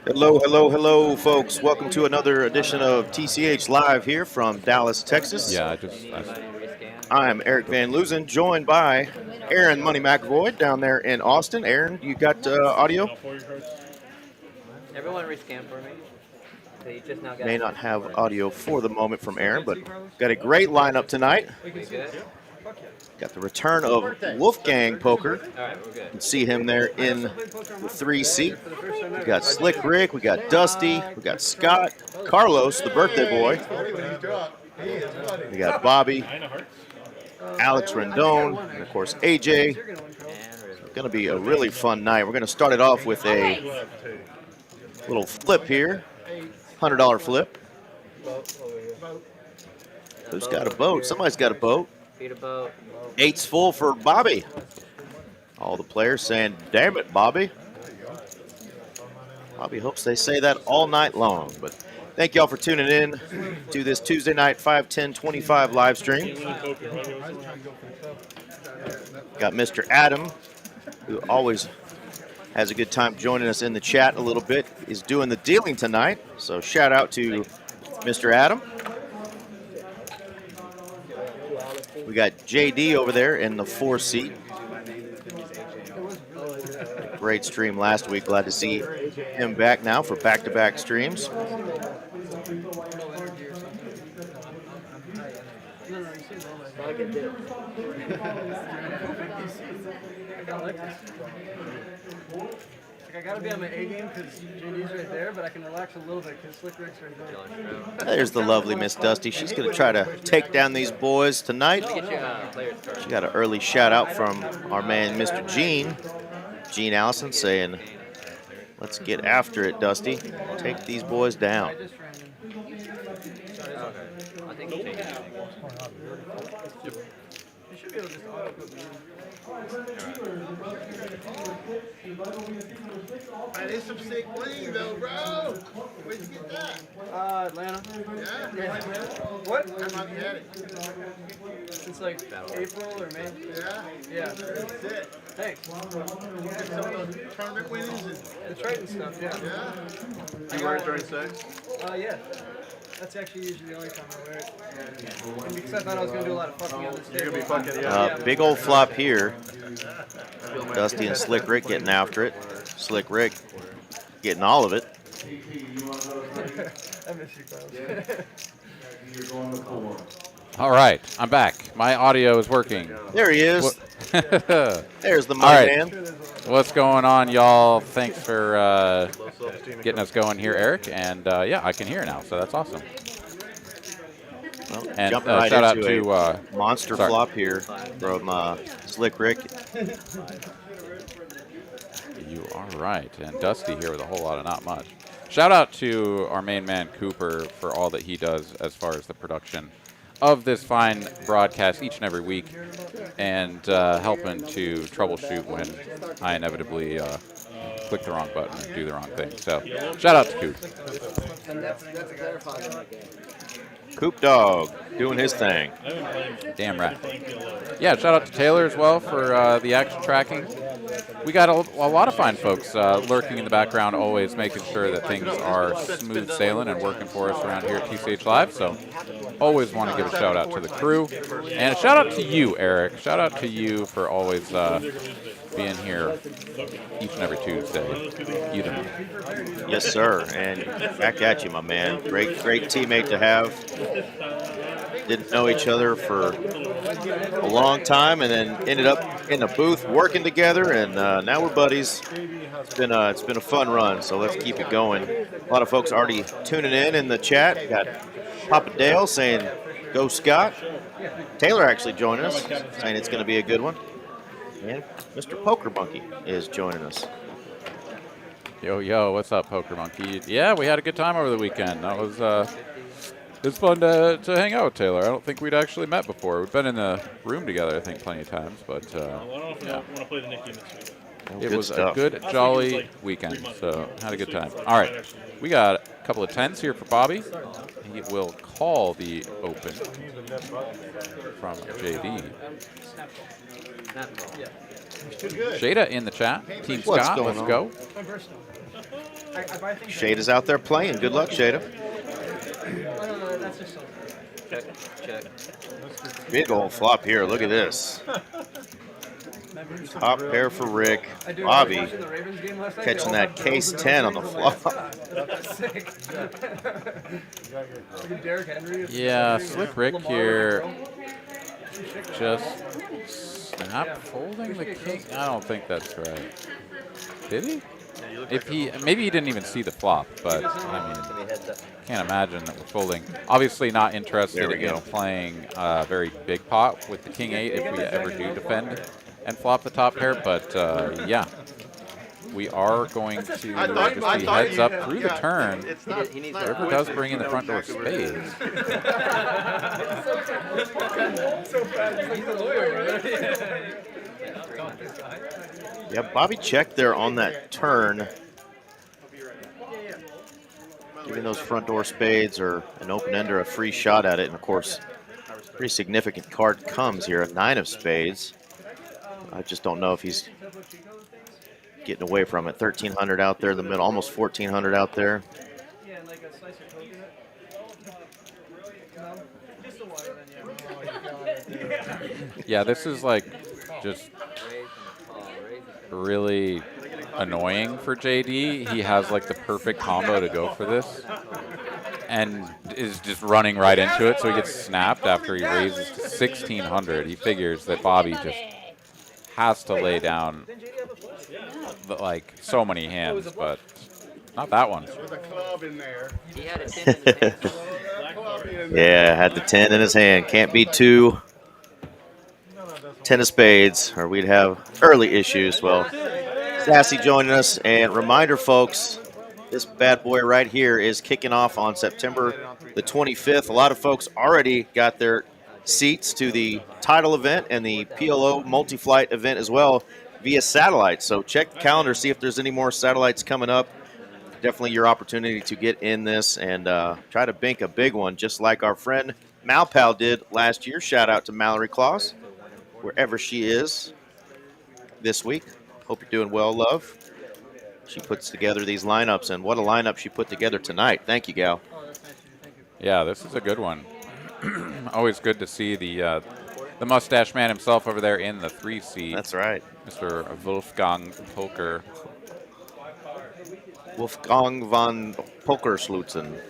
Hello, hello, hello, folks. Welcome to another edition of TCH Live here from Dallas, Texas. Yeah, I'm Eric Van Loozen, joined by Aaron Money McAvoy down there in Austin. Aaron, you got audio? Everyone rescan for me. They just now got May not have audio for the moment from Aaron, but got a great lineup tonight. Got the return of Wolfgang Poker. All right, we're good. You can see him there in the 3 seat. We got Slick Rick, we got Dusty, we got Scott, Carlos, the birthday boy. We got Bobby, Alex Rendon, and of course AJ. It's going to be a really fun night. We're going to start it off with a little flip here, $100 flip. Who's got a boat? Somebody's got a boat. Feed a boat. 8's full for Bobby. All the players saying, damn it, Bobby. Bobby hopes they say that all night long. But thank you all for tuning in to this Tuesday night 5/10/25 live stream. Got Mr. Adam, who always has a good time joining us in the chat a little bit, is doing the dealing tonight. So shout out to Mr. Adam. We got JD over there in the 4 seat. Great stream last week. Glad to see him back now for back-to-back streams. I gotta be on my A game because JD's right there, but I can relax a little bit because Slick Rick's right there. There's the lovely Miss Dusty. She's going to try to take down these boys tonight. She got an early shout out from our man, Mr. Gene Allison, saying, let's get after it, Dusty. Take these boys down. That is some sick bling though, bro. Where'd you get that? Atlanta. Yeah? What? How long you had it? Since like April or May. Yeah? Yeah. That's it. Thanks. You get some of those tournament winnings and The Triton stuff, yeah. yeah? You wear it during sex? Yeah. That's actually usually the only time I wear it. And because I thought I was gonna do a lot of fucking on this table. You're gonna be fucking, yeah. Big old flop here. Dusty and Slick Rick getting after it. Slick Rick getting all of it. I miss you, Carlos. all right, I'm back. My audio is working. There he is. There's the All right. man. What's going on, y'all? Thanks for getting us going here, Eric. And yeah, I can hear now, so that's awesome. Well, And jumping right shout out into to a monster flop here from Slick Rick. You are right. And Dusty here with a whole lot of not much. Shout out to our main man, Cooper, for all that he does as far as the production of this fine broadcast each and every week, and helping to troubleshoot when I inevitably click the wrong button or do the wrong thing. So shout out to Coop. Coop Dog doing his thing. Damn right. Yeah, shout out to Taylor as well for the action tracking. We got a lot of fine folks lurking in the background, always making sure that things are smooth sailing and working for us around here at TCH Live. So always want to give a shout out to the crew. And a shout out to you, Eric. Shout out to you for always being here each and every Tuesday. You know. Yes, sir. And back at you, my man. Great teammate to have. Didn't know each other for a long time, and then ended up in the booth working together, and now we're buddies. It's been a fun run, so let's keep it going. A lot of folks already tuning in the chat. Got Papa Dale saying, "Go Scott." Taylor actually joining us, saying it's going to be a good one. And Mr. Poker Monkey is joining us. Yo, what's up, Poker Monkey? Yeah, we had a good time over the weekend. That was it's fun to hang out with Taylor. I don't think we'd actually met before. We've been in the room together, I think, plenty of times, but yeah. It was a good, jolly weekend, so had a good time. All right, we got a couple of 10s here for Bobby. He will call the open from JD. Shada in the chat. Team What's Scott, going let's on? go. I'm versatile. I buy things. Shada's out there playing. Good luck, Shada. No, that's just something. Check, check. Big old flop here. Look at this. Top pair for Rick. I do. Bobby Watching the Ravens game last night, catching they all that have girls case in 10 on those the rings. flop. I'm like, that's sick. Look at Derrick Henry. Yeah, Slick Rick Lamar here. with a Just snap folding the king. I don't think that's right. Did he? If he, maybe he didn't even see the flop, but I mean, can't imagine that we're folding. Obviously not interested There we in go. playing a very big pot with the king 8 if we ever do defend and flop the top pair, but yeah. We are going to just be heads up through the turn. He needs River does bring in the front door spades. So fast. He's a lawyer, bro. Yeah, Bobby checked there on that turn. Giving those front door spades or an open ender a free shot at it. And of course, pretty significant card comes here, a 9 of spades. I just don't know if he's getting away from it. 1,300 out there in the middle, almost 1,400 out there. Yeah, and like a slice of coconut. No, just the water then, yeah. Yeah, this is like just really annoying for JD. He has like the perfect combo to go for this and is just running right into it, so he gets snapped after he raises to 1,600. He figures that Bobby just has to lay down like so many hands, but not that one. With a club in there. He had a 10 in his hand. Yeah, had the 10 in his hand. Can't be 2 10 of spades, or we'd have early issues. Well, Sassy joining us, and reminder, folks, this bad boy right here is kicking off on September the 25th. A lot of folks already got their seats to the title event and the PLO multi-flight event as well via satellite. So check the calendar, see if there's any more satellites coming up. Definitely your opportunity to get in this and try to bank a big one, just like our friend Malpal did last year. Shout out to Mallory Claus, wherever she is this week. Hope you're doing well, love. She puts together these lineups, and what a lineup she put together tonight. Thank you, gal. Yeah, this is a good one. Always good to see the mustache man himself over there in the 3 seat. That's right. Mr. Wolfgang Poker. Wolfgang von Pokerslutzen,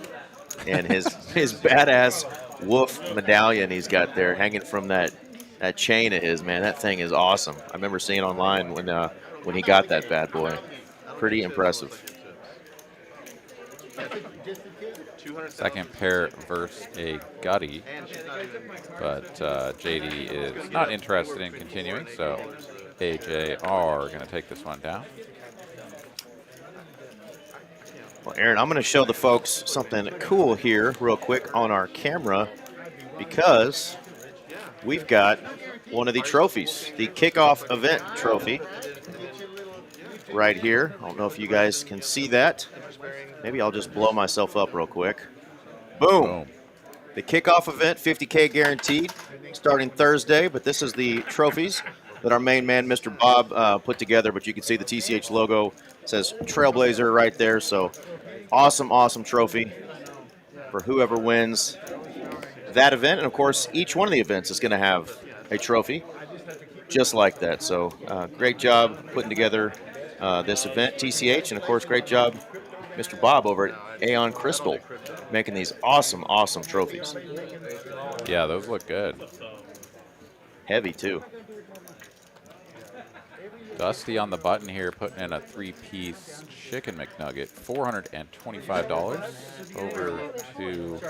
and his badass wolf medallion he's got there hanging from that chain of his, man. That thing is awesome. I remember seeing online when he got that bad boy. Pretty impressive. Second pair versus a gutty, but JD is not interested in continuing, so AJ are going to take this one down. Well, Aaron, I'm going to show the folks something cool here real quick on our camera, because we've got one of the trophies, the kickoff event trophy right here. I don't know if you guys can see that. Maybe I'll just blow myself up real quick. Boom. The kickoff event, 50K guaranteed, starting Thursday, but this is the trophies that our main man, Mr. Bob, put together, but you can see the TCH logo. It says Trailblazer right there, so awesome, awesome trophy for whoever wins that event. And, of course, each one of the events is going to have a trophy just like that. So great job putting together this event, TCH, and, of course, great job, Mr. Bob over at Aeon Crystal, making these awesome, awesome trophies. Yeah, those look good. Heavy, too. Dusty on the button here, putting in a 3-piece chicken McNugget, $425. Over to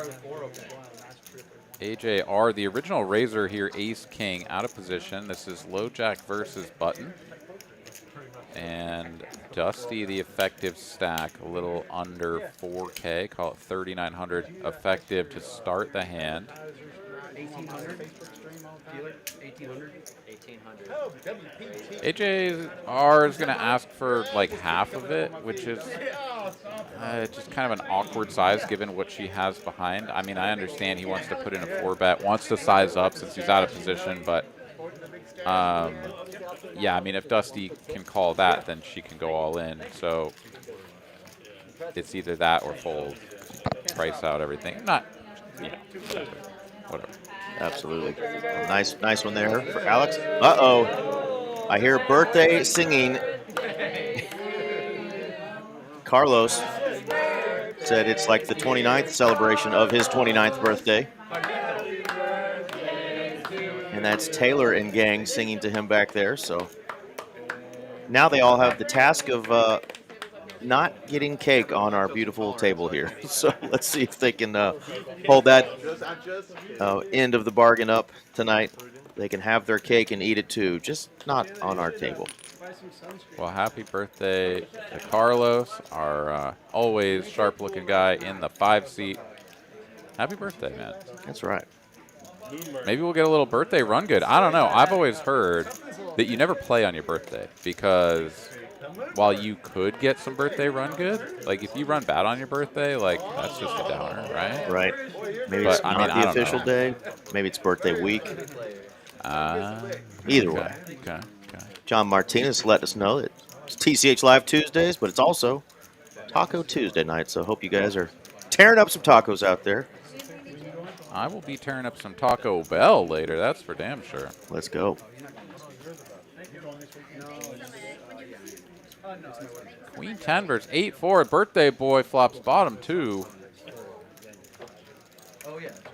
AJR, the original raiser here, Ace King, out of position. This is low jack versus button. And Dusty, the effective stack, a little under 4K, call it 3,900 effective to start the hand. 1,800. Dealer, 1,800. 1800. AJR is going to ask for like half of it, which is just kind of an awkward size given what she has behind. I mean, I understand he wants to put in a 4-bet, wants to size up since he's out of position, but yeah, I mean, if Dusty can call that, then she can go all in. So it's either that or fold, price out everything. Not, you know, whatever. Absolutely. Nice one there for Alex. Uh-oh. I hear birthday singing. Carlos said it's like the 29th celebration of his 29th birthday. And that's Taylor and gang singing to him back there. So now they all have the task of not getting cake on our beautiful table here. So let's see if they can hold that end of the bargain up tonight. They can have their cake and eat it too, just not on our table. Well, happy birthday to Carlos, our always sharp-looking guy in the 5 seat. Happy birthday, man. That's right. Maybe we'll get a little birthday run good. I don't know. I've always heard that you never play on your birthday because while you could get some birthday run good, like if you run bad on your birthday, like that's just a downer, right? Right. Maybe But, it's I not mean, I the don't official know. day. Maybe it's birthday week. Either way. Okay. John Martinez let us know that it's TCH Live Tuesdays, but it's also Taco Tuesday night. So hope you guys are tearing up some tacos out there. I will be tearing up some Taco Bell later. That's for damn sure. Let's go. Queen 10 versus 8-4. Birthday boy flops bottom 2.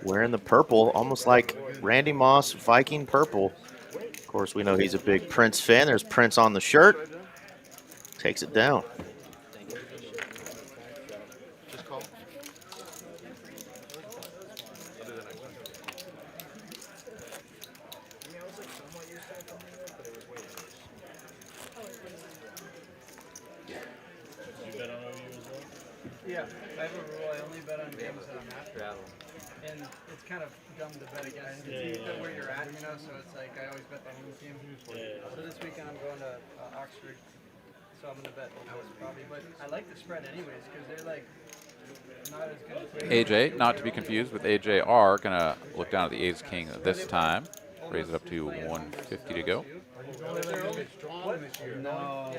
Wearing the purple, almost like Randy Moss, Viking purple. Of course, we know he's a big Prince fan. There's Prince on the shirt. Takes it down. Yeah, I have a rule. I only bet on games that I'm at. And it's kind of dumb to bet against the team where you're at, you know, so it's like I always bet the home team. So this weekend I'm going to Oxford, so I'm going to bet Dallas probably. But I like the spread anyways because they're like not as good as AJ, not to be confused with AJR, going to look down at the Ace King this time. Raise it up to 150 to go. No.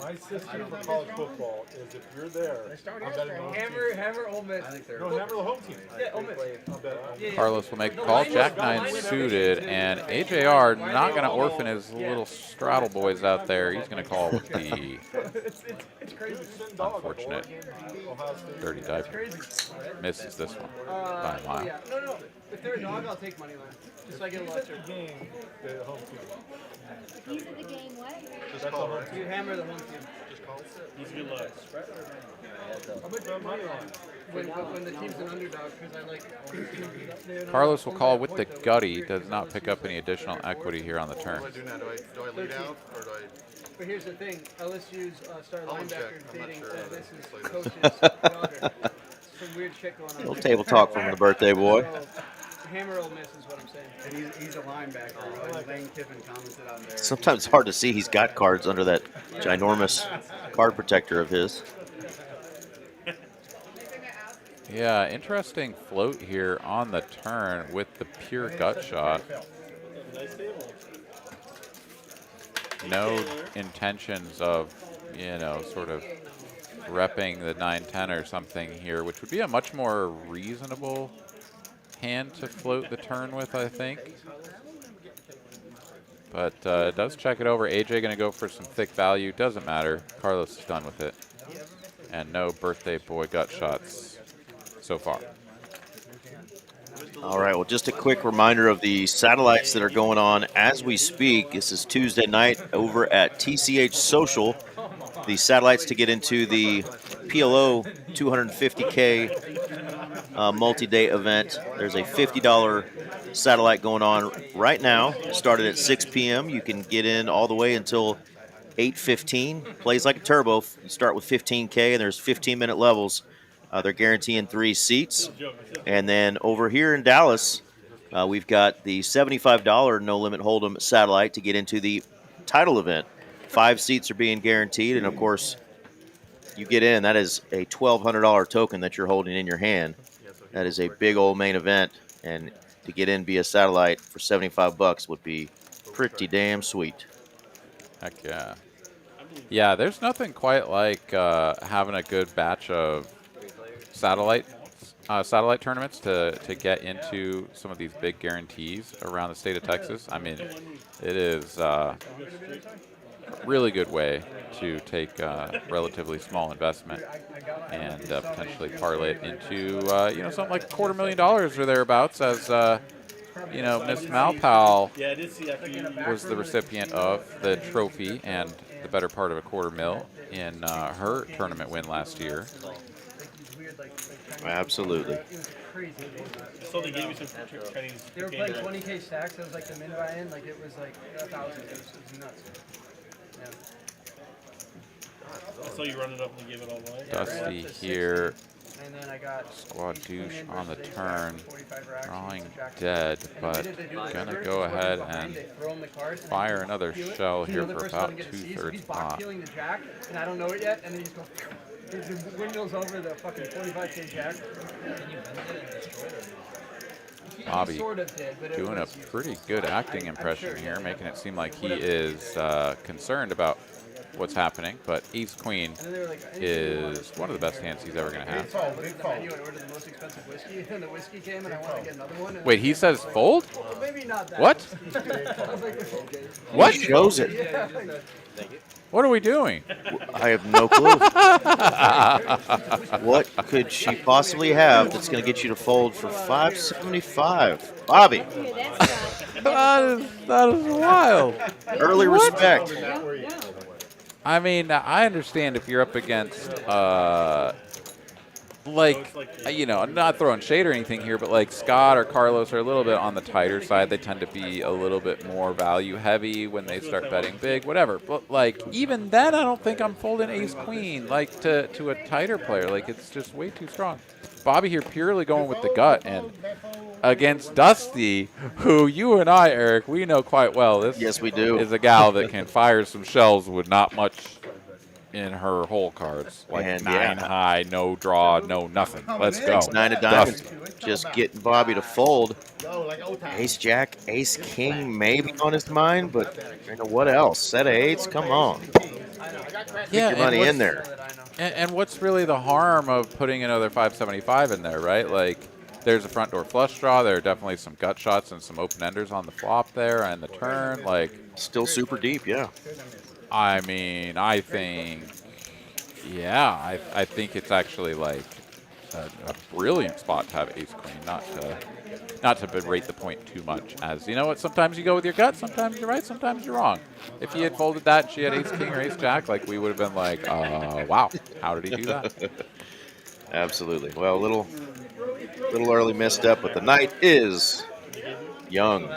My system for college football is if you're there, I'm betting on Hammer Ole Miss. No, hammer the home team. Yeah, Ole Miss. I'll bet on Carlos will make a call. Jack 9 suited, and AJR not going to orphan his little straddle boys out there. He's going to call with the It's crazy. unfortunate dirty diaper. Misses this one by a mile. Yeah. No. If they're a dog, I'll take money line. Just so I get a little extra. game the home team. If he's at the game, what? Just call it. You hammer the home team. Just call it. He's good luck. How much money on? When the team's an underdog, because I like. Carlos will call with the gutty. Does not pick up any additional equity here on the turn. What do I do now? Do I lead out or do I? But here's the thing: LSU's star I'll linebacker check. I'm not dating sure. this is coach's daughter. Some weird shit going on. Little table talk from the birthday boy. So, hammer Ole Miss is what I'm saying. And he's a linebacker. Lane Kiffin commented on there. Sometimes it's hard to see he's got cards under that ginormous card protector of his. Yeah, interesting float here on the turn with the pure gut shot. No intentions of, you know, sort of repping the 9-10 or something here, which would be a much more reasonable hand to float the turn with, I think. But it does check it over. AJ going to go for some thick value. Doesn't matter. Carlos is done with it. And no birthday boy gut shots so far. All right, well, just a quick reminder of the satellites that are going on as we speak. This is Tuesday night over at TCH Social. The satellites to get into the PLO 250K multi-day event. There's a $50 satellite going on right now. Started at 6 p.m. You can get in all the way until 8:15. Plays like a turbo. You start with 15K, and there's 15-minute levels. They're guaranteeing 3 seats. And then over here in Dallas, we've got the $75 no-limit hold'em satellite to get into the title event. 5 seats are being guaranteed, and of course, you get in. That is a $1,200 token that you're holding in your hand. That is a big old main event, and to get in via satellite for $75 would be pretty damn sweet. Heck yeah. Yeah, there's nothing quite like having a good batch of satellite tournaments to get into some of these big guarantees around the state of Texas. I mean, it is a really good way to take a relatively small investment and potentially parlay it into you know, something like $250,000 or thereabouts, as you know, Miss Malpal was the recipient of the trophy and the better part of a $250,000 in her tournament win last year. Absolutely. It was crazy. So they gave you some Chinese. They were playing 20K stacks. That was like the min buy-in. Like it was like 1,000. It was nuts. Yeah. I saw you run it up and give it all away. Dusty here. And then I got Squad douche on the turn. 45 racks, Drawing jack. dead, And but they did the gonna first go one ahead behind and it, throw 'em the cards, and fire then another peel it. shell The here other for person about doesn't get to see, so 2/3 he's box pot. peeling the jack, and I don't know it yet, and then he just goes, the windmills over the fucking 45K jack. Bobby He sort of did, but it doing a was- pretty good acting impression here, making it seem like he is concerned about what's happening, but Ace Queen And then they were like, is one of the best hands he's ever going to have. I looked at the menu and ordered the most expensive whiskey, and the whiskey came, and I wanted to get another one. And Wait, he says fold? well, maybe not that. What? I was like, What? He shows it. yeah, What are we doing? I have no clue. What could she possibly have that's going to get you to fold for 575? Bobby, Yeah, that's not. That is wild. early respect. No, no. I mean, I understand if you're up against, you know, I'm not throwing shade or anything here, but like Scott or Carlos are a little bit on the tighter side. They tend to be a little bit more value heavy when they start betting big, whatever. But like, even then, I don't think I'm folding Ace Queen like to a tighter player. Like, it's just way too strong. Bobby here purely going with the gut, and against Dusty, who you and I, Eric, we know quite well. This Yes, we do. is a gal that can fire some shells with not much in her hole cards. Like And, 9 yeah. high, no draw, no nothing. Let's go. 9 of diamonds, Dusty. just getting Bobby to fold. Yo, like old times. Ace Jack, Ace King maybe on his mind, but you know what else? Set of eights, come on. Yeah, Your money and in there. And what's really the harm of putting another 575 in there, right? Like, there's a front door flush draw. There are definitely some gut shots and some open enders on the flop there and the turn. Like, Still super deep, yeah. I mean, I think, yeah, I think it's actually like a brilliant spot to have Ace Queen, not to berate the point too much. As you know what, sometimes you go with your gut, sometimes you're right, sometimes you're wrong. If he had folded that and she had Ace King or Ace Jack, like, we would have been like, wow, how did he do that? Absolutely. Well, a little early missed up, but the night is young.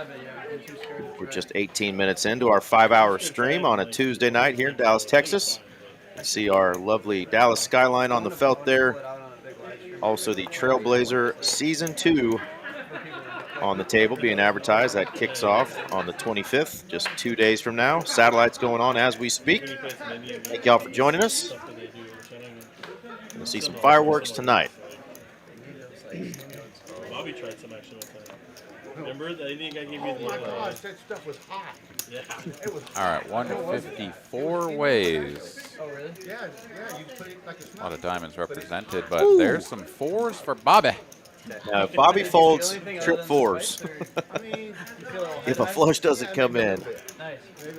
We're just 18 minutes into our 5-hour stream on a Tuesday night here in Dallas, Texas. You see our lovely Dallas skyline on the felt there. Also the Trailblazer Season 2 on the table being advertised. That kicks off on the 25th, just 2 days from now. Satellites going on as we speak. Thank y'all for joining us. We'll see some fireworks tonight. Bobby tried some action with that. Remember? I think I gave you Oh the. my gosh, that stuff was hot. Yeah. It was All right, 154 ways. Oh, really? yeah, you put it like a A lot of smell. diamonds represented, but there's some fours for Bobby. If Bobby folds, trip fours. I mean, If a flush doesn't come in, Nice.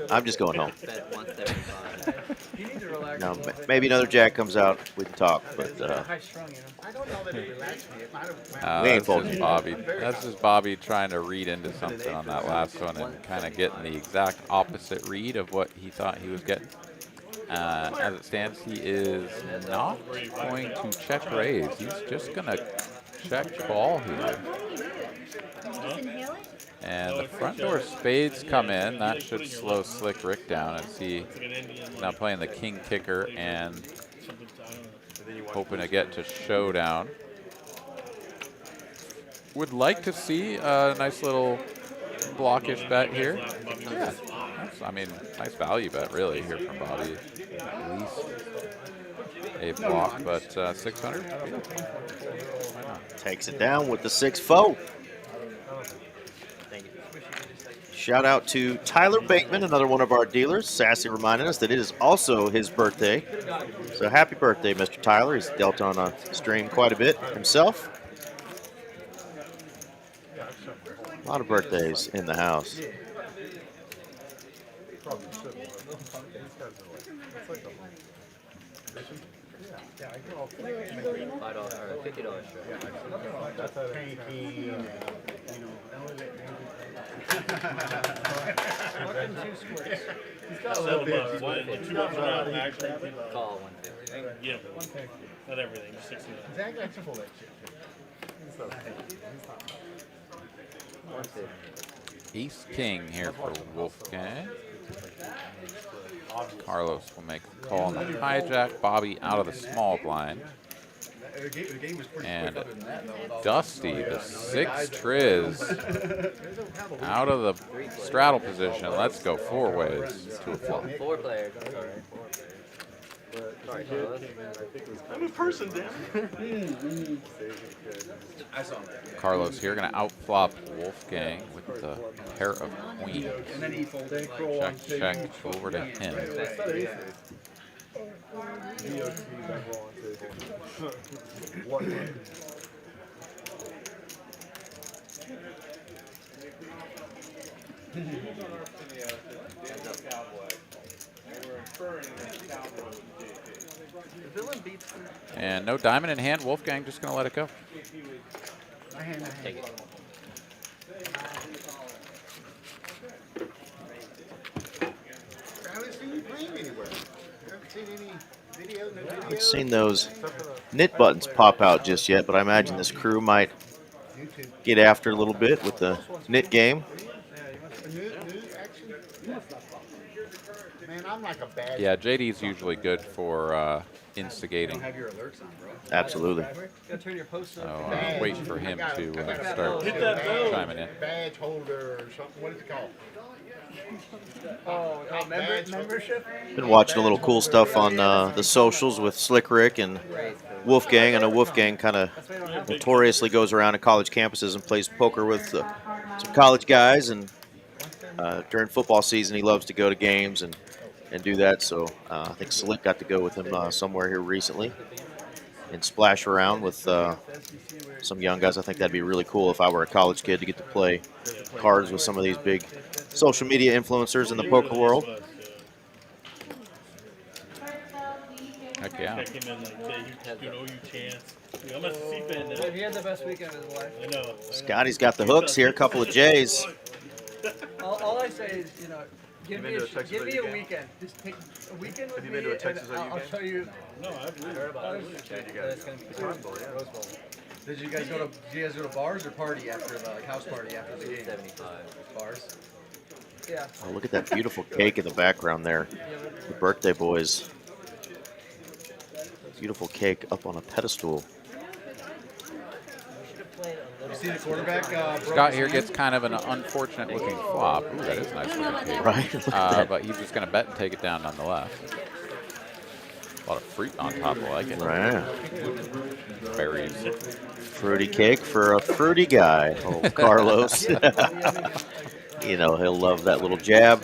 I'm just going home. Bet 175. You need to relax. No, maybe another jack comes out, we can talk, but High strung, you know. I don't know that it relaxed me. It might have. We ain't That's folding. just Bobby. That's just Bobby trying to read into something on that last one and kind of getting the exact opposite read of what he thought he was getting. As it stands, he is not going to check raise. He's just going to check call here. Just inhale it? And the front door spades come in. That should slow Slick Rick down as he now playing the king kicker and hoping to get to showdown. Would like to see a nice little blockish bet here. Yeah, that's, I mean, nice value bet really here from Bobby. At least a block, but 600. Why not? takes it down with the 6-4. Shout out to Tyler Bateman, another one of our dealers. Sassy reminding us that it is also his birthday. So happy birthday, Mr. Tyler. He's dealt on a stream quite a bit himself. A lot of birthdays in the house. $5 or $50 Settle bucks. What? 2 bucks an hour, actually. Call 150. Yeah. Not everything, just 69. Zach likes to pull that shit. 150. Ace King here for Wolfgang. Carlos will make the call on the hijack. Bobby out of the small blind. And Dusty, the 6 Triz, out of the straddle position. Let's go 4 ways to a flop. 4 players. That's all right. 4 players. Sorry, Carlos. I'm a person, damn. Carlos here going to outflop Wolfgang with the pair of queens. And then he folded. Check, check, over to him. And no diamond in hand. Wolfgang just going to let it go. Take it. I haven't seen you playing anywhere. I haven't seen any videos, no I haven't videos. seen those knit buttons pop out just yet, but I imagine this crew might YouTube. get after a little bit with the knit game. New action. Man, I'm like a bad. Yeah, JD's usually good for instigating. Have your alerts on, bro. Absolutely. Gotta turn your post So up. waiting for him to I start Hit that bell. chiming in. badge holder or something. What is it called? Oh, membership? Been watching a little cool stuff on the socials with Slick Rick and Wolfgang. I know Wolfgang kind of notoriously goes around to college campuses and plays poker with some college guys, and during football season he loves to go to games and do that. So I think Slick got to go with him somewhere here recently and splash around with some young guys. I think that'd be really cool if I were a college kid to get to play cards with some of these big social media influencers in the poker world. Heck yeah. I came in like, yeah, you know, you chance. I'm a C-fan now. He had the best weekend of his life. I know. Scotty's got the hooks here, a couple of J's. All I say is, you know, give me a weekend. Just take a weekend with me, and I'll show you. No, I've heard about it. Did you guys go to bars or party after the house party after the game? 75. Bars. Yeah. Oh, look at that beautiful cake in the background there. The birthday boys. Beautiful cake up on a pedestal. You see the quarterback? Scott here gets kind of an unfortunate looking flop. Ooh, that is nice looking cake. Right? Look at that. But he's just going to bet and take it down nonetheless. A lot of fruit on top. I like it. Right. Berries. Fruity cake for a fruity guy. Oh, Carlos. You know, he'll love that little jab.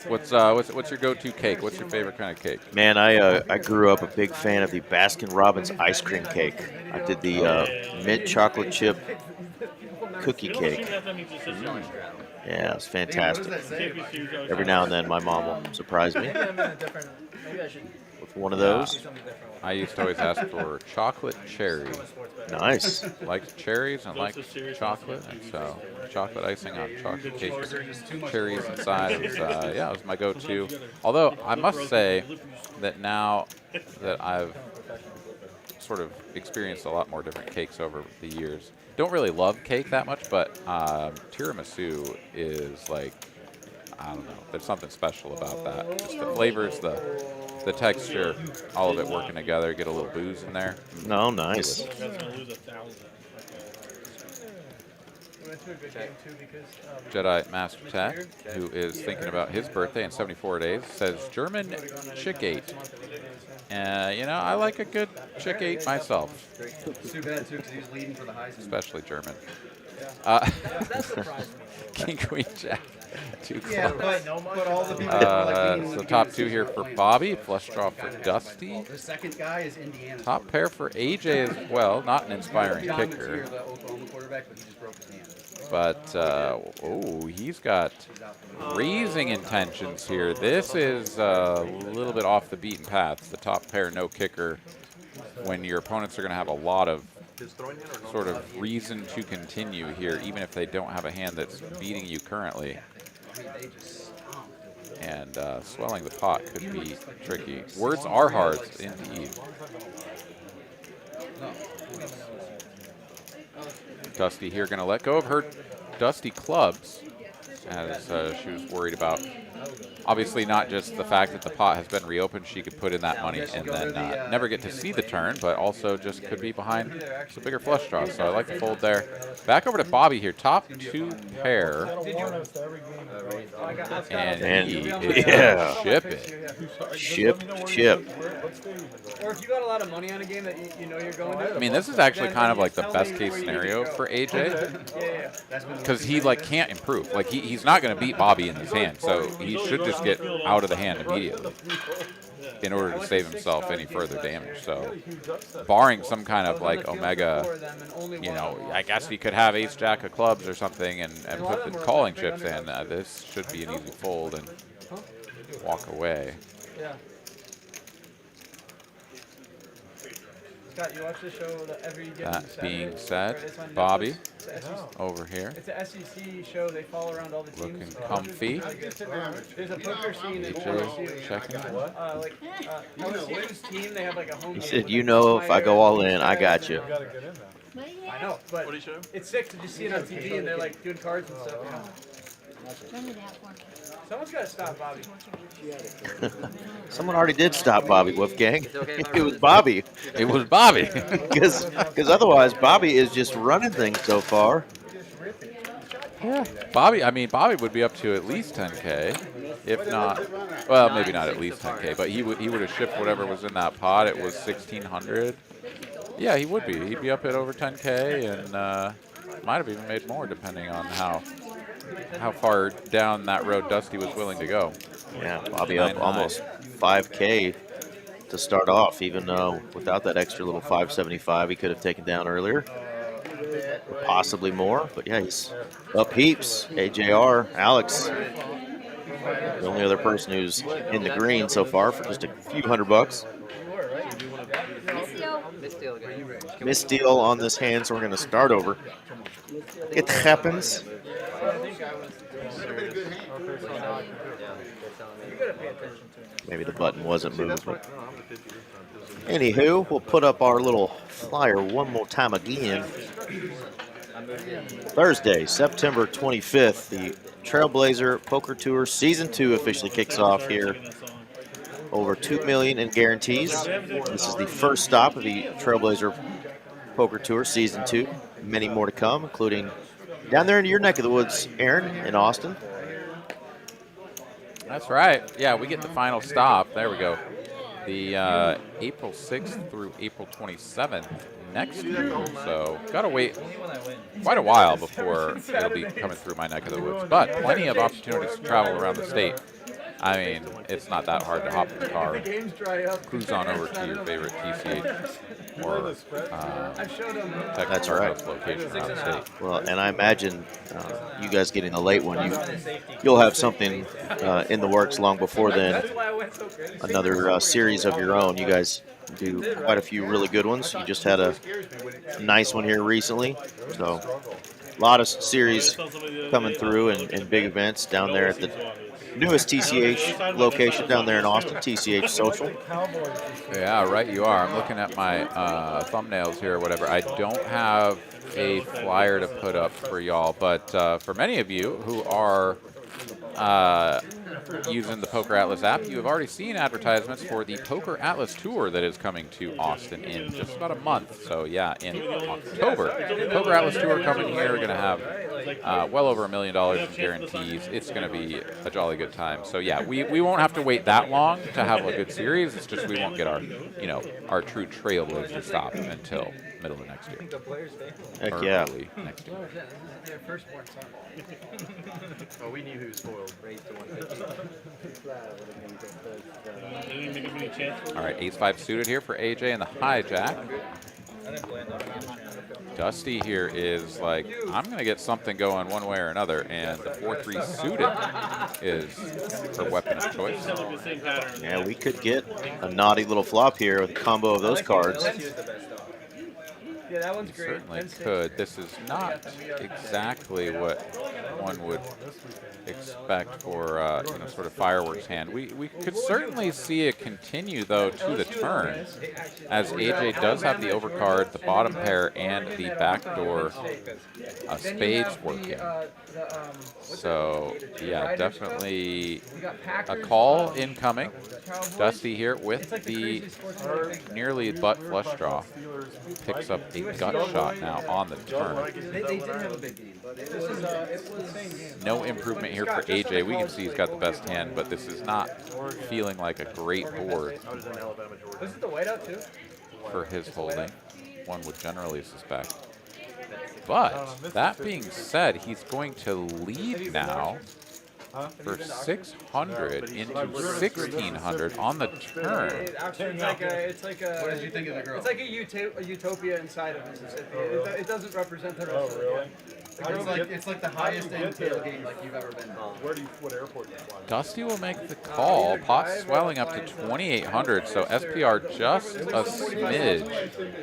What's your go-to cake? What's your favorite kind of cake? Man, I grew up a big fan of the Baskin Robbins ice cream cake. I did the mint chocolate chip cookie cake. Yeah, it's fantastic. Every now and then, my mom will surprise me with one of those. I used to always ask for chocolate cherry. Nice. Liked cherries and liked chocolate, and so chocolate icing on chocolate cake, cherries inside. Yeah, it was my go-to. Although I must say that now that I've sort of experienced a lot more different cakes over the years, don't really love cake that much, but tiramisu is like, I don't know, there's something special about that. Just the flavors, the texture, all of it working together. Get a little booze in there. No, nice. That's gonna lose 1,000. Jedi Master Tat, who is thinking about his birthday in 74 days, says German chick 8. You know, I like a good chick 8 myself, It's too bad too, because he was leading for the Heisman. especially German. That surprised me. King, Queen, Jack. 2 Yeah, clubs. but all the people like we So top 2 here for Bobby. Flush draw for Dusty. The second guy is Indiana. Top pair for AJ as well. Not an inspiring John kicker. Mateer, the Oklahoma quarterback, but he just broke his hand. But, oh, he's got raising intentions here. This is a little bit off the beaten path. The top pair, no kicker, when your opponents are going to have a lot of sort of reason to continue here, even if they don't have a hand that's beating you currently. And swelling the pot could be tricky. Words are hard, indeed. Dusty here going to let go of her Dusty clubs, as she was worried about. Obviously not just the fact that the pot has been reopened, she could put in that money and then never get to see the turn, but also just could be behind some bigger flush draws. So I like the fold there. Back over to Bobby here, top 2 pair. And he is shipping. Chip. Or if you got a lot of money on a game that you know you're going to. I mean, this is actually kind of like the best case scenario for AJ, because he like can't improve. Like he's not going to beat Bobby in his hand, so he should just get out of the hand immediately in order to save himself any further damage. So barring some kind of like Omega, you know, I guess he could have ace jack of clubs or something and put the calling chips in. This should be an easy fold and walk away. Yeah. Scott, you watch the show every That being said, Bobby over here. It's a SEC show. They follow around all the teams. Looking comfy. There's a poker scene in AJ LSU. checking. LSU's team, they have like a home He game said, with, you like, know, if I fire go all and in, I got you. But yeah, I know, but it's sick to just see it on TV and they're like doing cards and stuff. You know? run it out for me. Someone's got to stop Bobby. Someone already did stop Bobby, Wolfgang. It was Bobby. It was Bobby. Because otherwise, Bobby is just running things so far. Yeah. Bobby, I mean, Bobby would be up to at least 10K, if not, well, maybe not at least 10K, but he would have shipped whatever was in that pot. It was 1,600. Yeah, he would be. He'd be up at over 10K and might have even made more depending on how far down that road Dusty was willing to go. Yeah, Bobby up almost 5K to start off, even though without that extra little 575 he could have taken down earlier. Possibly more, but yeah, he's up heaps. AJR, Alex, the only other person who's in the green so far for just a few $100. Miss deal on this hand, so we're going to start over. It happens. Maybe the button wasn't moved. But anywho, we'll put up our little flyer one more time again. Thursday, September 25th, the Trailblazer Poker Tour Season 2 officially kicks off here. Over $2 million in guarantees. This is the first stop of the Trailblazer Poker Tour Season 2. Many more to come, including down there in your neck of the woods, Aaron, in Austin. That's right. Yeah, we get the final stop. There we go. The April 6th through April 27th next year. So got to wait quite a while before it'll be coming through my neck of the woods. But plenty of opportunities to travel around the state. I mean, it's not that hard to hop in the car and cruise on over to your favorite TCH or That's right. location around the state. Well, and I imagine you guys getting the late one, you'll have something in the works long before then. Another series of your own. You guys do quite a few really good ones. You just had a nice one here recently. So a lot of series coming through and big events down there at the newest TCH location down there in Austin, TCH Social. Yeah, right you are. I'm looking at my thumbnails here or whatever. I don't have a flyer to put up for y'all, but for many of you who are using the Poker Atlas app, you have already seen advertisements for the Poker Atlas Tour that is coming to Austin in just about a month. So yeah, in October, Poker Atlas Tour coming here. We're going to have well over $1 million in guarantees. It's going to be a jolly good time. So yeah, we won't have to wait that long to have a good series. It's just we won't get our, our true Trailblazer stop until middle of next year. Heck Or yeah. early next year. This is their firstborn son. Oh, we knew he was spoiled. Didn't even give me a chance for All right, ace-5 suited here for AJ in the hijack. Dusty here is like, I'm going to get something going one way or another, and the 4-3 suited is her weapon of choice. the same pattern. Yeah, we could get a naughty little flop here with a combo of those cards. Yeah, that one's We great. certainly 10-6. could. This is not exactly what one would expect for you know, sort of fireworks hand. We could certainly see it continue though to the turn, as AJ does have the overcard, the bottom pair, and the backdoor spades working. So yeah, definitely a call incoming. Dusty here with the nearly butt flush draw picks up a gut shot now on the turn. They did have a big game, but it was No improvement here for AJ. We can see he's got the best hand, but this is not feeling like a great board Was it the whiteout too? for his holding, one would generally suspect. But that being said, he's going to lead now for 600 into 1600 on the turn. It's like a. What did you think of the girl? It's like a utopia inside of Mississippi. It doesn't represent the rest of the game. It's like the highest end tailgate like you've ever been. What airport do you fly? Dusty will make the call. Pot swelling up to 2,800, so SPR just a smidge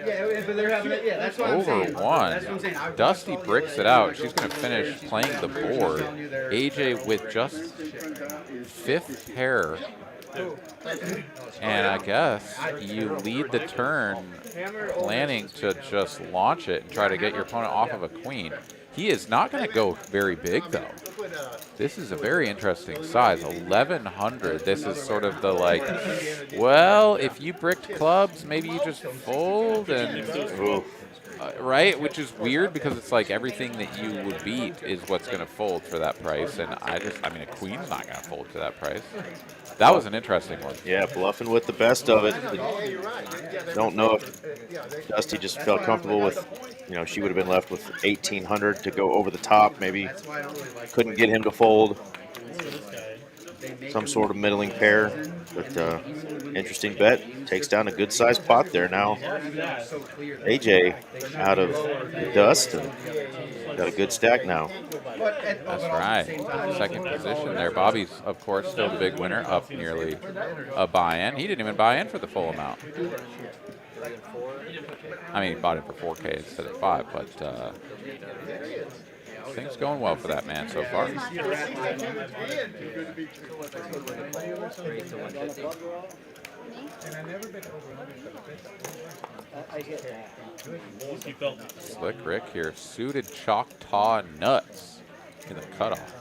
Yeah, but they're having it. Yeah, that's what I'm over saying. one. That's what I'm saying. Dusty bricks it out. She's going to finish playing the board. AJ with just 5th pair. And I guess you lead the turn planning to just launch it and try to get your opponent off of a queen. He is not going to go very big, though. This is a very interesting size, 1,100. This is sort of the like, well, if you bricked clubs, maybe you just fold and, right? Which is weird because it's like everything that you would beat is what's going to fold for that price. And I mean, a queen's not going to fold for that price. That was an interesting one. Yeah, bluffing with the best of it. Don't know if Dusty just felt comfortable with, you know, she would have been left with 1,800 to go over the top. Maybe couldn't get him to fold. Some sort of middling pair. But interesting bet. Takes down a good-sized pot there now. AJ out of the dust and got a good stack now. That's right. Second position there. Bobby's, of course, still the big winner, up nearly a buy-in. He didn't even buy in for the full amount. I mean, he bought in for 4K instead of 5, but things going well for that man so far. Slick Rick here, suited Choctaw nuts in the cutoff.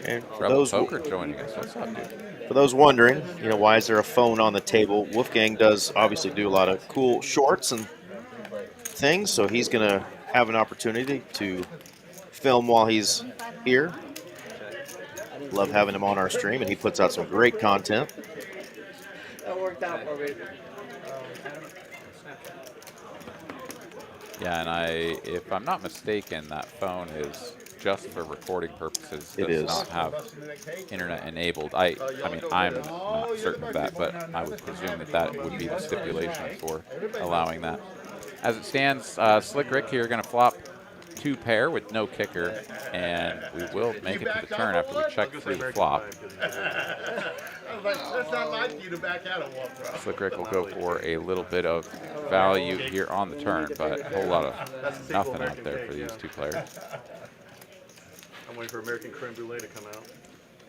And for Rebel those, Poker joining us. What's up, dude? for those wondering, you know, why is there a phone on the table? Wolfgang does obviously do a lot of cool shorts and things, so he's going to have an opportunity to film while he's here. Love having him on our stream, and he puts out some great content. That worked out for me. Yeah, and if I'm not mistaken, that phone is just for recording purposes. It does is. not have internet enabled. I mean, I'm not certain of that, but I would presume that would be the stipulation for allowing that. As it stands, Slick Rick here going to flop 2 pair with no kicker, and we will make it to the turn after we check through the flop. That's not like you to back out of one, bro. Slick Rick will go for a little bit of value here on the turn, but a whole lot of nothing out there for these 2 players. I'm waiting for American Creme Brulee to come out.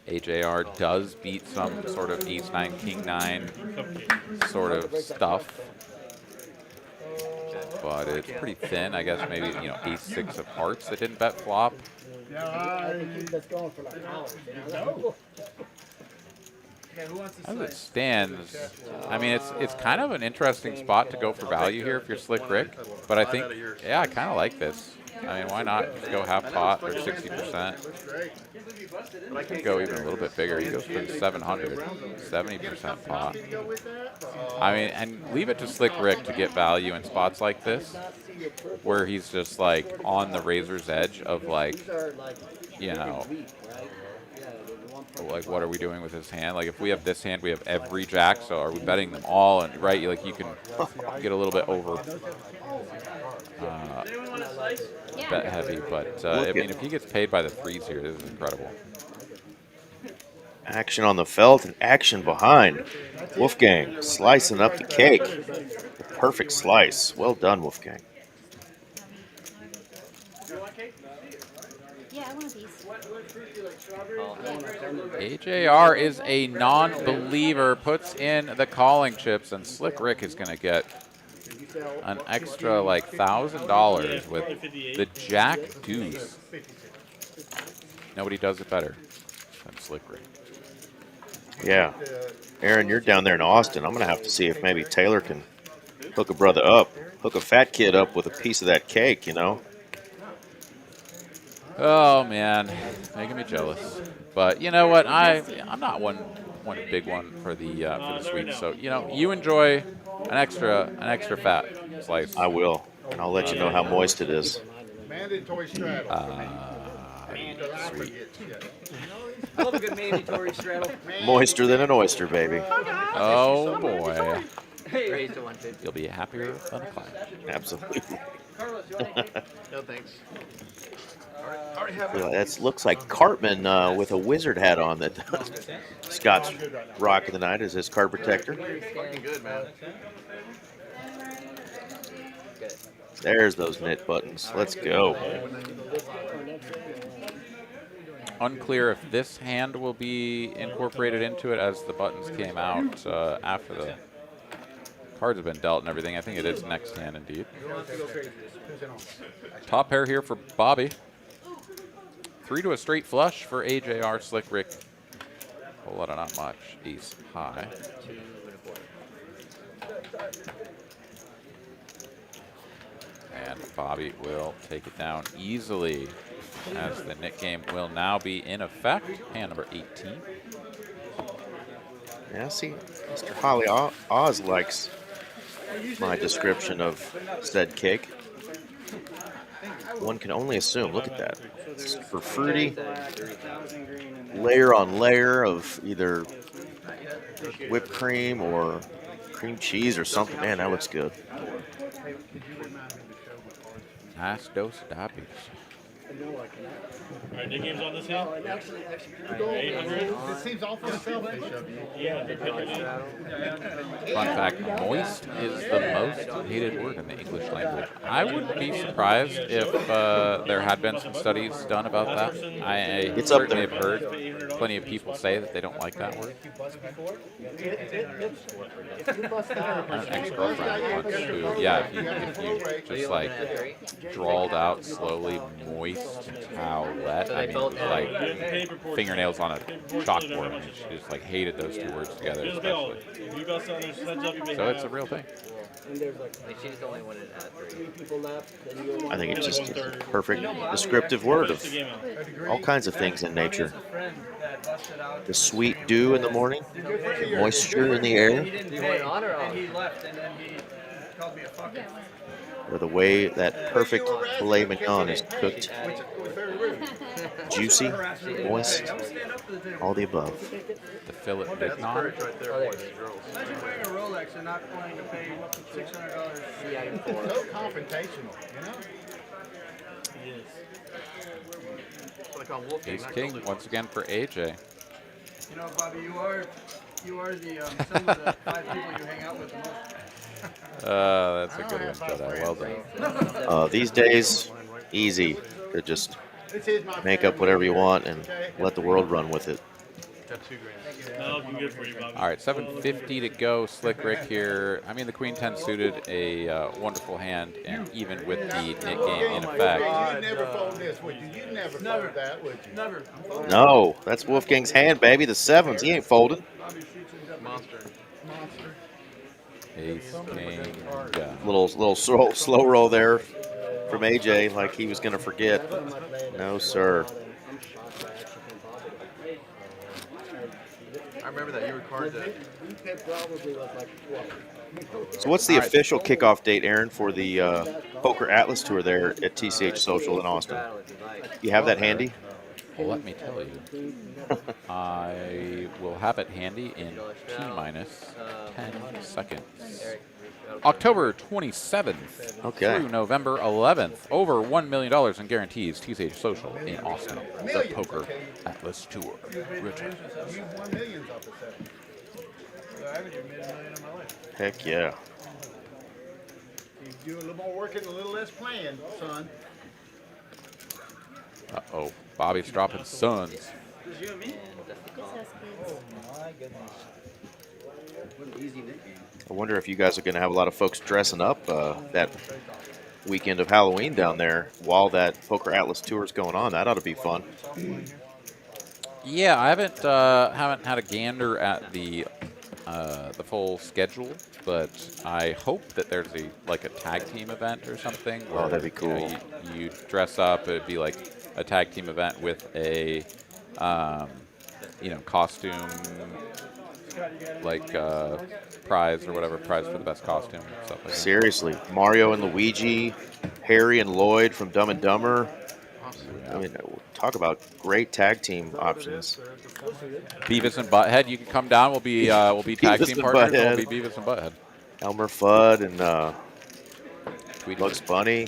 AJR does beat some sort of ace-9, king-9 sort of stuff, but it's pretty thin. I guess maybe, you know, ace-6 of hearts that didn't bet flop. As it stands, I mean, it's kind of an interesting spot to go for value here if you're Slick Rick, but I think, yeah, I kind of like this. I mean, why not just go half pot or 60%? Could go even a little bit bigger. He goes for the 700, 70% pot. I mean, and leave it to Slick Rick to get value in spots like this, where he's just like on the razor's edge of like, you know, like what are we doing with his hand? Like if we have this hand, we have every jack. So are we betting them all? And right, like you can get a little bit over bet heavy, but I mean, if he gets paid by the threes here, this is incredible. Action on the felt and action behind. Wolfgang slicing up the cake. The perfect slice. Well done, Wolfgang. Yeah, I want a piece. AJR is a non-believer, puts in the calling chips, and Slick Rick is going to get an extra like $1,000 with the Jack Deuce. Nobody does it better than Slick Rick. Yeah. Aaron, you're down there in Austin. I'm going to have to see if maybe Taylor can hook a brother up, hook a fat kid up with a piece of that cake, you know? Oh, man. Making me jealous. But you know what? I'm not one big one for the sweets. So, you know, you enjoy an extra fat slice. I will. And I'll let you know how moist it is. Mandatory straddle. Sweet. I love a good mandatory straddle. Moister than an oyster, baby. Oh, boy. Hey, You'll be happier than a clown. Absolutely. Carlos, you want a cake? No thanks. That looks like Cartman with a wizard hat on that Scott's rocking tonight as his card protector. Fucking good, man. There's those knit buttons. Let's go. Unclear if this hand will be incorporated into it as the buttons came out after the cards have been dealt and everything. I think it is next hand indeed. Top pair here for Bobby. 3 to a straight flush for AJR. Slick Rick. A whole lot of not much. Ace high. And Bobby will take it down easily as the knit game will now be in effect. Hand number 18. Yeah, see, Mr. Holly Oz likes my description of said cake. One can only assume. Look at that. It's for fruity, layer on layer of either whipped cream or cream cheese or something. Man, that looks good. Nice dose of diabetes. Alright, Nick game's on this hand. 800. It seems awful selfish of you. Yeah, typically. Fun fact, moist is the most hated word in the English language. I wouldn't be surprised if there had been some studies done about that. I It's up certainly there. have heard plenty of people say that they don't like that word. An ex-girlfriend once who, yeah, if you just like drawled out slowly moist towelette, I mean, like fingernails on a chalkboard. I mean, she just like hated those two words together, especially. So it's a real thing. She's the only one at 3. I think it's just a perfect descriptive word of all kinds of things in nature. The sweet dew in the morning, the moisture in the air, And he left, and then he called me a fucker. or the way that perfect filet mignon is cooked. Juicy, moist, all the above. The fillet mignon. Imagine wearing a Rolex and not wanting to pay $600. So confrontational, you know? Ace King once again for AJ. You know, Bobby, you are the some of the 5 people you hang out with the most. That's a good one, Jedi. Well done. These days, easy to just make up whatever you want and let the world run with it. No, I'm good for you, Bobby. All right, 750 to go. Slick Rick here. I mean, the Queen 10 suited, a wonderful hand, and even with the knit game in effect. You'd never fold this, would you? You'd never fold that, would you? Never. No, that's Wolfgang's hand, baby. The sevens. He ain't folding. Ace King. Little slow roll there. from AJ like he was going to forget. No, sir. I remember that you recorded it. So what's the official kickoff date, Aaron, for the Poker Atlas Tour there at TCH Social in Austin? You have that handy? Well, let me tell you. I will have it handy in T-minus 10 seconds. October 27th through November 11th. Over $1 million in guarantees. TCH Social in Austin. The Poker Atlas Tour returns. You've won millions off the set. I haven't even made $1 million in my life. Heck yeah. You do a little more work and a little less playing, son. Uh-oh. Bobby's dropping sons. Just us kids. I wonder if you guys are going to have a lot of folks dressing up that weekend of Halloween down there while that Poker Atlas Tour is going on. That ought to be fun. Yeah, I haven't had a gander at the full schedule, but I hope that there's a tag team event or something. Where, that'd be cool. You dress up. It'd be like a tag team event with a costume prize or whatever, prize for the best costume and stuff like that. Seriously, Mario and Luigi, Harry and Lloyd from Dumb and Dumber. I mean, talk about great tag team options. Beavis and Butthead, you can come down. We'll be tag team partners. We'll be Beavis and Butthead. Elmer Fudd and Bugs Bunny.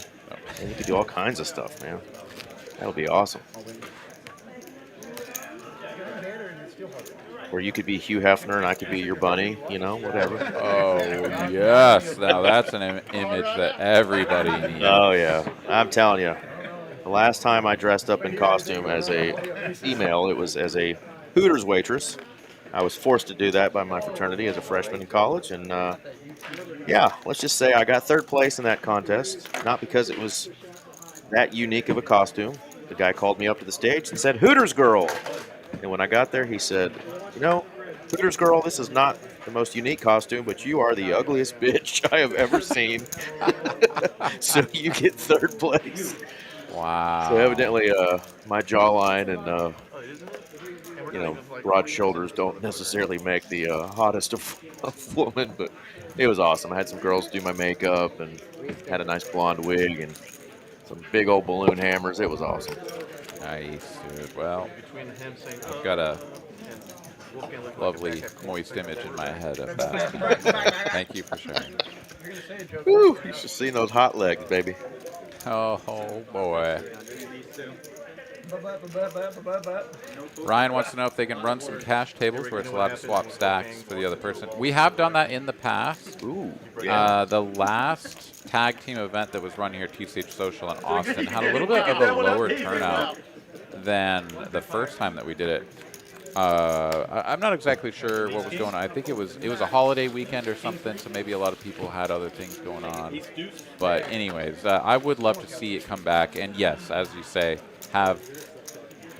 And you could do all kinds of stuff, man. That would be awesome. Or you could be Hugh Hefner and I could be your bunny, whatever. Oh, yes. Now that's an image that everybody needs. Oh, yeah. I'm telling you. The last time I dressed up in costume as a female, it was as a Hooters waitress. I was forced to do that by my fraternity as a freshman in college. And, yeah, let's just say I got third place in that contest. Not because it was that unique of a costume. The guy called me up to the stage and said, "Hooters girl." And when I got there, he said, "Hooters girl, this is not the most unique costume, but you are the ugliest bitch I have ever seen." So you get third place. Wow. So evidently my jawline and, broad shoulders don't necessarily make the hottest of women, but it was awesome. I had some girls do my makeup and had a nice blonde wig and some big old balloon hammers. It was awesome. Nice, dude. Well, I've got a lovely, moist image in my head of that. Thank you for sharing. Woo, you should see those hot legs, baby. Oh, boy. Ryan wants to know if they can run some cash tables where it's allowed to swap stacks for the other person. We have done that in the past. Ooh, yeah. The last tag team event that was run here at TCH Social in Austin had a little bit of a lower turnout than the first time that we did it. I'm not exactly sure what was going on. I think it was a holiday weekend or something, so maybe a lot of people had other things going on. But anyways, I would love to see it come back. And yes, as you say, have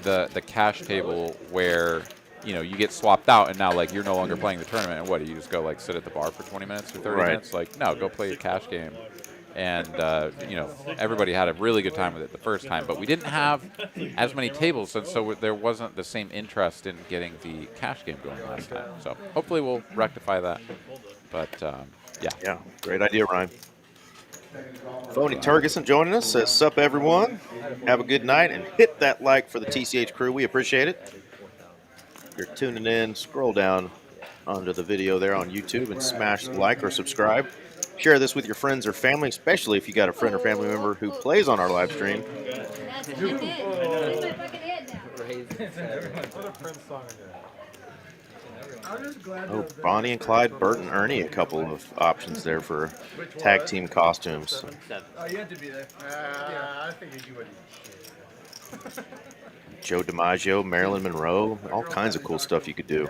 the cash table where you get swapped out and now you're no longer playing the tournament. And what do you just go sit at the bar for 20 minutes or 30 minutes? No, go play a cash game. And everybody had a really good time with it the first time, but we didn't have as many tables, and so there wasn't the same interest in getting the cash game going last time. So hopefully we'll rectify that. But Yeah, great idea, Ryan. Phony Turgeson joining us. Says, "Sup, everyone. Have a good night, and hit that like for the TCH crew. We appreciate it. If you're tuning in, scroll down under the video there on YouTube and smash like or subscribe. Share this with your friends or family, especially if you got a friend or family member who plays on our live stream. That's what you did. It's my fucking head now. Oh, Bonnie and Clyde, Bert and Ernie, a couple of options there for tag team costumes. Oh, you had to be there. I figured you would. Joe DiMaggio, Marilyn Monroe, all kinds of cool stuff you could do.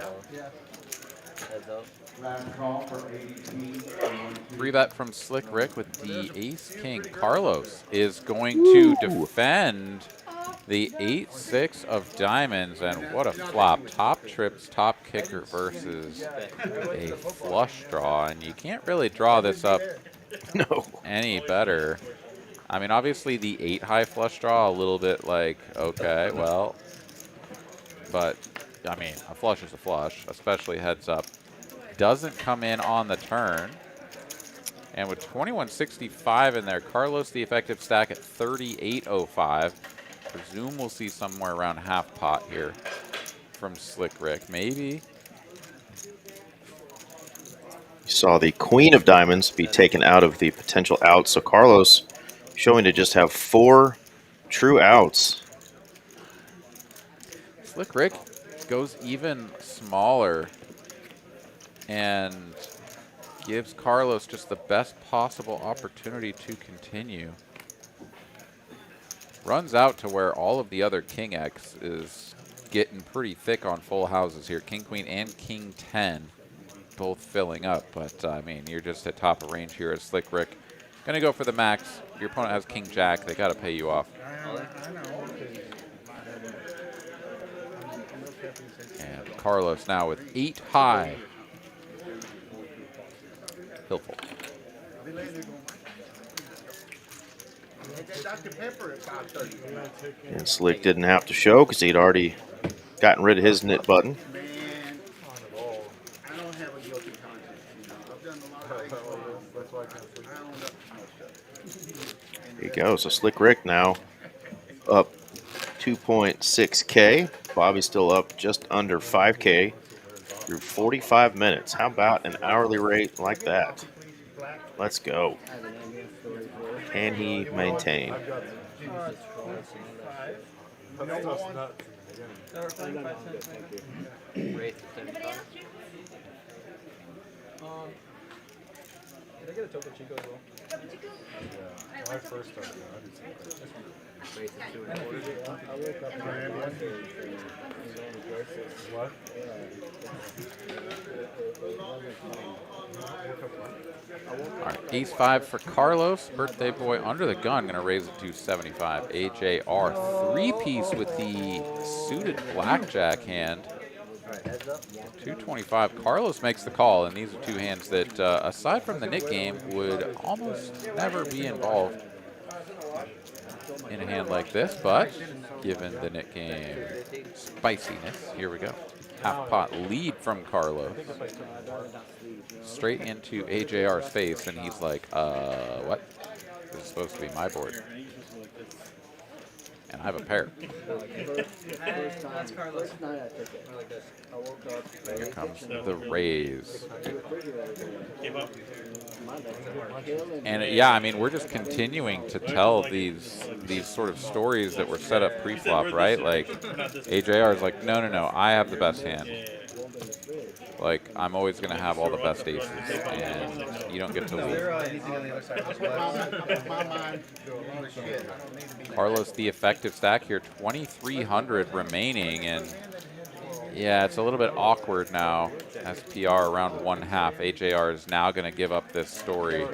Free bet from Slick Rick with the Ace King. Carlos is going to defend the 8-6 of diamonds, and what a flop. Top trips, top kicker versus a flush draw, and you can't really draw this up any better. I mean, obviously the 8 high flush draw, a little bit like, okay, well, but I mean, a flush is a flush, especially heads up. Doesn't come in on the turn. And with 2165 in there, Carlos the effective stack at 3805. Presume we'll see somewhere around half pot here from Slick Rick, maybe. You saw the queen of diamonds be taken out of the potential outs. So Carlos showing to just have 4 true outs. Slick Rick goes even smaller and gives Carlos just the best possible opportunity to continue. Runs out to where all of the other King X is getting pretty thick on full houses here. King Queen and King 10 both filling up, but I mean, you're just at top of range here as Slick Rick. Gonna go for the max. Your opponent has King Jack. They gotta pay you off. And Carlos now with 8 high. He'll fold. And Slick didn't have to show because he'd already gotten rid of his knit button. I don't have a guilty conscience. I've done a lot of There you go. So Slick Rick now up 2.6K. Bobby's still up just under 5K through 45 minutes. How about an hourly rate like that? Let's go. Can he maintain? Did I get a Topo Chico as well? I first started. What? All right, ace 5 for Carlos. Birthday boy under the gun, gonna raise it to 75. AJR 3-piece with the suited blackjack hand. 225. Carlos makes the call, and these are 2 hands that, aside from the knit game, would almost never be involved in a hand like this. But given the knit game spiciness, here we go. Half pot lead from Carlos. Straight into AJR's face, and he's like, what? This is supposed to be my board. And I have a pair. That's Carlos. Here comes the raise. And yeah, I mean, we're just continuing to tell these sort of stories that were set up pre-flop, right? Like, AJR is like, no, I have the best hand. Like, I'm always going to have all the best aces, and you don't get to lead. Carlos, the effective stack here, 2,300 remaining, and yeah, it's a little bit awkward now. SPR around 1/2. AJR is now going to give up this story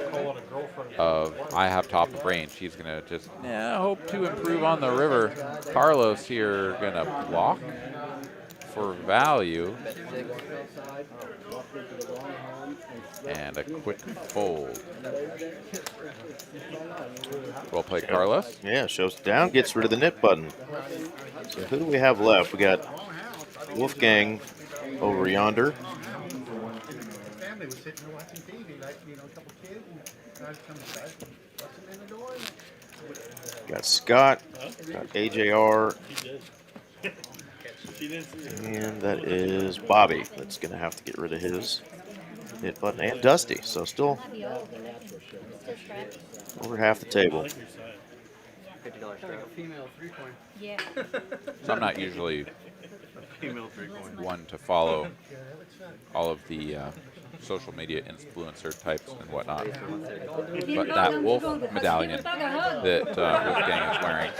of I have top of range. He's going to just hope to improve on the river. Carlos here going to block for value. And a quick fold. Well played, Carlos. Yeah, shows down, gets rid of the knit button. So who do we have left? We got Wolfgang over yonder. family was sitting there watching TV, like, a couple kids, and guys come inside, busting in the door. Got Scott, got AJR, and that is Bobby. That's going to have to get rid of his hit button, and Dusty. So still over half the table. Like a female 3-coin. Yeah. So I'm not usually one to follow all of the social media influencer types and whatnot. But that wolf medallion that Wolfgang is wearing,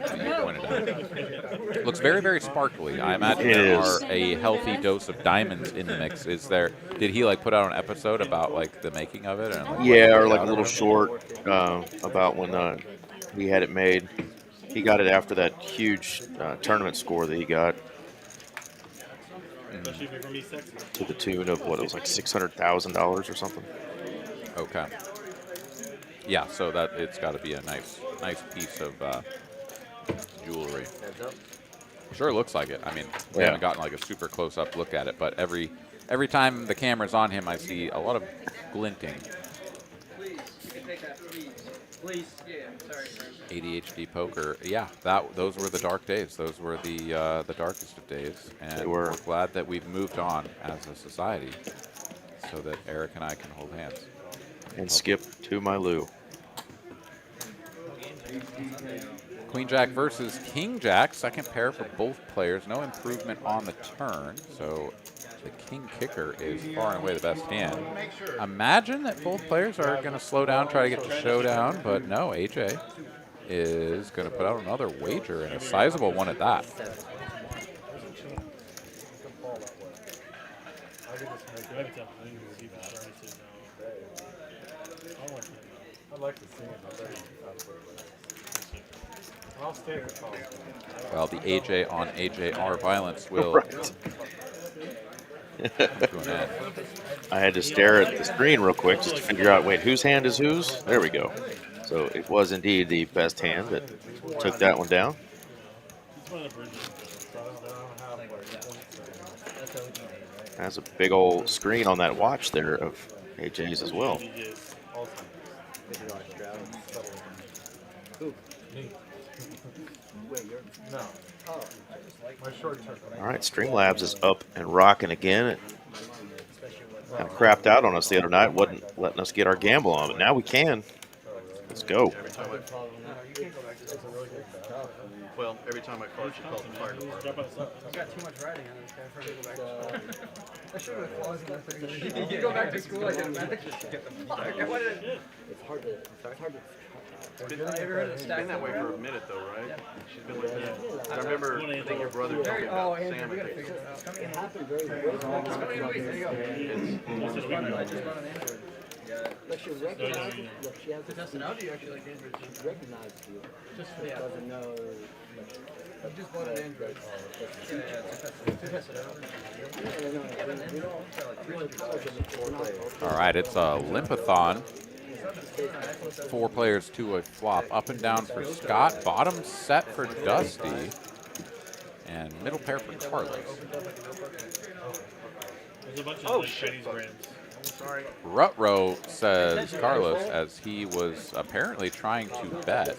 that you pointed out, looks very, very sparkly. I imagine there are a healthy dose of diamonds in the mix. Is there? Did he like put out an episode about like the making of it? And, like, Yeah, or like a little short about when he had it made. He got it after that huge tournament score that he got. To the tune of what, it was like $600,000 or something. Okay. Yeah, so that it's got to be a nice nice piece of jewelry. Heads up. Sure looks like it. I mean, we Yeah. haven't gotten like a super close-up look at it, but every time the camera's on him, I see a lot of glinting. Please, you can take that, please. Please, yeah, sorry. ADHD poker, yeah, those were the dark days. Those were the darkest of days, and They were. we're glad that we've moved on as a society, so that Eric and I can hold hands. And skip to my Lou. Queen Jack versus King Jack, second pair for both players. No improvement on the turn, so the King Kicker is far and away the best hand. Imagine that both players are going to slow down, try to get the showdown, but no, AJ is going to put out another wager, and a sizable one at that. I'd like to see him. I'll stay with Paul. Well, the AJ on AJR violence will Right. come to an end. I had to stare at the screen real quick just to figure out, wait, whose hand is whose? There we go. So it was indeed the best hand that took that one down. Has a big old screen on that watch there of AJ's as well. No. My short term. All right, Streamlabs is up and rocking again. It kind of crapped out on us the other night, wasn't letting us get our gamble on, but now we can. Let's go. Well, every time I call, she calls the fire department. I've got too much writing on this guy for me to go back to school. I should have claused in that thing. You go back to school, I get a manager to get the fuck. I wanted to. It's hard to. Have you ever heard of the It's stack? been that way for a minute though, right? She's been like that. I remember, I think your brother told me Oh, about Andrew, Sam. we I gotta think. figure it out. Coming in. It happened very quickly. It's coming in a week. There you go. I just bought an Android. Like she recognizes, look, she has To test it out, do you actually like Android? she recognizes you. Just for She the app. doesn't know. I just bought an Android. Yeah, to test it out. All right, it's a limpathon. 4 players to a flop. Up and down for Scott. Bottom set for Dusty. And middle pair for Carlos. There's a bunch of Chinese brands. Rutro says Carlos as he was apparently trying to bet.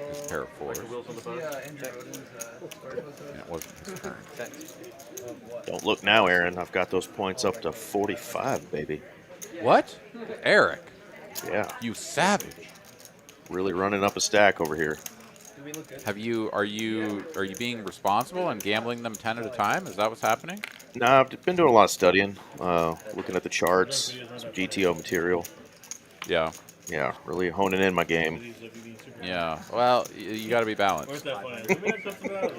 His pair of 4s. And it wasn't his turn. Don't look now, Aaron. I've got those points up to 45, baby. What? Eric, Yeah, you savage. really running up a stack over here. Are you being responsible and gambling them 10 at a time? Is that what's happening? No, I've been doing a lot of studying, looking at the charts, some GTO material. Yeah. Yeah, really honing in my game. Yeah. Well, you got to be Where's balanced. that fine? Let me have something about it.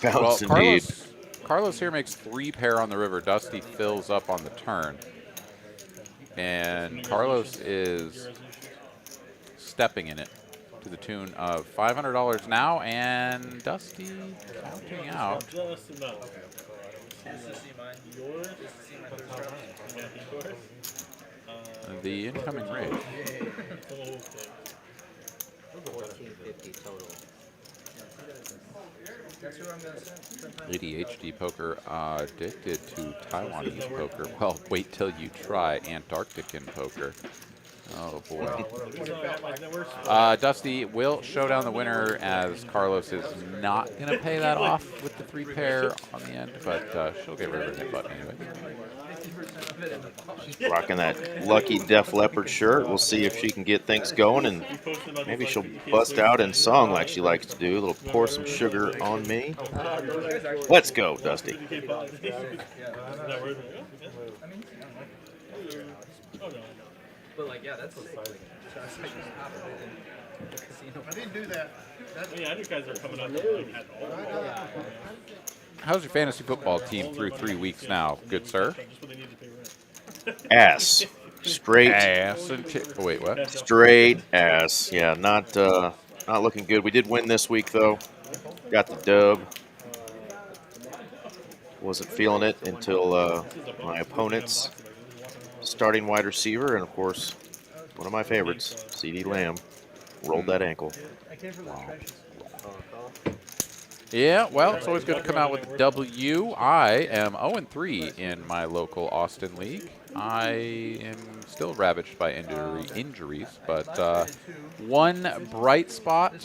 Well, Balance indeed. Carlos here makes 3 pair on the river. Dusty fills up on the turn. And Carlos is stepping in it to the tune of $500 now, and Dusty counting out. Just enough. Yours? Yeah, yours? The incoming raise. 1450 total. ADHD poker, addicted to Taiwanese poker. Well, wait till you try Antarctican poker. Oh boy. Dusty will show down the winner as Carlos is not going to pay that off with the 3 pair on the end, but she'll get rid of her hit button anyway. Rocking that lucky Def Leppard shirt. We'll see if she can get things going, and maybe she'll bust out in song like she likes to do. A little pour some sugar on me. Let's go, Dusty. But like, yeah, that's sick. I didn't do that. Yeah, you guys are coming up like, at all. How's your fantasy football team through 3 weeks now, good sir? Just when they need to pay rent. Ass. Straight, Ass and oh, wait, what? straight ass. Yeah, not looking good. We did win this week, though. Got the dub. Wasn't feeling it until my opponent's starting wide receiver, and of course, One of my favorites, CD Lamb, rolled that ankle. I came from the trenches. Yeah, well, it's always good to come out with a W. I am 0-3 in my local Austin League. I am still ravaged by injuries, but one bright spot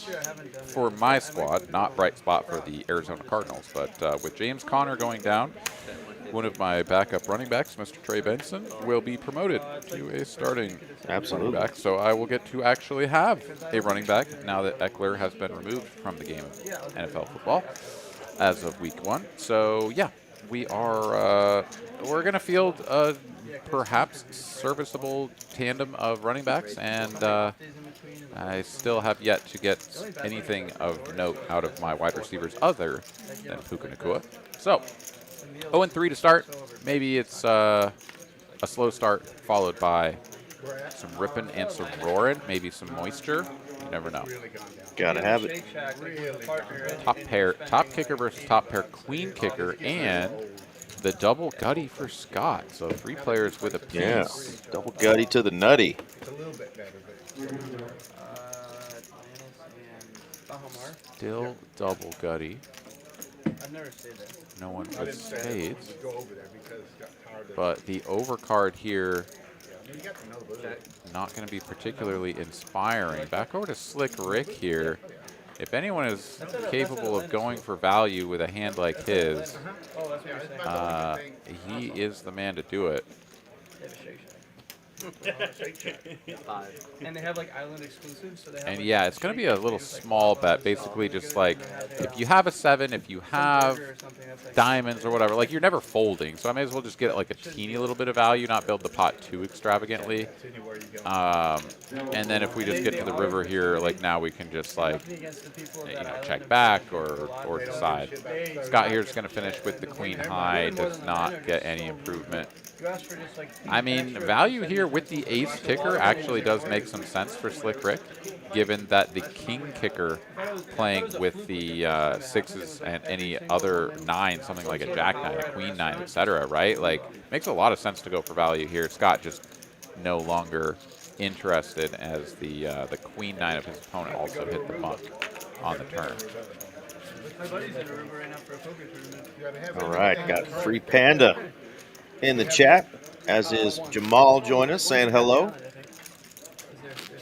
for my squad, not bright spot for the Arizona Cardinals, but with James Conner going down, one of my backup running backs, Mr. Trey Benson, will be promoted to a starting running back. So I will get to actually have a running back now that Eckler has been removed from the game of NFL football as of week 1. So yeah, we are we're going to field a perhaps serviceable tandem of running backs, and I still have yet to get anything of note out of my wide receivers other than Puka Nacua. So 0-3 to start. Maybe it's a slow start followed by some ripping and some roaring, maybe some moisture. You never know. Gotta have it. Top kicker versus top pair queen kicker, and the double gutty for Scott. So 3 players with a piece. Yeah, double gutty to the nutty. It's a little bit better, but Still double gutty. I've never stayed there. No one I with didn't say spades. go over there because it got tired of But the overcard here, you got to know the not going to be particularly inspiring. Back over to Slick Rick here. If anyone is capable of going for value with a hand like his, Oh, that's what you're saying. he is the man to do it. And they have like island exclusives, so they have. And like, yeah, it's going to be a little small bet, basically just like if you have a 7, if you have or something that's like diamonds or whatever, like you're never folding, so I may as well just get like a teeny little bit of value, not build the pot too extravagantly. And then if we just get to the river here, like now we can just like, check back or decide. Scott here is going to finish with the queen high, does not get any improvement. you ask for just like. I mean, value here with the ace kicker actually does make some sense for Slick Rick, given that the king kicker playing with the 6s and any other 9, something like a jack 9, a queen 9, etc., right? Like, makes a lot of sense to go for value here. Scott just no longer interested as the queen 9 of his opponent also hit the bunk on the turn. My buddy's in Aruba right now for a poker tournament. All right, got Free Panda in the chat, as is Jamal join us saying hello.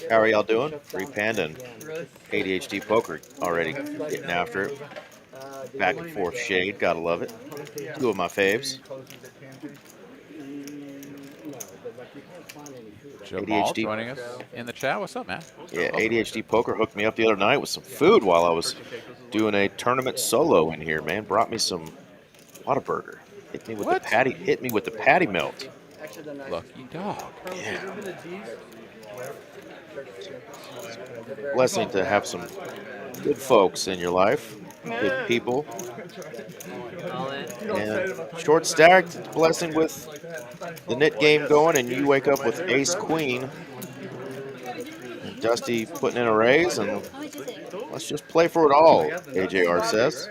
How are y'all doing? Free Panda and ADHD Poker already getting after it. Back and forth shade, gotta love it. 2 of my faves. Jamal ADHD. joining us in the chat. What's up, man? Yeah, ADHD Poker hooked me up the other night with some food while I was doing a tournament solo in here, man. Brought me some Whataburger. Hit me with the patty. Hit me with the patty melt. Lucky dog. Yeah. Blessing to have some good folks in your life, good people. And short stacked, blessing with the knit game going, and you wake up with ace queen. And Dusty putting in a raise, and let's just play for it all, AJR says.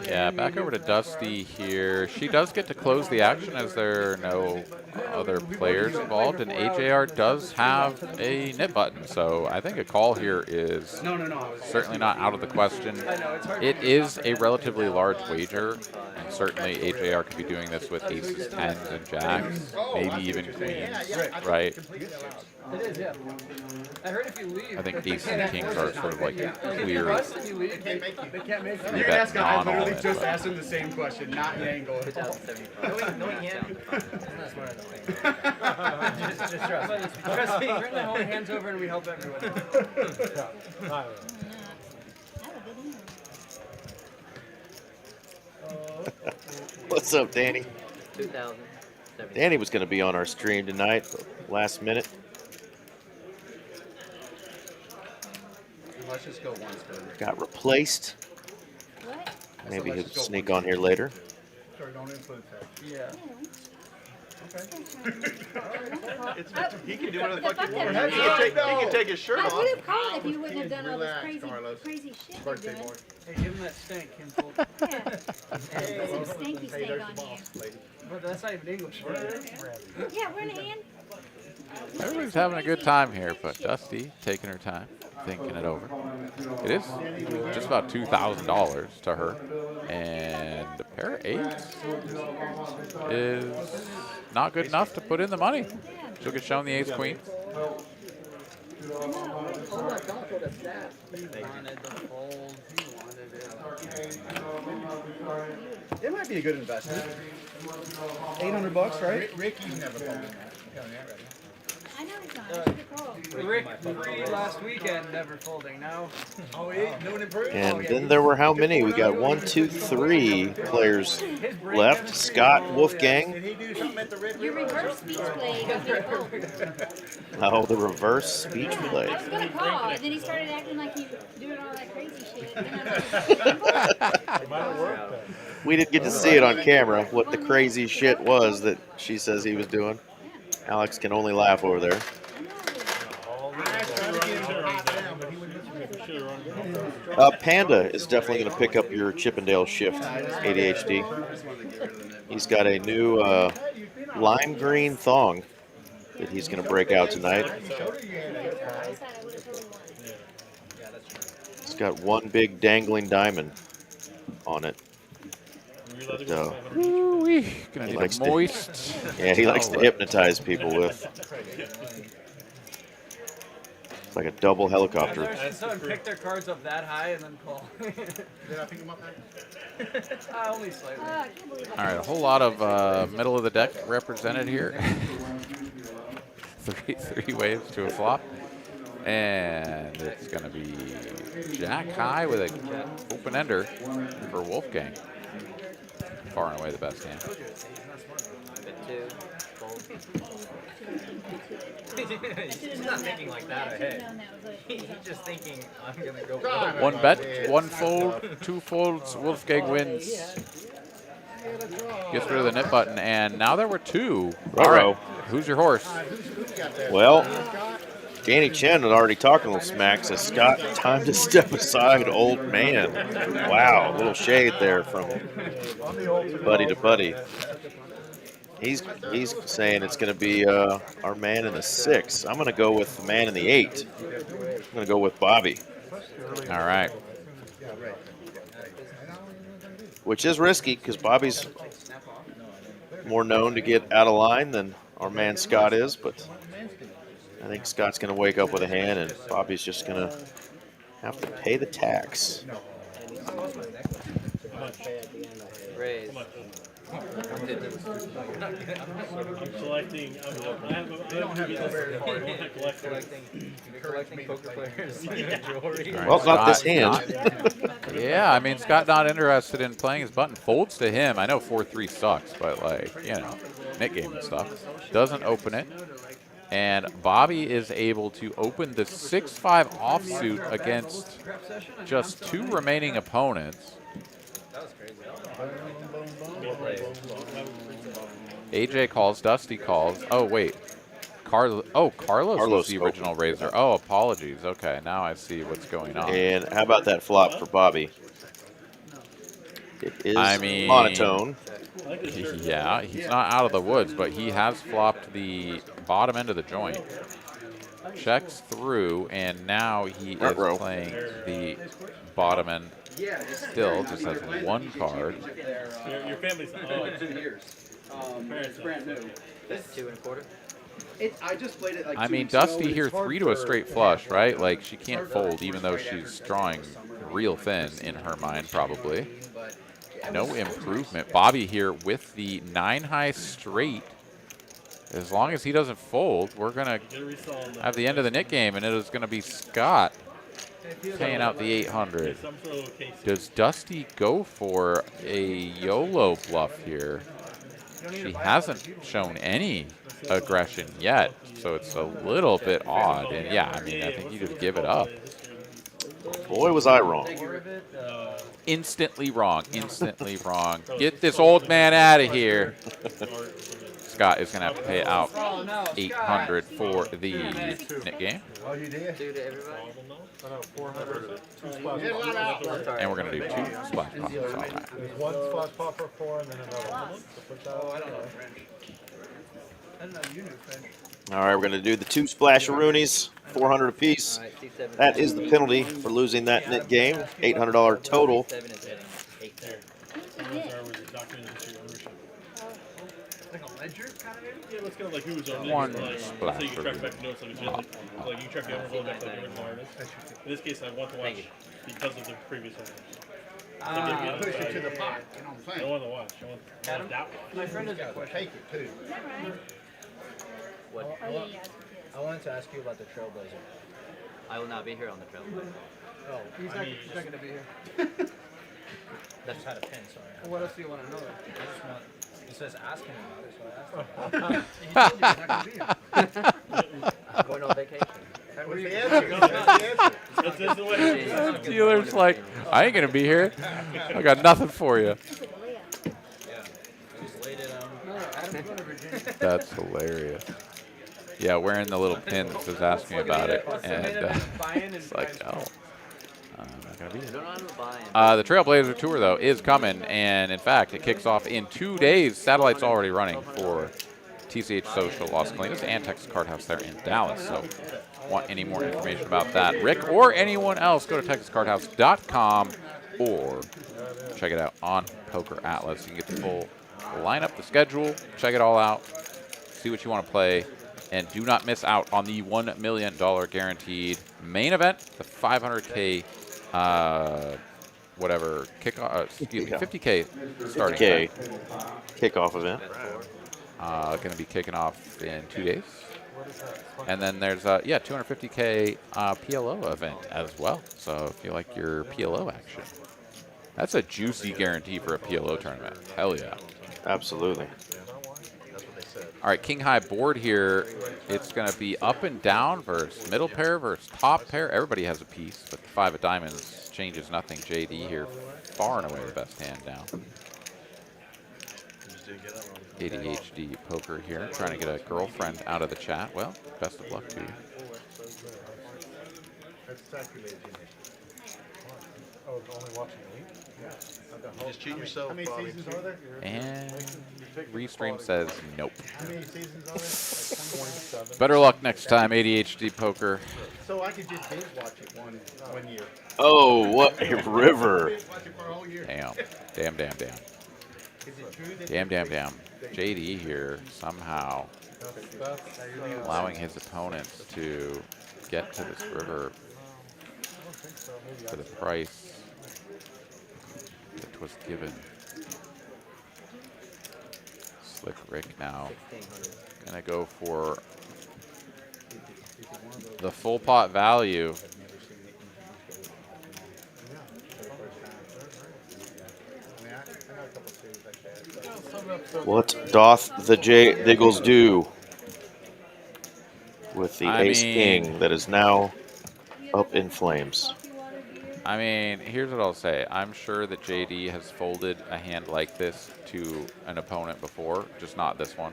Yeah, back over to Dusty here. She does get to close the action as there are no other players involved, and AJR does have a knit button, so I think a call here is certainly not out of the question. It is a relatively large wager, and certainly AJR could be doing this with aces, 10s, and jacks, maybe even queens, right? It is, yeah. I heard if you leave. I think aces and kings are sort of like clear. If you leave, they can't make it. You bet I non all literally in, just but- asked him the same question, not an angle. Just trust me. Trust me. Turn the whole hands over and we help everyone. What's up, Danny? 2000. Danny was going to be on our stream tonight, but last minute. Let's just go once, baby. Got replaced. What? Maybe he'll sneak on here later. Sorry, don't influence that. Yeah. He can do whatever the fuck He can take his shirt off. I would have called if you wouldn't have done all this Relax, crazy, Carlos. crazy shit you're Birthday doing. boy. Hey, give him that stink, Kim. Yeah. Put some stinky Hey, stink there's on the you. boss, lady. But that's not even English. Yeah, we're in hand. Everybody's having a good time here, but Dusty taking her time, thinking it over. It is just about $2,000 to her, and a pair of eights is not good enough to put in the money. She'll get shown the ace queen. It might be a good investment. $800, right? Ricky's never folded that. I know he's not. I should have called. Rick free last weekend, never folding. Now, Oh, he ain't doing it pretty. And then there were how many? We got 1, 2, 3 players left. Scott, Wolfgang. Did he do something at the Red Your River? reverse speech play got me to fold. Oh, the reverse speech play. I was gonna call, and then he started acting like he was doing all that crazy shit. And then I was Might have worked then. We didn't get to see it on camera, what the crazy shit was that she says he was doing. Alex can only laugh over there. I tried to get him to hop down, but he wouldn't listen. Panda is definitely going to pick up your Chippendale shift, ADHD. He's got a new lime green thong that he's going to break out tonight. It's got one big dangling diamond on it. But, Ooh-wee. Gonna He need likes a to- moist. yeah, he likes to hypnotize people with. It's like a double helicopter. should someone pick their cards up that high and then call? Did I pick him up? Only slightly. I can't believe All right, a whole lot of middle of the deck represented here. three waves to a flop. And it's going to be Jack high with an open ender for Wolfgang. Far and away the best hand. He's not thinking like that ahead. He's just thinking, I'm going to go. One bet, one fold, two folds. Wolfgang wins. Gets rid of the nip button, and now there were two. All right, who's your horse? Well, Danny Chen had already talked a little smack, says, Scott, time to step aside, old man. Wow, a little shade there from buddy to buddy. He's saying it's going to be our man in the 6. I'm going to go with the man in the 8. I'm going to go with Bobby. All right. Which is risky because Bobby's more known to get out of line than our man Scott is, but I think Scott's going to wake up with a hand and Bobby's just going to have to pay the tax. Raise. I'm collecting. I don't have Collecting poker players. Jewelry. All right, Well, not this Scott hand. Yeah, I mean, Scott not interested in playing his button. Folds to him. I know 4-3 sucks, but like, you know, net game and stuff. Doesn't open it. And Bobby is able to open the 6-5 offsuit against just 2 remaining opponents. AJ calls, Dusty calls. Oh, wait. Carlos was the original raiser. Oh, apologies. Okay, now I see what's going on. And how about that flop for Bobby? It is monotone. Yeah, he's not out of the woods, but he has flopped the bottom end of the joint. Checks through, and now he is playing the bottom end. Still just has 1 card. Your family's 2 years. It's brand new. That's 2 1/4. I just played it like I mean, Dusty here 3 to a straight flush, right? Like, she can't fold, even though she's drawing real thin in her mind, probably. No improvement. Bobby here with the 9 high straight. As long as he doesn't fold, we're going to have the end of the nit game, and it is going to be Scott paying out the 800. Does Dusty go for a YOLO bluff here? She hasn't shown any aggression yet, so it's a little bit odd. And yeah, I mean, I think you just give it up. Boy, was I wrong. Instantly wrong. Instantly wrong. Get this old man out of here. Scott is going to have to pay out 800 for the net game. Oh, you did? I know, 400. 2 splash poppers. And we're going to do 2 splash pops. All right. There's 1 splash popper 4 and then another one. So put that Oh, I on don't know there. French. I didn't know you knew French. All right, we're going to do the 2 splasharoonies, 400 apiece. That is the penalty for losing that net game. $800 total. Like a ledger kind of maybe? Yeah, let's go like who's on One like, let's splash say you can track review. back the notes like you can track the overflow back like the original artist. In this case, I want to watch because of the previous owners. Push it to the pot, you know what I'm I saying? want to watch. I want that one. My friend has a question. Take it too. Is that right? What? Oh, yeah. I wanted to ask you about the Trailblazer. I will not be here on the Trailblazer. Oh, he's not going to be here. That's had a pin, sorry. Well, what else do you want to know? I just want. He says ask him about it, so I asked him. He told you he's not going to be here. I'm going on vacation. What's the answer? What's the answer? That's the way it is. Dealer's like, I ain't gonna be here. I got nothing for you. Just laid it on. No, Adam's going to Virginia. That's hilarious. Yeah, wearing the little pin that says ask me about it, and it's like, no, I'm not gonna be here. Don't know how to buy The Trailblazer Tour, though, is coming, and in fact, it kicks off in 2 days. Satellite's already running for TCH Social Los Colinas and Texas Card House there in Dallas. So, want any more information about that, Rick or anyone else, go to TexasCardHouse.com or check it out on Poker Atlas. You can get the full lineup, the schedule, check it all out, see what you want to play, and do not miss out on the $1 million guaranteed main event, the 500K, whatever, excuse me, 50K starting 50K event. kickoff event. Going to be kicking off in 2 days. And then there's, 250K PLO event as well. So if you like your PLO action, that's a juicy guarantee for a PLO tournament. Hell yeah. Absolutely. All right, king high board here. It's going to be up and down versus middle pair versus top pair. Everybody has a piece, but the 5 of diamonds changes nothing. JD here, far and away the best hand now. ADHD poker here, trying to get a girlfriend out of the chat. Well, best of luck to you. That's sacrilege. Oh, only watching me? Just cheat yourself. How many seasons are there? And Restream says nope. How many seasons are there? Better luck next time, ADHD poker. So I could just binge watch it one year. Oh, what a river. Binge watch it for a whole year. Damn. Damn, damn, damn. Is it true that Damn, damn, damn. JD here somehow allowing his opponents to get to this river for the price that was given. Slick Rick now gonna go for the full pot value. What doth the Diggles do with the ace king that is now up in flames? I mean, here's what I'll say. I'm sure that JD has folded a hand like this to an opponent before, just not this one.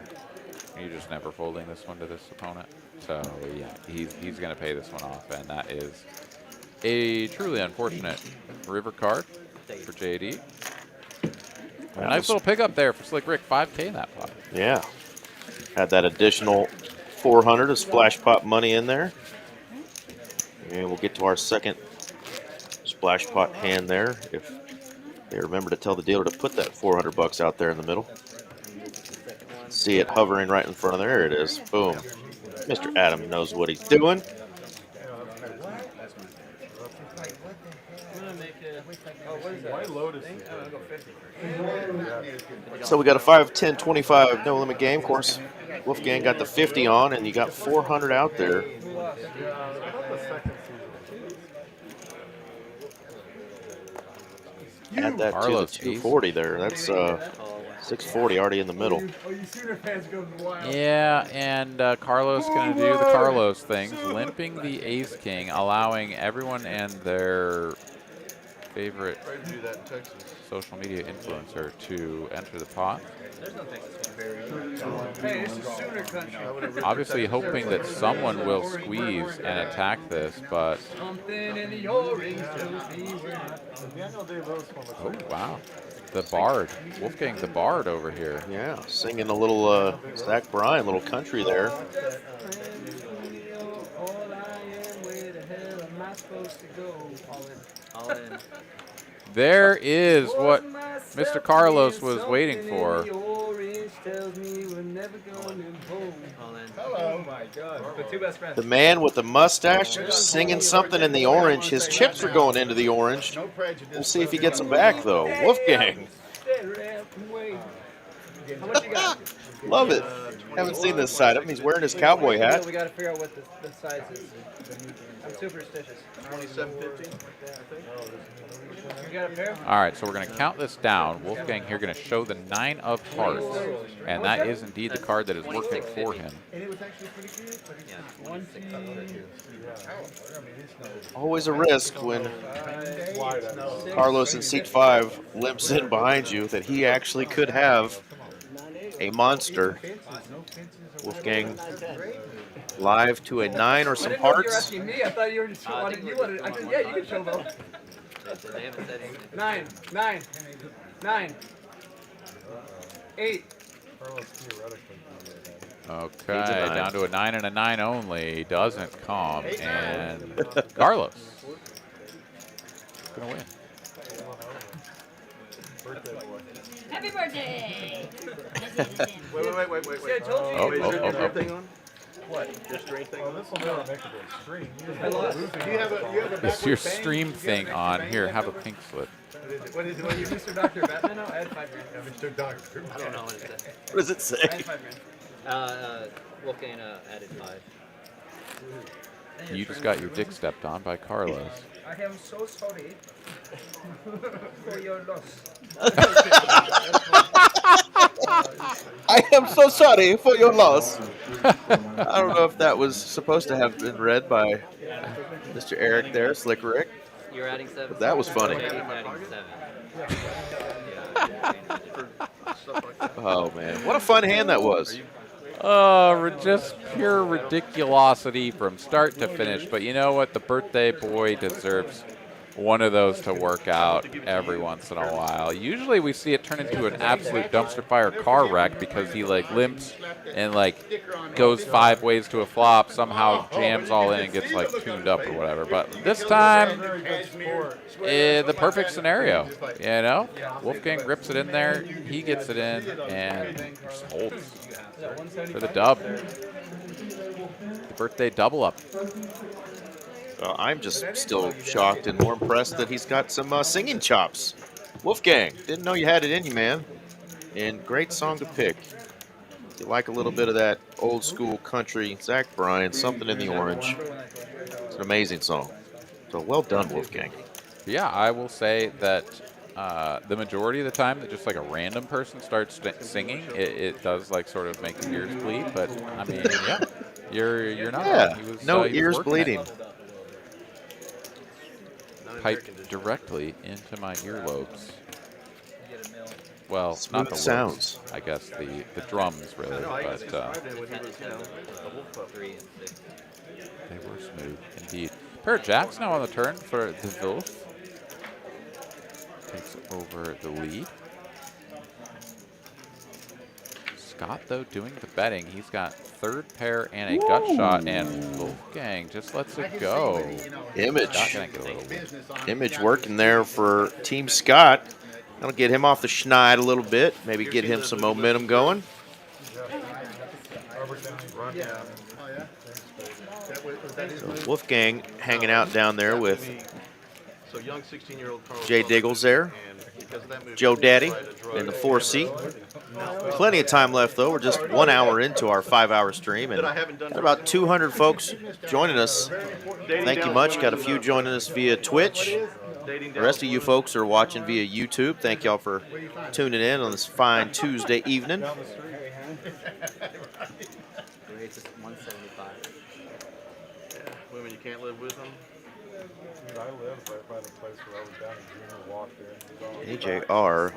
You're just never folding this one to this opponent. So, yeah, he's going to pay this one off, and that is a truly unfortunate river card for JD. Nice little pickup there for Slick Rick, 5K in that pot. Yeah. Had that additional 400 of splash pot money in there. And we'll get to our second splash pot hand there if they remember to tell the dealer to put that 400 bucks out there in the middle. See it hovering right in front of there. There it is. Boom. Mr. Adam knows what he's doing. So we got a 5, 10, 25 no limit game. Of course, Wolfgang got the 50 on, and you got 400 out there. Add that to the 240 there. That's 640 already in the middle. Yeah, and Carlos going to do the Carlos things, limping the ace king, allowing everyone and their favorite social media influencer to enter the pot. Hey, this is Sooner country. Obviously hoping that someone will squeeze and attack this, but... Something in the orange tells me we're not. Oh, wow. The Bard. Wolfgang the Bard over here. Yeah, singing a little Zach Bryan, little country there. All in. There is what Mr. Carlos was waiting for. All in. Oh my God. The two best friends. The man with the mustache singing something in the orange. His chips are going into the orange. We'll see if he gets them back, though. Wolfgang. How much you got? Love it. Haven't seen this side of him. He's wearing his cowboy hat. We gotta figure out what the size is. I'm superstitious. 27.50. You got a pair? All right, so we're going to count this down. Wolfgang here going to show the 9 of hearts, and that is indeed the card that is working for him. And it was actually pretty good, but it's not. Always a risk when Carlos in seat 5 limps in behind you that he actually could have a monster. Wolfgang live to a 9 or some You're hearts. asking me. I thought you were just wanted. You wanted. I said, yeah, you can show them. They haven't said anything. 9, 8. Okay, down to a 9 and a 9 only. Doesn't come, and Carlos going to win. Happy birthday! Wait. See, I told you. Oh, Is oh, your oh, drink oh. thing on? What? Your stream thing on? This will never make it to extreme. I lost. You have a Is your stream thing on? Here, have a pink slip. What is it? Are you Mr. Dr. Batman? No, I had 5 grand. Mr. Doctor. I don't know what it said. What does it I say? had 5 grand. Wolfgang added 5. You just got your dick stepped on by Carlos. I am so sorry for your loss. I am so sorry for your loss. I don't know if that was supposed to have been read by Mr. Eric there, Slick Rick. You're adding 7. But that was funny. He's adding 7. Oh, man. What a fun hand that was. Oh, just pure ridiculosity from start to finish. But you know what? The birthday boy deserves one of those to work out every once in a while. Usually we see it turn into an absolute dumpster fire car wreck because he like limps and like goes 5 ways to a flop, somehow jams all in and gets like tuned up or whatever. But this time, the perfect scenario, you know? Wolfgang rips it in there, he gets it in, and just holds for the dub. The birthday double up. I'm just still shocked and more impressed that he's got some singing chops. Wolfgang, didn't know you had it in you, man. And great song to pick. If you like a little bit of that old school country, Zach Bryan, Something in the Orange. It's an amazing song. So well done, Wolfgang. Yeah, I will say that the majority of the time that just like a random person starts singing, it does like sort of make the ears bleed. But I mean, yeah, you're not. Yeah, He was, no he was ears working bleeding. it. Piped directly into my earlobes. Well, not Smooth the sounds. words, I guess the drums really, but 3 and 6. they were smooth indeed. Pair of jacks now on the turn for the Wolf. Takes over the lead. Scott, though, doing the betting. He's got 3rd pair and a gut shot, and Wolfgang just lets it go. Image. Scott gonna get a little Image working there for Team Scott. That'll get him off the schneid a little bit. Maybe get him some momentum going. So Wolfgang hanging out down there with Jay Diggles there. Joe Daddy in the 4 seat. Plenty of time left, though. We're just 1 hour into our 5-hour stream, and got about 200 folks joining us. Thank you much. Got a few joining us via Twitch. The rest of you folks are watching via YouTube. Thank y'all for tuning in on this fine Tuesday evening. Rates is 175. Women you can't live with them. Dude, I live right by the place where I was down in Junior, walked in. AJR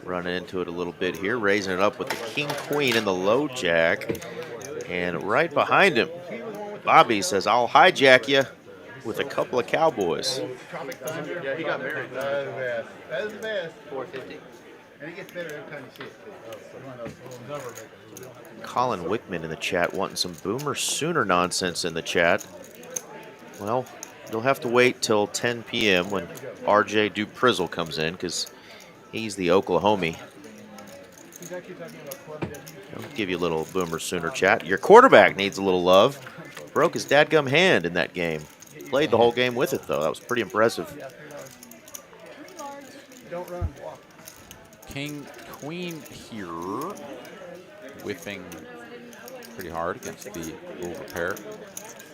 running into it a little bit here, raising it up with the king, queen, and the low jack. And right behind him, Bobby says, I'll hijack you. with a couple of Cowboys. Tropic Thunder. Yeah, he got married. That's the best. That's the best. 450. And it gets better every time you see it, too. Colin Wickman in the chat wanting some Boomer Sooner nonsense in the chat. Well, you'll have to wait till 10 p.m. when RJ Duprizzle comes in because he's the Oklahomie. I'll give you a little Boomer Sooner chat. Your quarterback needs a little love. Broke his dadgum hand in that game. Played the whole game with it, though. That was pretty impressive. Don't run, walk. King, queen here. Whiffing pretty hard against the rule repair.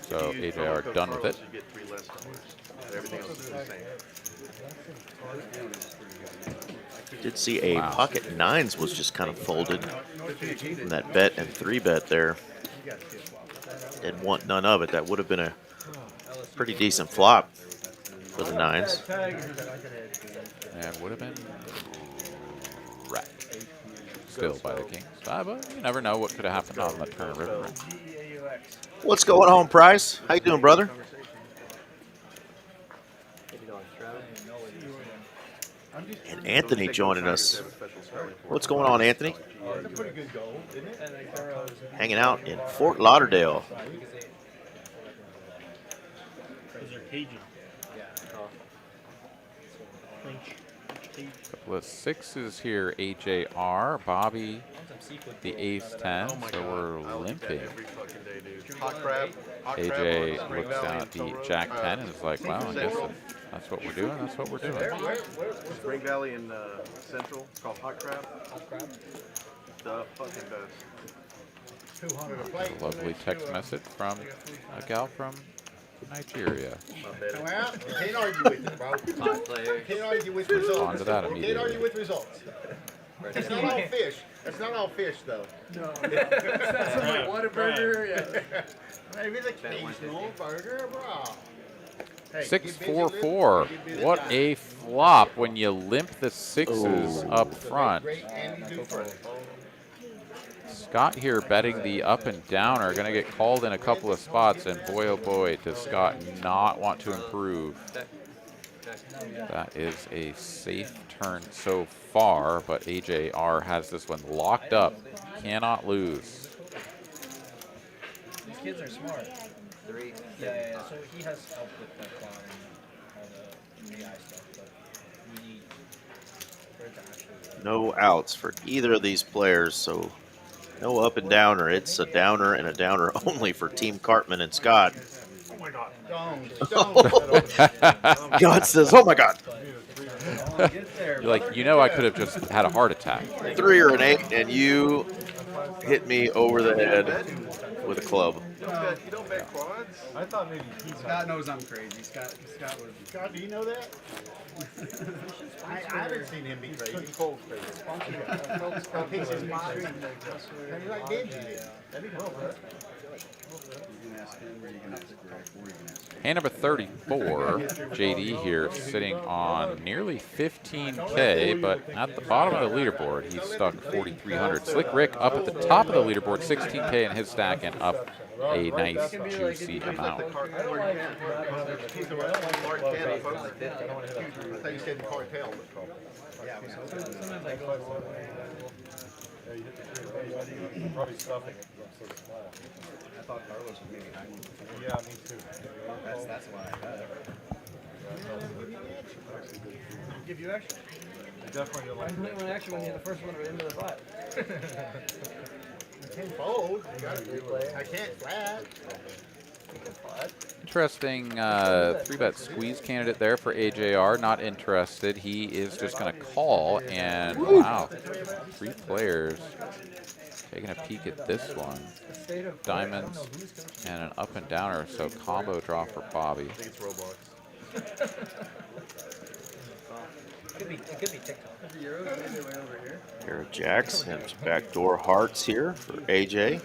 So AJR done with it. Did see a pocket nines was just kind of folded from that bet and 3-bet there. Didn't want none of it. That would have been a pretty decent flop for the nines. And would have been wrecked still by the Kings. But you never know what could have happened on the turn river. What's going on, Price? How you doing, brother? And Anthony joining us. What's going on, Anthony? Hanging out in Fort Lauderdale. Couple of sixes here, AJR, Bobby, the ace-10, so we're limping. AJ looks down at the jack-10 and is like, wow, I guess that's what we're doing, that's what we're doing. Spring Valley in Central, it's called Hot Crab. The fucking best. A lovely text message from a gal from Nigeria. Well, you can't argue with it, bro. You can't argue with results. On to that You can't immediately. argue with results. It's not all fish. It's not all fish, though. No. That's like Whataburger. Yeah. Maybe the occasional burger, bro. Hey, 6-4-4. What a flop when you limp the sixes up front. Scott here betting the up and down are going to get called in a couple of spots, and boy, oh boy, does Scott not want to improve. That is a safe turn so far, but AJR has this one locked up. Cannot lose. These kids are smart. Yeah. So he has help with the cloud and all the AI stuff, but we need for it to actually. No outs for either of these players, so no up and downer. It's a downer and a downer only for Team Cartman and Scott. Oh my God. God says, oh my God. You're like, you know, I could have just had a heart attack. 3 or an 8, and you hit me over the head with a club. You don't bet quads? I thought maybe Scott knows I'm crazy. Scott God, do you know that? I haven't seen him be crazy. He's like Benji. Hand number 34, JD here sitting on nearly 15K, but at the bottom of the leaderboard, he's stuck 4,300. Slick Rick up at the top of the leaderboard, 16K in his stack, and up a nice juicy amount. Probably stuffing it. I thought Carlos was maybe hiding. Yeah, me too. That's why I bet. Give you extra. Definitely don't like One extra when you're the first one into the pot. I can't fold. I can't flat. Interesting 3-bet squeeze candidate there for AJR. Not interested. He is just going to call, and wow, 3 players taking a peek at this one. Diamonds and an up and downer, so combo draw for Bobby. I think it's Roblox. It could be TikTok. Pair of jacks and backdoor hearts here for AJ.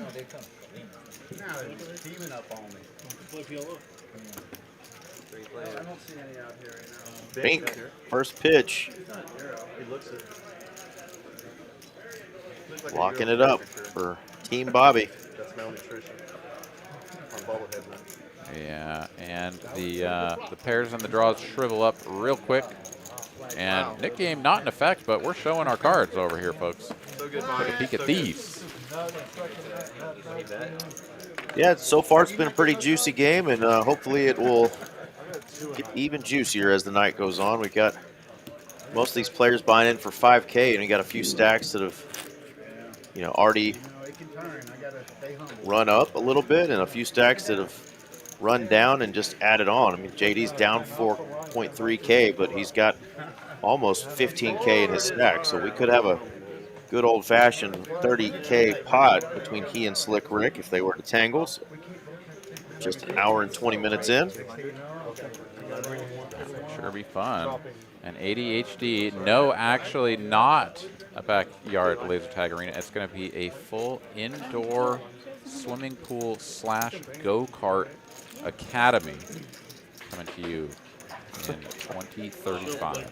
Now they're teaming up on me. I don't see any out here right now. Bink, first pitch. He looks it. Locking it up for Team Bobby. That's malnutrition. On bobblehead night. Yeah, and the pairs and the draws shrivel up real quick. And Nick game not in effect, but we're showing our cards over here, folks. So good, Take a peek at these. Yeah, so far it's been a pretty juicy game, and hopefully it will get even juicier as the night goes on. We got most of these players buying in for 5K, and we got a few stacks that have, already run up a little bit, and a few stacks that have run down and just added on. I mean, JD's down 4.3K, but he's got almost 15K in his stack, so we could have a good old-fashioned 30K pot between he and Slick Rick if they were to tangle. So just an hour and 20 minutes in. Sure be fun. And ADHD, no, actually not a backyard laser tag arena. It's going to be a full indoor swimming pool / go-kart academy coming to you in 2035.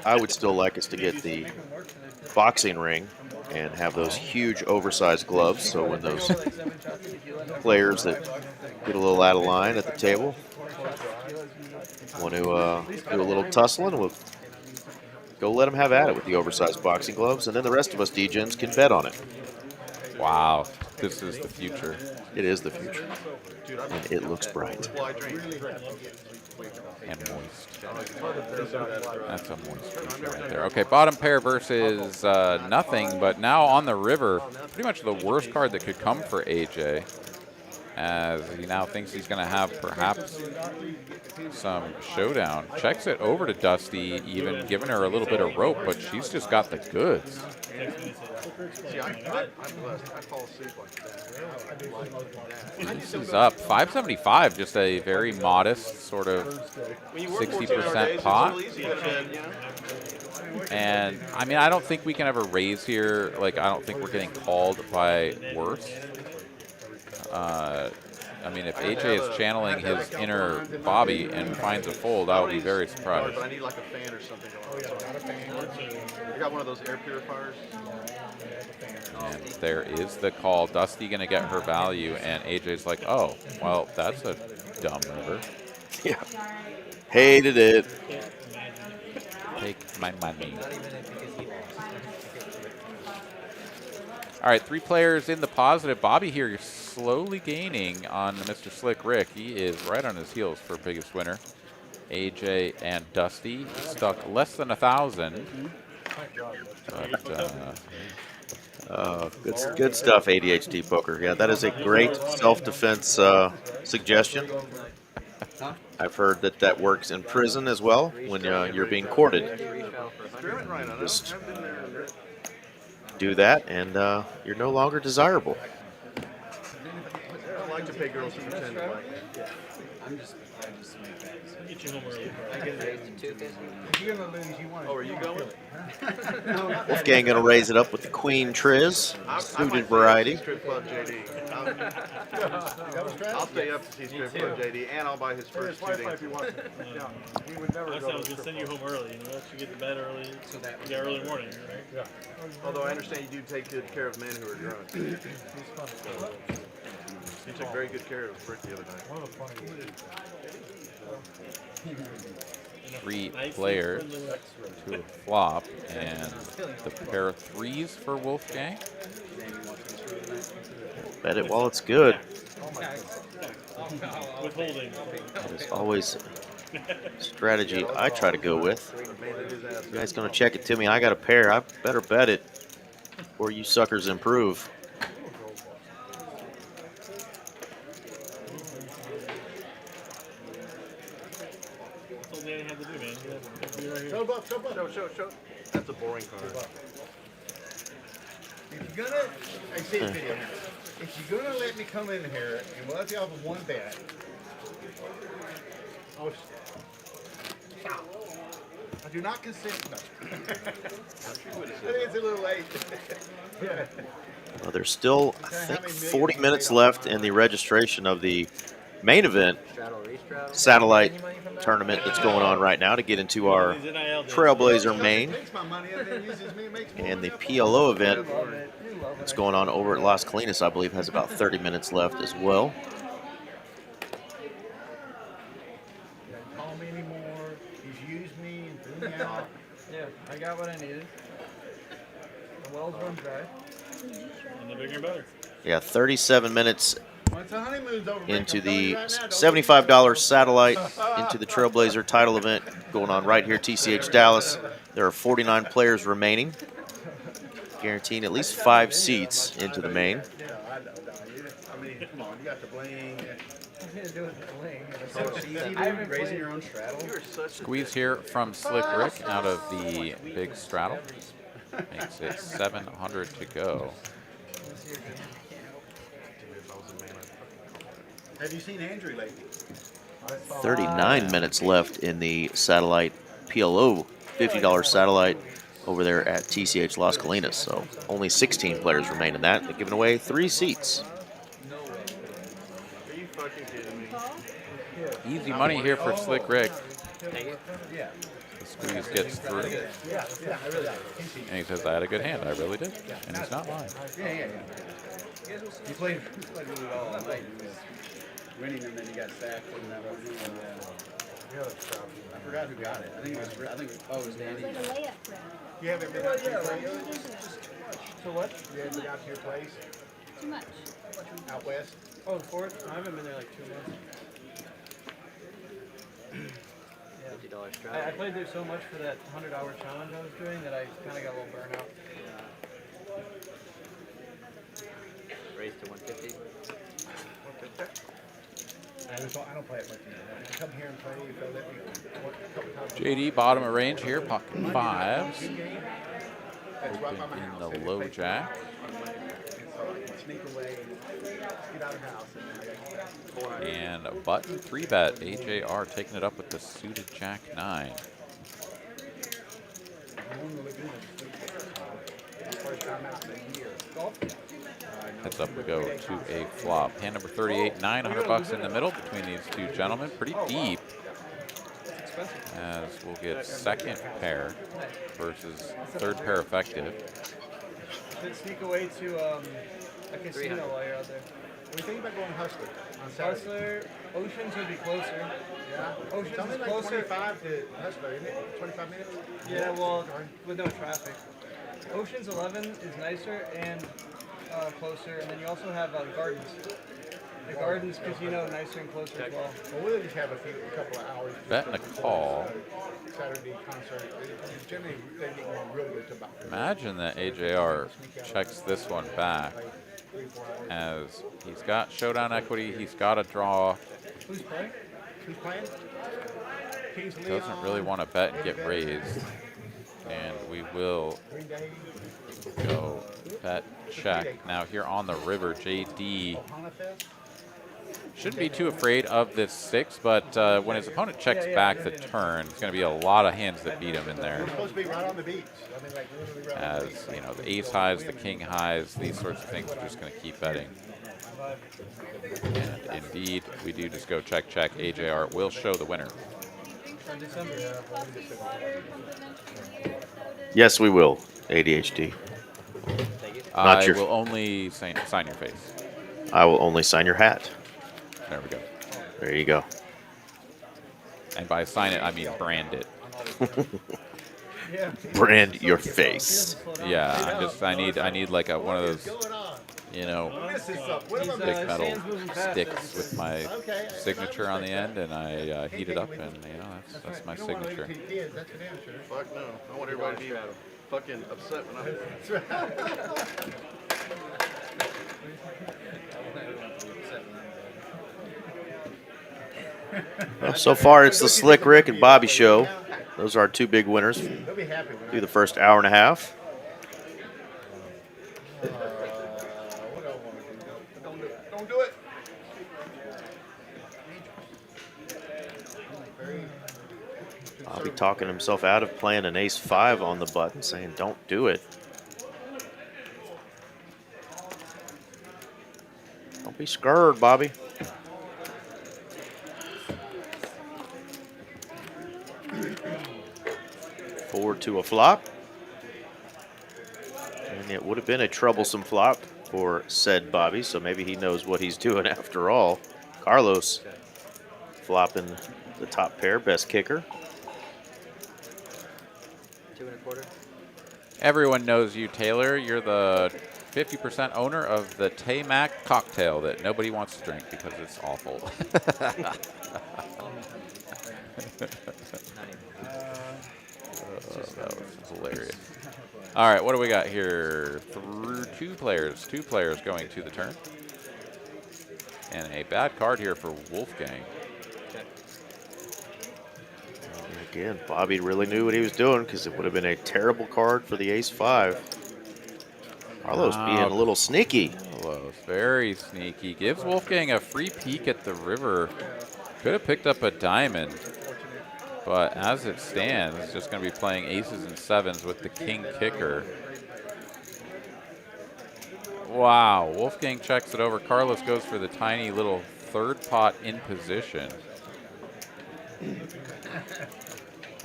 I would still like us to get the boxing ring and have those huge oversized gloves, so when those players that get a little out of line at the table want to do a little tussling, we'll go let them have at it with the oversized boxing gloves, and then the rest of us D-Gens can bet on it. Wow, this is the future. It is the future, and it looks bright. And moist. That's a moist feature right there. Okay, bottom pair versus nothing, but now on the river, pretty much the worst card that could come for AJ, as he now thinks he's going to have perhaps some showdown. Checks it over to Dusty, even giving her a little bit of rope, but she's just got the goods. See, I'm blessed. I fall asleep like that. This is up 575, just a very modest sort of 60% pot. And I mean, I don't think we can ever raise here. Like, I don't think we're getting called by worse. I mean, if AJ is channeling his inner Bobby and finds a fold, I would be very surprised. But I need like a fan or something. I got one of those air purifiers. And there is the call. Dusty going to get her value, and AJ's like, oh, well, that's a dumb river. Yeah. Hated it. Take my money. All right, 3 players in the positive. Bobby here slowly gaining on Mr. Slick Rick. He is right on his heels for biggest winner. AJ and Dusty stuck less than 1,000. But, good stuff, ADHD Poker. Yeah, that is a great self-defense suggestion. I've heard that works in prison as well when you're being courted. Just do that, and you're no longer desirable. I like to pay girls who pretend to like me. Get you home early. If you're gonna lose, you want to. Oh, are you going? Wolfgang going to raise it up with the Queen Triz, suited variety. Strip Club JD. I'll stay up to see Strip Club JD, and I'll buy his first 2 days. I said I was going to send you home early. Let you get to bed early, so that early morning, right? Yeah. Although I understand you do take good care of men who are drunk. You took very good care of Rick the other night. 3 players to a flop, and the pair of 3s for Wolfgang. Bet it while it's good. Withholding. That is always a strategy I try to go with. You guys going to check it to me. I got a pair. I better bet it before you suckers improve. Show. That's a boring card. If you're gonna, I see the video now. If you're gonna let me come in here and we'll let you off with one bet, oh, stop. I do not consent. No. I think it's a little late. Well, there's still, I think, 40 minutes left in the registration of the main event satellite tournament that's going on right now to get into our Trailblazer main and the PLO event that's going on over at Las Colinas, I believe, has about 30 minutes left as well. Call me anymore. He's used me and threw me out. Yeah, I got what I needed. The wells run dry. And the bigger and better. Yeah, 37 minutes Once the honeymoon's over, into the $75 satellite into the Trailblazer title event going on right here at TCH Dallas. There are 49 players remaining, guaranteeing at least 5 seats into the main. I mean, come on, you got the bling. Raising your own straddle. Squeeze here from Slick Rick out of the big straddle. Makes it 700 to go. Have you seen Andrew lately? 39 minutes left in the satellite PLO $50 satellite over there at TCH Las Colinas. So only 16 players remain in that. They're giving away 3 seats. Are you fucking kidding me? Easy money here for Slick Rick. Yeah. The squeeze gets through. Yeah, I really like it. And he says, I had a good hand. I really did. And he's not lying. Yeah. You played really well all night. You was winning and then you got sacked and that was I forgot who got it. I think it was Danny. It's like a layup round. You haven't been out to your place? So what? You haven't been out to your place Too much. out west? Oh, the fourth? I haven't been there like 2 months. I played there so much for that 100-hour challenge I was doing that I kind of got a little burnout. Raise to 150. I don't play it much anymore. I come here and play. If they'll let me a couple times. JD, bottom of range here, pocket 5s. That's right by my Open house. in the low jack. So I can sneak away, get out of the house. And a button 3-bet. AJR taking it up with the suited jack 9. First time out in a year. Heads up we go to a flop. Hand number 38, 900 bucks in the middle between these two gentlemen. Pretty deep. As we'll get second pair versus third pair effective. Should sneak away to a casino while you're out there. What do you think about going Hustler on Saturday? Hustler, Oceans would be closer. Yeah. Oceans It's only is like closer. 25 to Hustler, isn't it? 25 minutes? Yeah, well, with no traffic. Oceans 11 is nicer and closer, and then you also have Gardens. The Gardens Casino nicer and closer as well. Well, we'll just have a couple of hours. Bet and a call. Saturday concert. Generally, they get going really good to about. Imagine that AJR checks this one back as he's got showdown equity, he's got a draw. Who's playing? Who's playing? Kings Doesn't Leon, really want to bet and get raised. And we will Green Day, go bet check. Now here on the river, JD Ohana Fest. shouldn't be too afraid of this 6, but when his opponent checks back the turn, it's going to be a lot of hands that beat him in there. We're supposed to be right on the beach. I mean, like literally right on the beach. As you know, the ace highs, the king highs, these sorts of things are just going to keep betting. And indeed, we do just go check, check. AJR will show the winner. Yes, we will. ADHD. I your- will only sign your face. I will only sign your hat. There we go. There you go. And by sign it, I mean brand it. Brand your face. Yeah, I need like one of those, you know, big metal sticks with my signature on the end, and I heat it up, and you know that's my signature. Fuck no. I want everybody to be fucking upset when I. Well, so far, it's the Slick Rick and Bobby show. Those are our 2 big winners through the first hour and a half. Don't do it. Bobby talking himself out of playing an ace-5 on the button, saying don't do it. Don't be scared, Bobby. forward to a flop. And it would have been a troublesome flop for said Bobby, so maybe he knows what he's doing after all. Carlos flopping the top pair, best kicker. 2 1/4. Everyone knows you, Taylor. You're the 50% owner of the Tay-Mac cocktail that nobody wants to drink because it's awful. That was hilarious. All right, what do we got here? Two players going to the turn. And a bad card here for Wolfgang. Again, Bobby really knew what he was doing because it would have been a terrible card for the ace-5. Carlos being a little sneaky. Carlos, very sneaky. Gives Wolfgang a free peek at the river. Could have picked up a diamond. But as it stands, it's just going to be playing aces and 7s with the king kicker. Wow, Wolfgang checks it over. Carlos goes for the tiny little third pot in position.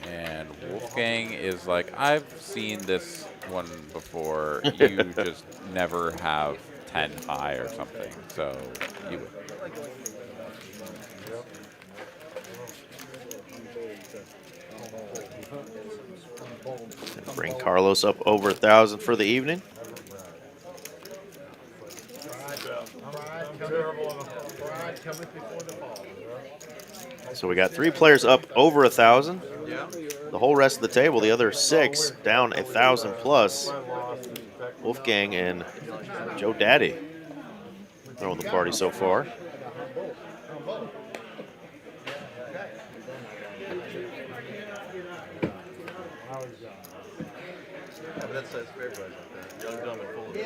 And Wolfgang is like, I've seen this one before. You just never have 10 high or something. So you would. Bring Carlos up over 1,000 for the evening. So we got 3 players up over 1,000. The whole rest of the table, the other 6 down 1,000 plus. Wolfgang and Joe Daddy throwing the party so far. That's for everybody out there. Young, dumb, and full of it.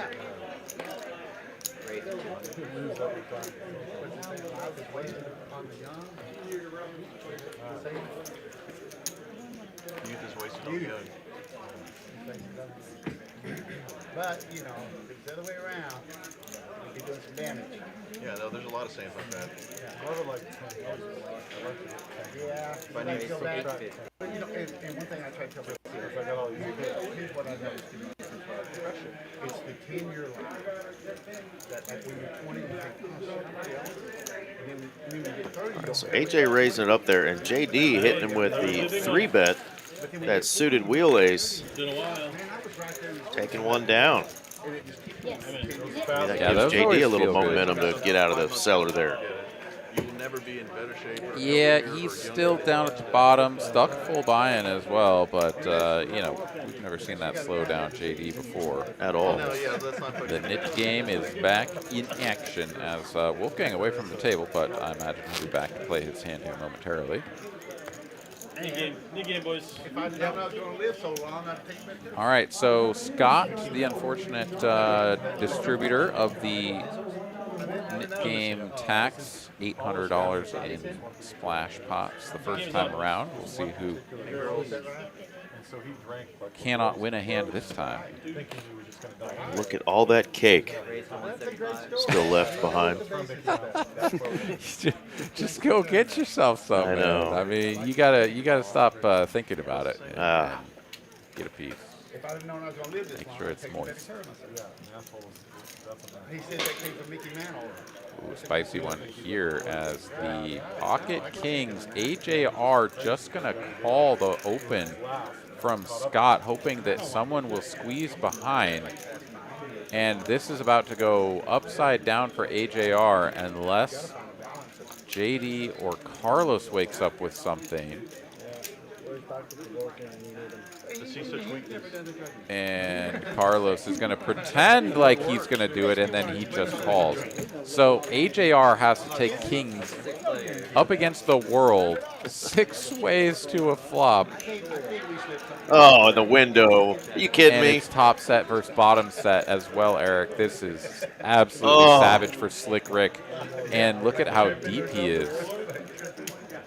Great. Youth is wasted on young. But, you know, if it's the other way around, you'd be doing some damage. Yeah, no, there's a lot of sayings like that. Yeah. If I need feel bad. But, you know, and one thing I try to tell people is I got all these kids. Here's what I noticed. It's the 10-year life. That like when you're 20, you think, oh, shit, and then when you get 30, Right, so AJ raising it up there, and JD hitting him with the 3-bet. That suited wheel ace. Taking one down. Yes. That Yeah, gives those JD always a little feel good. momentum to get out of the cellar there. You will never be in better shape. Or Yeah, healthier he's or still younger. down at the bottom, stuck full buy-in as well, but, you know, we've never seen that slow down JD before. At all. No, yeah, that's not The knit game is back in action as Wolfgang away from the table, but I imagine he'll be back to play his hand here momentarily. New game, boys. If I didn't know I was going to live so long, I'd take my time. All right, so Scott, the unfortunate distributor of the knit game tax, $800 in splash pots the first time around. We'll see who cannot win a hand this time. Look at all that cake still left behind. Just go get yourself some. I know. Man. I mean, you gotta stop thinking about it. And get a piece. If I'd have known I was going to live this Make long, sure I'd it's take a better moist. care of myself. He said that came from Mickey Mantle. Ooh, spicy one here as the Pocket Kings. AJR just going to call the open from Scott, hoping that someone will squeeze behind. And this is about to go upside down for AJR unless JD or Carlos wakes up with something. To see such weakness. And Carlos is going to pretend like he's going to do it, and then he just calls. So AJR has to take kings up against the world 6 ways to a flop. Oh, in the window. Are you kidding And me? it's top set versus bottom set as well, Eric. This is absolutely savage for Slick Rick. And look at how deep he is.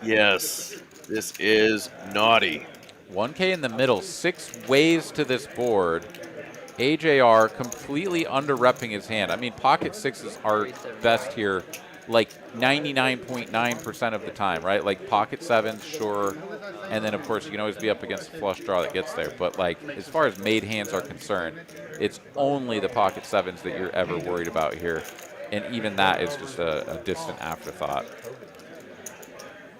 Yes, this is naughty. 1K in the middle, 6 ways to this board. AJR completely under-repping his hand. I mean, pocket 6s are best here like 99.9% of the time, right? Like pocket sevens, sure. And then, of course, you can always be up against a flush draw that gets there. But, like, as far as made hands are concerned, it's only the pocket sevens that you're ever worried about here. And even that is just a distant afterthought.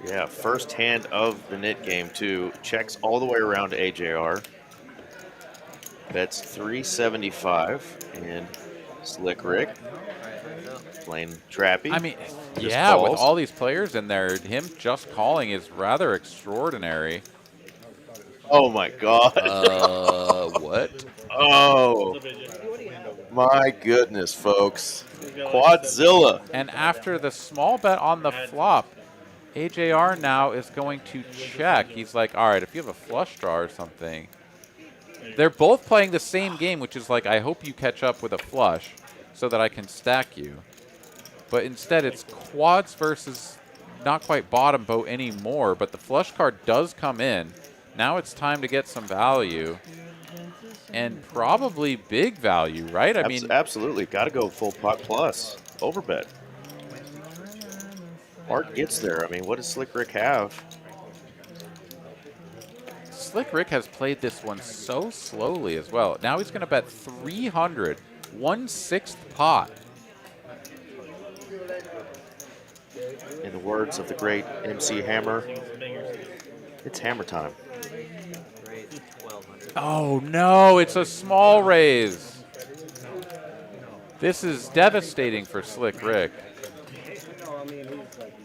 Yeah, first hand of the knit game, too. Checks all the way around to AJR. Bets 375. And Slick Rick playing trappy. I mean, Just yeah, with calls. all these players in there, him just calling is rather extraordinary. Oh, my God. What? Oh, my goodness, folks. Quadzilla. And after the small bet on the flop, AJR now is going to check. He's like, all right, if you have a flush draw or something. They're both playing the same game, which is like, I hope you catch up with a flush so that I can stack you. But instead, it's quads versus not quite bottom boat anymore, but the flush card does come in. Now it's time to get some value. And probably big value, right? I mean, absolutely. Got to go full pot plus. Overbet. Art gets there. I mean, what does Slick Rick have? Slick Rick has played this one so slowly as well. Now he's going to bet 300, 1/6 pot. In the words of the great MC Hammer, it's hammer time. Oh no, it's a small raise. This is devastating for Slick Rick.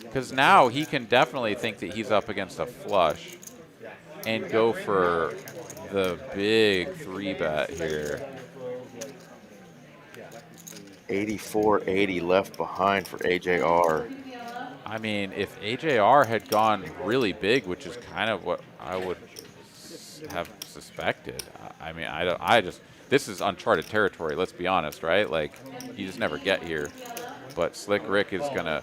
Because now he can definitely think that he's up against a flush and go for the big 3-bet here. 84.80 left behind for AJR. I mean, if AJR had gone really big, which is kind of what I would have suspected. I mean, this is uncharted territory, let's be honest, right? Like, you just never get here. But Slick Rick is going to...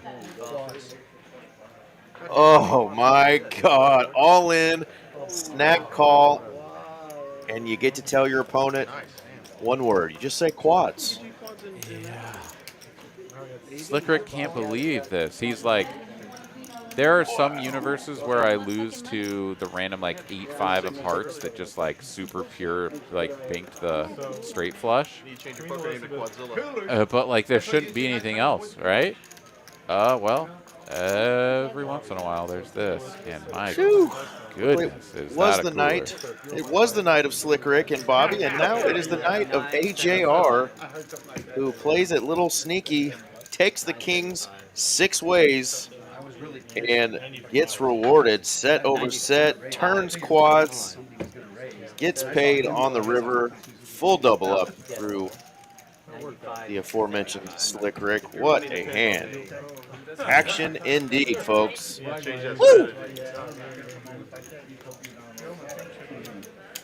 Oh, my God. All in, snap call, and you get to tell your opponent one word. You just say quads. Yeah. Slick Rick can't believe this. He's like, there are some universes where I lose to the random like 8-5 of hearts that just like super pure like banked the straight flush. But like there shouldn't be anything else, right? Well, every once in a while there's this. And my goodness, is that a cooler. It was the night of Slick Rick and Bobby, and now it is the night of AJR, who plays it little sneaky, takes the kings 6 ways, and gets rewarded set over set, turns quads, gets paid on the river, full double up through the aforementioned Slick Rick. What a hand. Action indeed, folks. Woo!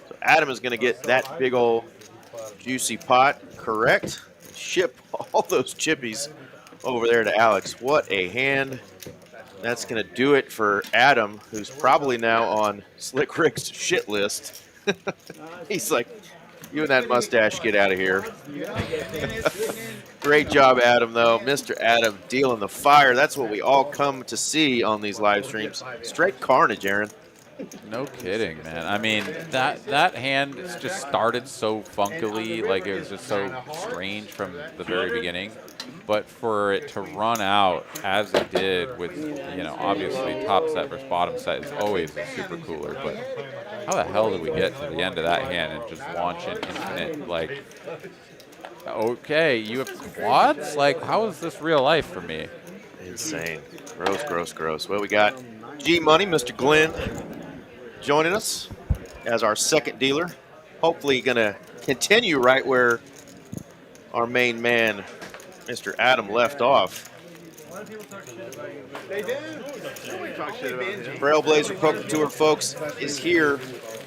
So Adam is going to get that big old juicy pot correct. Ship all those chippies over there to Alex. What a hand. That's going to do it for Adam, who's probably now on Slick Rick's shit list. He's like, you and that mustache, get out of here. Great job, Adam, though. Mr. Adam dealing the fire. That's what we all come to see on these live streams. Straight carnage, Aaron. No kidding, man. I mean, that hand just started so funkily, like it was just so strange from the very beginning. But for it to run out as it did with, you know, obviously top set versus bottom set is always a super cooler. But how the hell did we get to the end of that hand and just launch an infinite, like, okay, you have quads? Like, how is this real life for me? Insane. Gross, gross, gross. Well, we got G-Money, Mr. Glenn, joining us as our second dealer. Hopefully going to continue right where our main man, Mr. Adam, left off. They do. Nobody talks shit about him. Trailblazer Poker Tour, folks, is here.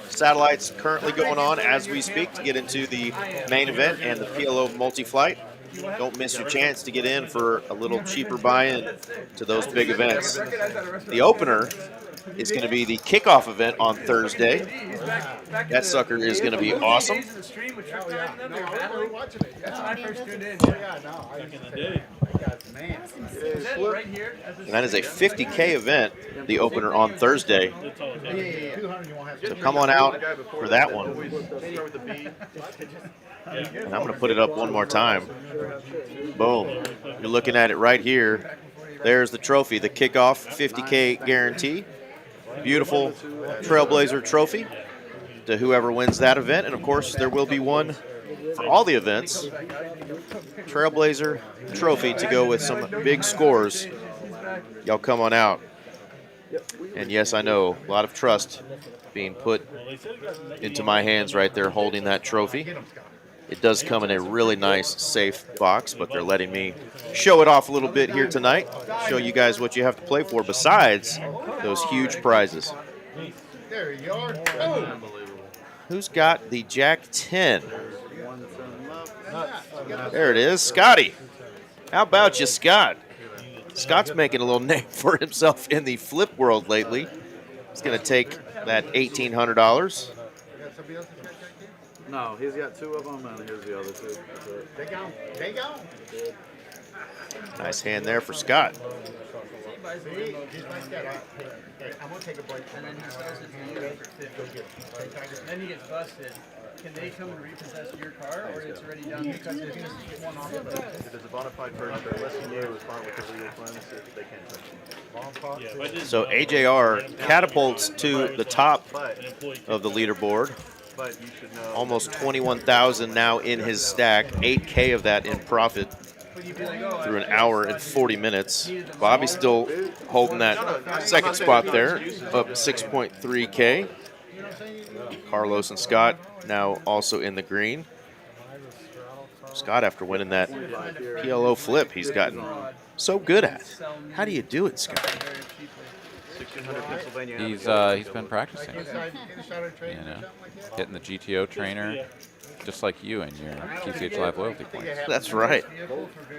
Satellites currently going on as we speak to get into the main event and the PLO multi-flight. Don't miss your chance to get in for a little cheaper buy-in to those big events. The opener is going to be the kickoff event on Thursday. That sucker is going to be awesome. That's when I first tuned in. Right here. And that is a 50K event, the opener on Thursday. So come on out for that one. And I'm going to put it up one more time. Boom. You're looking at it right here. There's the trophy, the kickoff 50K guarantee. Beautiful Trailblazer trophy to whoever wins that event. And of course, there will be one for all the events. Trailblazer trophy to go with some big scores. Y'all come on out. And yes, I know, a lot of trust being put into my hands right there holding that trophy. It does come in a really nice, safe box, but they're letting me show it off a little bit here tonight, show you guys what you have to play for besides those huge prizes. There you are. Who's got the Jack 10? There it is, Scotty. How about you, Scott? Scott's making a little name for himself in the flip world lately. He's going to take that $1,800. No, he's got 2 of them, and here's the other 2. They go. They go. Nice hand there for Scott. See, just like that. I'm going to take a break. And then he sells it to you for 50. Then he gets busted. Can they come and repossess your car, or it's already done because it's just one off of it? If it's a bona fide purchase, unless you is fine with the legal clearance, they can't touch it. So AJR catapults to the top of the leaderboard. But you should know. Almost 21,000 now in his stack. 8K of that in profit through an hour and 40 minutes. Bobby's still holding that second spot there, up 6.3K. Carlos and Scott now also in the green. Scott, after winning that PLO flip, he's gotten so good at. How do you do it, Scott? 1600 Pennsylvania. He's been practicing. You know, getting the GTO trainer, just like you and your TCH Live loyalty points. That's right.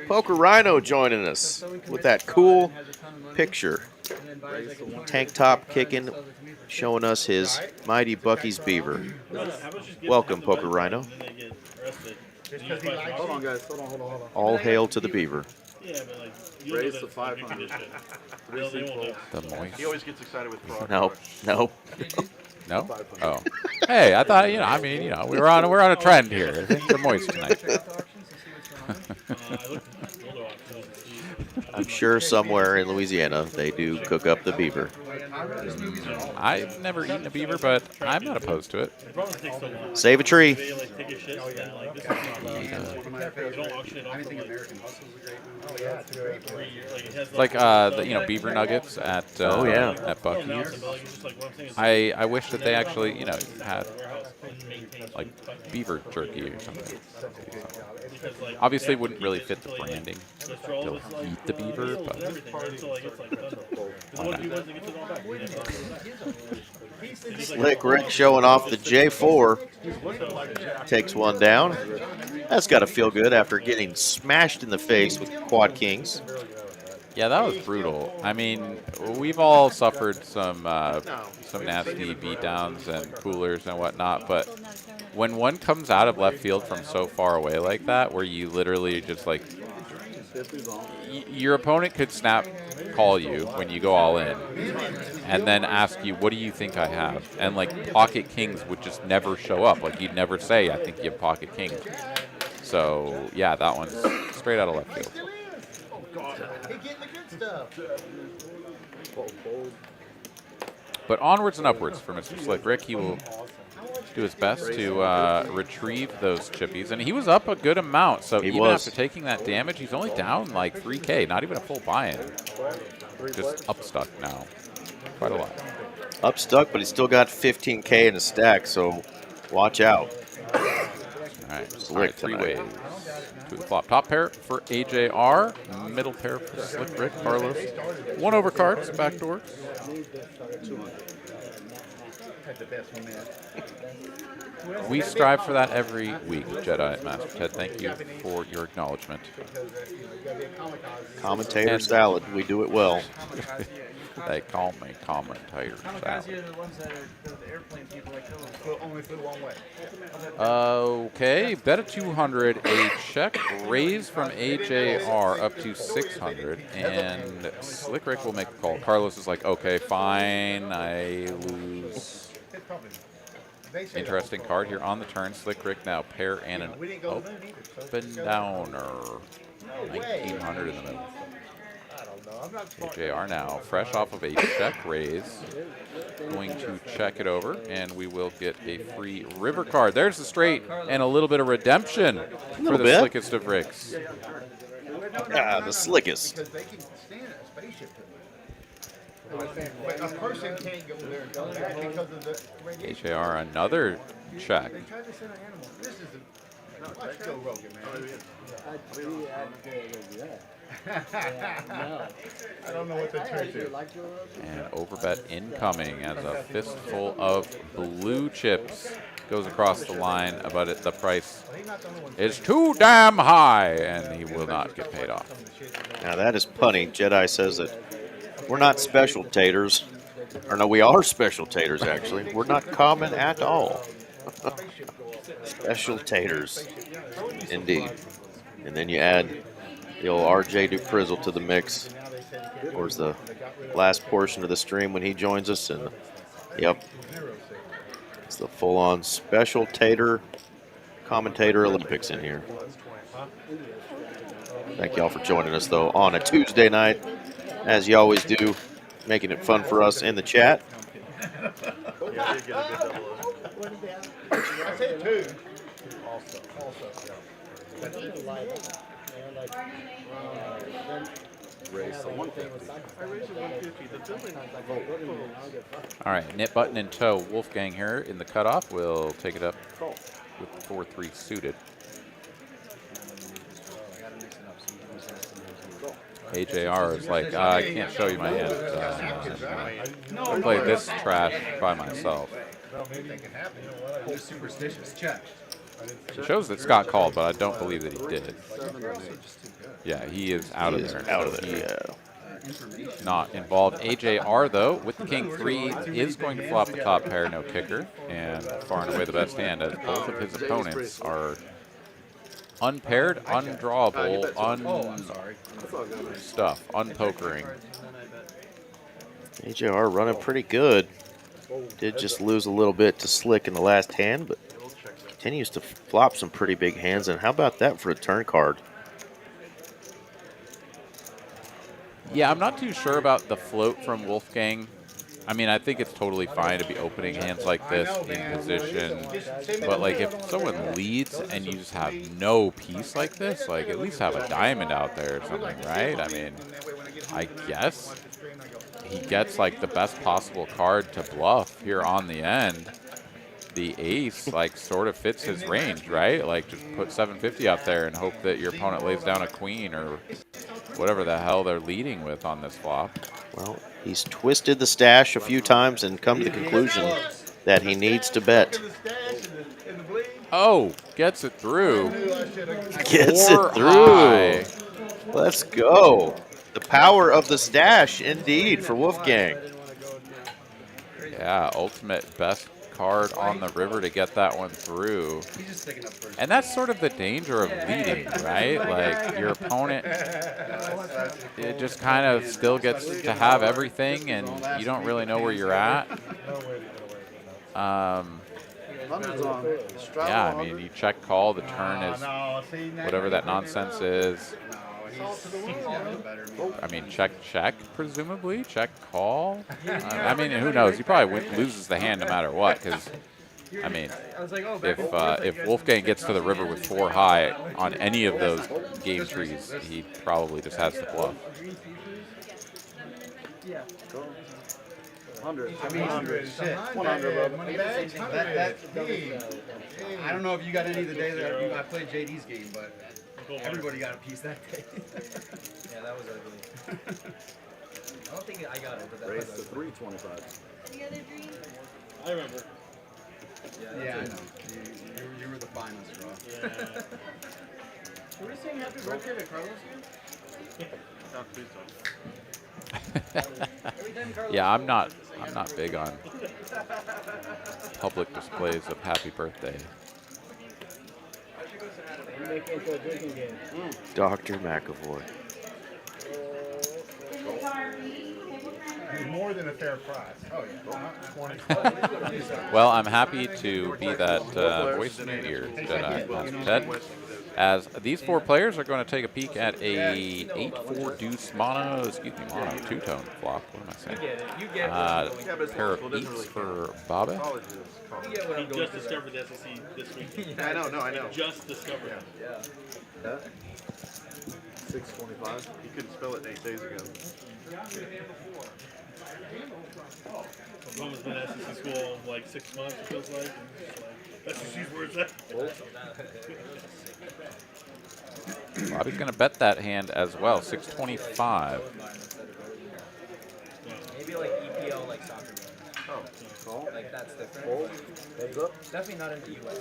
Poker Rhino joining us with that cool picture. Tank top kicking, showing us his mighty Bucky's beaver. Welcome, Poker Rhino. Hold on, guys. Hold on. All hail to the beaver. Raise to 500. The moist. He always gets excited with fraud. No. No? Oh. Hey, I thought, I mean, we're on a trend here. Things are moist tonight. I'm sure somewhere in Louisiana they do cook up the beaver. I've never eaten a beaver, but I'm not opposed to it. Save a tree. Like beaver nuggets at at Bucky's. I wish that they actually had like beaver jerky or something. Obviously, wouldn't really fit the branding to eat the beaver, but Slick Rick showing off the J4. Takes one down. That's got to feel good after getting smashed in the face with quad kings. yeah, that was brutal. I mean, we've all suffered some nasty beatdowns and coolers and whatnot, but when one comes out of left field from so far away like that, where you literally just like your opponent could snap call you when you go all in and then ask you, what do you think I have? And like pocket kings would just never show up. Like you'd never say, I think you have pocket kings. So yeah, that one's straight out of left field. But onwards and upwards for Mr. Slick Rick. He will do his best to retrieve those chippies. And he was up a good amount. So even after taking that damage, he's only down like 3K, not even a full buy-in. Just upstuck now. Quite a lot. Upstuck, but he's still got 15K in his stack, so watch out. All right, Slick 3 ways. To the flop. Top pair for AJR. Middle pair for Slick Rick. Carlos. 1 over cards, backdoors. Ted the best one, man. We strive for that every week, Jedi Master Ted. Thank you for your acknowledgement. Commentator salad. We do it well. They call me commentator Kamikaze salad. are the ones that are the airplane people that kill them. Only flew one way. Okay, bet a 200, a check raise from AJR up to 600, and Slick Rick will make a call. Carlos is like, okay, fine, I lose. Interesting card here on the turn. Slick Rick now pair and an open downer. 1900 in the middle. AJR now fresh off of a check raise. Going to check it over, and we will get a free river card. There's the straight and a little bit of redemption for the slickest of Ricks. Ah, the slickest. Because they can stand in a spaceship. But a person can't go there and come back because of the radiation. HAR another check. They tried to send an animal. This is a... Watch Joe Rogan, man. I don't know what the trick is. And overbet incoming as a fistful of blue chips goes across the line, but the price is too damn high, and he will not get paid off. Now that is punny. Jedi says that we're not special taters. Or no, we are special taters, actually. We're not common at all. Special taters. Indeed. And then you add the old RJ Duprizzle to the mix. Towards the last portion of the stream when he joins us. And yep. It's the full-on special tater commentator Olympics in here. Thank y'all for joining us, though, on a Tuesday night, as you always do, making it fun for us in the chat. I said two. All right, knit button in tow. Wolfgang here in the cutoff. We'll take it up with 4-3 suited. AJR is like, I can't show you my hand. I'll play this trash by myself. Superstitious check. It shows that Scott called, but I don't believe that he did. Yeah, he is out of there. Out of there, yeah. Not involved. AJR, though, with the king 3, is going to flop the top pair, no kicker, and far and away the best hand, as both of his opponents are unpaired, undrawable, unpokering. AJR running pretty good. Did just lose a little bit to Slick in the last hand, but continues to flop some pretty big hands. And how about that for a turn card? Yeah, I'm not too sure about the float from Wolfgang. I mean, I think it's totally fine to be opening hands like this in position. But, like, if someone leads and you just have no piece like this, like, at least have a diamond out there or something, right? I mean, I guess he gets, like, the best possible card to bluff here on the end. The ace, like, sort of fits his range, right? Like, just put 750 out there and hope that your opponent lays down a queen or whatever the hell they're leading with on this flop. Well, he's twisted the stash a few times and come to the conclusion that he needs to bet. Oh, gets it through. Gets it through. Let's go. The power of the stash, indeed, for Wolfgang. Yeah, ultimate best card on the river to get that one through. And that's sort of the danger of leading, right? Like, your opponent, it just kind of still gets to have everything, and you don't really know where you're at. Yeah, I mean, you check call, the turn is whatever that nonsense is. I mean, check, presumably. Check, call. I mean, who knows? He probably loses the hand no matter what, because, I mean, if Wolfgang gets to the river with 4 high on any of those game trees, he probably just has to bluff. Yeah. 100. I mean, 100. 100, I don't know if you got any of the day that I played JD's game, but everybody got a piece that day. Yeah, that was ugly. I don't think I got it, but that Raise was to ugly. 325. The other dream? I remember. Yeah, I know. You were the finest, bro. Yeah. Were we saying happy birthday to Carlos here? Not please don't. Yeah, I'm not big on public displays of happy birthday. Make it into a drinking game. Dr. McAvoy. More than a fair price. Oh yeah. 20. Well, I'm happy to be that voice in your ear, Jedi Master Ted, as these four players are going to take a peek at a 8-4 deuce mono two-tone flop. What am I saying? Pair of eights for Baba. He just discovered the SEC this week. I know. He just discovered it. Yeah. 625. He couldn't spell it 8 days ago. Roman's been at SEC school like 6 months, it feels like. And SEC's where it's at. Bobby's going to bet that hand as well, 625. Maybe like EPL, like soccer games. Oh, Like that's different. heads up. Definitely not in the US.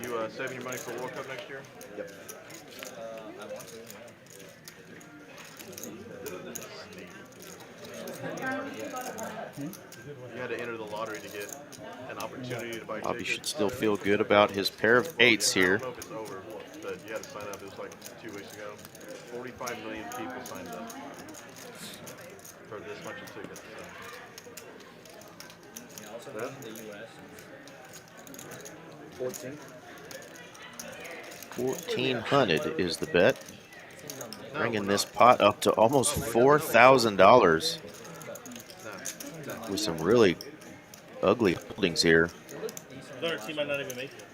You saving your money for World Cup next year? Yep. I want to. You had to enter the lottery to get an opportunity to buy Bobby tickets. should still feel good about his pair of eights here. I don't know if it's over, but you had to sign up. It was like 2 weeks ago. 45 million people signed up for this much of tickets. Yeah, also in the US. 14. 1,400 is the bet, bringing this pot up to almost $4,000 with some really ugly holdings here. Our team might not even make it.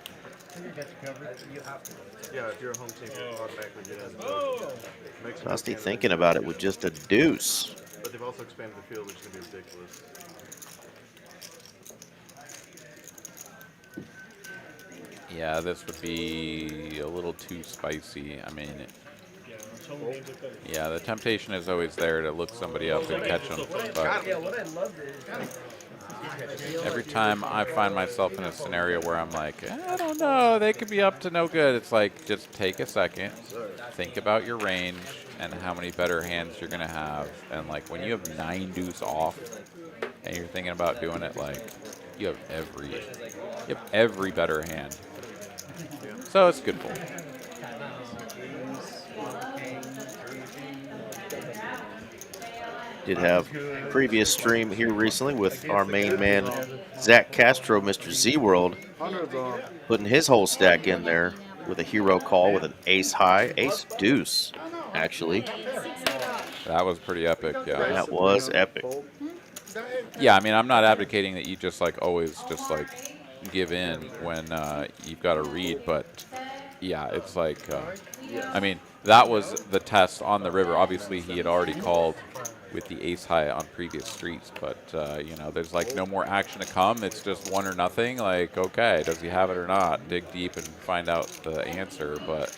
You have to. Yeah, if you're a home team, you automatically get in. Oh! Dusty thinking about it with just a deuce. But they've also expanded the field, which is going to be ridiculous. Yeah, this would be a little too spicy. I mean, yeah, the temptation is always there to look somebody up and catch them. But Yeah, what I love is every time I find myself in a scenario where I'm like, I don't know, they could be up to no good. It's like, just take a second, think about your range and how many better hands you're going to have. And like when you have 9 deuce off and you're thinking about doing it, like you have every better hand. So it's good for you. Did have previous stream here recently with our main man, Zach Castro, Mr. Z World, putting his whole stack in there with a hero call with an ace high, ace deuce, actually. That was pretty epic, yeah. That was epic. Yeah, I mean, I'm not advocating that you just like always just like give in when you've got to read, but yeah, it's like, I mean, that was the test on the river. Obviously, he had already called with the ace high on previous streets, but you know, there's like no more action to come. It's just 1 or nothing. Like, okay, does he have it or not? Dig deep and find out the answer. But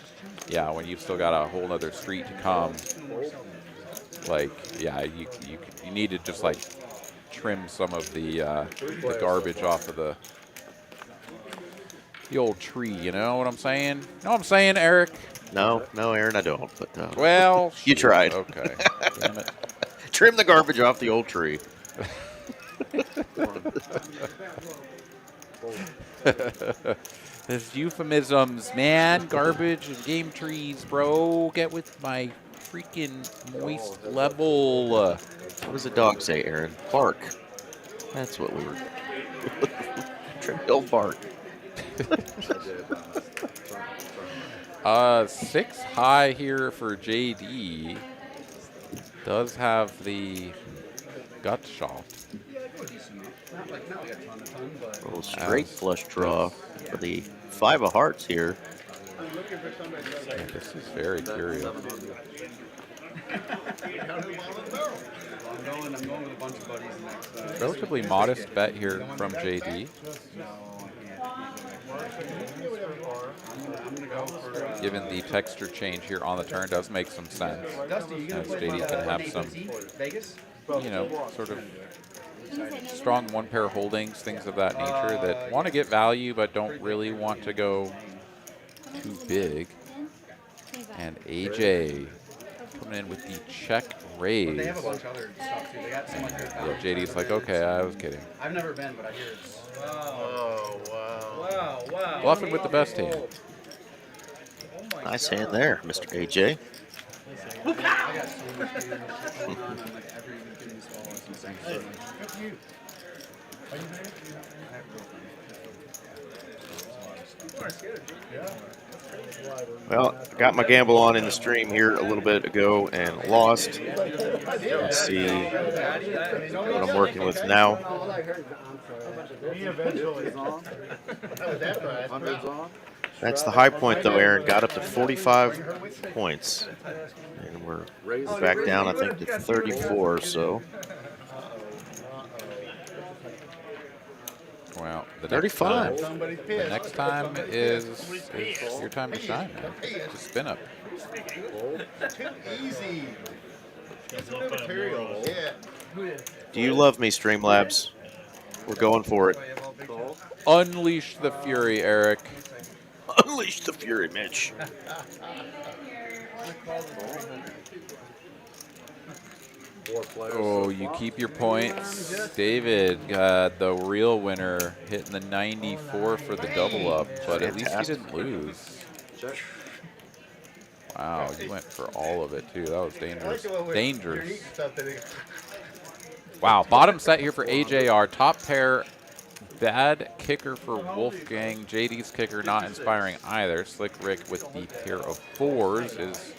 yeah, when you've still got a whole other street to come, like, yeah, you need to just like trim some of the garbage off of the old tree. You know what I'm saying? You know what I'm saying, Eric? No, Aaron, I don't. But well, you tried. Okay. Damn it. Trim the garbage off the old tree. There's euphemisms, man. Garbage and game trees, bro. Get with my freaking moist level. What does the dog say, Aaron? Bark. That's what we were. Trim the old bark. 6 high here for JD. Does have the gut shot. A little straight flush draw for the 5 of hearts here. Yeah, this is very curious. I'm going with a bunch of buddies next. Relatively modest bet here from JD. Given the texture change here on the turn, does make some sense. As JD can have some, you know, sort of strong one pair holdings, things of that nature that want to get value but don't really want to go too big. And AJ coming in with the check raise. They have a bunch of other stuff too. They got some Yeah, JD's like, okay, I was kidding. I've never been, but I hear it's. Oh, wow. Wow. Bluffing with the best hand. Nice hand there, Mr. AJ. I got so much beer going on like every week in these balls. It's insane. Are you married? I have a girlfriend. Yeah. Well, I got my gamble on in the stream here a little bit ago and lost. Let's see what I'm working with now. Me eventually. That's the high point, though, Aaron. Got up to 45 points. And we're back down, I think, to 34 or so. Well, the 35. Next time is your time to shine, man. Just spin up. Too easy. It's new material. Yeah. Do you love me, Streamlabs? We're going for it. Unleash the fury, Eric. Unleash the fury, Mitch. Oh, you keep your points. David got the real winner, hitting the 94 for the double up, but at least he didn't lose. Wow, you went for all of it, too. That was dangerous. Dangerous. Wow, bottom set here for AJR. Top pair, bad kicker for Wolfgang. JD's kicker not inspiring either. Slick Rick with the pair of fours is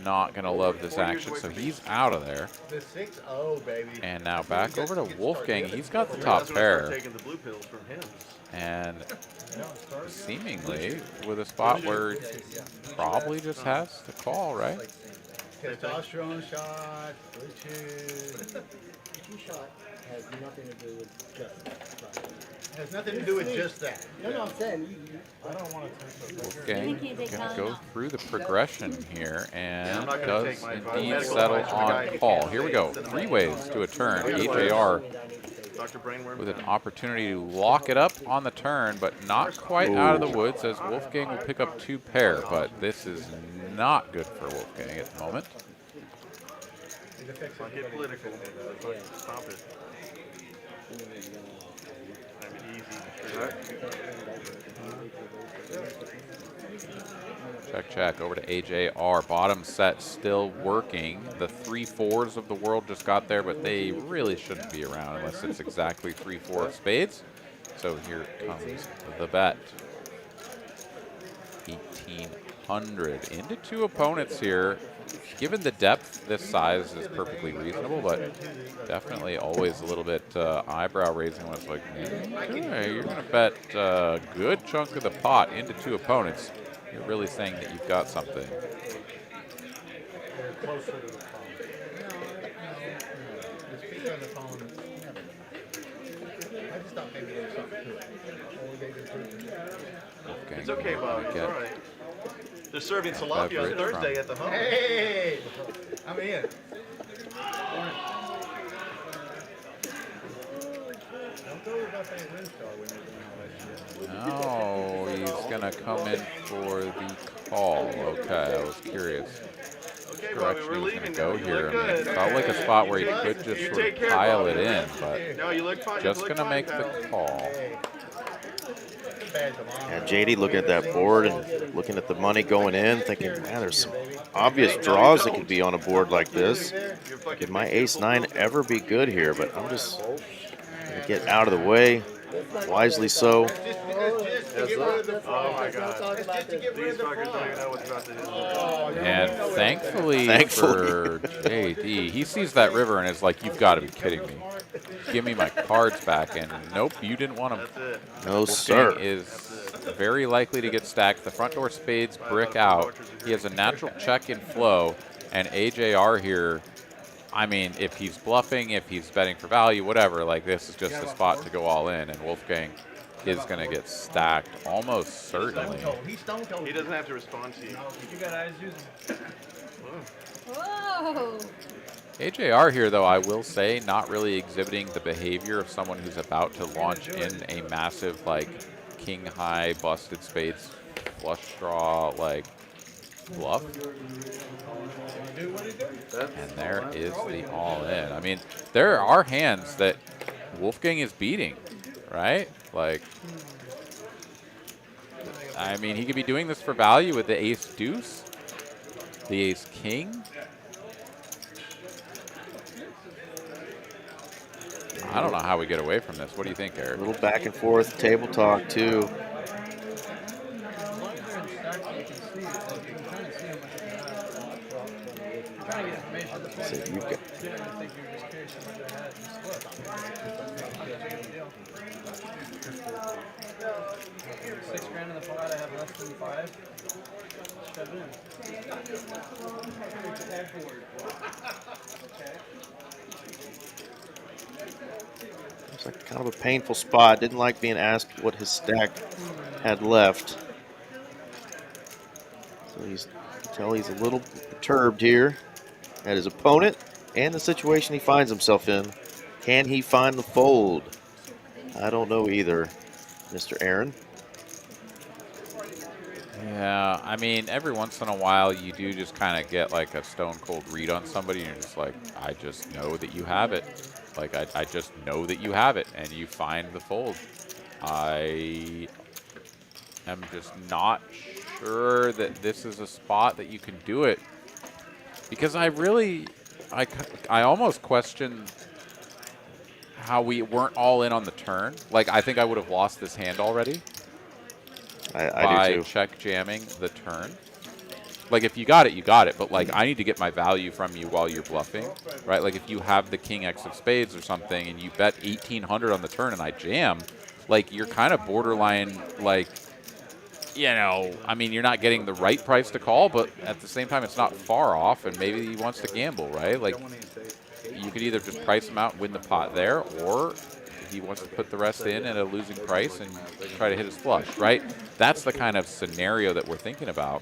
not going to love this action, so he's out of there. The 6-0, baby. And now back over to Wolfgang. He's got the top pair. And seemingly with a spot where he probably just has to call, right? Testosterone shot, Bluetooth. Shot has nothing to do with just that. Has nothing to do with just that. No, I'm saying I don't want to take Wolfgang gonna go through the progression here and not gonna does take my indeed medical settle advice from a guy on who call. can't Here we say go. it's in a 3 mic. ways to a turn. AJR Dr. Brainworm. with an opportunity to lock it up on the turn, but not quite out of the woods as Wolfgang will pick up 2 pair, but this is not good for Wolfgang at the moment. Don't get political. Stop it. I mean, Check, check, over to AJR. Bottom set still working. The 3-4s of the world just got there, but they really shouldn't be around unless it's exactly 3-4 of spades. So here comes the bet. 1,800 into 2 opponents here. Given the depth, this size is perfectly reasonable, but definitely always a little bit eyebrow raising when it's like, okay, you're going to bet a good chunk of the pot into 2 opponents. You're really saying that you've got something. closer to the phone. The speaker on the phone, never. I just thought maybe there was something to it. It's okay, Bob. It's all right. They're serving tilapia on Thursday at the home. Hey, I'm in. Don't go with Buffet Windstar when you're doing all that shit. No, he's going to come in for the call. Okay, I was curious. Okay, Which Bobby, direction we're he was leaving going to go now. You here. look I mean, good. it felt like a spot where he could just You sort take of care, pile Bobby. it in, but No, you look fine. just You going look to make fine, the pal. call. Yeah, JD looking at that board and looking at the money going in, thinking, man, there's some obvious draws that could be on a board like this. Could my ace-9 ever be good here? But I'm just going to get out of the way, wisely so. Oh my God. These fuckers don't even know what's about to hit. And thankfully for JD, he sees that river and is like, you've got to be kidding me. Give me my cards back. And nope, you didn't want them. That's it. No, Wolfgang sir. is very likely to get stacked. The front door spades brick out. He has a natural check in flow. And AJR here, I mean, if he's bluffing, if he's betting for value, whatever, like this is just a spot to go all in. And Wolfgang is going to get stacked almost certainly. He doesn't have to respond to you. You got eyes, use them. Whoa! AJR here, though, I will say, not really exhibiting the behavior of someone who's about to launch in a massive, like, king high, busted spades, flush draw, like, bluff. And there is the all in. I mean, there are hands that Wolfgang is beating, right? Like, I mean, he could be doing this for value with the ace deuce, the ace king. I don't know how we get away from this. What do you think, Eric? A little back and forth table talk, too. So you've got. $6 grand in the pot, I have less than 5. Shove it It's like kind of a painful spot. Didn't like being asked what his stack had left. So you can tell he's a little perturbed here at his opponent and the situation he finds himself in. Can he find the fold? I don't know either, Mr. Aaron. Yeah, I mean, every once in a while you do just kind of get like a stone cold read on somebody and you're just like, I just know that you have it. Like, I just know that you have it and you find the fold. I am just not sure that this is a spot that you can do it. Because I almost question how we weren't all in on the turn. Like, I think I would have lost this hand already. I do too. Check jamming the turn. Like, if you got it, you got it. But, like, I need to get my value from you while you're bluffing, right? Like, if you have the king X of spades or something and you bet 1,800 on the turn and I jam, like, you're kind of borderline, like, you know, I mean, you're not getting the right price to call, but at the same time, it's not far off, and maybe he wants to gamble, right? Like, you could either just price him out and win the pot there, or he wants to put the rest in at a losing price and try to hit his flush, right? That's the kind of scenario that we're thinking about.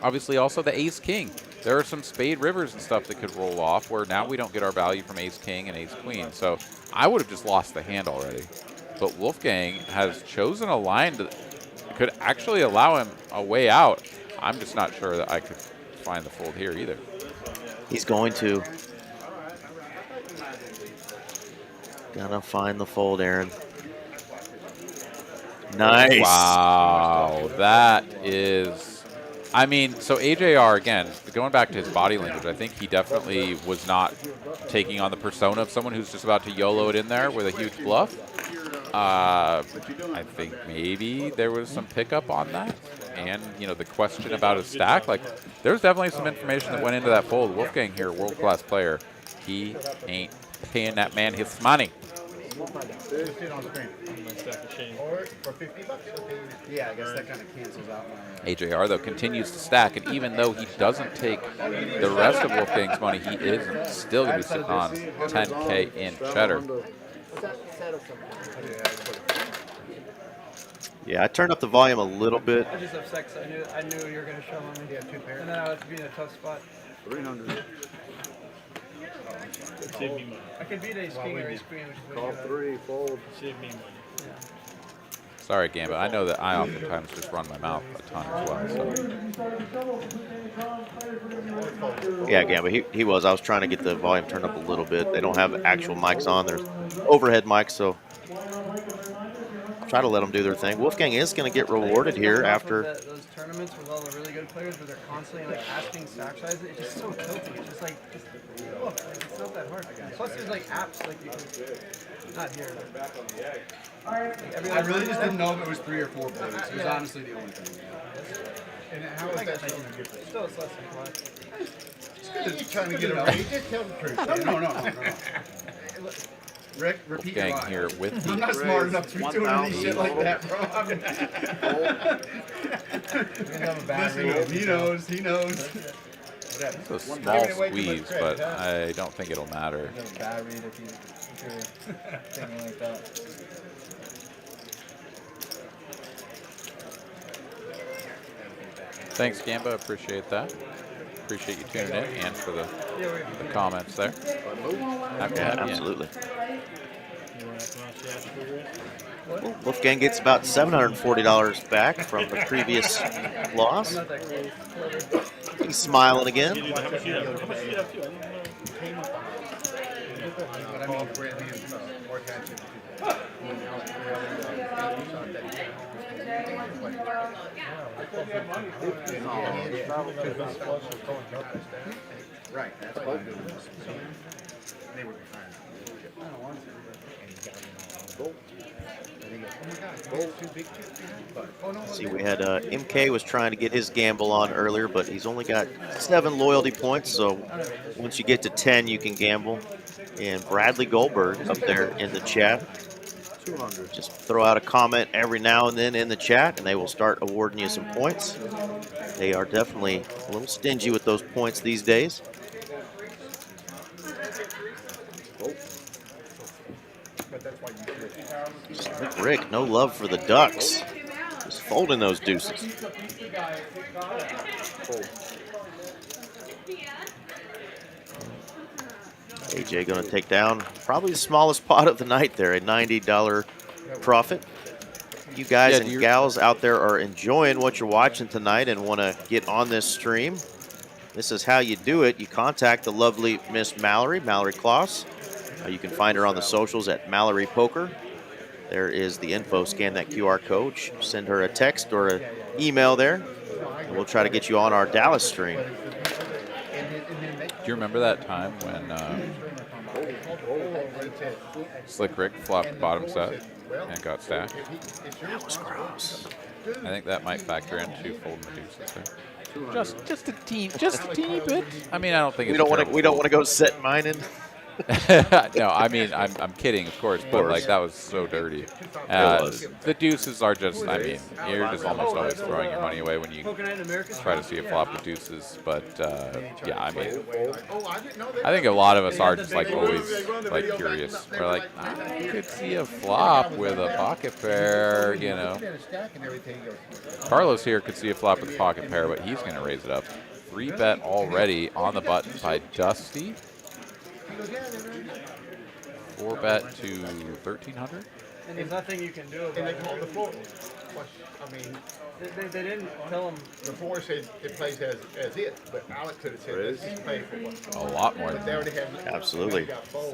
Obviously, also the ace-king. There are some spade rivers and stuff that could roll off where now we don't get our value from ace-king and ace-queen. So I would have just lost the hand already. But Wolfgang has chosen a line that could actually allow him a way out. I'm just not sure that I could find the fold here either. He's going to. Gotta find the fold, Aaron. Nice. Wow, that is, I mean, so AJR, again, going back to his body language, I think he definitely was not taking on the persona of someone who's just about to YOLO it in there with a huge bluff. I think maybe there was some pickup on that. And, you know, the question about his stack, like, there's definitely some information that went into that fold. Wolfgang here, world-class player. He ain't paying that man his money. Yeah, I guess that kind of cancels out my... AJR, though, continues to stack, and even though he doesn't take the rest of Wolfgang's money, he is still going to be sitting on 10K in cheddar. Yeah, I turned up the volume a little bit. I just upset because I knew you were going to shove on me. Yeah, 2 pairs. And then I would be in a tough spot. 300. I could beat ace king or ace queen, which is Call 3, fold. Save me money. Yeah. Sorry, Gambit. I know that I oftentimes just run my mouth a ton as well. So. Yeah, Gambit, he was. I was trying to get the volume turned up a little bit. They don't have actual mics on. There's overhead mics, so try to let them do their thing. Wolfgang is going to get rewarded here after. Those tournaments with all the really good players where they're constantly like asking stack size, it's just so tilty. It's just like, look, like, it's not that hard. Plus there's like apps like you can, not here. Like, I really just didn't know if it was 3 or 4 plays. It was honestly the only thing. And how is that going to get this? Still, it's less than flat. Just trying to get a rate. Just tell the truth. No. Rick, repeat your Wolfgang line. here with the I'm not smart enough to be doing any shit like that, bro. Listen, he knows. He knows. It's a small squeeze, but I don't think it'll matter. Bad read if you're thinking like that. Thanks, Gamba. Appreciate that. Appreciate you tuning in and for the comments there. Happy to Yeah, have you in. absolutely. Well, Wolfgang gets about $740 back from the previous loss. He's smiling again. Right, that's why they were behind. See, we had MK was trying to get his gamble on earlier, but he's only got 7 loyalty points, so once you get to 10, you can gamble. And Bradley Goldberg up there in the chat. Just throw out a comment every now and then in the chat, and they will start awarding you some points. They are definitely a little stingy with those points these days. Rick, no love for the Ducks. Just folding those deuces. AJ going to take down probably the smallest pot of the night there, a $90 profit. You guys and gals out there are enjoying what you're watching tonight and want to get on this stream. This is how you do it. You contact the lovely Miss Mallory Kloss. You can find her on the socials at Mallory Poker. There is the info. Scan that QR code. Send her a text or an email there, and we'll try to get you on our Dallas stream. Do you remember that time when Slick Rick flopped bottom set and got stacked? That was gross. I think that might factor into folding the deuces there. Just a teeny bit. I mean, I don't think we don't want to go set mine in. No, I mean, I'm kidding, of course, but like that was so dirty. The deuces are just, I mean, you're just almost always throwing your money away when you try to see a flop with deuces. But yeah, I mean, I think a lot of us are just like always like curious. We're like, I could see a flop with a pocket pair, you know. Carlos here could see a flop with a pocket pair, but he's going to raise it up. 3-bet already on the button by Dusty. 4-bet to 1,300. And there's nothing you can do about it. And they called the floor. I mean, they didn't tell him. The floor said it plays as it, but Alex could have said this is playing for what? A lot more. Absolutely.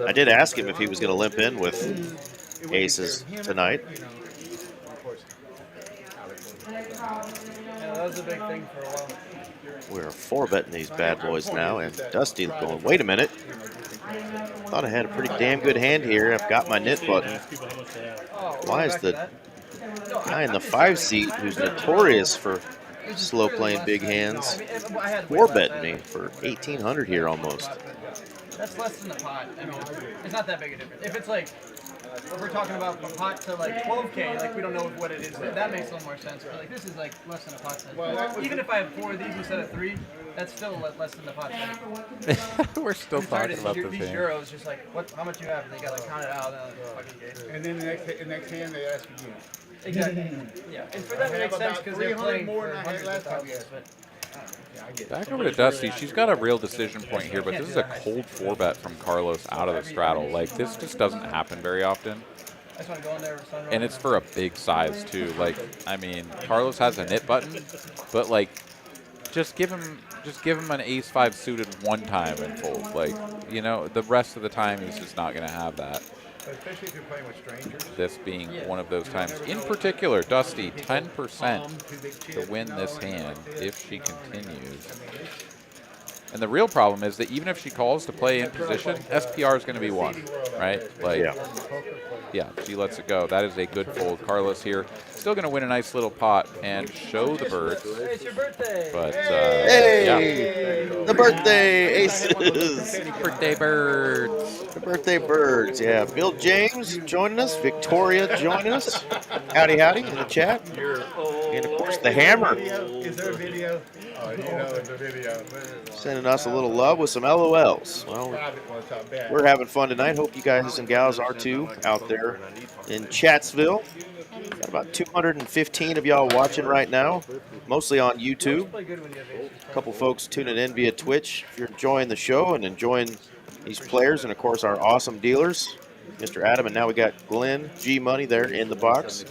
I did ask him if he was going to limp in with aces tonight. Yeah, that was a big thing for a while. We're 4-betting these bad boys now, and Dusty going, wait a minute. Thought I had a pretty damn good hand here. I've got my knit button. Why is the guy in the 5 seat, who's notorious for slow playing big hands, 4-betting me for 1,800 here almost? That's less than the pot. I mean, it's not that big a difference. If it's like, if we're talking about a pot to like 12K, like we don't know what it is. That makes a little more sense. But like this is like less than a pot size. Well, even if I have 4 of these instead of 3, that's still less than the pot size. We're still talking about this these euros. Just like how much you have, and they got like counted out. And then the next hand they ask again. Exactly. Yeah. And for that makes sense because they're playing more for than I had hundreds of last time. thousands. But back over to Dusty. She's got a real decision point here, but this is a cold 4-bet from Carlos out of the straddle. Like, this just doesn't happen very often. And it's for a big size, too. Like, I mean, Carlos has a knit button, but, like, just give him an ace-5 suited one time and fold. Like, you know, the rest of the time he's just not going to have that. Especially if you're playing with strangers. This being one of those times. In particular, Dusty, 10% to win this hand if she continues. And the real problem is that even if she calls to play in position, SPR is going to be 1, right? Like, yeah, she lets it go. That is a good fold. Carlos here, still going to win a nice little pot and show the birds. Hey, it's your birthday. But, hey, yeah. The birthday aces. Birthday birds. The birthday birds, yeah. Bill James joining us. Victoria joining us. Howdy, howdy in the chat. And, of course, the hammer. Is there a video? Oh, you know it's a video. Sending us a little love with some LOLs. Well, we're having fun tonight. Hope you guys and gals are too out there in Chatsville. Got about 215 of y'all watching right now, mostly on YouTube. A couple folks tuning in via Twitch. If you're enjoying the show and enjoying these players and, of course, our awesome dealers, Mr. Adam, and now we got Glenn G Money there in the box.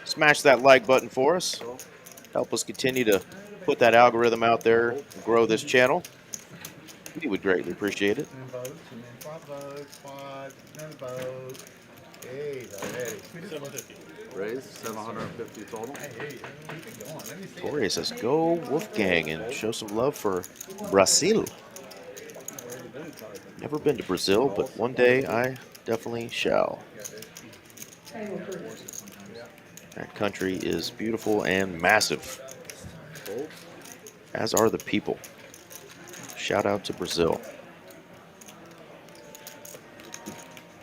Smash that like button for us. Help us continue to put that algorithm out there and grow this channel. We would greatly appreciate it. 10 votes, and then 5 votes, 5, 10 votes, 8 already. 750. Raise 750 total. Hey, keep it going. Let me see. Corey says, go Wolfgang and show some love for Brazil. Never been to Brazil, but one day I definitely shall. That country is beautiful and massive, as are the people. Shout out to Brazil.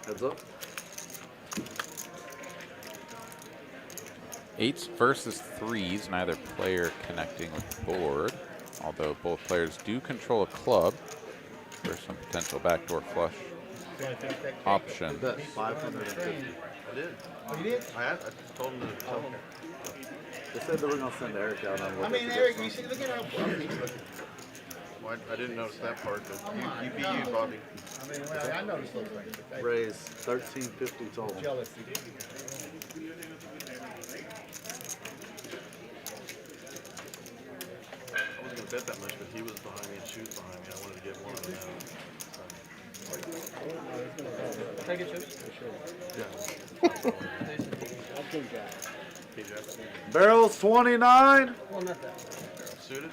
Heads up. 8s versus 3s, neither player connecting with the board. Although both players do control a club. There's some potential backdoor flush option. Bet 550. I did. Oh, you did? I told him to tell him. They said they were going to send Eric out on what I mean, Eric, you see, look at how he's looking. Well, I didn't notice that part, but you be you, Bobby. I mean, well, I noticed those things. But they- Raise 1350 total. Jealousy. I wasn't going to bet that much, but he was behind me and she was behind me. I wanted to get one of them out. Can I get chips? Barrels 29. Well, not that. Suited?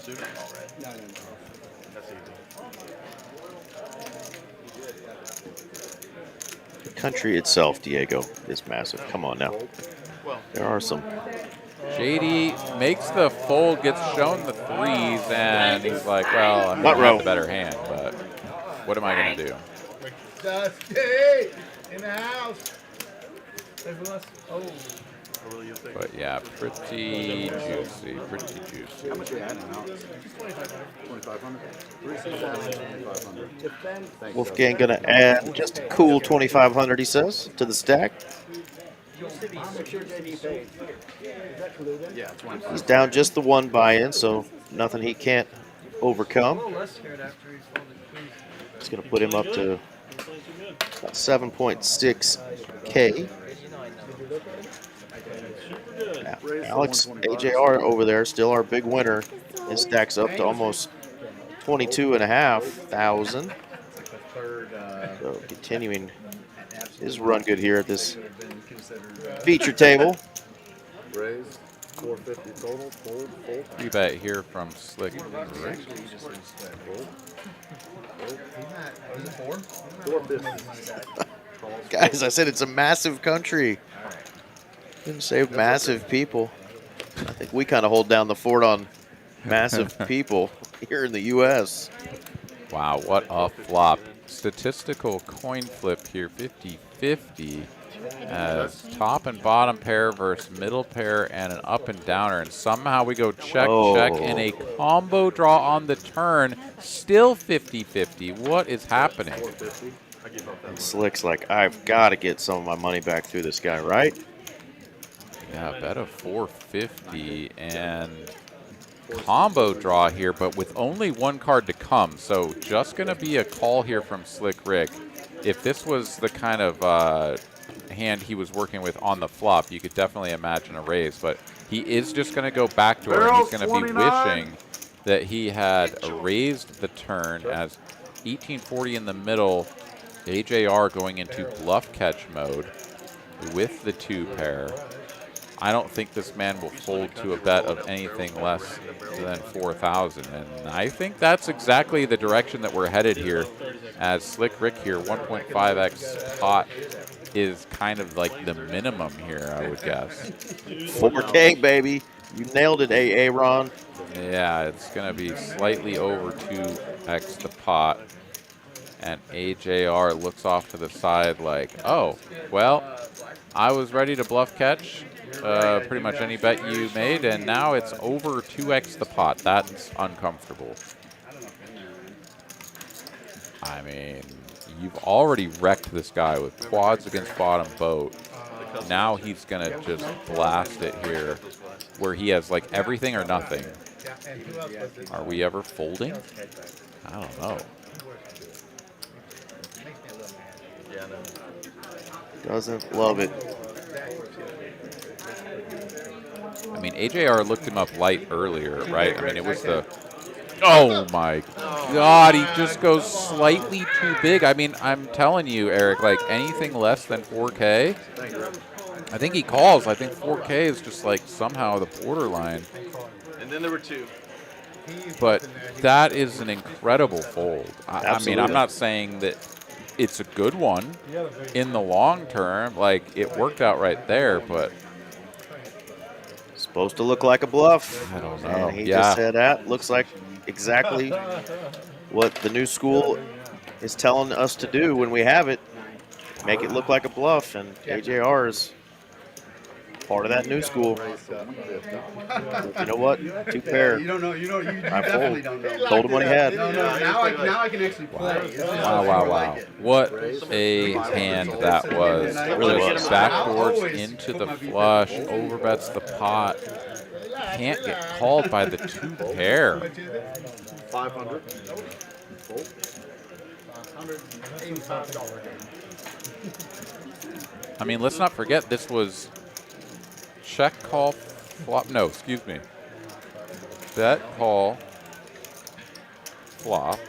Suited? No. That's easy. The country itself, Diego, is massive. Come on now. There are some. JD makes the fold, gets shown the 3s, and he's like, well, I'm Nut going to have row. the better hand, but what am I going to do? Dusty in the house. Oh. But yeah, pretty juicy, pretty juicy. How much are you adding out? 2,500. 2,500. Wolfgang gonna add just a cool 2,500, he says, to the stack. Yeah, 25. He's down just the one buy-in, so nothing he can't overcome. Less scared after he's folded queens. It's gonna put him up to about 7.6K. Alex AJR over there, still our big winner. His stack's up to almost 22,500. So continuing his run good here at this feature table. Raise 450 total. Fold. Free bet here from Slick Rick. 450. Guys, I said it's a massive country. Didn't say massive people. I think we kind of hold down the fort on massive people here in the U.S. Wow, what a flop. Statistical coin flip here, 50-50. As top and bottom pair versus middle pair and an up and downer. And somehow we go check, check in a combo draw on the turn. Still 50-50. What is happening? And Slick's like, I've got to get some of my money back through this guy, right? Yeah, bet of 450 and combo draw here, but with only one card to come. So just going to be a call here from Slick Rick. If this was the kind of hand he was working with on the flop, you could definitely imagine a raise, but he is just going to go back to it. He's going to be wishing that he had raised the turn as 1840 in the middle, AJR going into bluff catch mode with the 2 pair. I don't think this man will fold to a bet of anything less than 4,000. And I think that's exactly the direction that we're headed here. As Slick Rick here, 1.5x pot is kind of like the minimum here, I would guess. 4K, baby. You nailed it, AA Ron. Yeah, it's going to be slightly over 2x the pot. And AJR looks off to the side like, oh, well, I was ready to bluff catch pretty much any bet you made, and now it's over 2x the pot. That's uncomfortable. I mean, you've already wrecked this guy with quads against bottom boat. Now he's going to just blast it here where he has like everything or nothing. Are we ever folding? I don't know. Doesn't love it. I mean, AJR looked him up light earlier, right? I mean, it was the... Oh, my God. He just goes slightly too big. I mean, I'm telling you, Eric, like anything less than 4K, I think he calls. I think 4K is just like somehow the borderline. And then there were two. But that is an incredible fold. I mean, I'm not saying that it's a good one in the long term. Like, it worked out right there, but... Supposed to look like a bluff. I don't know. And he just said that. Looks like exactly what the new school is telling us to do when we have it. Make it look like a bluff. And AJR is part of that new school. You know what? 2 pair. You don't know. You I definitely fold. don't know. Told him what he had. No, now I can actually play. Wow. What a hand that was. Really Just was. backboards into the flush, overbets the pot. Can't get called by the 2 pair. 500. I mean, let's not forget this was check, call, flop. No, excuse me. Bet, call, flop.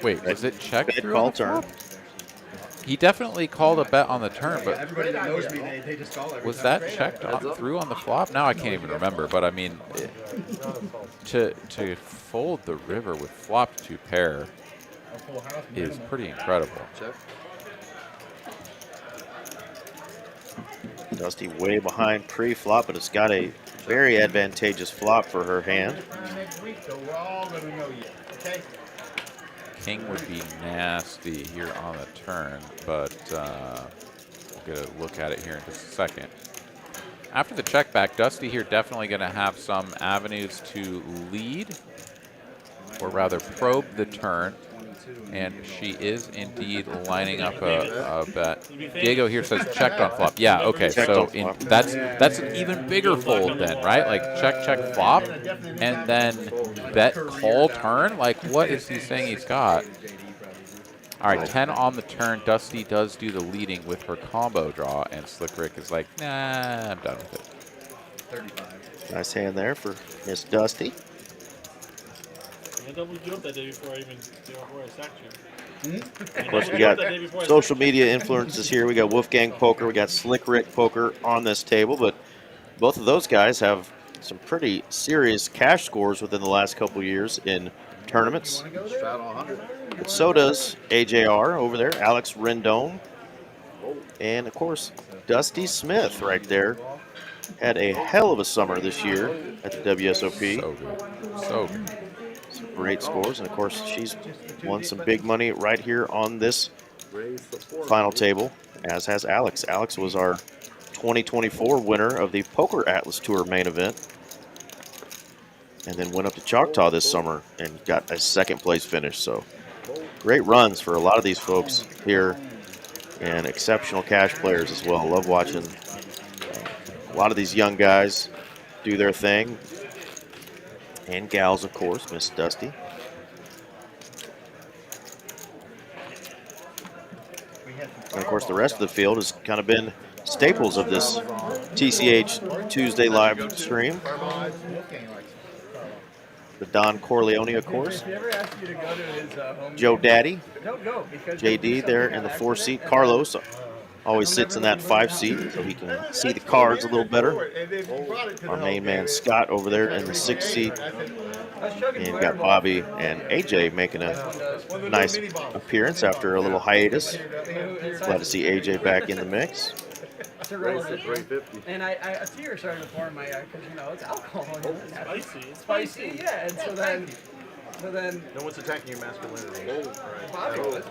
Wait, was it check Bet, through call, on the turn. flop? He definitely called a bet on the turn, but Everybody that knows me, they just call every was time. that checked through on the flop? Now I can't even remember, but I mean, to fold the river with flop 2 pair is pretty incredible. Dusty way behind pre-flop, but it's got a very advantageous flop for her hand. Next week, though, we're all going to know you. Okay? King would be nasty here on the turn, but we'll get a look at it here in just a second. After the check back, Dusty here definitely going to have some avenues to lead, or rather probe the turn. And she is indeed lining up a bet. Diego here says checked on flop. Yeah, okay. So that's an even bigger fold then, right? Like check, flop, and then bet, call, turn. Like, what is he saying he's got? All right, 10 on the turn. Dusty does do the leading with her combo draw, and Slick Rick is like, nah, I'm done with it. Nice hand there for Miss Dusty. I doubled you up that day before I sacked you. Of course, we got social media influences here. We got Wolfgang Poker. We got Slick Rick Poker on this table. But both of those guys have some pretty serious cash scores within the last couple years in tournaments. But so does AJR over there, Alex Rendon. And, of course, Dusty Smith right there. Had a hell of a summer this year at the WSOP. So good. So good. Some great scores. And, of course, she's won some big money right here on this final table, as has Alex. Alex was our 2024 winner of the Poker Atlas Tour main event. And then went up to Choctaw this summer and got a second-place finish. So great runs for a lot of these folks here, and exceptional cash players as well. Love watching a lot of these young guys do their thing. And gals, of course, Miss Dusty. And, of course, the rest of the field has kind of been staples of this TCH Tuesday live stream. The Don Corleone, of course. Joe Daddy. JD there in the 4 seat. Carlos always sits in that 5 seat so he can see the cards a little better. Our main man Scott over there in the 6 seat. And got Bobby and AJ making a nice appearance after a little hiatus. Glad to see AJ back in the mix. And a tear started to form in my eye because, you know, it's alcohol. It's spicy. It's Spicy, yeah. And so then No one's attacking your masculinity. Bobby was.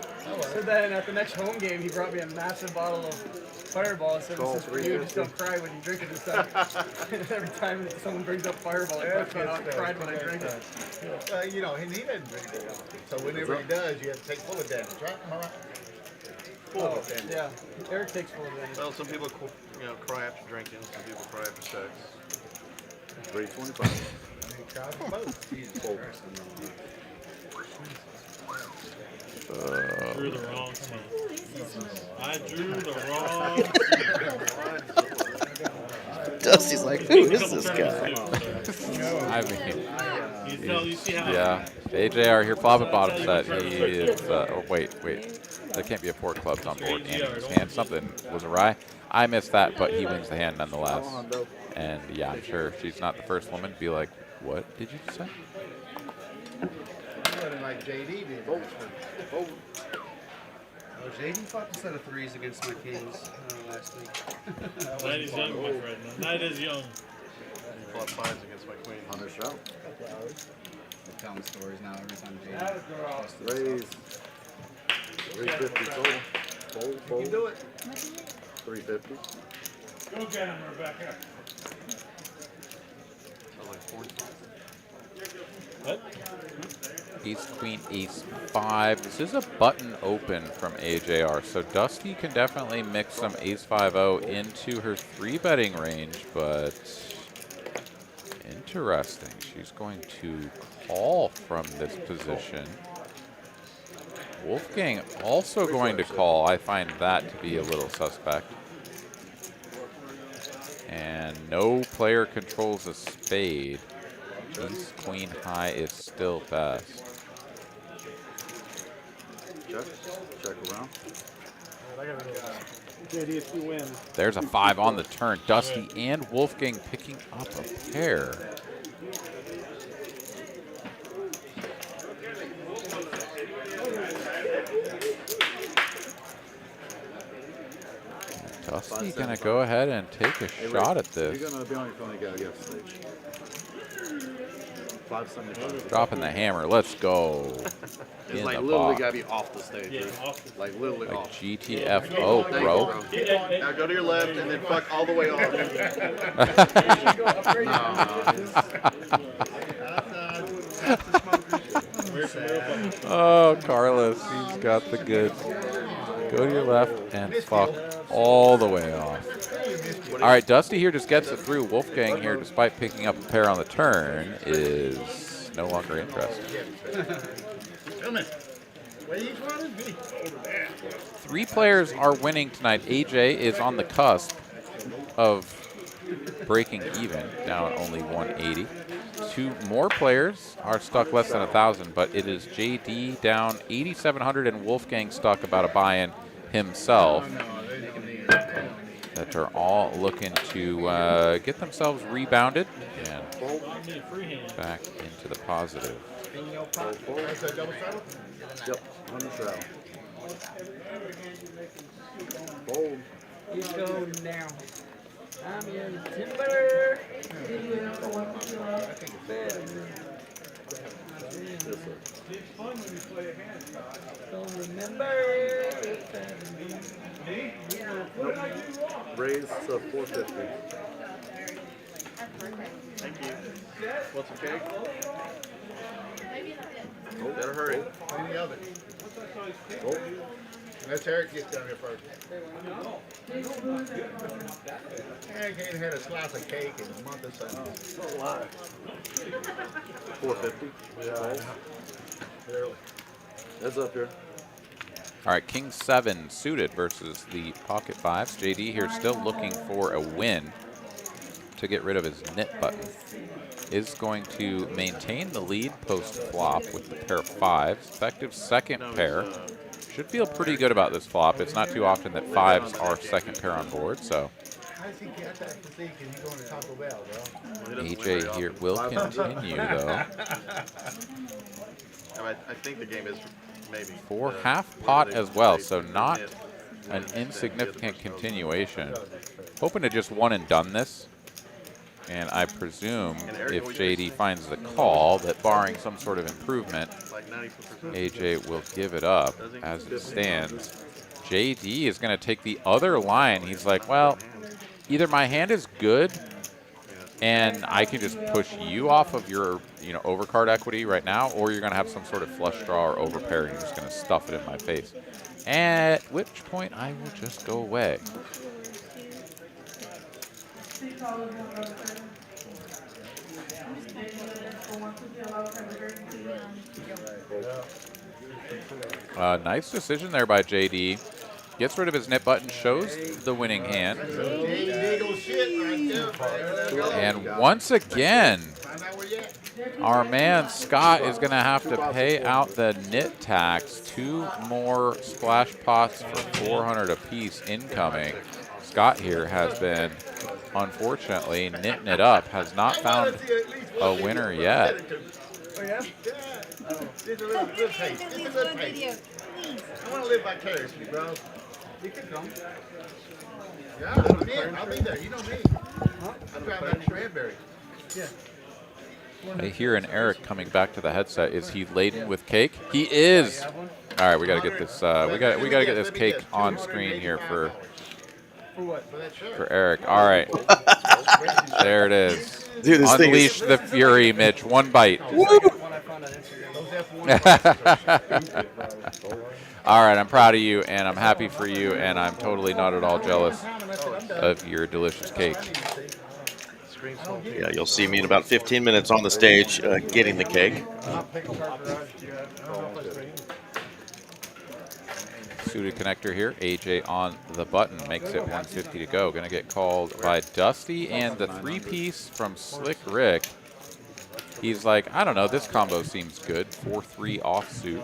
So then at the next home game, he brought me a massive bottle of Fireball. So this is for you. Just don't cry when you drink it and stuff. Every time someone brings up Fireball, I cried when I drink it. You know, and he doesn't drink it often. So whenever he does, you have to take full advantage, right? Am I right? Full. Yeah. Eric takes full advantage. Well, some people, cry after drinking. Some people cry after sex. 325. Drew the wrong team. I drew the wrong. Dusty's like, who is this guy? I mean, You see how yeah. AJR here, flopping bottom set. He is. Oh wait. There can't be a 4 clubs on board. And his hand, something was awry. I missed that, but he wins the hand nonetheless. And yeah, I'm sure she's not the first woman to be like, "What did you say?" Like JD did. Oh, JD fought a set of 3s against my kings last week. Night is young, my friend. The night is young. You fought 5s against my queen. On the show. I'm telling stories now every time JD. Raise. 350 total. Fold. You do it. 350. Go get him, Rebecca. So like 40. What? Ace, queen, ace, 5. This is a button open from AJR, so Dusty can definitely mix some ace 5-0 into her 3-betting range, but interesting. She's going to call from this position. Wolfgang also going to call. I find that to be a little suspect. And no player controls a spade. Ace, queen, high is still best. Check around. JD, if you win. There's a 5 on the turn. Dusty and Wolfgang picking up a pair. Dusty gonna go ahead and take a shot at this. You're gonna be on your phone. You gotta get off stage. 575. Dropping the hammer. Let's go. It's In like the literally box. gotta be off the stage. Yeah, dude. off the Like literally Like off. GTFO, bro. Now go to your left and then fuck all the way off. Oh, Carlos, he's got the goods. Go to your left and fuck all the way off. All right, Dusty here just gets it through. Wolfgang here, despite picking up a pair on the turn, is no longer interested. 3 players are winning tonight. AJ is on the cusp of breaking even, down only 180. 2 more players are stuck less than 1,000, but it is JD down 8,700 and Wolfgang stuck about a buy-in himself. That are all looking to get themselves rebounded and back into the positive. Yep, on the show. Fold. You go now. I'm in timber. Don't remember. Raise to 450. Thank you. Want some cake? Oh, better hurry. Clean the oven. Oh. Let's Eric get down here first. Eric ain't had a slice of cake in a month or so. That's a lot. 450. Yeah. That's up here. All right, King 7 suited versus the pocket 5s. JD here still looking for a win to get rid of his knit button. Is going to maintain the lead post-flop with the pair of 5s. Effective second pair. Should feel pretty good about this flop. It's not too often that 5s are second pair on board, so. AJ here will continue, though. I think the game is maybe. For half pot as well, so not an insignificant continuation. Hoping to just one and done this. And I presume if JD finds the call, that barring some sort of improvement, AJ will give it up as it stands. JD is going to take the other line. He's like, well, either my hand is good and I can just push you off of your overcard equity right now, or you're going to have some sort of flush draw or overpair, and you're just going to stuff it in my face. At which point I will just go away. Nice decision there by JD. Gets rid of his nip button, shows the winning hand. And once again, our man Scott is going to have to pay out the nit tax. 2 more splash pots for 400 apiece incoming. Scott here has been, unfortunately, knitting it up. Has not found a winner yet. Oh, yeah? It's a little taste. It's a good taste. I want to live vicariously, bro. You can come. Yeah, I'm in. I'll be there. You know me. I'm driving that cranberry. Yeah. I hear an Eric coming back to the headset. Is he laden with cake? He is. All right, we got to get this. We got to get this cake on screen here for Eric. All right, there it is. Dude, this Unleash the fury, Mitch. 1 bite. All right, I'm proud of you, and I'm happy for you, and I'm totally not at all jealous of your delicious cake. Yeah, you'll see me in about 15 minutes on the stage getting the cake. Suited connector here. AJ on the button. Makes it 150 to go. Going to get called by Dusty, and the 3-piece from Slick Rick. He's like, I don't know, this combo seems good. 4-3 offsuit.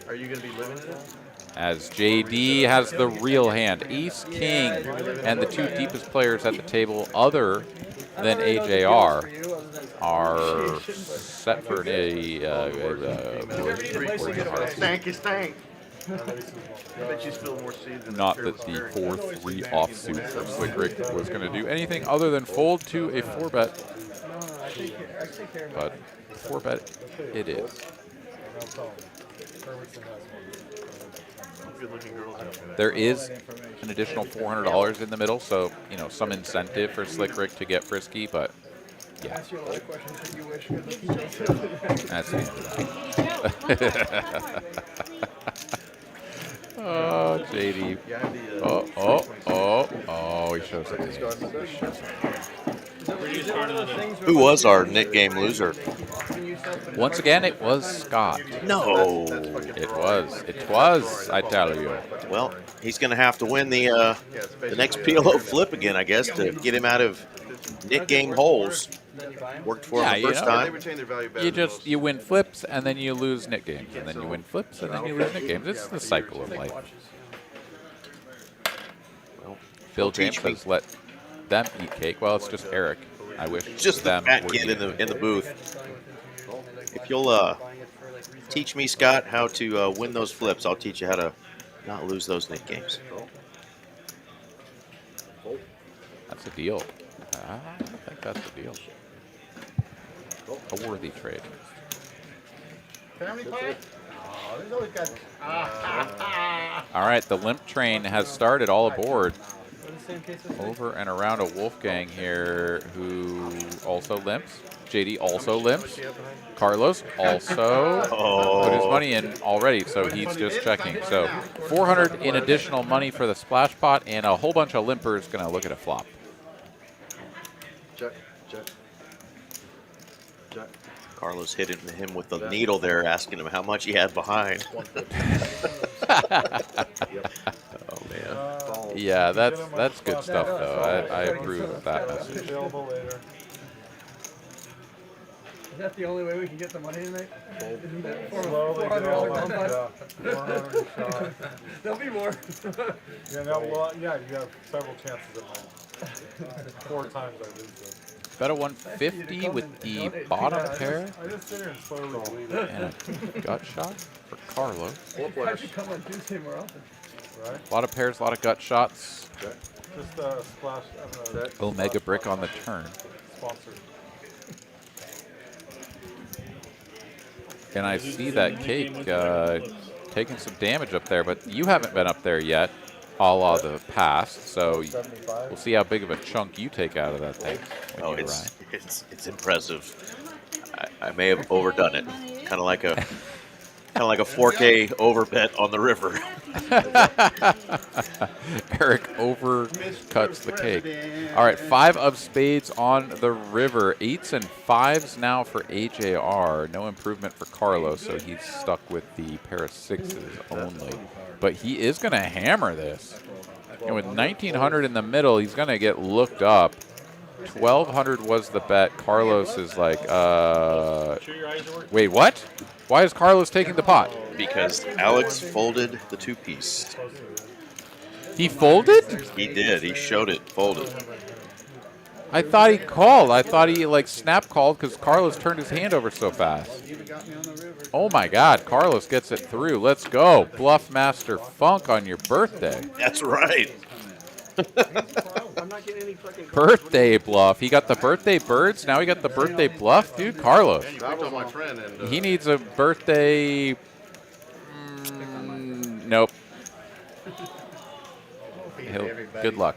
Are you going to be living it? As JD has the real hand. Ace, King, and the 2 deepest players at the table other than AJR are set for a stanky stank. I bet you spill more seeds than not that the 4-3 offsuit from Slick Rick was going to do anything other than fold to a 4-bet. But 4-bet it is. There is an additional $400 in the middle, so some incentive for Slick Rick to get frisky, but yeah. That's the end of that. Oh, JD. Oh, he shows up. Who was our Nick game loser? Once again, it was Scott. No. It was, I tell you. Well, he's going to have to win the next PLO flip again, I guess, to get him out of Nick game holes. Worked for him the first time. You win flips, and then you lose Nick games. And then you win flips, and then you lose Nick games. It's the cycle of life. Well, Bill James has let them eat cake. Well, it's just Eric. I wish just them the fat kid in the booth. If you'll teach me, Scott, how to win those flips, I'll teach you how to not lose those Nick games. That's a deal. I think that's a deal. A worthy trade. All right, the limp train has started. All aboard. Over and around a Wolfgang here who also limps. JD also limps. Carlos also put his money in already, so he's just checking. So 400 in additional money for the splash pot, and a whole bunch of limpers going to look at a flop. Check. Carlos hit him with the needle there, asking him how much he had behind. Oh man. Yeah, that's good stuff though. I approve of that message. Is that the only way we can get the money tonight? There'll be more. Yeah, you have several chances at mine. 4 times I lose them. Bet a 150 with the bottom pair. I just sit here and slowly bleed And a gut shot for Carlos. I should come on Tuesday more often. right? A lot of pairs, a lot of gut shots. Just splash. Omega brick on the turn. Sponsored. And I see that cake taking some damage up there, but you haven't been up there yet. a la the past. So we'll see how big of a chunk you take out of that thing. Oh, it's impressive. I may have overdone it. Kind of like a 4K overbet on the river. Eric overcuts the cake. All right, 5 of spades on the river. 8s and 5s now for AJR. No improvement for Carlos, so he's stuck with the pair of 6s only. But he is going to hammer this. And with 1900 in the middle, he's going to get looked up. 1200 was the bet. Carlos is like, wait, what? Why is Carlos taking the pot? Because Alex folded the 2-piece. He folded? He did. He showed it folded. I thought he called. I thought he like snap called because Carlos turned his hand over so fast. Oh my God, Carlos gets it through. Let's go. Bluff Master Funk on your birthday. That's right. Birthday bluff. He got the birthday birds. Now he got the birthday bluff. Dude, Carlos. That was my friend. And, he needs a birthday. Nope. Good luck,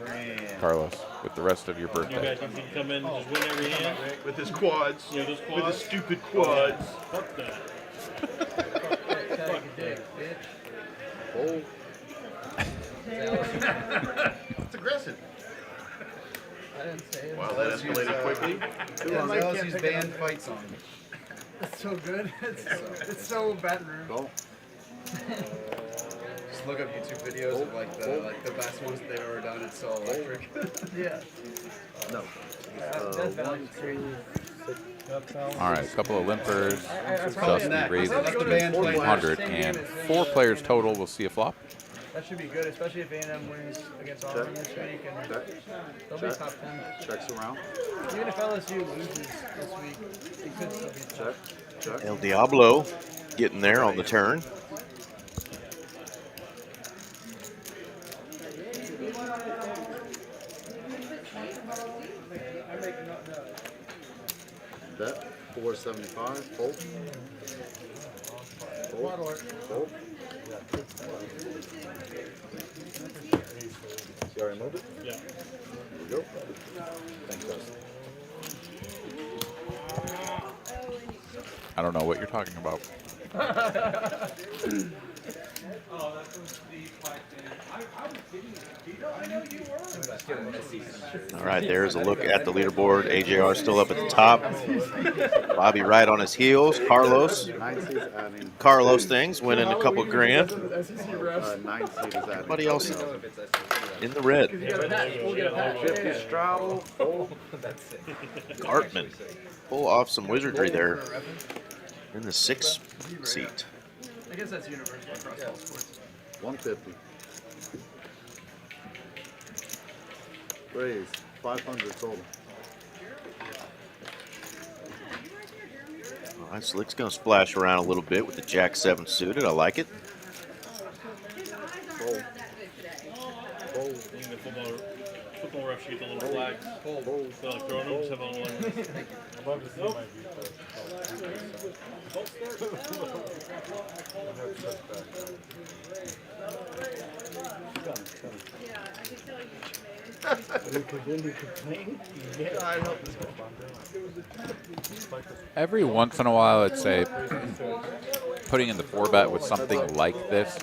Carlos, with the rest of your birthday. You guys can come in and just win every hand. with his quads. Yeah, those With quads. his stupid quads. Fuck that. Oh. It's aggressive. I didn't say it. Wow, that escalated quickly. LSU's band fight song. It's so good. It's so Baton Rouge. Go. Just look up YouTube videos of like the best ones that they've ever done. It's so electric. Yeah. No. That's valid. All right, a couple of limpers. probably Dusty next. raises Let the band play. 200, and 4 players total. We'll see a flop. That should be good, especially if A&M wins against Auburn this week, and they'll be top 10. Checks around. Even if LSU loses this week, it could still be top. Check. El Diablo getting there on the turn. Bet 475. Fold. Fold. See how I moved it? Yeah. There we go. Thanks, guys. I don't know what you're talking about. All right, there's a look at the leaderboard. AJR still up at the top. Bobby right on his heels. Carlos. 9 seeds adding. Carlos things winning a couple grand. 9 seed is adding. Everybody else in the red. 50 straddle. Fold. Cartman pull off some wizardry there in the 6th seat. I guess that's universal across all sports. 150. Raise 500 total. All right, Slick's going to splash around a little bit with the Jack 7 suited. I like it. Fold. Fold. I think the football refs shoot the little flags. Fold. So like throwing them, just have on one. I'd love to see my Every once in a while, I'd say putting in the 4-bet with something like this,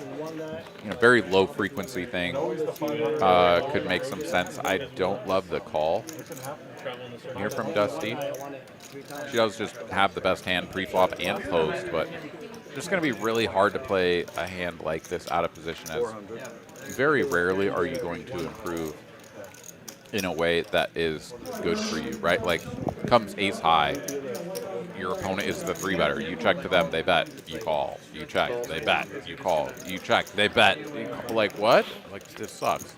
very low frequency thing, could make some sense. I don't love the call here from Dusty. She does just have the best hand pre-flop and post, but it's just going to be really hard to play a hand like this out of position, as very rarely are you going to improve in a way that is good for you, right? Like, comes ace high, your opponent is the 3-better. You check to them, they bet, you call. You check, they bet, you call. You check, they bet. Like, what? Like, this sucks.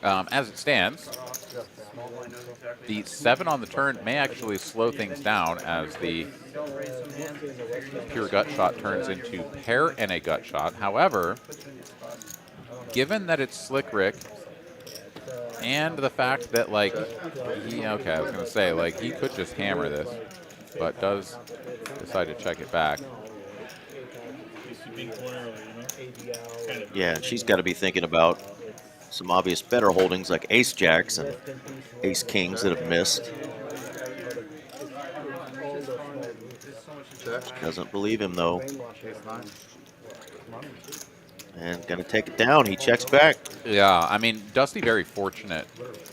As it stands, the 7 on the turn may actually slow things down as the pure gut shot turns into pair and a gut shot. However, given that it's Slick Rick, and the fact that, like, I was going to say, like, he could just hammer this, but does decide to check it back. Yeah, and she's got to be thinking about some obvious better holdings like ace jacks and ace kings that have missed. Doesn't believe him though. And gonna take it down. He checks back. Yeah, I mean, Dusty very fortunate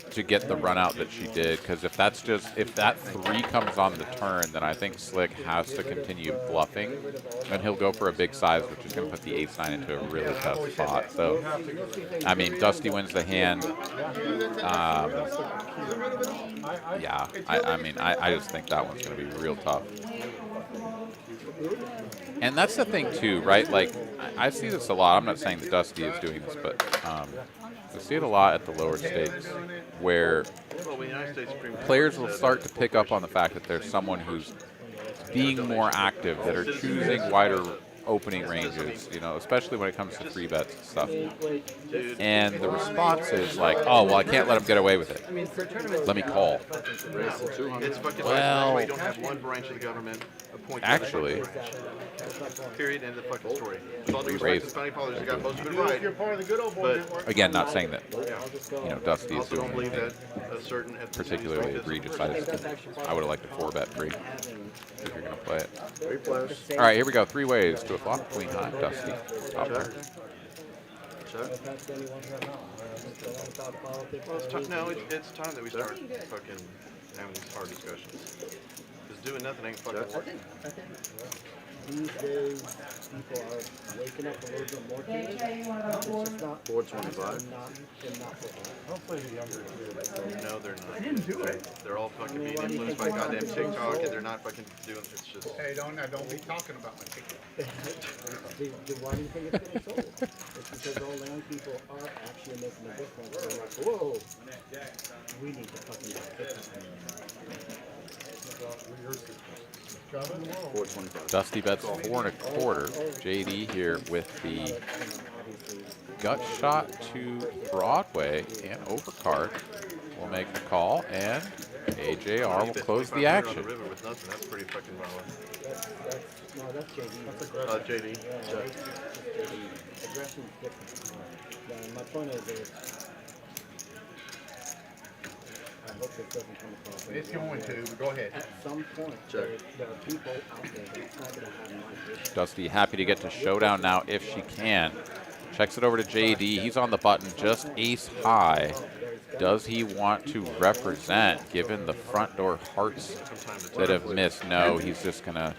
to get the run out that she did, because if that 3 comes on the turn, then I think Slick has to continue bluffing, and he'll go for a big size, which is going to put the ace-9 into a really tough spot. So, I mean, Dusty wins the hand. Yeah, I mean, I just think that one's going to be real tough. And that's the thing too, right? Like, I see this a lot. I'm not saying that Dusty is doing this, but I see it a lot at the lower stakes, where players will start to pick up on the fact that there's someone who's being more active, that are choosing wider opening ranges, you know, especially when it comes to 3-bets and stuff. And the response is like, oh, well, I can't let him get away with it. Let me call. It's fucking well, you don't have one branch of the government appointed. Actually, period, end of fucking story. With all due we respect to raised. Spanish politics, you got most of it right. But Again, not saying that, you know, Dusty is also doing don't believe anything that a certain particularly egregious. I would have liked a 4-bet free if you're going to play it. All right, here we go. 3 ways to a flop. Queen high, Dusty. Top pair. Well, it's time, no, it's time that we start fucking having these hard discussions. Because doing nothing ain't fucking working. These days, people are waking up a little bit more to it. It's just not 425. not Hopefully the younger kids. No, they're not. I didn't do it. They're all fucking being influenced by goddamn TikTok, and they're not fucking doing it. It's just. Hey, don't be talking about my TikTok. Why do you think it's getting sold? It's because all young people are actually making a difference. They're like, whoa, we need to fucking get TikTok. Dusty bets 4 1/4. JD here with the gut shot to Broadway and overcard. We'll make the call, and AJR will close the action. That's pretty fucking violent. No, that's JD. JD. Aggression is different. My point is I hope this doesn't come across. It's going to, but go ahead. At some point, there are people out there that's not going to have my vision. Dusty happy to get to showdown now if she can. Checks it over to JD. He's on the button, just ace high. Does he want to represent, given the front door hearts that have missed? No, he's just going to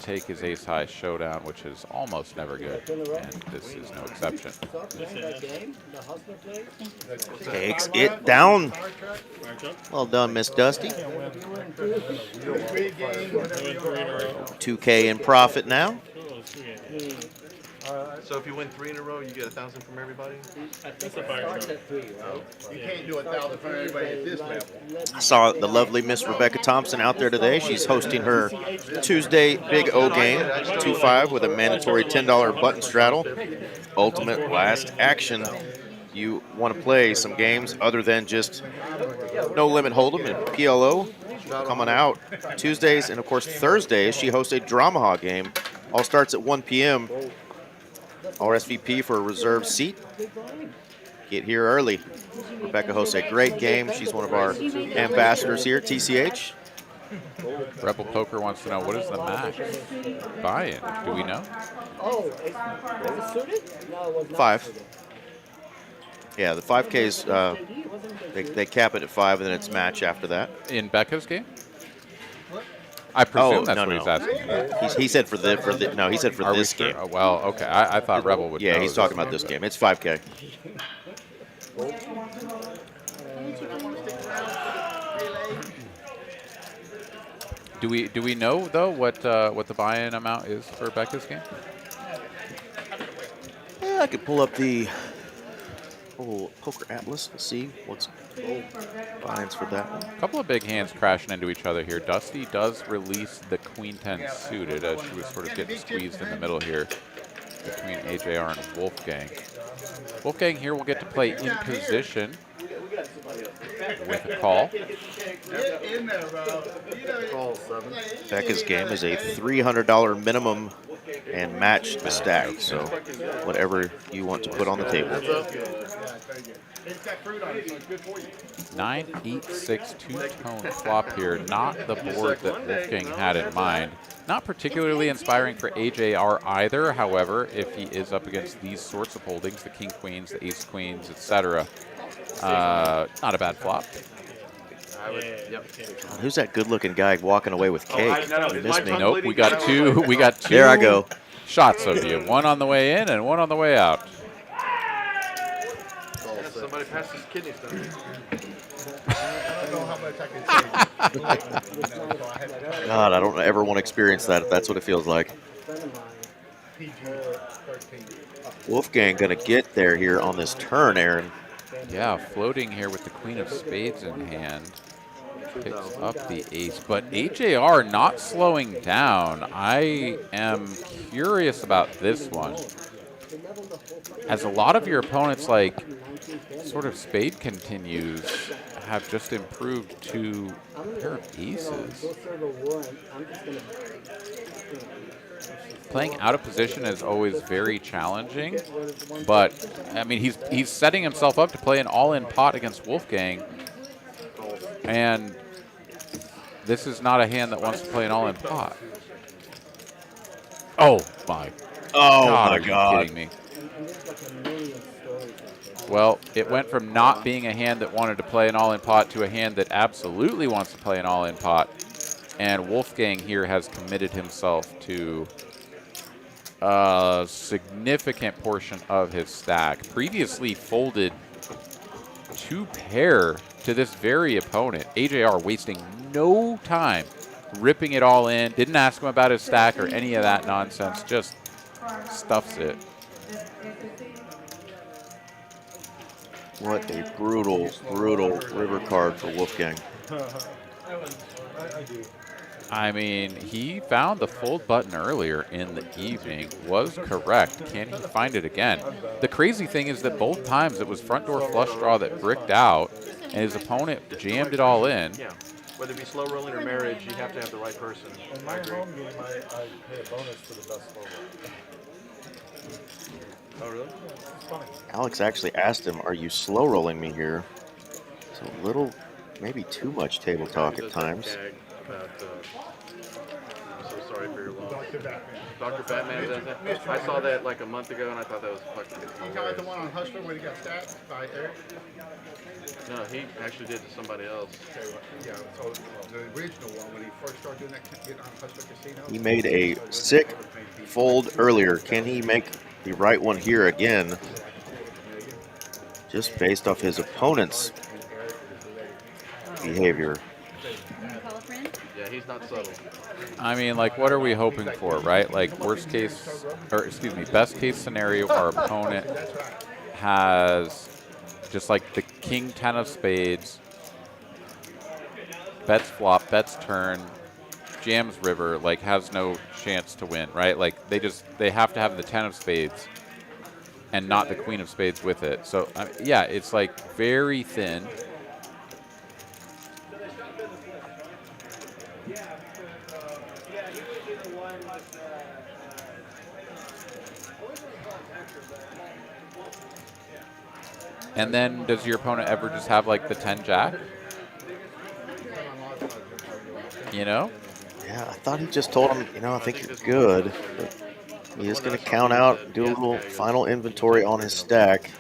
take his ace high showdown, which is almost never good, and this is no exception. Takes it down. Well done, Miss Dusty. 2K in profit now. So if you win 3 in a row, you get 1,000 from everybody? That's a fire truck. You can't do 1,000 from everybody at this level. I saw the lovely Miss Rebecca Thompson out there today. She's hosting her Tuesday Big O game, 2-5 with a mandatory $10 button straddle. Ultimate last action. You want to play some games other than just no limit hold'em and PLO coming out Tuesdays, and of course Thursdays she hosts a Drama Hog game. All starts at 1 p.m. RSVP for a reserved seat. Get here early. Rebecca hosts a great game. She's one of our ambassadors here at TCH. Rebel Poker wants to know, what is the max buy-in? Do we know? Oh, was it suited? No, it was not 5. suited. Yeah, the 5Ks, they cap it at 5, and then it's match after that. In Becca's game? I presume that's no, what no. he's asking. He said for this Sure? game. Oh, well, okay. I thought Rebel would Yeah, know he's talking about this game. It's 5K. Do we know though what the buy-in amount is for Becca's game? Yeah, I could pull up the whole Poker Atlas and see what's buy-ins for that one. A couple of big hands crashing into each other here. Dusty does release the Queen 10 suited as she was sort of getting squeezed in the middle here between AJR and Wolfgang. Wolfgang here will get to play in position with a call. Call 7. Becca's game is a $300 minimum and match the stack. So whatever you want to put on the table. 9-8-6 two-tone flop here. Not the board that Wolfgang had in mind. Not particularly inspiring for AJR either. However, if he is up against these sorts of holdings, the king queens, the ace queens, etc., not a bad flop. Who's that good-looking guy walking away with cake? You missed me. Nope, we got two. We got two. There I go. Shots of you. One on the way in and one on the way out. Somebody passed his kidney stone. God, I don't ever want to experience that if that's what it feels like. Wolfgang gonna get there here on this turn, Aaron. Yeah, floating here with the queen of spades in hand. Picks up the ace, but AJR not slowing down. I am curious about this one. As a lot of your opponents, like, sort of spade continues, have just improved to a pair of aces. Playing out of position is always very challenging, but I mean he's setting himself up to play an all-in pot against Wolfgang, and this is not a hand that wants to play an all-in pot. Oh my! Oh God, my are you God! kidding me? Well, it went from not being a hand that wanted to play an all-in pot to a hand that absolutely wants to play an all-in pot, and Wolfgang here has committed himself to a significant portion of his stack. Previously folded 2 pair to this very opponent. AJR wasting no time ripping it all in. Didn't ask him about his stack or any of that nonsense. Just stuffs it. What a brutal, brutal river card for Wolfgang. I mean, he found the fold button earlier in the evening, was correct. Can he find it again? The crazy thing is that both times it was front door flush draw that bricked out, and his opponent jammed it all in. Yeah, whether it be slow rolling or marriage, you have to have the right person. In my home game, I pay a bonus for the best slow roll. Oh, really? It's funny. Alex actually asked him, "Are you slow rolling me here?" It's a little, maybe too much table talk at times. I'm so sorry for your loss. Dr. Batman does that. I saw that like a month ago, and I thought that was fucking. You got the one on Hustler when he got stacked by Eric? No, he actually did to somebody else. Yeah, so the original one when he first started doing that, getting on Hustler Casino. He made a sick fold earlier. Can he make the right one here again? Just based off his opponent's behavior. Yeah, he's not subtle. I mean, like, what are we hoping for, right? Like, worst case, or excuse me, best case scenario, our opponent has just like the king 10 of spades, bets flop, bets turn, jams river, like has no chance to win, right? Like they have to have the 10 of spades and not the queen of spades with it. So yeah, it's like very thin. And then does your opponent ever just have like the 10 jack? You know? Yeah, I thought he just told him, you know, I think you're good. But he is going to count out, do a little final inventory on his stack.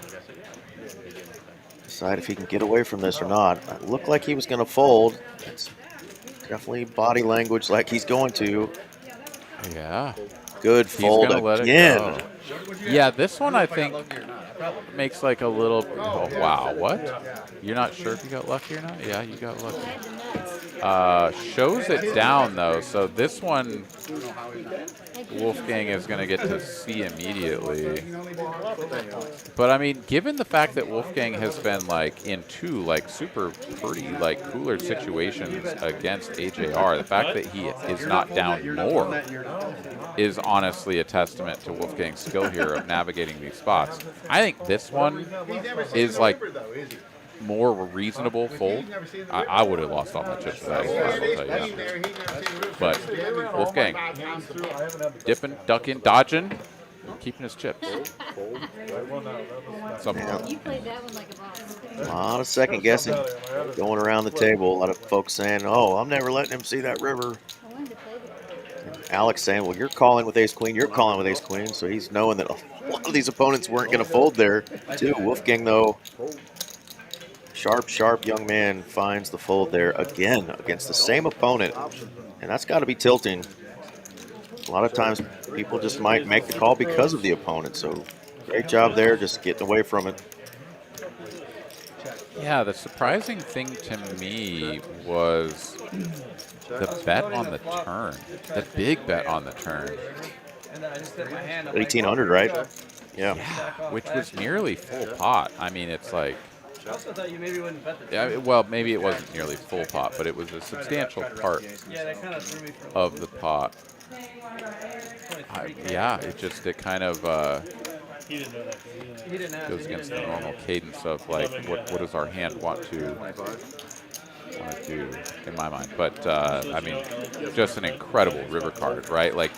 Decide if he can get away from this or not. It looked like he was going to fold. It's definitely body language like he's going to. Yeah. Good fold again. Yeah, this one I think makes like a little. Oh wow, what? You're not sure if you got lucky or not? Yeah, you got lucky. Shows it down though, so this one Wolfgang is going to get to see immediately. But I mean, given the fact that Wolfgang has been like in 2 like super pretty like cooler situations against AJR, the fact that he is not down more is honestly a testament to Wolfgang's skill here of navigating these spots. I think this one is like, more reasonable fold, I would have lost all my chips today. I'll tell you that. But Wolfgang, dipping, ducking, dodging, keeping his chips. You played that one like a boss. A lot of second guessing going around the table. A lot of folks saying, "Oh, I'm never letting him see that river." I wanted to play that. And Alex saying, "Well, you're calling with ace queen. You're calling with ace queen." So he's knowing that a lot of these opponents weren't going to fold there, too. Wolfgang, though, sharp young man finds the fold there again against the same opponent, and that's got to be tilting. A lot of times people just might make the call because of the opponent. So great job there, just getting away from it. Yeah, the surprising thing to me was the bet on the turn, the big bet on the turn. 1,800, right? Yeah. Which was nearly full pot. I mean, it's like. I also thought you maybe wouldn't bet the Yeah, well, maybe it wasn't nearly full pot, but it was a substantial part of the pot. Yeah, it kind of goes against the normal cadence of like what does our hand want to do in my mind. But I mean, just an incredible river card, right? Like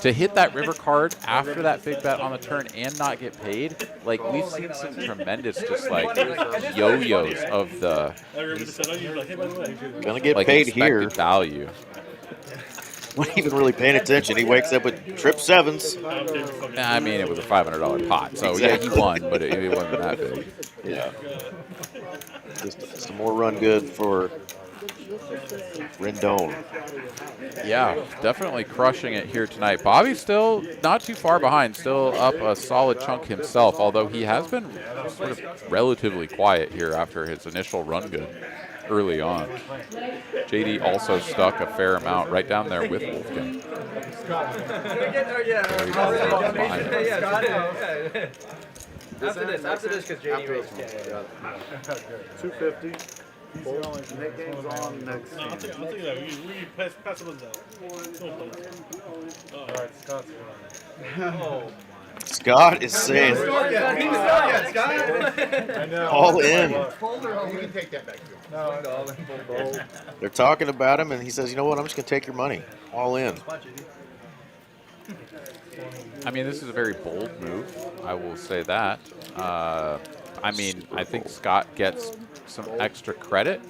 to hit that river card after that big bet on the turn and not get paid. Like we've seen some tremendous just like yo-yos of the gonna get like paid expected here. Value. Wasn't even really paying attention. He wakes up with trip sevens. I mean, it was a $500 pot, so exactly. Yeah, he won, but it wasn't that big. Yeah. Just some more run good for Rendon. Yeah, definitely crushing it here tonight. Bobby's still not too far behind, still up a solid chunk himself, although he has been sort of relatively quiet here after his initial run good early on. JD also stuck a fair amount right down there with Wolfgang. After this, because JD raised 250. Nick game's on next. No, I'll take that. We pass the ones out. All right, Scott's Oh. Scott is saying all in. You can take that back. They're talking about him, and he says, "You know what? I'm just going to take your money. All in." I mean, this is a very bold move. I will say that. I mean, I think Scott gets some extra credit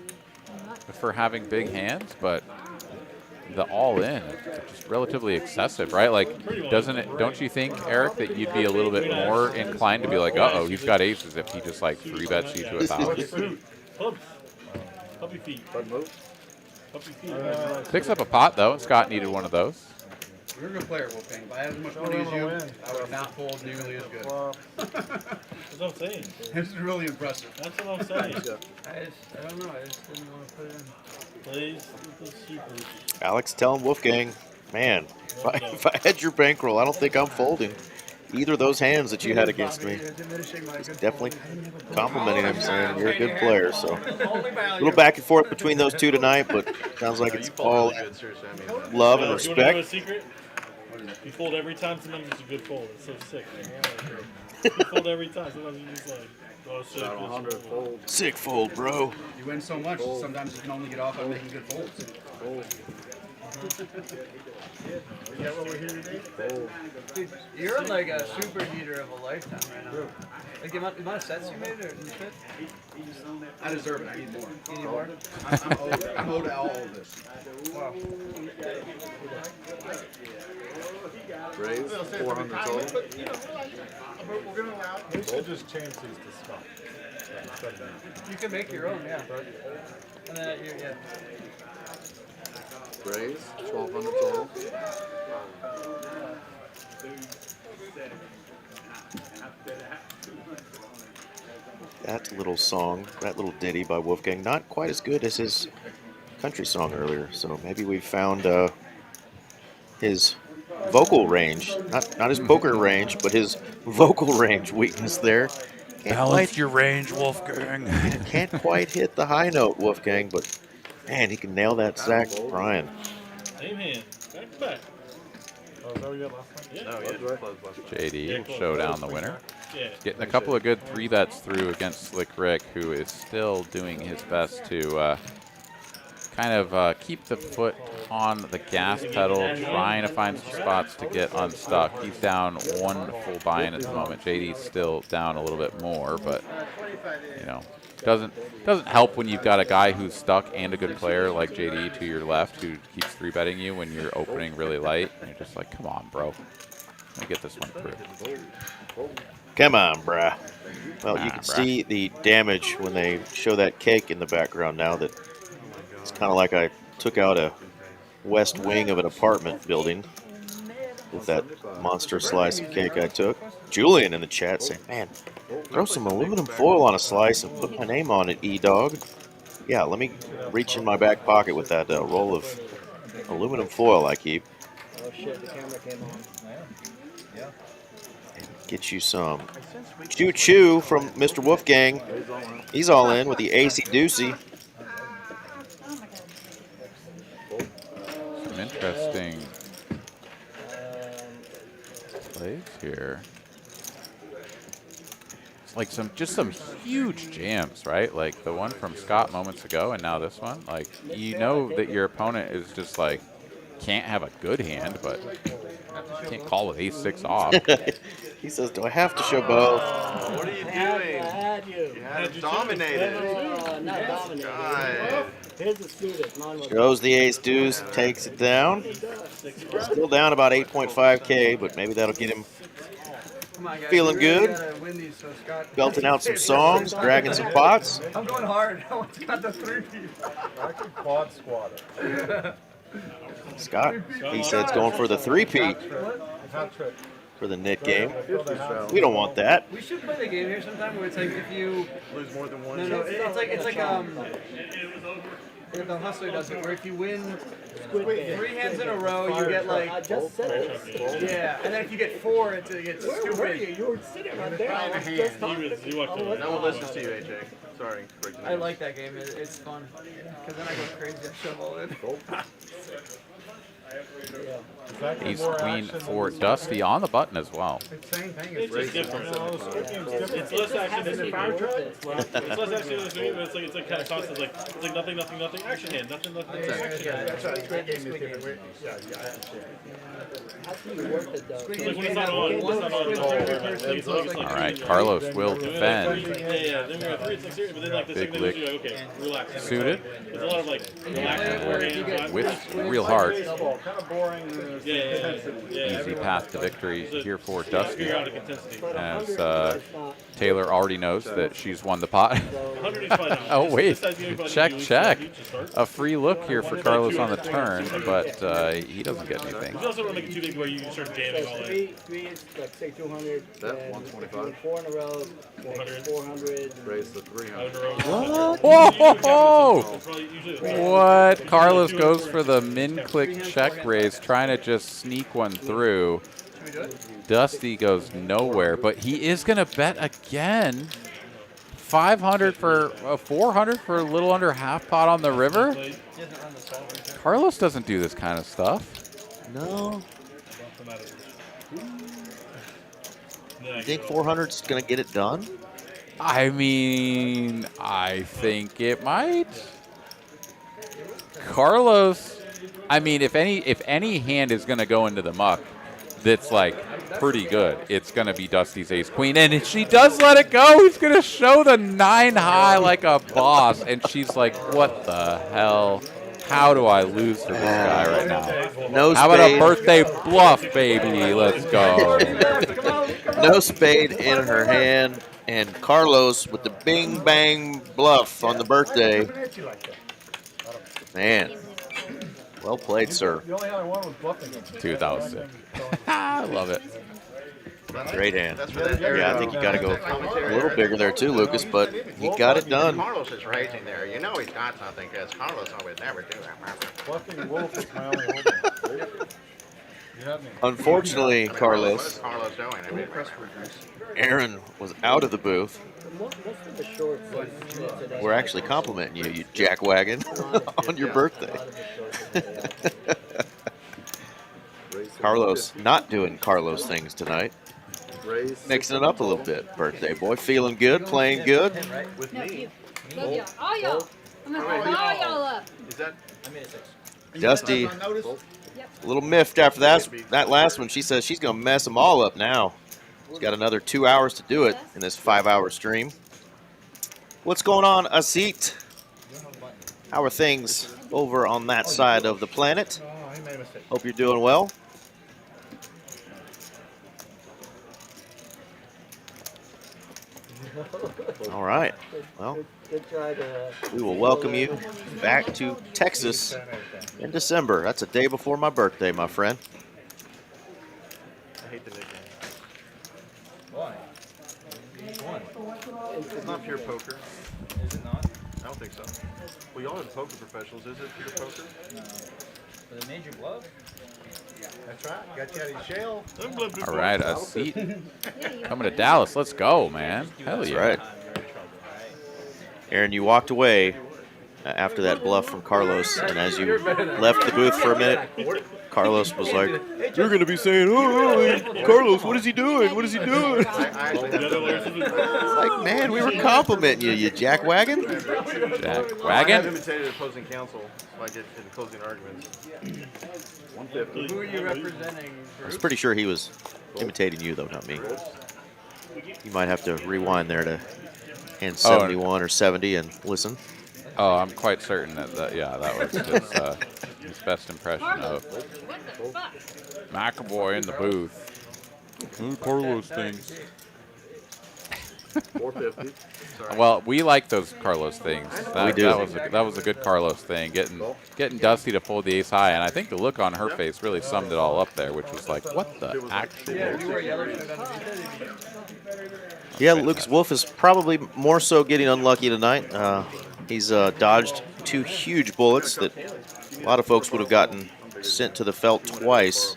for having big hands, but the all-in is just relatively excessive, right? Like, don't you think, Eric, that you'd be a little bit more inclined to be like, uh-oh, he's got aces if he just, like, 3-bets you to 1,000? Puppy feet. Picks up a pot, though. Scott needed one of those. You're a good player, Wolfgang. If I had as much money as you, I would not fold nearly as good. That's what I'm saying. This is really impressive. That's what I'm saying. I don't know. I just didn't want to put it in. Plays with the super. Alex telling Wolfgang, man, if I had your bankroll, I don't think I'm folding either of those hands that you had against me. He's definitely complimenting him, saying you're a good player. So a little back and forth between those two tonight, but sounds like it's all love and You want to know a respect. secret? You fold every time, sometimes it's a good fold. It's so sick. You fold every time, sometimes you just like, oh, sick. Sick fold, bro. You win so much, sometimes you can only get off on making good folds. Dude, you're like a super heater of a lifetime right now. Like the amount of sets you made or shit? I deserve it. I need more. You need more? I'm owed all of this. Wow. Raise 400 total. We should just change these to Scott. You can make your own, yeah. And then Raise 1,200 total. That little song, that little ditty by Wolfgang, not quite as good as his country song earlier. So maybe we found his vocal range, not his poker range, but his vocal range weakness there. Balance your range, Wolfgang. Can't quite hit the high note, Wolfgang, but man, he can nail that Zach Bryan. Same hand. Back to back. Oh, is that what you had last time? Yeah. No, he didn't close last time. JD will show down the winner. Yeah. Getting a couple of good 3-bets through against Slick Rick, who is still doing his best to kind of keep the foot on the gas pedal, trying to find some spots to get unstuck. He's down 1 full buy-in at the moment. JD's still down a little bit more, but you know, doesn't help when you've got a guy who's stuck and a good player like JD to your left who keeps 3-betting you when you're opening really light. And you're just like, come on, bro. Let me get this one through. Come on, bruh. Well, you can see the damage when they show that cake in the background now. That it's kind of like I took out a west wing of an apartment building with that monster slice of cake I took. Julian in the chat saying, man, throw some aluminum foil on a slice and put my name on it, E-Dog. Yeah, let me reach in my back pocket with that roll of aluminum foil I keep. Oh shit, the camera came on. Get you some Choo Choo from Mr. Wolfgang. He's all in with the AC Doocy. Some interesting plays here. It's like some huge jams, right? Like the one from Scott moments ago, and now this one. Like, you know that your opponent is just like can't have a good hand, but can't call with ace-6 off. He says, do I have to show both? What are you doing? You had him dominated. Not dominated. God. Here's the student. Mine was Shows the ace deuce, takes it down. Still down about 8.5K, but maybe that'll get him Come on, guys. feeling We really good. gotta win these so Scott can- Belting out some songs, dragging some pots. I'm going hard. I want Scott the 3 I could quad squat it. Scott, he said it's going for the 3-peat Hat trick. for the knit game. We don't want that. We should play the game here sometime where it's like if you Lose more than one. no, it's like if the hustler does it, where if you win 3 hands in a row, you get like yeah, and then if you get 4, it gets stupid. You were sitting right there. I was just talking. No one listens to you, AJ. Sorry. I like that game. It's fun because then I go crazy. I shove all in. Ace queen for Dusty on the button as well. Same thing. It's just different. It's less action than the fire truck. It's less action than the game, but it's like kind of constant. It's like nothing, action hand, nothing, action hand. That's right. That game is different. Yeah, I understand. Like when it's not on, it's not on. All right, Carlos will defend. Yeah. Then we're at 3. It's like serious, but then like the second thing you're like, okay, relax. Suited There's a lot of like relaxing forehand. with real hard. Kind of boring. Yeah. Easy path to victory here for Dusty, Periodic intensity. as Taylor already knows that she's won the pot. 100 is fine now. Oh wait, This size game, check, you check. start. A free look here for Carlos on the turn, but he doesn't get anything. You also don't make it too big where you start jamming all in. 3 is like say 200. That 125. 4 in a row. 400. 400. Raise the 300. Whoa! What? Carlos goes for the min-click check raise, trying to just sneak one through. Dusty goes nowhere, but he is going to bet again. 500 for 400 for a little under half pot on the river. Carlos doesn't do this kind of stuff. No. You think 400's going to get it done? I mean, I think it might. Carlos, I mean, if any hand is going to go into the muck that's like pretty good, it's going to be Dusty's ace queen. And if she does let it go, he's going to show the 9 high like a boss. And she's like, what the hell? How do I lose to this guy right now? No spade. How about a birthday bluff, baby? Let's go. No spade in her hand. And Carlos with the bing bang bluff on the birthday. Man, well played, sir. The only hand I won was bluffing. Dude, that was sick. I love it. Great hand. Yeah, I think you got to go a little bigger there too, Lucas, but he got it done. Carlos is raising there. You know he's got something because Carlos would never do that. Bluffing wolf is my only hold. You have me. Unfortunately, Carlos, What is Carlos doing? I mean, Aaron was out of the booth. Most of the shorts today. We're actually complimenting you, you jackwagon, on your birthday. Carlos not doing Carlos things tonight. Mixing it up a little bit. Birthday boy feeling good, playing good. With No, me. you. Both y'all. All y'all. I'm gonna fold all y'all up. Is that? I made a 6. Dusty, Yep. a little miffed after that last one. She says she's going to mess them all up now. She's got another 2 hours to do it in this 5-hour stream. What's going on, Asit? How are things over on that side of the planet? Hope you're doing well. All right. Well, we will welcome you back to Texas in December. That's a day before my birthday, my friend. I hate the nickname. Why? It's not pure poker. Is it not? I don't think so. Well, y'all are the poker professionals. Is it pure poker? No. But they made you bluff? That's right. Got you out of jail. All right, a seat coming to Dallas. Let's go, man. Hell That's yeah. right. Aaron, you walked away after that bluff from Carlos, and as you left the booth for a minute, Carlos was like, "You're going to be saying, oh, Carlos, what is he doing? What is he doing?" It's like, man, we were complimenting you, you jackwagon. I have imitated opposing counsel, like in closing arguments. 150. Who are you representing? I was pretty sure he was imitating you, though, not me. You might have to rewind there to hand 71 or 70 and listen. Oh, I'm quite certain that yeah, that was his best impression of McAvoy in the booth. Ooh, Carlos things. 450. Sorry. Well, we like those Carlos things. We do. That was a good Carlos thing, getting Dusty to fold the ace high, and I think the look on her face really summed it all up there, which was like, what the actual? Yeah, Lucas Wolf is probably more so getting unlucky tonight. He's dodged 2 huge bullets that a lot of folks would have gotten sent to the felt twice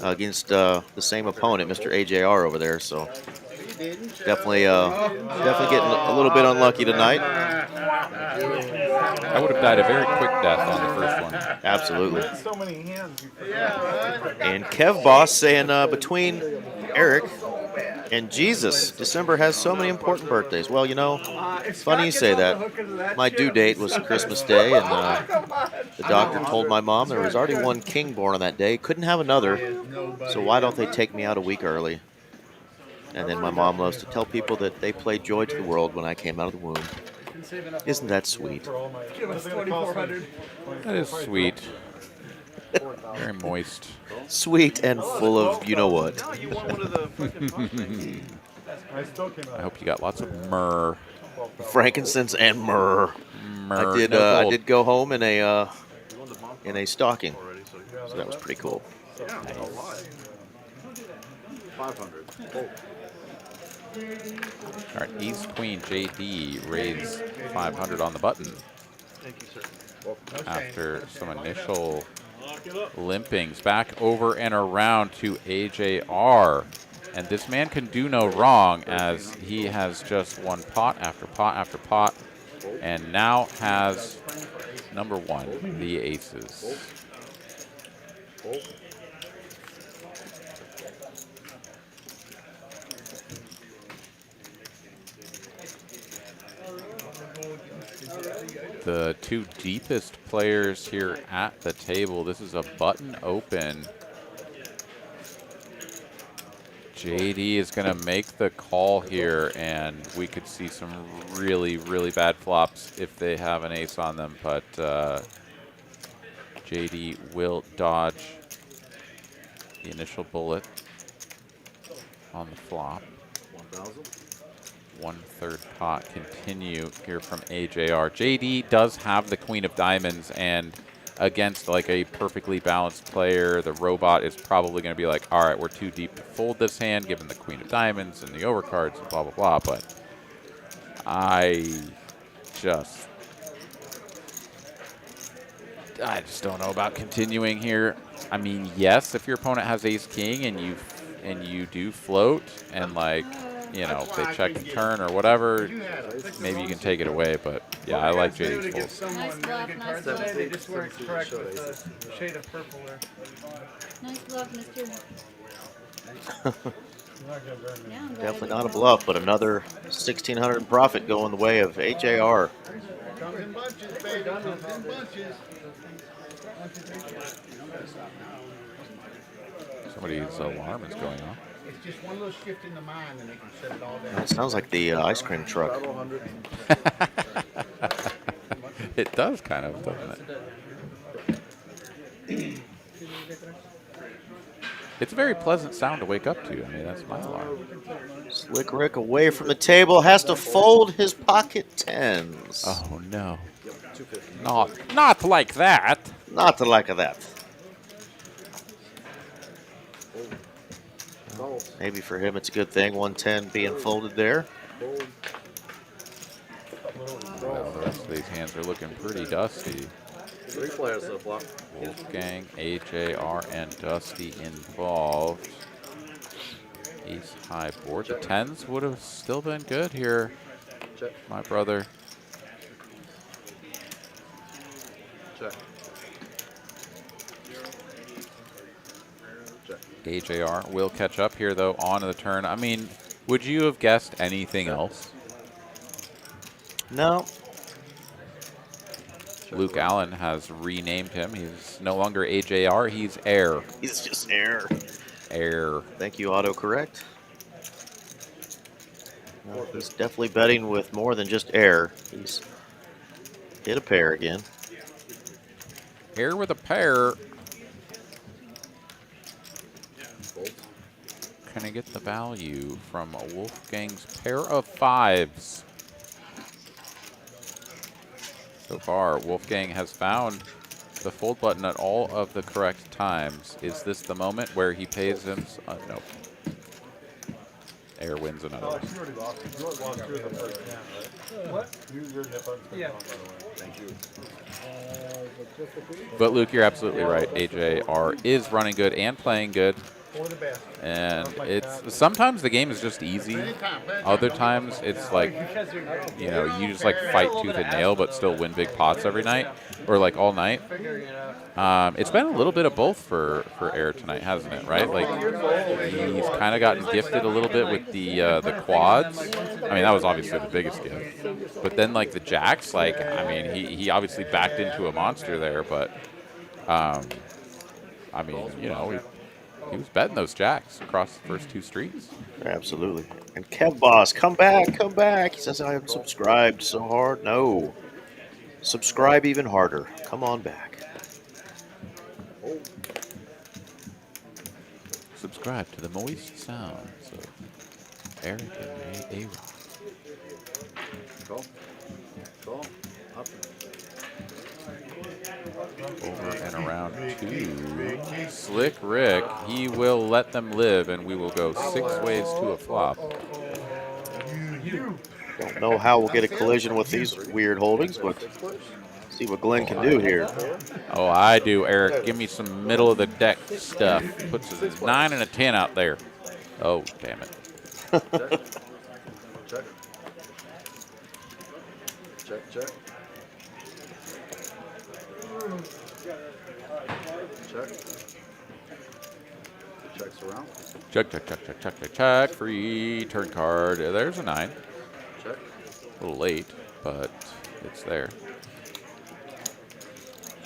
against the same opponent, Mr. AJR over there. So definitely getting a little bit unlucky tonight. I would have died a very quick death on the first one. Absolutely. So many hands. And Kev Boss saying between Eric and Jesus, December has so many important birthdays. Well, you know, it's funny you say that. My due date was Christmas Day, and the doctor told my mom there was already one king born on that day. Couldn't have another, so why don't they take me out a week early? And then my mom loves to tell people that they played joy to the world when I came out of the womb. Isn't that sweet? That is sweet. Very moist. Sweet and full of you-know-what. You want one of the I hope you got lots of myrrh. Frankincense and myrrh. Myrrh. I did go home in a stocking, so that was pretty cool. 500. All right, Ace Queen JD raised 500 on the button. Thank you, sir. After some initial limpings, back over and around to AJR. And this man can do no wrong, as he has just won pot after pot after pot, and now has number 1, the aces. The 2 deepest players here at the table. This is a button open. JD is going to make the call here, and we could see some really, really bad flops if they have an ace on them, but JD will dodge the initial bullet on the flop. 1/3 pot continue here from AJR. JD does have the Queen of Diamonds, and against like a perfectly balanced player, the robot is probably going to be like, all right, we're too deep to fold this hand given the Queen of Diamonds and the overcards and blah, blah, blah. But I just don't know about continuing here. I mean, yes, if your opponent has ace king and you do float and like you know, if they check the turn or whatever, maybe you can take it away. But yeah, I like Maybe to JD's give folds. someone Nice really bluff, good nice cards bluff. today, they just weren't correct with the shade of purple there. Nice bluff, mister. Yeah, I'm glad I Definitely did not a that. bluff, but another 1,600 in profit going the way of HAR. Comes in bunches, baby, comes in bunches. Somebody's alarm is going off. It's just one little shift in the mind and they can set it all down. That sounds like the ice cream truck. It does kind of, doesn't it? It's a very pleasant sound to wake up to. I mean, that's my alarm. Slick Rick away from the table, has to fold his pocket tens. Oh no. Not like that. Not the like of that. Maybe for him it's a good thing, 110 being folded there. Well, the rest of these hands are looking pretty dusty. 3 players so flop. Wolfgang, HAR, and Dusty involved. Ace high board. The tens would have still been good here, my brother. Check. HAR will catch up here, though, on the turn. I mean, would you have guessed anything else? No. Luke Allen has renamed him. He's no longer HAR, he's Air. He's just air. Air. Thank you, autocorrect. Well, he's definitely betting with more than just air. He's hit a pair again. Air with a pair. Can I get the value from Wolfgang's pair of fives? So far, Wolfgang has found the fold button at all of the correct times. Is this the moment where he pays him? Nope. Air wins another one. You already lost. You already lost 2 of the first hand, right? What? Your nip button's been Yeah. on, by the way. Thank you. But Luke, you're absolutely right. HAR is running good and playing good. For the best. And it's sometimes the game is just easy. Other times it's like, you know, you just like fight tooth and nail but still win big pots every night or like all night. It's been a little bit of both for Air tonight, hasn't it? Right? Like he's kind of gotten gifted a little bit with the quads. I mean, that was obviously the biggest gift. But then like the jacks, like I mean, he obviously backed into a monster there, but I mean, you know, he was betting those jacks across the first 2 streets. Absolutely. And Kev Boss, come back, come back. He says I haven't subscribed so hard. No. Subscribe even harder. Come on back. Subscribe to the moist sounds of Eric and A-Rock. Go. Go. Up. Over and around 2. Slick Rick, he will let them live, and we will go 6 ways to a flop. Don't know how we'll get a collision with these weird holdings, but see what Glenn can do here. Oh, I do, Eric. Give me some middle of the deck stuff. Puts a 9 and a 10 out there. Oh, damn it. Check. Check, check. Check. Checks around. Check, check, check, check, check, check, check. Free turn card. There's a 9. Check. A little late, but it's there.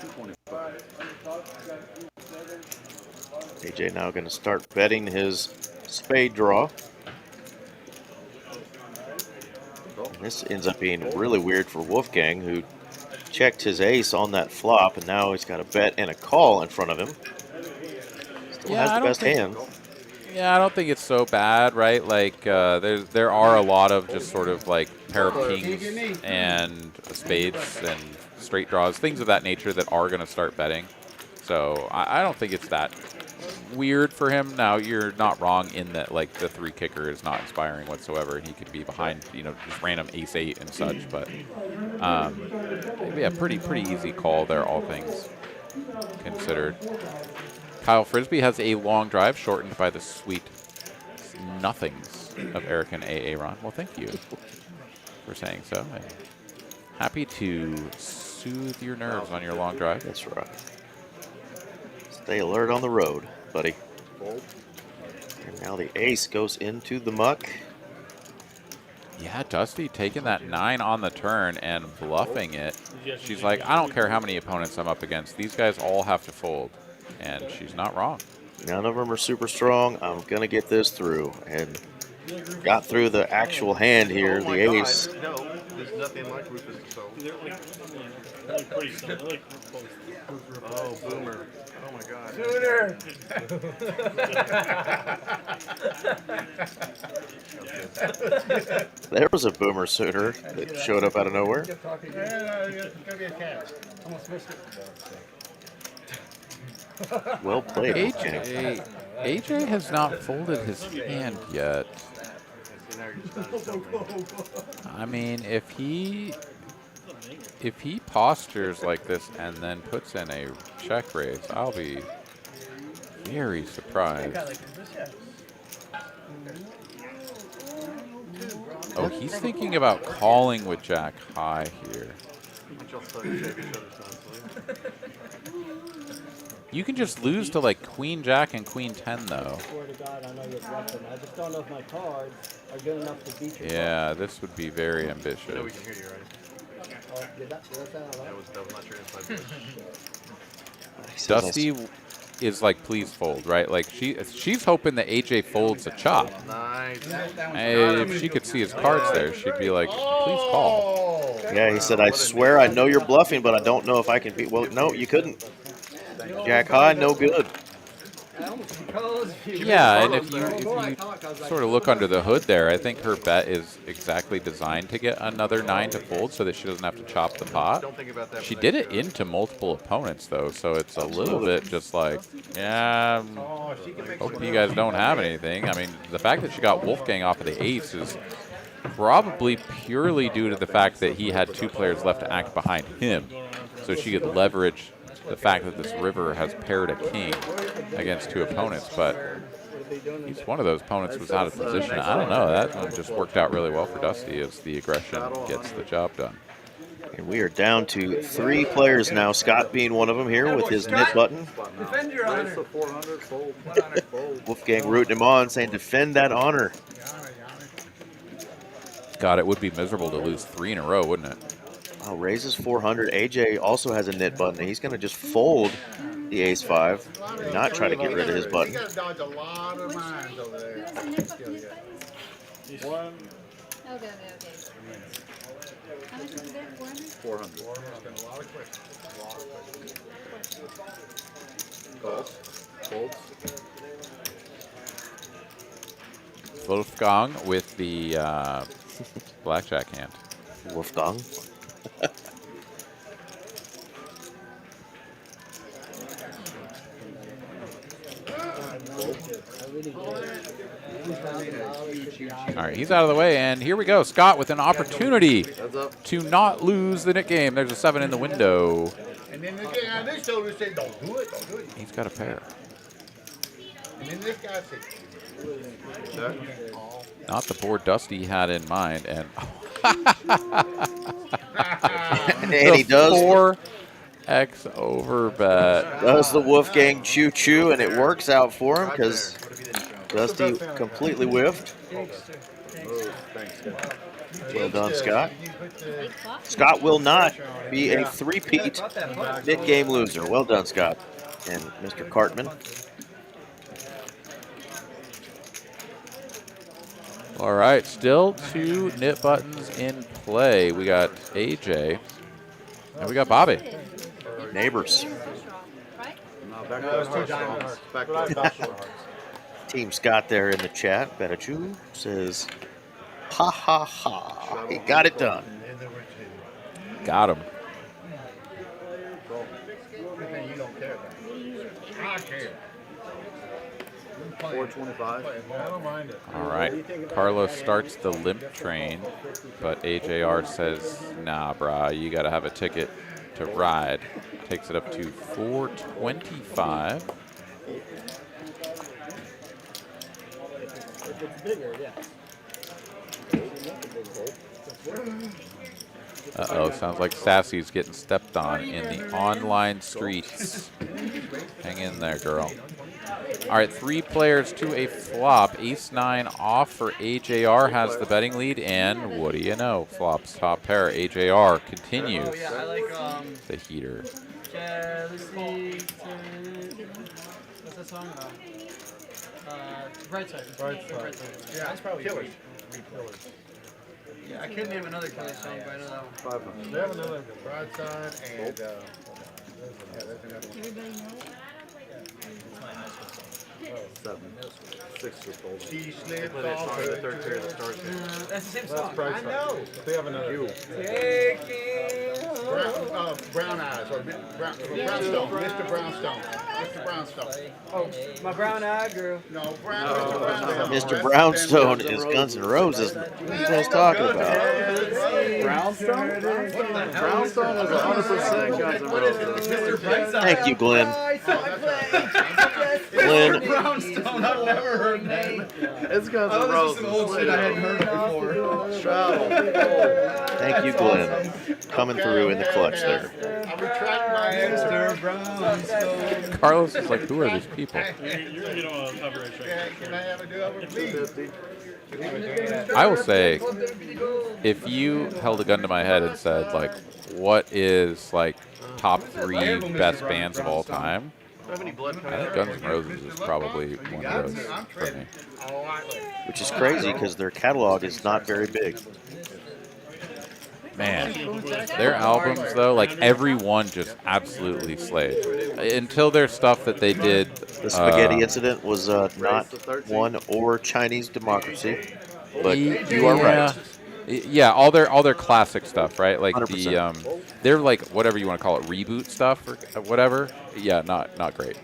225. AJ now going to start betting his spade draw. And this ends up being really weird for Wolfgang, who checked his ace on that flop, and now he's got a bet and a call in front of him. Still has the best hand. Yeah, I don't think it's so bad, right? Like, there are a lot of just sort of like pair of kings and spades and straight draws, things of that nature that are going to start betting. So I don't think it's that weird for him. Now, you're not wrong in that, like, the 3 kicker is not inspiring whatsoever, and he could be behind, you know, just random ace-8 and such. But yeah, pretty easy call there, all things considered. Kyle Frisbee has a long drive shortened by the sweet nothings. of Eric and Aaron. Well, thank you for saying so. And happy to soothe your nerves on your long drive. That's right. Stay alert on the road, buddy. And now the ace goes into the muck. Yeah, Dusty taking that 9 on the turn and bluffing it. She's like, I don't care how many opponents I'm up against. These guys all have to fold. And she's not wrong. None of them are super strong. I'm going to get this through. And got through the actual hand here, Oh my the God, ace. No, there's nothing like Rufus. So. Oh, boomer. Oh my God. Sooner. There was a boomer sooner that showed up out of nowhere. It's gonna be a catch. Almost missed it. Well played. AJ has not folded his hand yet. I mean, if he postures like this and then puts in a check raise, I'll be very surprised. Oh, he's thinking about calling with Jack high here. You can just lose to like Queen Jack and Queen 10 though. I swear to God, I know you're bluffing. I just don't know if my cards are good enough to beat your Yeah, this would be very ambitious. No, we can hear you, right? Oh, did that sound right? That was not your inside voice. Dusty is like, please fold, right? Like she's hoping that AJ folds a chop. Nice. If she could see his cards there, she'd be like, please call. Yeah, he said, I swear I know you're bluffing, but I don't know if I can beat. Well, no, you couldn't. Jack high, no good. Yeah, and if you sort of look under the hood there, I think her bet is exactly designed to get another 9 to fold so that she doesn't have to chop the pot. She did it into multiple opponents, though, so it's a little bit just like, yeah, hope you guys don't have anything. I mean, the fact that she got Wolfgang off of the ace is probably purely due to the fact that he had 2 players left to act behind him, so she could leverage the fact that this river has paired a king against 2 opponents, but each one of those opponents was out of position. I don't know. That one just worked out really well for Dusty as the aggression gets the job done. And we are down to 3 players now, Scott being one of them here with his knit button. Defend your honor. Wolfgang rooting him on, saying defend that honor. God, it would be miserable to lose 3 in a row, wouldn't it? Oh, raises 400. AJ also has a knit button. He's going to just fold the ace-5 and not try to get rid of his button. You gotta dodge a lot of mines over there. One. Okay. How much is it there? 400? 400. A lot of quick. Calls. Folds. Wolfgang with the blackjack hand. Wolfgang. All right, he's out of the way, and here we go. Scott with an opportunity to not lose the knit game. There's a 7 in the window. And then this guy on this shoulder said, don't do it. He's got a pair. And then this guy said, Not the board Dusty had in mind, and And he does 4x overbet. Does the Wolfgang choo-choo, and it works out for him because Dusty completely whiffed. Well done, Scott. Scott will not be a three-peat mid-game loser. Well done, Scott. And Mr. Cartman. All right, still 2 knit buttons in play. We got AJ, and we got Bobby. Neighbors. Team Scott there in the chat. Betachu says, ha ha ha. He got it done. Got him. you don't care about it. I care. 425. I don't mind it. All right, Carlos starts the limp train, but AJR says, nah, brah, you got to have a ticket to ride. Takes it up to 425. If it's bigger, yeah. Uh-oh, sounds like Sassy's getting stepped on in the online streets. Hang in there, girl. All right, 3 players to a flop. Ace-9 off for AJR has the betting lead, and what do you know? Flops top pair. AJR continues Oh, yeah, I like, the heater. Jealousy. What's that song? Bright Side. Bright Side. Bright Side. Yeah, That's probably Killers. Yeah, I couldn't name another Killer song, but I know that one. They have another Broadside and, yeah, that's another one. Everybody know it? 7. 6 just told She They slipped play that off song in the her 3rd period of the Stars game. That's the same That's song. Bright I Side. know. But they have another. Brown eyes or Brownstone, Mr. Brownstone, Mr. Brownstone. Oh, my brown eye girl. No, Mr. Brownstone. Mr. Brownstone is Guns N' Roses. What are you guys talking about? Brownstone? Brownstone is 100% Guns N' Roses. Thank you, Glenn. Glenn, Brownstone, I've never heard that. It's Guns N' Roses. Old shit I hadn't heard before. Travel. thank you, Glenn. Coming through in the clutch there. I retract my answer. Carlos is like, who are these people? You're gonna get on a copyright strike. Can I have a do over, please? I will say, if you held a gun to my head and said, like, what is, like, top 3 best bands of all time, I think Guns N' Roses is probably one of those for me. Which is crazy because their catalog is not very big. Man, their albums, though, like, every one just absolutely slayed. Until their stuff that they did. The Spaghetti Incident was not one or Chinese Democracy, but you are right. Yeah, all their classic stuff, right? Like 100%. they're like whatever you want to call it, reboot stuff or whatever. Yeah, not great.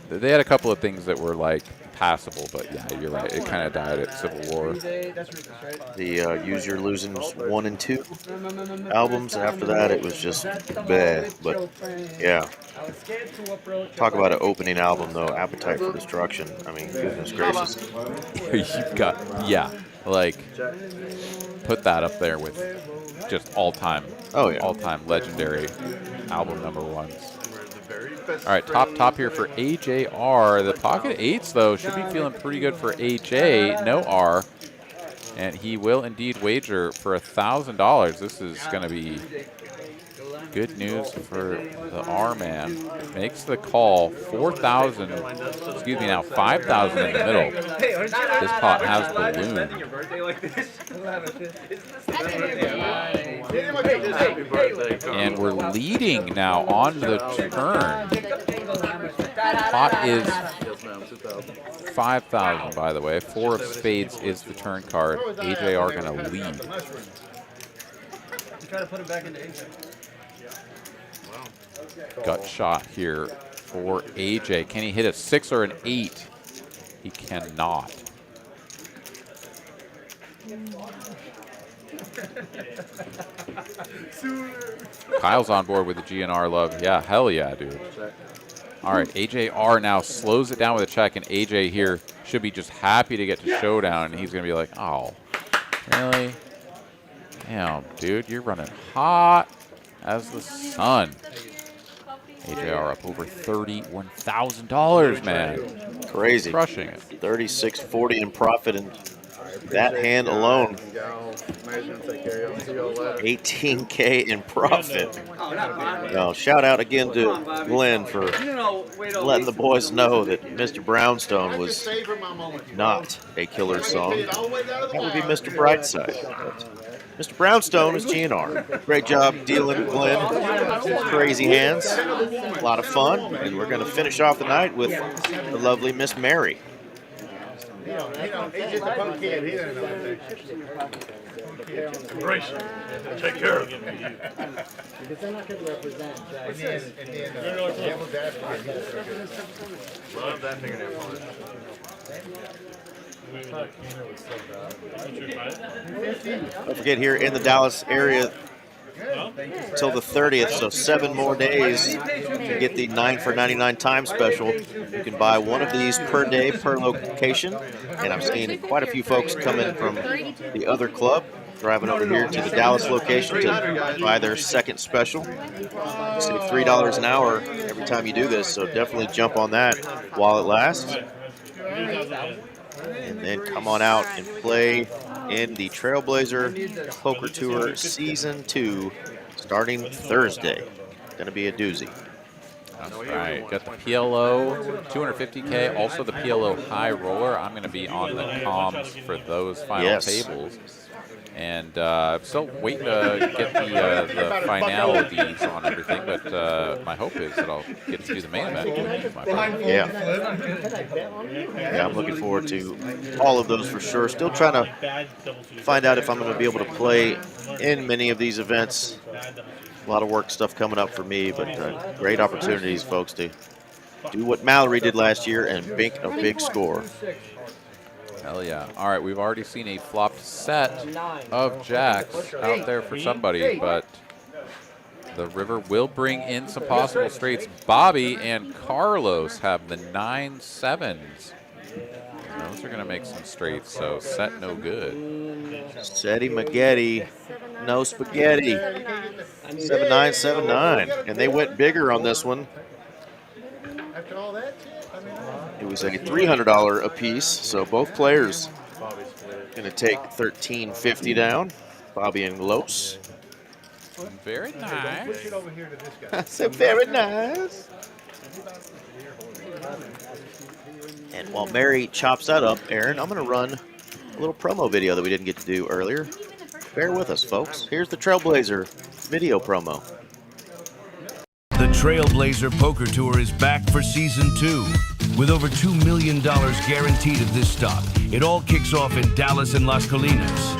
They had a couple of things that were like passable, but yeah, you're right. It kind of died at Civil War. The Use Your Losings 1 and 2 albums. After that, it was just bad. But yeah, talk about an opening album though. Appetite for Destruction. I mean, goodness gracious. You've got like put that up there with just all-time legendary album #1s. All right, top here for AJR. The pocket 8s though should be feeling pretty good for AJ. No R, and he will indeed wager for $1,000. This is going to be good news for the R man. Makes the call. 4,000. Excuse me, now 5,000 in the middle. This pot has ballooned. And we're leading now on the turn. Pot is 5,000, by the way. 4 of spades is the turn card. AJR going to lead. Try to put it back into AJ. Gut shot here for AJ. Can he hit a 6 or an 8? He cannot. Kyle's on board with the GNR love. Yeah, hell yeah, dude. All right, AJR now slows it down with a check, and AJ here should be just happy to get to showdown, and he's going to be like, oh, really? Damn, dude, you're running hot as the sun. AJR up over $31,000, man. Crazy. Crushing it. 36.40 in profit in that hand alone. 18K in profit. No, shout out again to Glenn for letting the boys know that Mr. Brownstone was not a killer song. That would be Mr. Brightside. But Mr. Brownstone is GNR. Great job dealing with Glenn. Crazy hands. A lot of fun. And we're going to finish off the night with the lovely Miss Mary. He's just a punk kid. He doesn't know anything. Embrace it. Take care of it. Because they're not going to represent Jack. And then Devil's Advocate. Love that fingernail polish. Don't forget, here in the Dallas area till the 30th, so 7 more days to get the 9 for $99 time special. You can buy one of these per day per location, and I'm seeing quite a few folks come in from the other club. driving over here to the Dallas location to buy their second special. Save $3 an hour every time you do this, so definitely jump on that while it lasts. And then come on out and play in the Trailblazer Poker Tour Season 2 starting Thursday. Going to be a doozy. That's right. Got the PLO 250K, also the PLO High Roller. I'm going to be on the comms for those final tables. And I'm still waiting to get the finalities on everything, but my hope is that I'll get to do the main event. Yeah, I'm looking forward to all of those for sure. Still trying to find out if I'm going to be able to play in many of these events. A lot of work stuff coming up for me, but great opportunities, folks, to do what Mallory did last year and bank a big score. Hell yeah. All right, we've already seen a flopped set of jacks out there for somebody, but the river will bring in some possible straights. Bobby and Carlos have the 9-7s. Those are going to make some straights, so set no good. Setty Magetti, no spaghetti. 7-9, 7-9. And they went bigger on this one. After all that, it was a $300 apiece, so both players going to take $13.50 down. Bobby and Los. Very nice. Push it over here to this guy. I said very nice. And while Mary chops that up, Aaron, I'm going to run a little promo video that we didn't get to do earlier. Bear with us, folks. Here's the Trailblazer video promo. The Trailblazer Poker Tour is back for Season 2. With over $2 million guaranteed of this stock, it all kicks off in Dallas and Las Colinas.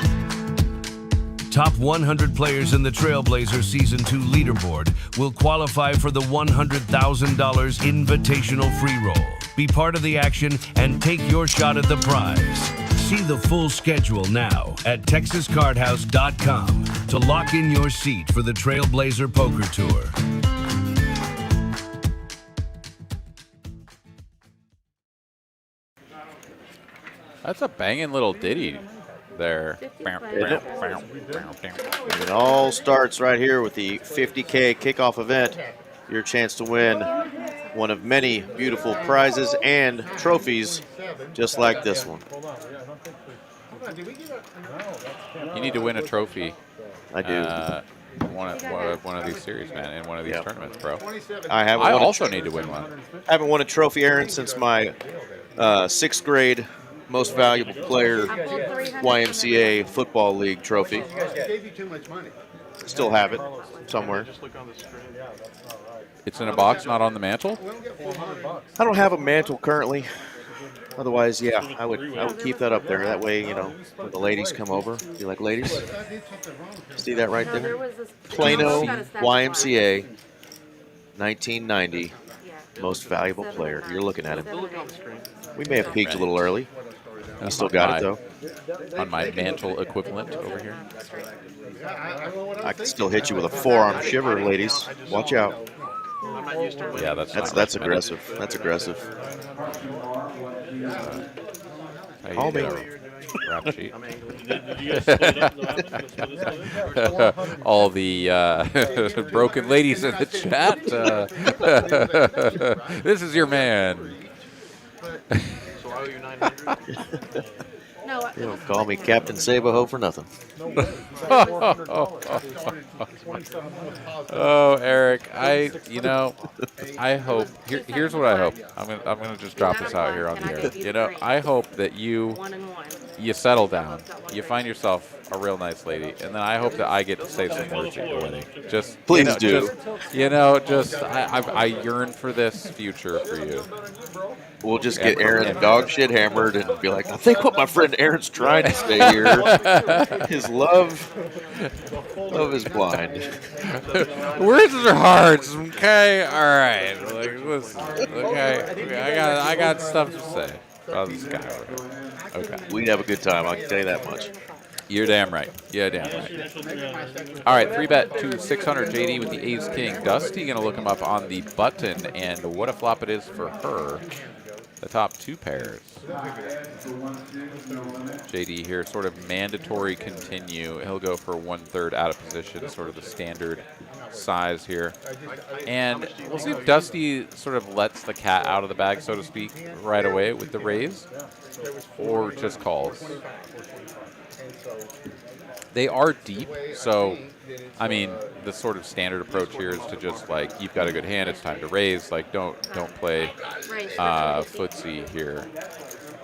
Top 100 players in the Trailblazer Season 2 leaderboard will qualify for the $100,000 invitational free roll. Be part of the action and take your shot at the prize. See the full schedule now at TexasCardHouse.com to lock in your seat for the Trailblazer Poker Tour. That's a banging little ditty there. It all starts right here with the 50K kickoff event. Your chance to win one of many beautiful prizes and trophies just like this one. You need to win a trophy. I do. One of these series, man, in one of these tournaments, bro. I also need to win one. I haven't won a trophy, Aaron, since my 6th grade most valuable player YMCA football league trophy. Gave you too much money. Still have it somewhere. It's in a box, not on the mantle? I don't have a mantle currently. Otherwise, yeah, I would keep that up there. That way, you know, when the ladies come over, be like, ladies, see that right there? Plano YMCA, 1990, most valuable player. You're looking at him. We may have peaked a little early. You still got it, though. On my mantle equivalent over here. I can still hit you with a forearm shiver, ladies. Watch out. Yeah, that's aggressive. That's aggressive. Call me. Rap sheet. All the broken ladies in the chat. This is your man. So I owe you 900. No. You don't call me Captain Sabaho for nothing. Oh, Eric, I hope. Here's what I hope. I'm gonna just drop this out here on the air. You know, I hope that you settle down, you find yourself a real nice lady, and then I hope that I get to say some words at your wedding. Just please do. I yearn for this future for you. We'll just get Aaron dog shit hammered and be like, I think what my friend Aaron's trying to say here is love is blind. Words are hearts, okay? All right. Like, listen, okay. I got stuff to say about this guy. Okay. We'd have a good time, I can tell you that much. You're damn right. Yeah, damn right. All right, 3-bet to 600 JD with the ace-king. Dusty going to look him up on the button, and what a flop it is for her. the top 2 pairs. JD here, sort of mandatory continue. He'll go for 1/3 out of position, sort of the standard size here. And we'll see if Dusty sort of lets the cat out of the bag, so to speak, right away with the raise, or just calls. They are deep, so I mean, the sort of standard approach here is to just like, you've got a good hand, it's time to raise. Like, don't play footsie here.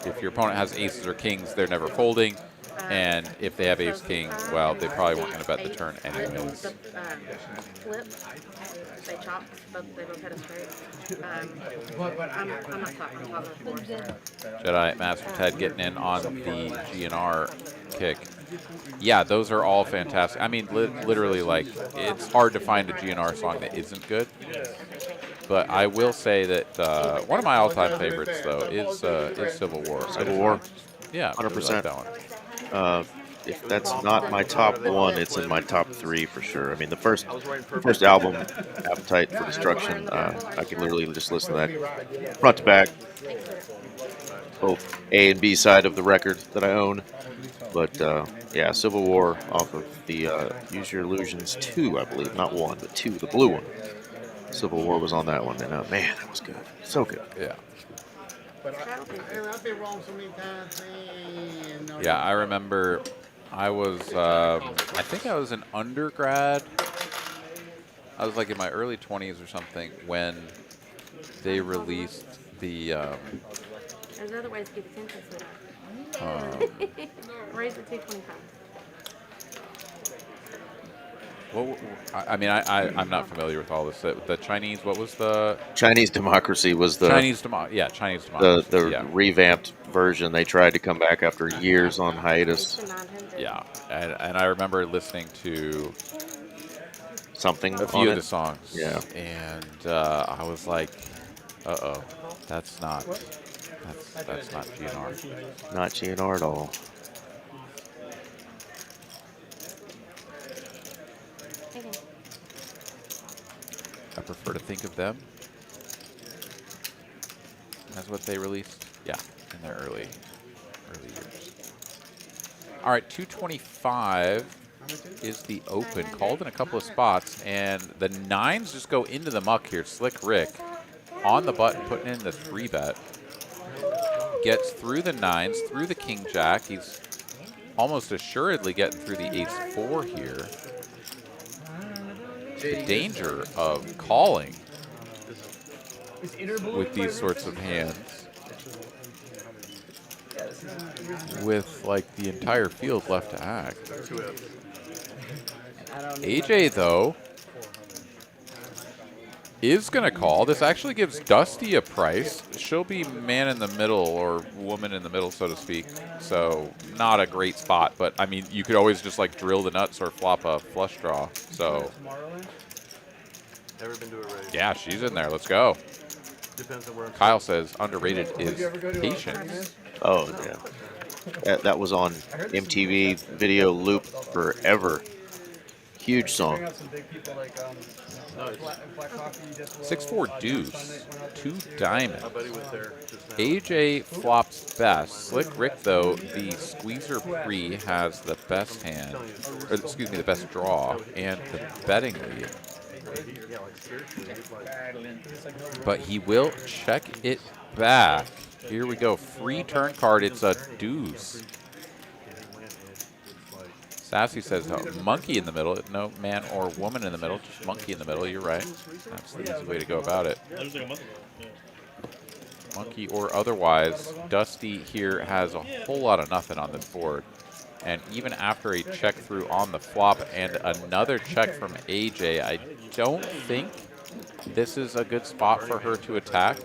If your opponent has aces or kings, they're never folding, and if they have ace king, well, they probably weren't going to bet the turn anyways. Flip, they chop, but they both had a straight. I'm not talking about the 4. Jedi Master Ted getting in on the GNR kick. Yeah, those are all fantastic. I mean, literally, like, it's hard to find a GNR song that isn't good. But I will say that one of my all-time favorites, though, is Civil War. Civil War? Yeah, 100%. really like that one. If that's not my top 1, it's in my top 3 for sure. I mean, the first album, Appetite for Destruction, I could literally just listen to that front to back, both A and B side of the record that I own. But yeah, Civil War off of the Use Your Illusions 2, I believe, not 1, but 2, the blue one. Civil War was on that one, and man, that was good, so good. Yeah. But I've been wrong so many times. Man. Yeah, I remember I was, I think I was an undergrad. I was like in my early 20s or something when they released the. There's other ways to get attention, sweetheart. Raise it to 225. Well, I mean, I'm not familiar with all this. The Chinese, what was the Chinese Democracy was the Chinese Democracy. The revamped version. They tried to come back after years on hiatus. Yeah, and I remember listening to something, a few of the songs. Yeah, and I was like, uh-oh, that's not GNR. Not GNR at all. I prefer to think of them as what they released, yeah, in their early years. All right, 225 is the open, called in a couple of spots, and the 9s just go into the muck here. Slick Rick on the button, putting in the 3-bet. Gets through the 9s, through the King Jack. He's almost assuredly getting through the Ace-4 here. The danger of calling with these sorts of hands, with like the entire field left to act. AJ, though, is going to call. This actually gives Dusty a price. She'll be man in the middle, or woman in the middle, so to speak. So not a great spot, but I mean, you could always just like drill the nuts or flop a flush draw. So Never been to a race. yeah, she's in there. Let's go. Depends on where I'm Kyle says underrated is patience. Oh yeah, that was on MTV video loop forever. Huge song. 6-4 deuce, 2 diamonds. AJ flops best. Slick Rick, though, the squeezer pre has the best hand, or excuse me, the best draw and the betting lead. But he will check it back. Here we go. Free turn card. It's a deuce. Sassy says, no, monkey in the middle. No man or woman in the middle. Just monkey in the middle. You're right. That's the easy way to go about it. Monkey or otherwise, Dusty here has a whole lot of nothing on this board. And even after a check through on the flop and another check from AJ, I don't think this is a good spot for her to attack.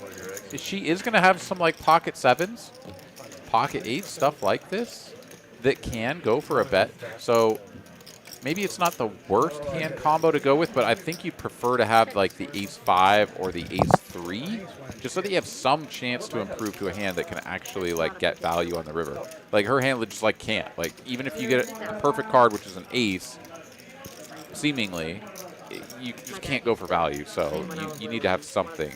She is going to have some like pocket 7s, pocket 8s, stuff like this that can go for a bet. So maybe it's not the worst hand combo to go with, but I think you'd prefer to have like the Ace-5 or the Ace-3, just so that you have some chance to improve to a hand that can actually like get value on the river. Like her hand just like can't. Like even if you get a perfect card, which is an ace, seemingly, you just can't go for value. So you need to have something.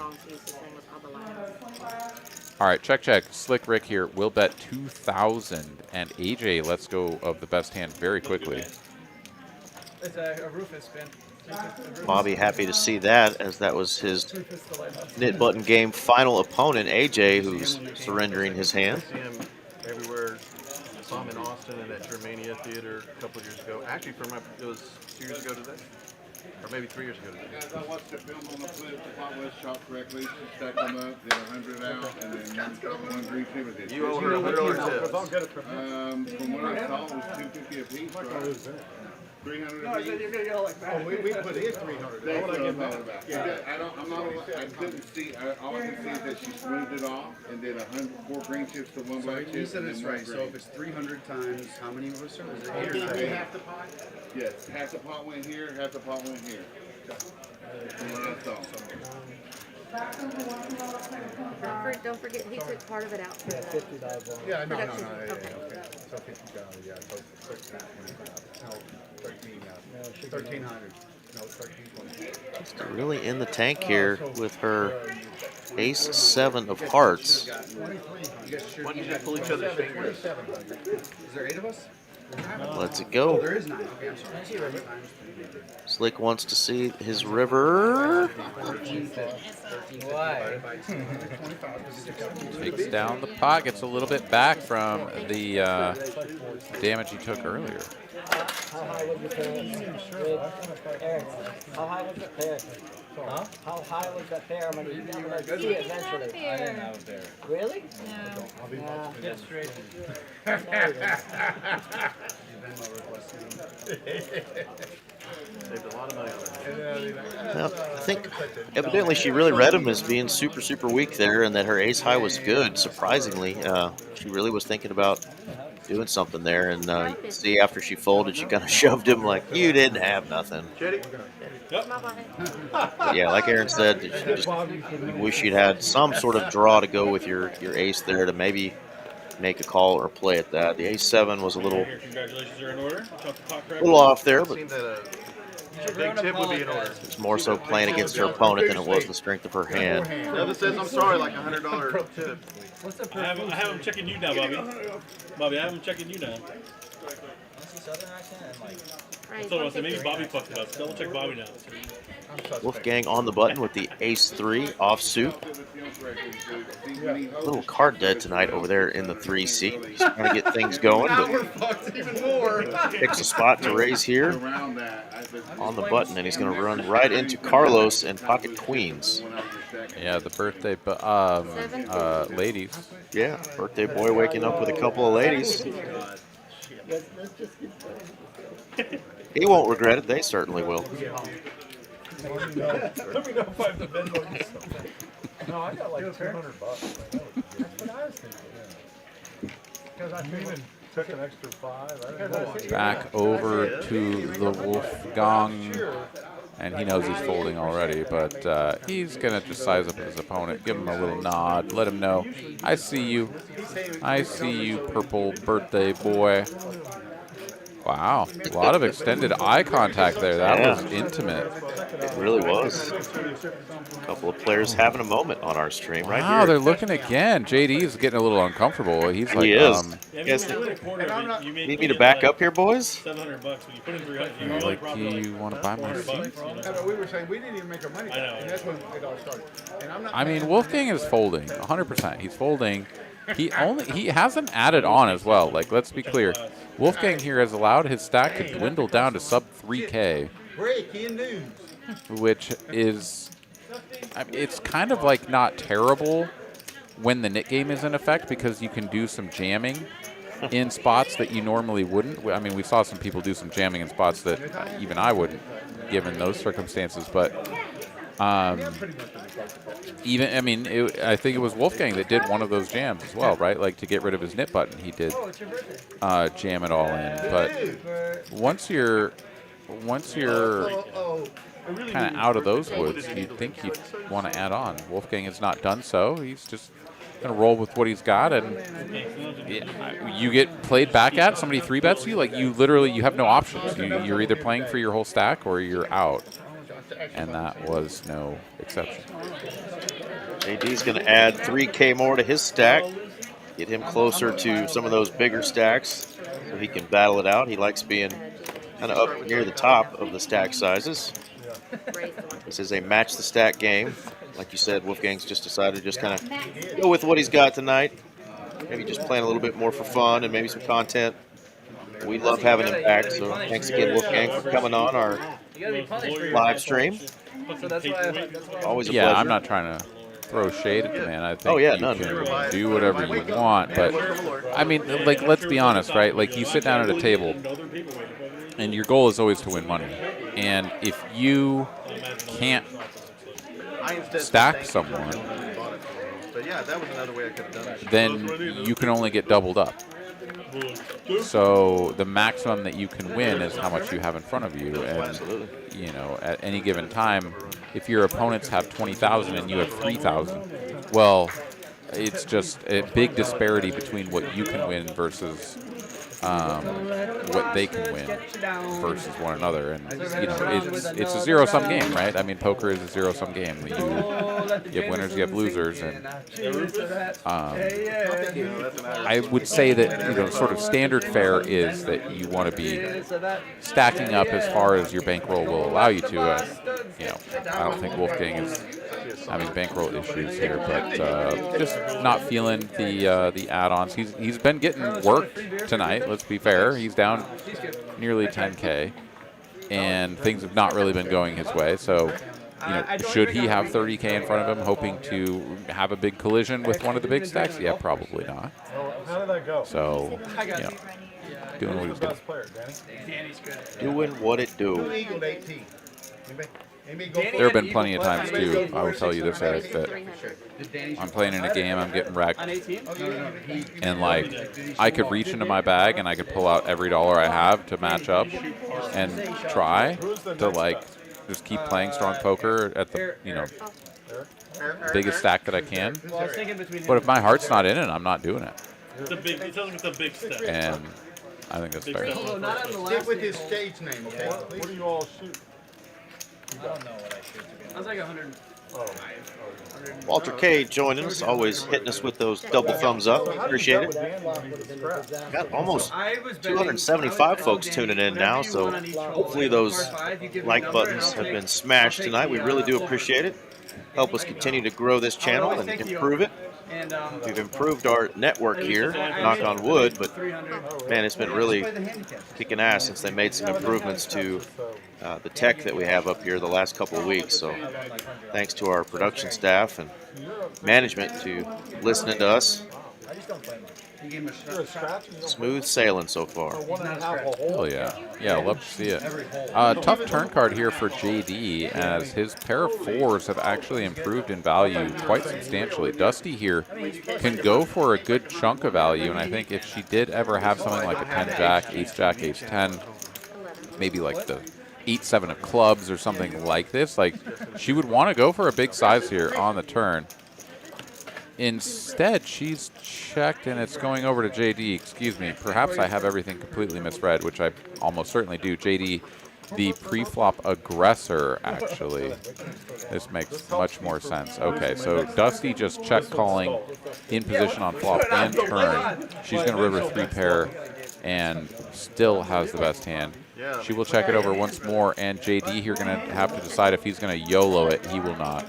All right, check. Slick Rick here will bet 2,000, and AJ lets go of the best hand very quickly. It's a Rufus spin. Bobby happy to see that, as that was his knit button game final opponent, AJ, who's surrendering his hand. I see him everywhere. Saw him in Austin and at Germania Theater a couple of years ago. Actually, it was 2 years ago today. Or maybe 3 years ago today. Guys, I watched the film on the flip. The pot was shot correctly. She stacked them up, did 100 out, and then one green chip did. You owe her $100 tips. From what I saw, it was $250 a piece. Right? 300 No, I said you're gonna get all like that. Oh, we put in 300. That's what I'm talking about. Yeah, I couldn't see, all I could see is that she smoothed it off and did 4 green chips to 1 black chip. You said it's and then right. one So green. if it's 300 times, how many was there? Was it 8 or Did 9? half the pot? Yes, half the pot went here, half the pot went here. From what I saw. Don't forget, he took part of it out. For $50. Yeah, no, Production. okay. So 50,000, yeah, so 1,300. No, 1,320. Just really in the tank here with her ace 7 of hearts. Why don't you just pull each other's fingers? Is there 8 of us? Lets it Oh, go. there is 9. Okay, I'm sorry. Slick wants to see his river. Why? Takes down the pot, gets a little bit back from the damage he took earlier. How high was the pair? Eric, how high was the pair? Huh? How high was the pair when you were going to see it eventually? I didn't know I was there. Really? No. Get straight. Saved a lot of money on that. Well, I think evidently she really read him as being super, super weak there, and that her ace high was good, surprisingly. She really was thinking about doing something there, and you can see after she folded, she kind of shoved him like, you didn't have nothing. But yeah, like Aaron said, you just wish you'd had some sort of draw to go with your ace there to maybe make a call or play at that. The ace 7 was a little Congratulations are in order. off there, but Seemed that a big tip would be in order. it's more so playing against her opponent than it was the strength of her hand. The other says, I'm sorry, like $100 tip. I have him checking you now, Bobby. Bobby, I have him checking you now. I told him, I said, maybe Bobby fucked it up. Double check Bobby now. Wolfgang on the button with the ace 3 offsuit. A little card dead tonight over there in the 3 seat. He's trying to get things going, but fucked even more. picks a spot to raise here on the button, and he's going to run right into Carlos and pocket queens. Yeah, the birthday ladies. Yeah, birthday boy waking up with a couple of ladies. He won't regret it. They certainly will. Let me know if I have to bend on you something. No, I got like $200. That's what I was thinking. Because I even took an extra 5. Back over to the Wolfgang, and he knows he's folding already, but he's going to just size up his opponent, give him a little nod, let him know, I see you, purple birthday boy. Wow, a lot of extended eye contact there. That was intimate. It really was. A couple of players having a moment on our stream right wow, here. they're looking again. JD is getting a little uncomfortable. He's like, he is. Need me to back up here, boys? $700 when you put in 300. like, you want to buy my seat? We were saying we didn't even make our money back, and that's when it all started. And I'm not I mean, Wolfgang is folding, 100%. He's folding. He hasn't added on as well. Like, let's be clear. Wolfgang here has allowed his stack to dwindle down to sub 3K, breaking news. which is, I mean, it's kind of like not terrible when the knit game is in effect because you can do some jamming in spots that you normally wouldn't. I mean, we saw some people do some jamming in spots that even I wouldn't, given those circumstances. But even, I mean, I think it was Wolfgang that did one of those jams as well, right? Like to get rid of his knit button, he did jam it all in. But once you're kind of out of those woods, you'd think you'd want to add on. Wolfgang has not done so. He's just going to roll with what he's got, and you get played back at. Somebody 3-bets you, like you literally, you have no options. You're either playing for your whole stack or you're out. and that was no exception. JD's going to add 3K more to his stack, get him closer to some of those bigger stacks so he can battle it out. He likes being kind of up near the top of the stack sizes. This is a match the stack game. Like you said, Wolfgang's just decided to just kind of go with what he's got tonight. Maybe just playing a little bit more for fun and maybe some content. We love having him back, so thanks again, Wolfgang, for coming on our live stream. Always a pleasure. Yeah, I'm not trying to throw shade at the man. I think you can do whatever you want, but I mean, like, let's be honest, right? Like, you sit down at a table, and your goal is always to win money. And if you can't stack someone, then you can only get doubled up. So the maximum that you can win is how much you have in front of you. And, you know, at any given time, if your opponents have 20,000 and you have 3,000, well, it's just a big disparity between what you can win versus what they can win versus one another. And, you know, it's a zero-sum game, right? I mean, poker is a zero-sum game. You have winners, you have losers, and I would say that, you know, sort of standard fare is that you want to be stacking up as far as your bankroll will allow you to. You know, I don't think Wolfgang is having bankroll issues here, but just not feeling the add-ons. He's been getting worked tonight. Let's be fair. He's down nearly 10K, and things have not really been going his way. So, you know, should he have 30K in front of him, hoping to have a big collision with one of the big stacks? Yeah, probably not. How did that go? So, you know, doing what he's doing. Doing what it do. There have been plenty of times, too, I will tell you this, Eric, that I'm playing in a game, I'm getting wrecked, and, like, I could reach into my bag and I could pull out every dollar I have to match up and try to, like, just keep playing strong poker at the, you know, biggest stack that I can. But if my heart's not in it, I'm not doing it. It sounds like it's a big step. And I think that's fair. Stick with his stage name, okay? What do you all shoot? I don't know what I should. I was like 100. Walter K joining us, always hitting us with those double thumbs up. Appreciate it. Got almost 275 folks tuning in now, so hopefully those like buttons have been smashed tonight. We really do appreciate it. Help us continue to grow this channel and improve it. We've improved our network here, knock on wood, but man, it's been really kicking ass since they made some improvements to the tech that we have up here the last couple of weeks. So thanks to our production staff and management to listening to us. Smooth sailing so far. Oh yeah. Yeah, I'd love to see it. Tough turn card here for JD, as his pair of fours have actually improved in value quite substantially. Dusty here can go for a good chunk of value, and I think if she did ever have something like a 10-jack, ace-jack, ace-10, maybe like the 8-7 of clubs or something like this, like, she would want to go for a big size here on the turn. Instead, she's checked, and it's going over to JD. Excuse me. Perhaps I have everything completely misread, which I almost certainly do. JD, the pre-flop aggressor, actually. This makes much more sense. Okay, so Dusty just check calling in position on flop and turn. She's going to river 3-pair and still has the best hand. She will check it over once more, and JD here going to have to decide if he's going to YOLO it. He will not.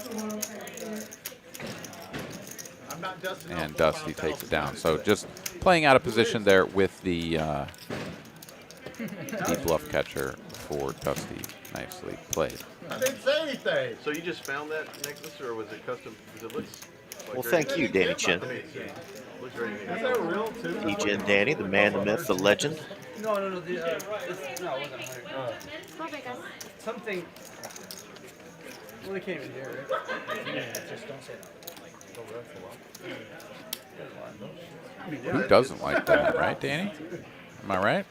And Dusty takes it down. So just playing out of position there with the bluff catcher for Dusty. Nicely played. I didn't say anything. So you just found that necklace, or was it custom? It looks like Well, thank you, Danny Chin. Looks very unique. Is that real too? DJ Danny, the man, the myth, the legend. No, it wasn't 100. Something. Well, they can't even hear it. Just don't say that. Who doesn't like that, right, Danny? Am I right?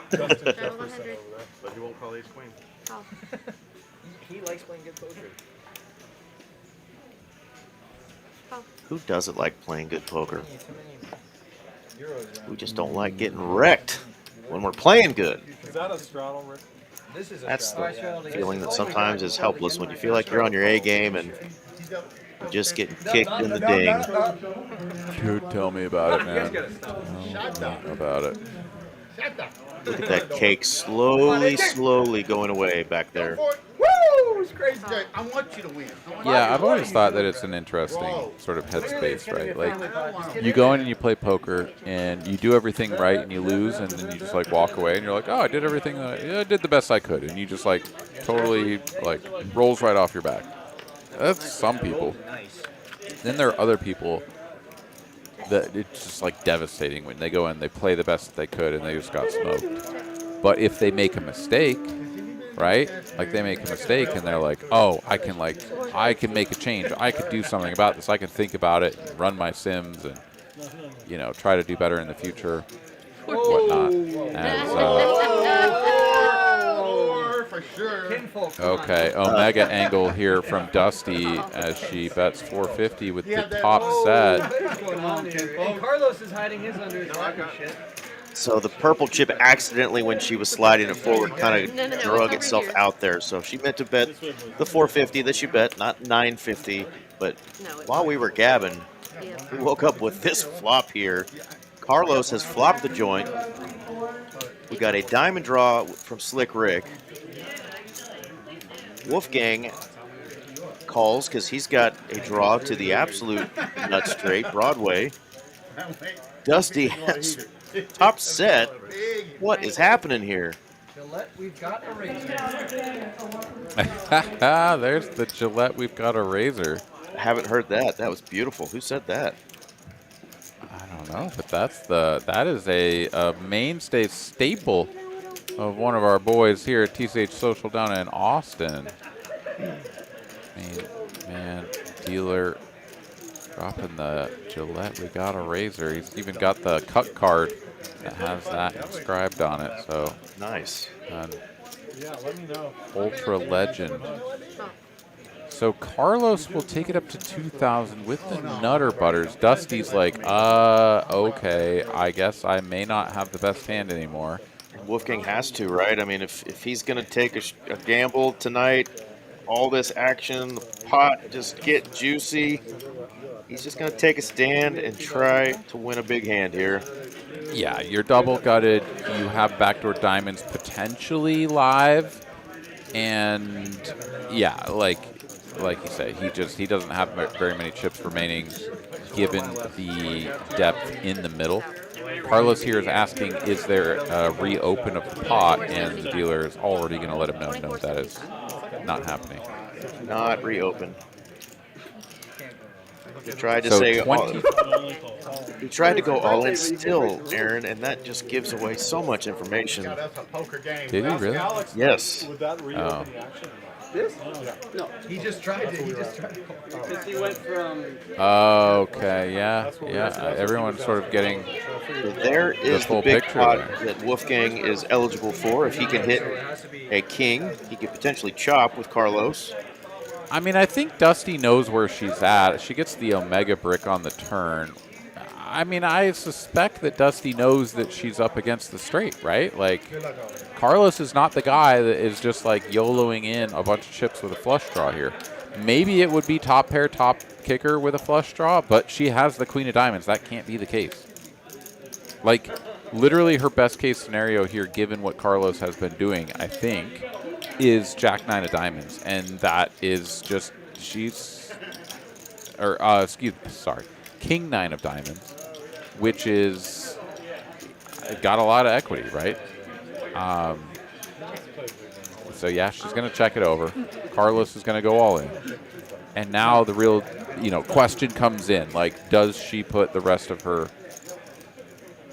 But he won't call ace queen. Oh. He likes playing good poker. Who doesn't like playing good poker? We just don't like getting wrecked when we're playing good. Is that a straddle, Rick? That's the feeling that sometimes is helpless when you feel like you're on your A game and you're just getting kicked in the ding. Dude, tell me about it, man. Tell me about it. Look at that cake slowly going away back there. Woo! It's crazy. I want you to win. Yeah, I've always thought that it's an interesting sort of headspace, right? Like, you go in and you play poker, and you do everything right, and you lose, and then you just, like, walk away, and you're like, oh, I did everything, I did the best I could, and you just, like, totally, like, rolls right off your back. That's some people. Then there are other people that it's just, like, devastating when they go in, they play the best that they could, and they just got smoked. But if they make a mistake, right? Like, they make a mistake and they're like, oh, I can make a change. I could do something about this. I can think about it and run my sims and, you know, try to do better in the future, whatnot. As, for sure. okay, Omega angle here from Dusty as she bets 450 with the top set. What's going on here? And Carlos is hiding his under his pocket shit. So the purple chip accidentally, when she was sliding it forward, kind of drug itself out there. So she meant to bet the 450 that she bet, not 950. But while we were gabbing, we woke up with this flop here. Carlos has flopped the joint. We got a diamond draw from Slick Rick. Wolfgang calls because he's got a draw to the absolute nut straight Broadway. Dusty has top set. What is happening here? Gillette, we've got a razor. There's the Gillette, we've got a razor. I haven't heard that. That was beautiful. Who said that? I don't know, but that is a mainstay staple of one of our boys here at TCH Social down in Austin. Man, dealer dropping the Gillette, we got a razor. He's even got the cut card that has that inscribed on it. So nice. Yeah, let me know. Ultra Legend. So Carlos will take it up to 2,000 with the Nutter Butters. Dusty's like, okay, I guess I may not have the best hand anymore. Wolfgang has to, right? I mean, if he's going to take a gamble tonight, all this action, the pot just get juicy, he's just going to take a stand and try to win a big hand here. Yeah, you're double gutted. You have backdoor diamonds potentially live. And yeah, like you say, he doesn't have very many chips remaining given the depth in the middle. Carlos here is asking, is there a reopen of the pot? And the dealer is already going to let him know, no, that is not happening. Not reopen. He tried to So say 20. he tried to go all in still, Aaron, and that just gives away so much information. That's a poker game. Did he really? Yes. Would that reopen the action? This? No, he just tried to. Because he went from. Okay, yeah. Everyone's sort of getting There is the full big picture pot there. that Wolfgang is eligible for. If he can hit a king, he could potentially chop with Carlos. I mean, I think Dusty knows where she's at. She gets the Omega brick on the turn. I mean, I suspect that Dusty knows that she's up against the straight, right? Like, Carlos is not the guy that is just like YOLOing in a bunch of chips with a flush draw here. Maybe it would be top pair, top kicker with a flush draw, but she has the queen of diamonds. That can't be the case. Like, literally her best case scenario here, given what Carlos has been doing, I think, is Jack 9 of diamonds. And that is just, King 9 of diamonds, which is got a lot of equity, right? So yeah, she's going to check it over. Carlos is going to go all in. And now the real, question comes in. Like, does she put the rest of her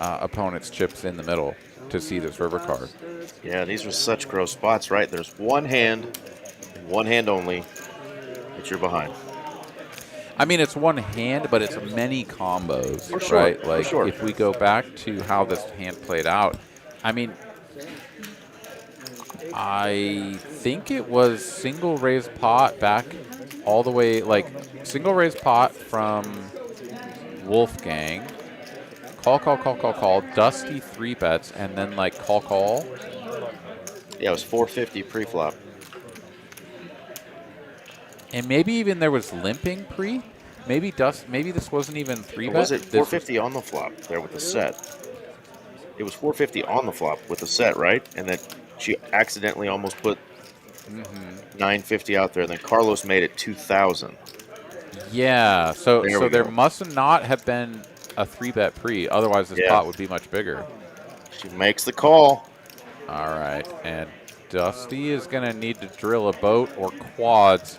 opponent's chips in the middle to see this river card? Yeah, these are such gross spots, right? There's one hand, and one hand only that you're behind. I mean, it's one hand, but it's many combos, For sure, right? for Like, sure. if we go back to how this hand played out, I mean, I think it was single raise pot back all the way, like, single raise pot from Wolfgang. Call. Dusty 3 bets, and then, like, call. Yeah, it was 450 pre-flop. And maybe even there was limping pre. Maybe this wasn't even 3-bet. Was it 450 on the flop there with the set? It was 450 on the flop with the set, right? And then she accidentally almost put 950 out there. And then Carlos made it 2,000. Yeah. So there go. must not have been a 3-bet pre. Otherwise, this pot would be much bigger. She makes the call. All right, and Dusty is going to need to drill a boat or quads.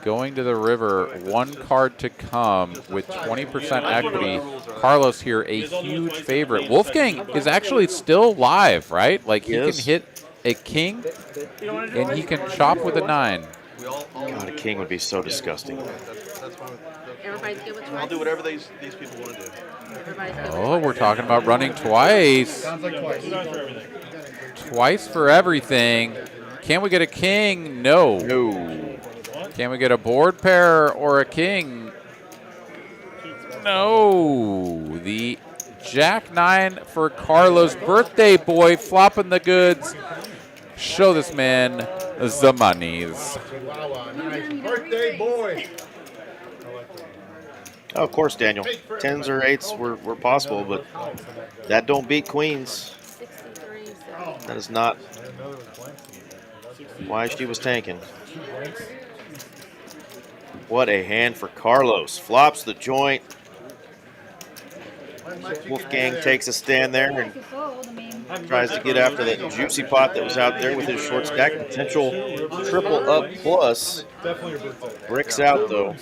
Going to the river, 1 card to come with 20% equity. Carlos here, a huge favorite. Wolfgang is actually still live, right? Like he can hit a king, and he can chop with a 9. God, a king would be so disgusting. Everybody's good with I'll do whatever these people want to do. Oh, we're talking about running twice. Sounds like twice. Twice for everything. Can we get a king? No. No. Can we get a board pair or a king? No. The Jack 9 for Carlos. Birthday boy flopping the goods. Show this man the monies. Nice birthday boy. Oh, of course, Daniel. 10s or 8s were possible, but that don't beat queens. That is not why she was tanking. What a hand for Carlos. Flops the joint. Wolfgang takes a stand there and tries to get after that juicy pot that was out there with his short stack. Potential triple up plus. Bricks out, though.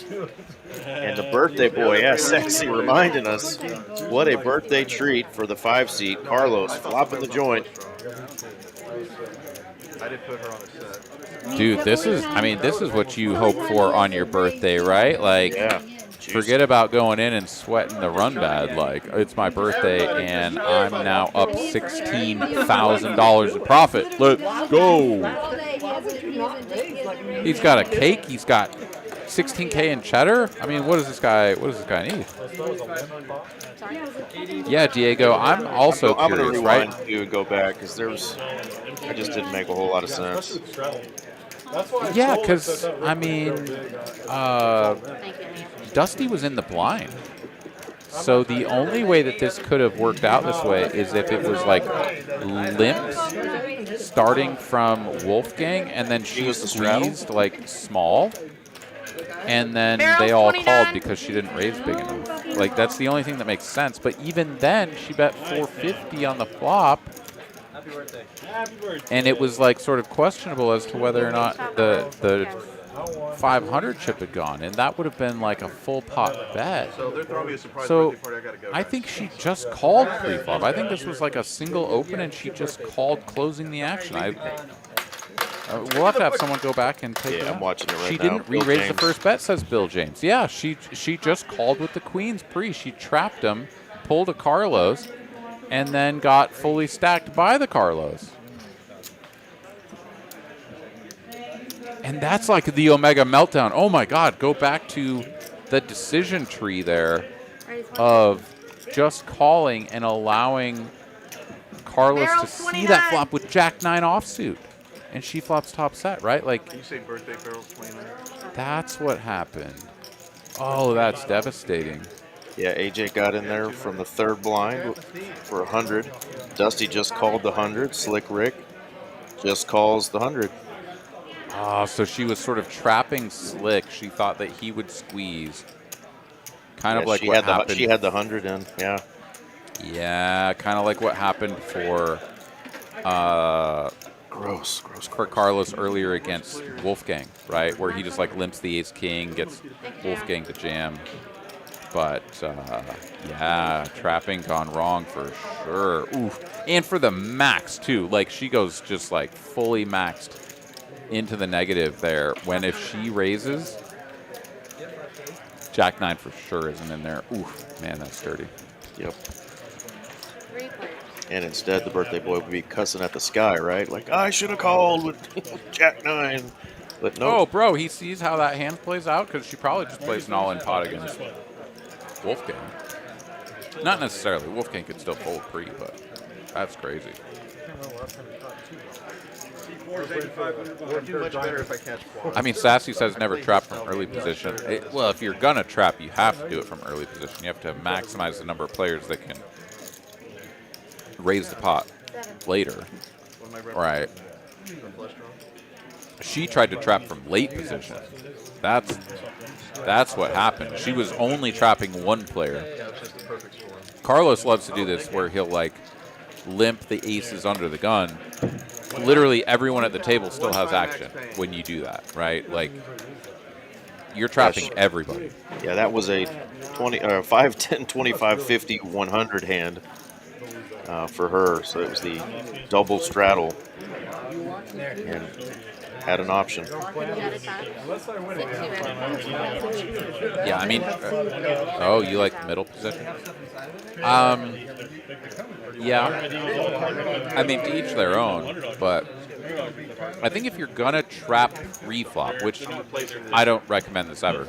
And the birthday boy, yeah, sexy, reminding us what a birthday treat for the 5-seed. Carlos flopping the joint. I did put her on a set. Dude, this is what you hope for on your birthday, right? Like, forget about going in and sweating the run bad. Like, it's my birthday, and I'm now up $16,000 in profit. Let's go. He's got a cake. He's got $16K in cheddar. I mean, what does this guy need? Yeah, Diego, I'm also I'm curious, gonna right? rewind you and go back because I just didn't make a whole lot of sense. Yeah, because, I mean, Dusty was in the blind. So the only way that this could have worked out this way is if it was like limps starting from Wolfgang and then she squeezed like small. And then they all called because she didn't raise big enough. Like, that's the only thing that makes sense. But even then, she bet 450 on the flop. Happy birthday. And it was, like, sort of questionable as to whether or not the 500 chip had gone. And that would have been, like, a full pot bet. So they're throwing me a surprise So birthday party. I gotta go. I think she just called pre-flop. I think this was, like, a single open, and she just called closing the action. We'll have to have someone go back and take it. I'm watching it right now. She didn't re-raise the first bet, says Bill James. Yeah, she just called with the queens pre. She trapped him, pulled a Carlos, and then got fully stacked by the Carlos. And that's like the Omega meltdown. Oh my God, go back to the decision tree there of just calling and allowing Carlos to see that flop with Jack 9 offsuit. And she flops top set, right? Like, You say birthday barrel 29. that's what happened. Oh, that's devastating. Yeah, AJ got in there from the third blind for 100. Dusty just called the 100. Slick Rick just calls the 100. Oh, so she was sort of trapping Slick. She thought that he would squeeze. Kind of like what happened. She had the 100 in, yeah. Yeah, kind of like what happened for gross for Carlos earlier against Wolfgang, right? Where he just like limps the ace king, gets Wolfgang to jam. But yeah, trapping gone wrong for sure. Oof. And for the max too. Like she goes just like fully maxed into the negative there. When if she raises, Jack 9 for sure isn't in there. Oof, man, that's dirty. Yep. And instead, the birthday boy would be cussing at the sky, right? Like, I should have called with Jack 9. But no. Oh, bro, he sees how that hand plays out because she probably just plays an all-in pot against Wolfgang. Not necessarily. Wolfgang could still fold pre, but that's crazy. I'll do much better if I catch quads. I mean, Sassy says never trap from early position. Well, if you're going to trap, you have to do it from early position. You have to maximize the number of players that can raise the pot later. Right. She tried to trap from late position. That's what happened. She was only trapping one player. Carlos loves to do this where he'll like limp the aces under the gun. Literally everyone at the table still has action when you do that, right? Like you're trapping everybody. Yeah, that was a 5, 10, 25, 50, 100 hand for her. So it was the double straddle and had an option. Yeah, I mean, oh, you like the middle position? Yeah. I mean, to each their own, but I think if you're gonna trap pre-flop, which I don't recommend this ever.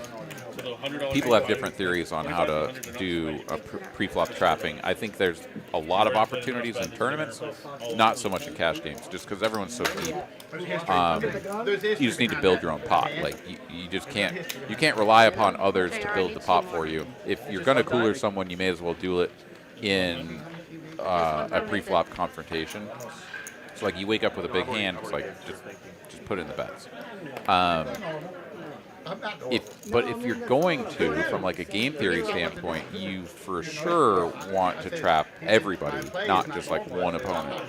People have different theories on how to do a pre-flop trapping. I think there's a lot of opportunities in tournaments, not so much in cash games, just because everyone's so deep. You just need to build your own pot. Like you just can't rely upon others to build the pot for you. If you're going to cooler someone, you may as well do it in a pre-flop confrontation. So like you wake up with a big hand, it's like just put in the bets. But if you're going to, from like a game theory standpoint, you for sure want to trap everybody, not just like one opponent.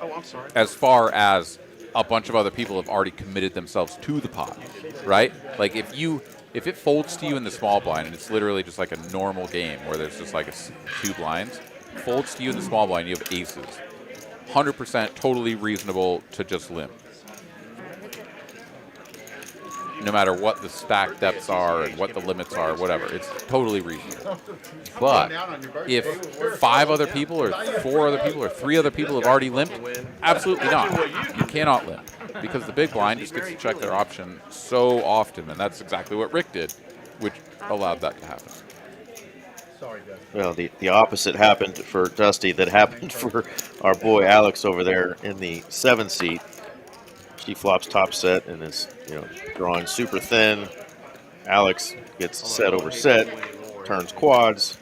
Oh, I'm sorry. As far as a bunch of other people have already committed themselves to the pot, right? Like if it folds to you in the small blind and it's literally just like a normal game where there's just like 2 blinds, folds to you in the small blind, you have aces. 100% totally reasonable to just limp. No matter what the stack depths are and what the limits are, whatever, it's totally reasonable. But if 5 other people or 4 other people or 3 other people have already limped, absolutely not. You cannot limp because the big blind just gets to check their option so often, and that's exactly what Rick did, which allowed that to happen. Well, the opposite happened for Dusty that happened for our boy Alex over there in the 7 seat. She flops top set and is, drawing super thin. Alex gets set over set, turns quads.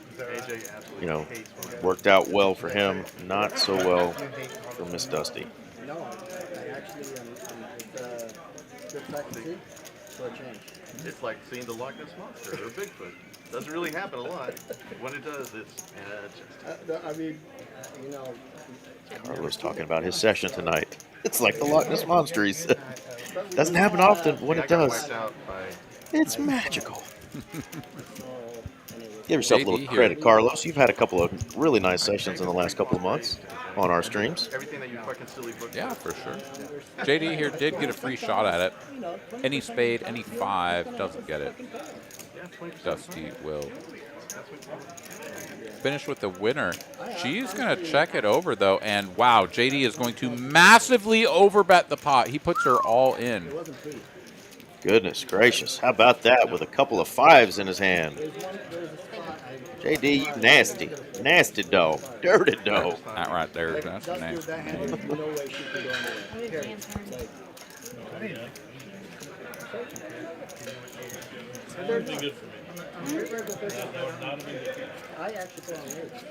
Worked out well for him, not so well for Miss Dusty. No, I actually good fact to see for a change. It's like seeing the Loch Ness Monster or Bigfoot. Doesn't really happen a lot. When it does, it's I mean, Carlos talking about his session tonight. It's like the Loch Ness Monster, he said. Doesn't happen often, but when it does, it's magical. Give yourself a little credit, Carlos. You've had a couple of really nice sessions in the last couple of months on our streams. Yeah, for sure. JD here did get a free shot at it. Any spade, any 5, doesn't get it. Dusty will finish with the winner. She's going to check it over, though, and wow, JD is going to massively overbet the pot. He puts her all in. Goodness gracious. How about that with a couple of 5s in his hand? JD, you nasty. Nasty dog. Dirty dog. That right there. That's the name. I actually put on rage.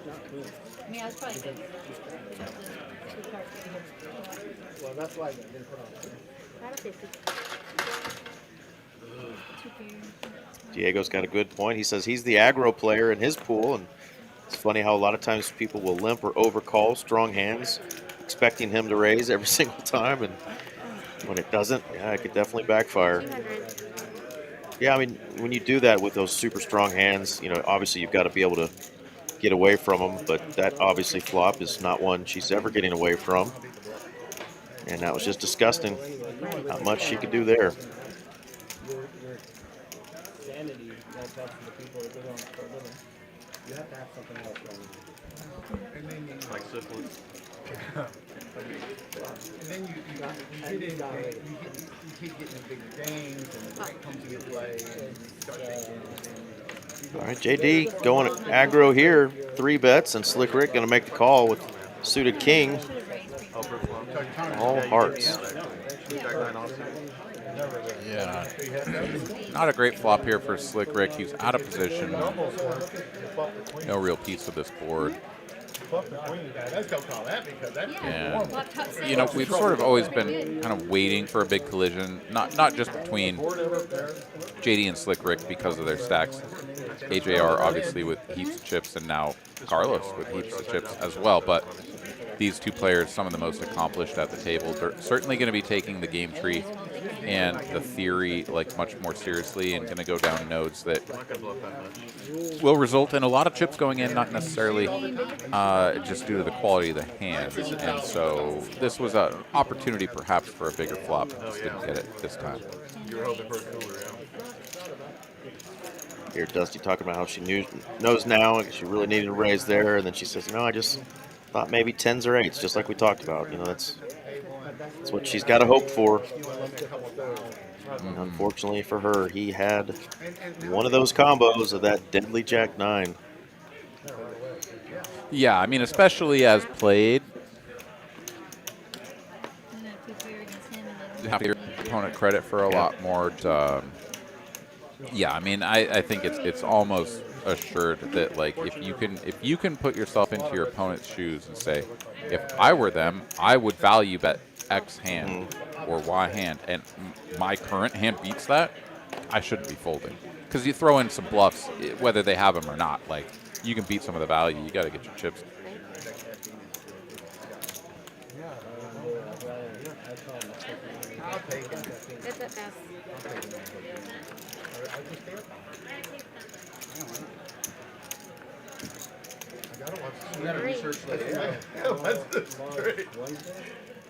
Not clean. I mean, I was probably good. Well, that's why I didn't put on Diego's got a good point. He says he's the aggro player in his pool, and it's funny how a lot of times people will limp or overcall strong hands, expecting him to raise every single time, and when it doesn't, yeah, it could definitely backfire. Yeah, I mean, when you do that with those super strong hands, obviously you've got to be able to get away from them, but that obviously flop is not one she's ever getting away from. And that was just disgusting. Not much she could do there. Your sanity won't pass to the people that don't start living. You have to have something else wrong. Like syphilis. And then you keep getting the big games, and it comes into play, and you start thinking. All right, JD going aggro here. 3 bets, and Slick Rick going to make the call with suited king. All hearts. Yeah. Not a great flop here for Slick Rick. He's out of position. No real piece of this board. Yeah. You know, we've sort of always been kind of waiting for a big collision, not just between JD and Slick Rick because of their stacks. AJR obviously with heaps of chips, and now Carlos with heaps of chips as well. But these two players, some of the most accomplished at the table, they're certainly going to be taking the game tree and the theory like much more seriously, and going to go down nodes that will result in a lot of chips going in, not necessarily just due to the quality of the hands. And so this was an opportunity perhaps for a bigger flop. Just didn't get it this time. You're hoping for a cooler, Here, Dusty talking about how she knows now she really needed a raise there, and then she says, I just thought maybe 10s or 8s, just like we talked about. That's what she's got to hope for. And unfortunately for her, he had one of those combos of that deadly Jack-9. Yeah, I mean, especially as played, you have to give your opponent credit for a lot more. Yeah, I mean, I think it's almost assured that like if you can put yourself into your opponent's shoes and say, if I were them, I would value bet X hand or Y hand, and my current hand beats that, I shouldn't be folding. Because you throw in some bluffs, whether they have them or not, like you can beat some of the value. You got to get your chips. That's at best. You gotta research that.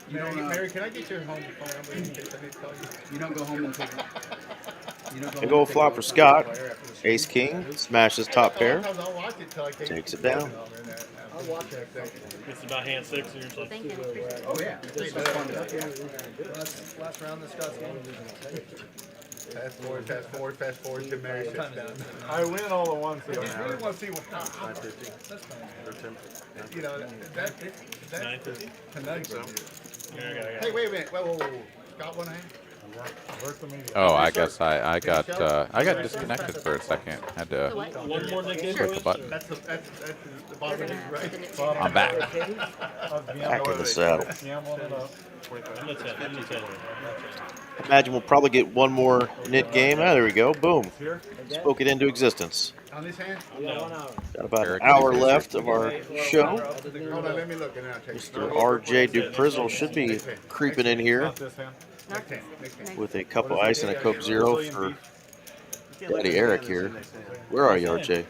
Mary, can I get your home phone number in case I need to call you? You don't go home until. Big old flop for Scott. Ace King smashes top pair. Takes it down. It's about hand 6 or something. Oh yeah. Last round of Scott's game. Fast forward to Mary sits down. I win all the ones. I just really want to see what. You know, that tonight. Hey, wait a minute. Whoa. Scott, one hand? Oh, I guess I got disconnected for a second. Had to One more than click the button. That's the bottom, right? I'm back. Back in the saddle. I'm gonna tell you. Imagine we'll probably get one more knit game. There we go. Boom. Spoke it into existence. On this hand? Got about an hour left of our show. Hold on, let me look and I'll check. Mr. RJ Duprizzle should be creeping in here with a cup of ice and a Coke Zero for Daddy Eric here. Where are you, RJ?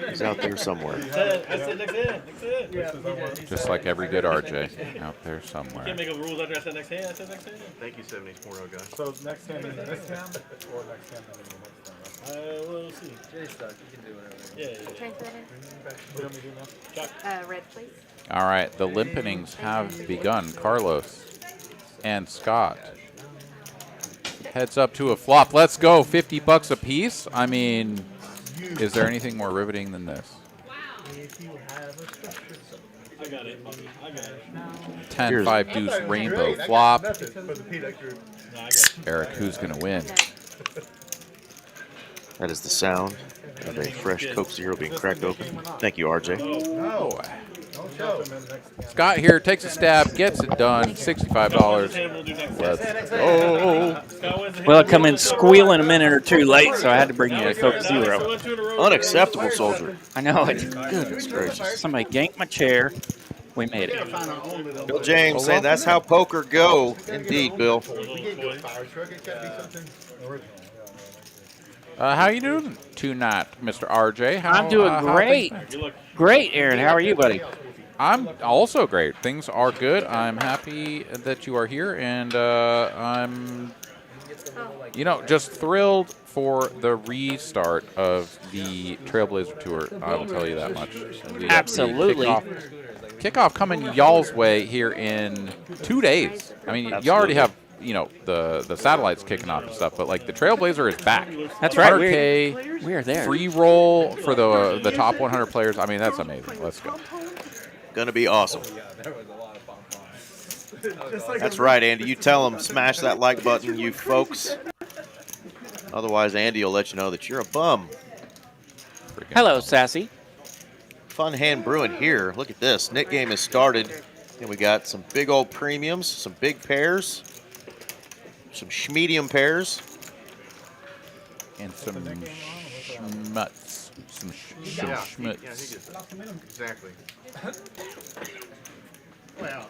He's out there somewhere. Just like every good RJ, out there somewhere. Can't make up rules after I said next hand. I said next hand. Thank you, 70s guy. So next hand is this hand or next hand is the next hand? We'll see. Jay's stuck. You can do whatever. Yeah. What do we do now? Red, please. All right, the limpenings have begun. Carlos and Scott. Heads up to a flop. Let's go. $50 a piece. I mean, is there anything more riveting than this? I got it. 10-5 deuce rainbow flop. No, I got Eric, who's going to win? That is the sound of a fresh Coke Zero being cracked open. Thank you, RJ. Oh. Scott here takes a stab, gets it done. $65. Let's go. Well, I come in squealing a minute or two late, so I had to bring you a Coke Zero. Unacceptable, soldier. I know it. Goodness gracious. Somebody ganked my chair. We made it. Bill James saying that's how poker go. Indeed, Bill. How you doing tonight, Mr. RJ? I'm doing great. Great, Aaron. How are you, buddy? I'm also great. Things are good. I'm happy that you are here, and I'm, just thrilled for the restart of the Trailblazer Tour. I will tell you that much. Absolutely. Kickoff coming y'all's way here in 2 days. I mean, you already have, the satellites kicking off and stuff, but like the Trailblazer is back. That's right. 100K we are there. Free roll for the top 100 players. I mean, that's amazing. Let's go. Gonna be awesome. That's right, Andy. You tell them, smash that like button, you folks. Otherwise, Andy will let you know that you're a bum. Hello, Sassy. Fun hand brewing here. Look at this. Knit game has started, and we got some big old premiums, some big pairs, some schmedium pairs, and some schmutz. Some schmutz. Exactly. Well,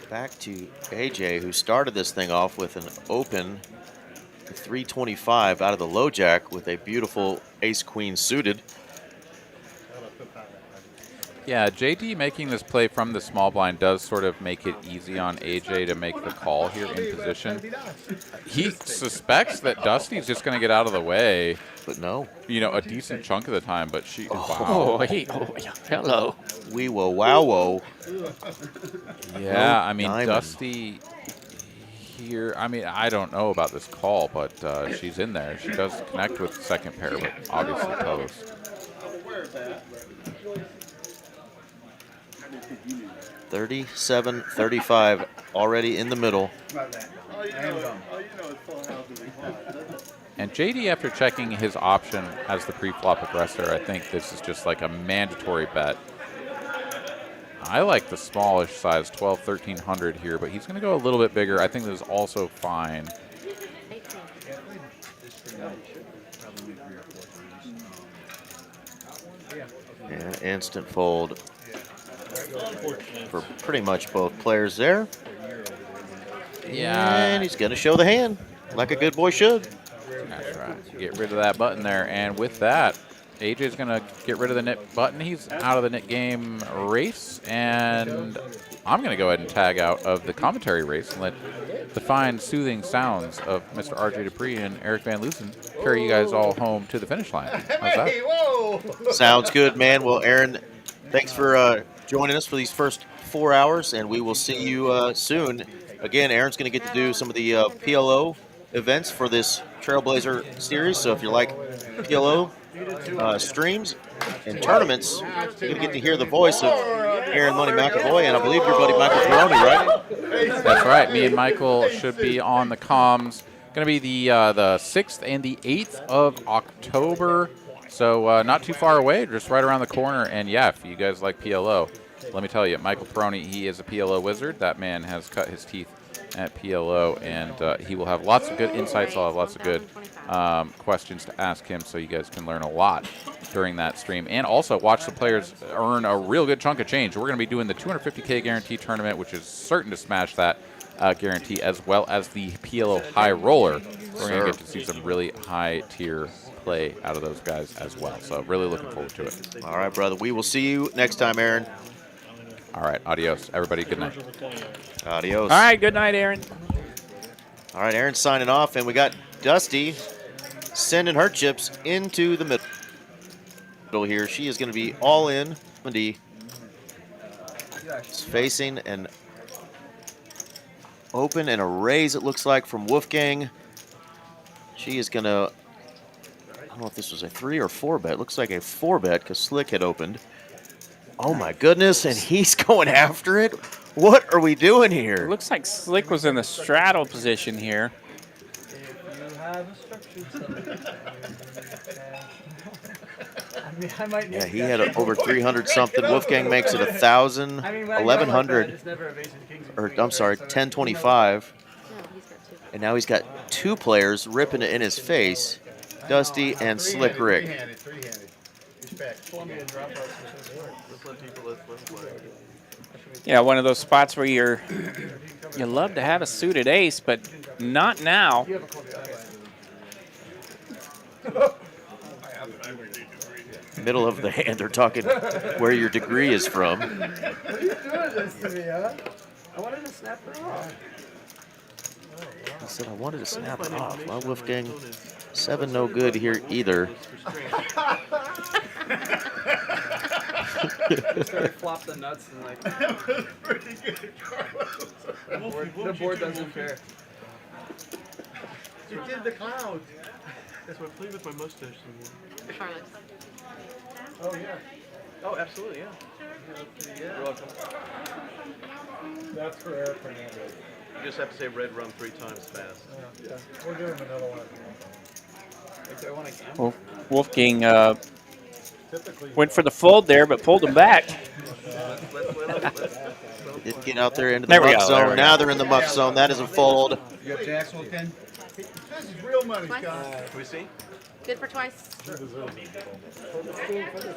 Back to AJ, who started this thing off with an open 325 out of the low jack with a beautiful ace-queen suited. Yeah, JD making this play from the small blind does sort of make it easy on AJ to make the call here in position. He suspects that Dusty's just going to get out of the way. But no. You know, a decent chunk of the time, but she... Oh, wow. hey, oh, hello. We will wow-wo. Yeah, I mean, diamond. Dusty here, I mean, I don't know about this call, but she's in there. She does connect with the second pair, but obviously toast. 37-35 already in the middle. And JD, after checking his option as the pre-flop aggressor, I think this is just like a mandatory bet. I like the smallish size, 12, 1300 here, but he's going to go a little bit bigger. I think this is also fine. And instant fold for pretty much both players there. Yeah. And he's going to show the hand, like a good boy should. That's right. Get rid of that button there. And with that, AJ's going to get rid of the knit button. He's out of the knit game race. And I'm going to go ahead and tag out of the commentary race and let the fine, soothing sounds of Mr. RJ Dupree and Eric Van Loosen carry you guys all home to the finish line. How's that? Whoa! Sounds good, man. Well, Aaron, thanks for joining us for these first 4 hours, and we will see you soon. Again, Aaron's going to get to do some of the PLO events for this Trailblazer series, so if you like PLO streams and tournaments, you're going to get to hear the voice of Aaron Money McAvoy, and I believe your buddy Michael Peroni, right? That's right. Me and Michael should be on the comms. Going to be the 6th and the 8th of October, so not too far away, just right around the corner. And yeah, if you guys like PLO, let me tell you, Michael Peroni, he is a PLO wizard. That man has cut his teeth at PLO, and he will have lots of good insights. I'll have lots of good questions to ask him, so you guys can learn a lot during that stream. And also watch the players earn a real good chunk of change. We're going to be doing the 250K guarantee tournament, which is certain to smash that guarantee, as well as the PLO high roller. We're going to get to see some really high tier play out of those guys as well. So really looking forward to it. All right, brother. We will see you next time, Aaron. All right. Adios, everybody. Good night. Adios. All right. Good night, Aaron. All right, Aaron's signing off, and we got Dusty sending her chips into the middle here. She is going to be all in. Mindy is facing an open and a raise, it looks like, from Wolfgang. She is going to, I don't know if this was a 3 or 4 bet. It looks like a 4 bet because Slick had opened. Oh my goodness, and he's going after it? What are we doing here? It looks like Slick was in the straddle position here. I might Yeah, he had over 300 something. Wolfgang makes it 1,000, 1,100, or I'm sorry, 1025. And now he's got 2 players ripping it in his face, Dusty and Slick Rick. Yeah, one of those spots where you love to have a suited ace, but not now. Middle of the hand, they're talking where your degree is from. What are you doing this to me, huh? I wanted to snap her off. He said, I wanted to snap it off. Well, Wolfgang, 7 no good here either. Flop the nuts and like. Pretty good, Carlos. The board doesn't care. You did the cloud. That's why I played with my mustache. Charlotte. Oh, yeah. Oh, absolutely, yeah. You're welcome. That's for Eric Fernandez. You just have to say red rum 3 times fast. Yeah. We'll give him another one. Wolfgang went for the fold there, but pulled him back. Didn't get out there into the There we muck go, there zone. we Now go. they're in the muck zone. That is a fold. You have jacks on 10? This is real money, Twice. Scott. Can we see? Good for twice.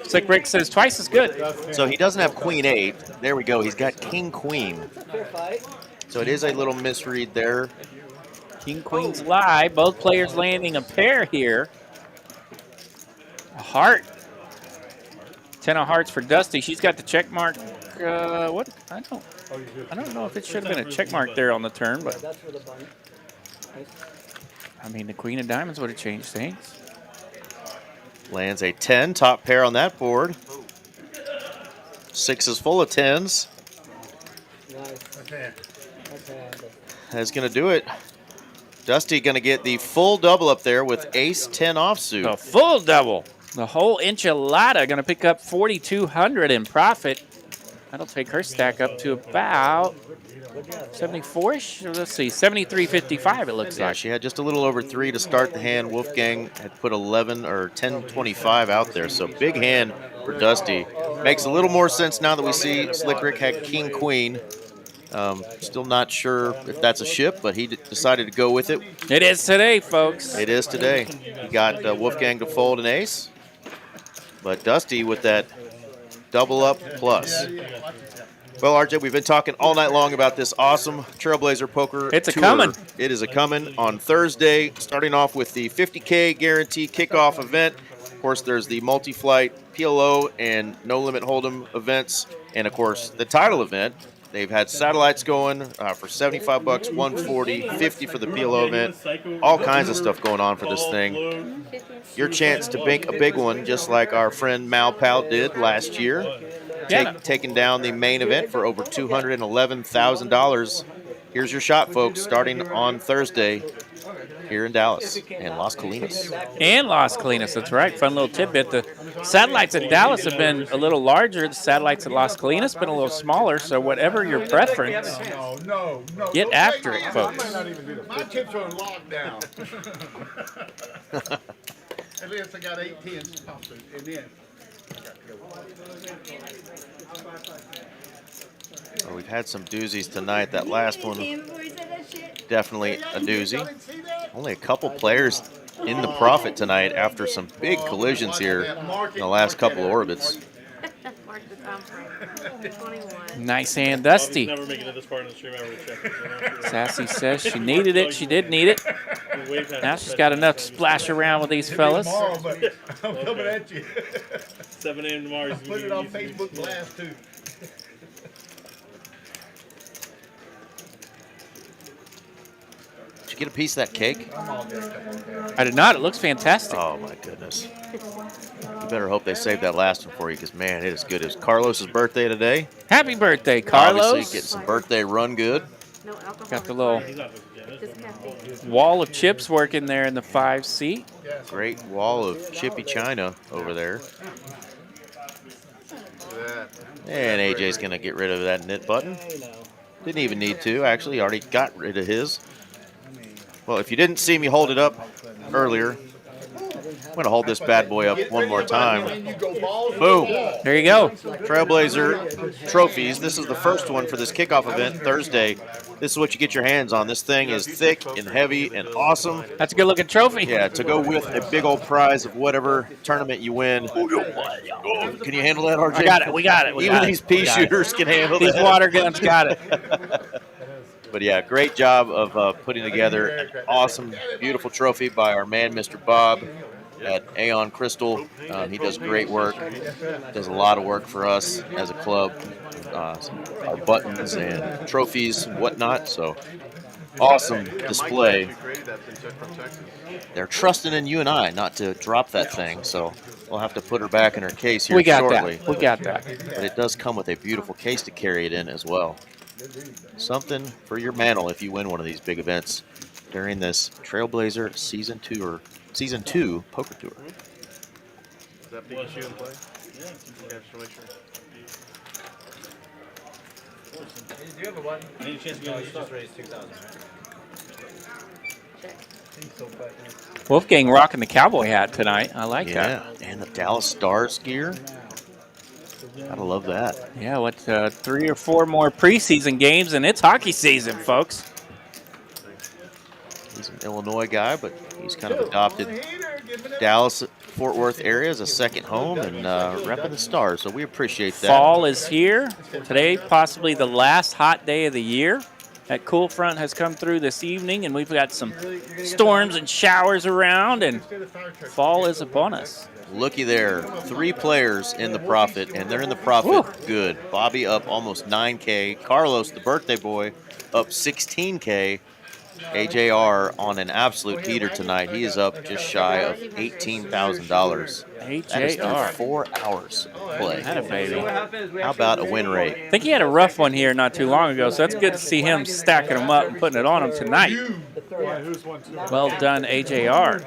Slick Rick says twice as good. So he doesn't have queen 8. There we go. He's got king queen. So it is a little misread there. King Queen's lie. Both players landing a pair here. A heart. 10 of hearts for Dusty. She's got the check mark. What? I don't know if it should have been a check mark there on the turn, but I mean the Queen of Diamonds would have changed things. Lands a 10, top pair on that board. 6 is full of 10s. That's going to do it. Dusty going to get the full double up there with ace 10 offsuit. A full double. The whole enchilada going to pick up 4,200 in profit. That'll take her stack up to about 74-ish. Let's see, 73.55 it looks Yeah, like. she had just a little over 3 to start the hand. Wolfgang had put 11 or 10.25 out there. So big hand for Dusty. Makes a little more sense now that we see Slick Rick had king queen. Still not sure if that's a ship, but he decided to go with it. It is today, folks. It is today. He got Wolfgang to fold an ace, but Dusty with that double up plus. Well, RJ, we've been talking all night long about this awesome Trailblazer Poker It's a tour. coming. It is a coming on Thursday, starting off with the 50K guarantee kickoff event. Of course, there's the multi-flight PLO and no limit hold'em events, and of course the title event. They've had satellites going for $75, $140, $50 for the PLO event. All kinds of stuff going on for this thing. Your chance to bank a big one, just like our friend Mal Pal did last year. Taking down the main event for over $211,000. Here's your shot, folks, starting on Thursday here in Dallas and Las Colinas. And Las Colinas, that's right. Fun little tidbit. The satellites at Dallas have been a little larger. The satellites at Las Colinas have been a little smaller. So whatever your preference, get after it, folks. My chips are in lockdown. At least I got 8 10s and then. Well, we've had some doozies tonight. That last one, definitely a doozy. Only a couple players in the profit tonight after some big collisions here in the last couple of orbits. Nice hand, Dusty. Never make it to this part of the stream ever to check it. Sassy says she needed it. She did need it. Now she's got enough to splash around with these fellas. Tomorrow, but I'm coming at you. 7 a.m. tomorrow. Put it on Facebook Blast too. Did you get a piece of that cake? I did not. It looks fantastic. Oh, my goodness. You better hope they saved that last one for you because, man, it is good. It was Carlos's birthday today. Happy birthday, Carlos. Obviously getting some birthday run good. Got the little wall of chips working there in the 5 seat. Great wall of chippy china over there. And AJ's going to get rid of that knit button. Didn't even need to. Actually, he already got rid of his. Well, if you didn't see me hold it up earlier, I'm going to hold this bad boy up one more time. Boom. There you go. Trailblazer trophies. This is the first one for this kickoff event Thursday. This is what you get your hands on. This thing is thick and heavy and awesome. That's a good looking trophy. Yeah, to go with a big old prize of whatever tournament you win. Can you handle that, RJ? I got it. We got it. Even these pea shooters can handle these that. water guns got it. But yeah, great job of putting together an awesome, beautiful trophy by our man, Mr. Bob at Aeon Crystal. He does great work, does a lot of work for us as a club, our buttons and trophies and whatnot. So awesome display. They're trusting in you and I not to drop that thing, so we'll have to put her back in her case here shortly. We got that. But it does come with a beautiful case to carry it in as well. Something for your mantle if you win one of these big events during this Trailblazer Season 2 Poker Tour. Is that Pikachu in play? Yeah, just to make sure. Do you have a button? Any chance you No, get you stuff? just raised 2,000, right? He's so bad. Wolfgang rocking the cowboy hat tonight. I like Yeah, that. and the Dallas Stars gear. Gotta love that. Yeah, what, 3 or 4 more preseason games, and it's hockey season, folks. He's an Illinois guy, but he's kind of adopted Dallas, Fort Worth area as a second home and repping the Stars, so we appreciate that. Fall is here. Today, possibly the last hot day of the year. That cool front has come through this evening, and we've got some storms and showers around, and fall is upon us. Looky there, 3 players in the profit, and they're in the profit good. Bobby up almost 9K. Carlos, the birthday boy, up 16K. AJR on an absolute heater tonight. He is up just shy of $18,000. That is through AJR. 4 hours of play. Had a baby. How about a win rate? I think he had a rough one here not too long ago, so that's good to see him stacking them up and putting it on him tonight. Well done, AJR.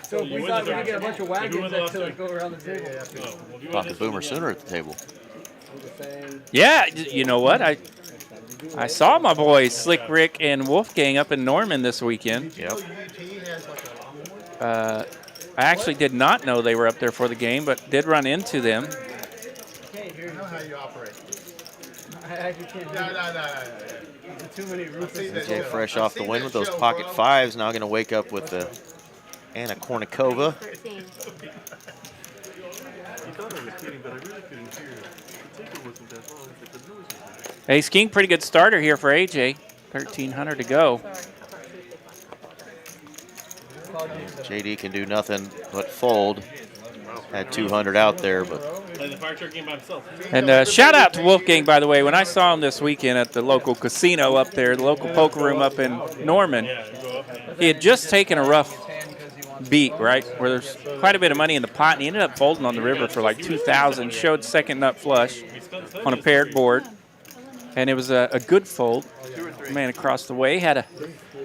So if we thought we could get a bunch of wagons that go around the table. Thought the Boomer Sooner at the table. Yeah, you know what? I saw my boys Slick Rick and Wolfgang up in Norman this weekend. Yep. I actually did not know they were up there for the game, but did run into them. I know how you operate. I actually can't do too many roofs. AJ fresh off the win with those pocket 5s. Now going to wake up with the Anna Kournikova. Ace King, pretty good starter here for AJ. 1,300 to go. JD can do nothing but fold. Had 200 out there, but Playing the fire truck game by himself. And shout out to Wolfgang, by the way. When I saw him this weekend at the local casino up there, the local poker room up in Norman, he had just taken a rough beat, right, where there's quite a bit of money in the pot, and he ended up folding on the river for like 2,000, showed second nut flush on a paired board, and it was a good fold. Man across the way had a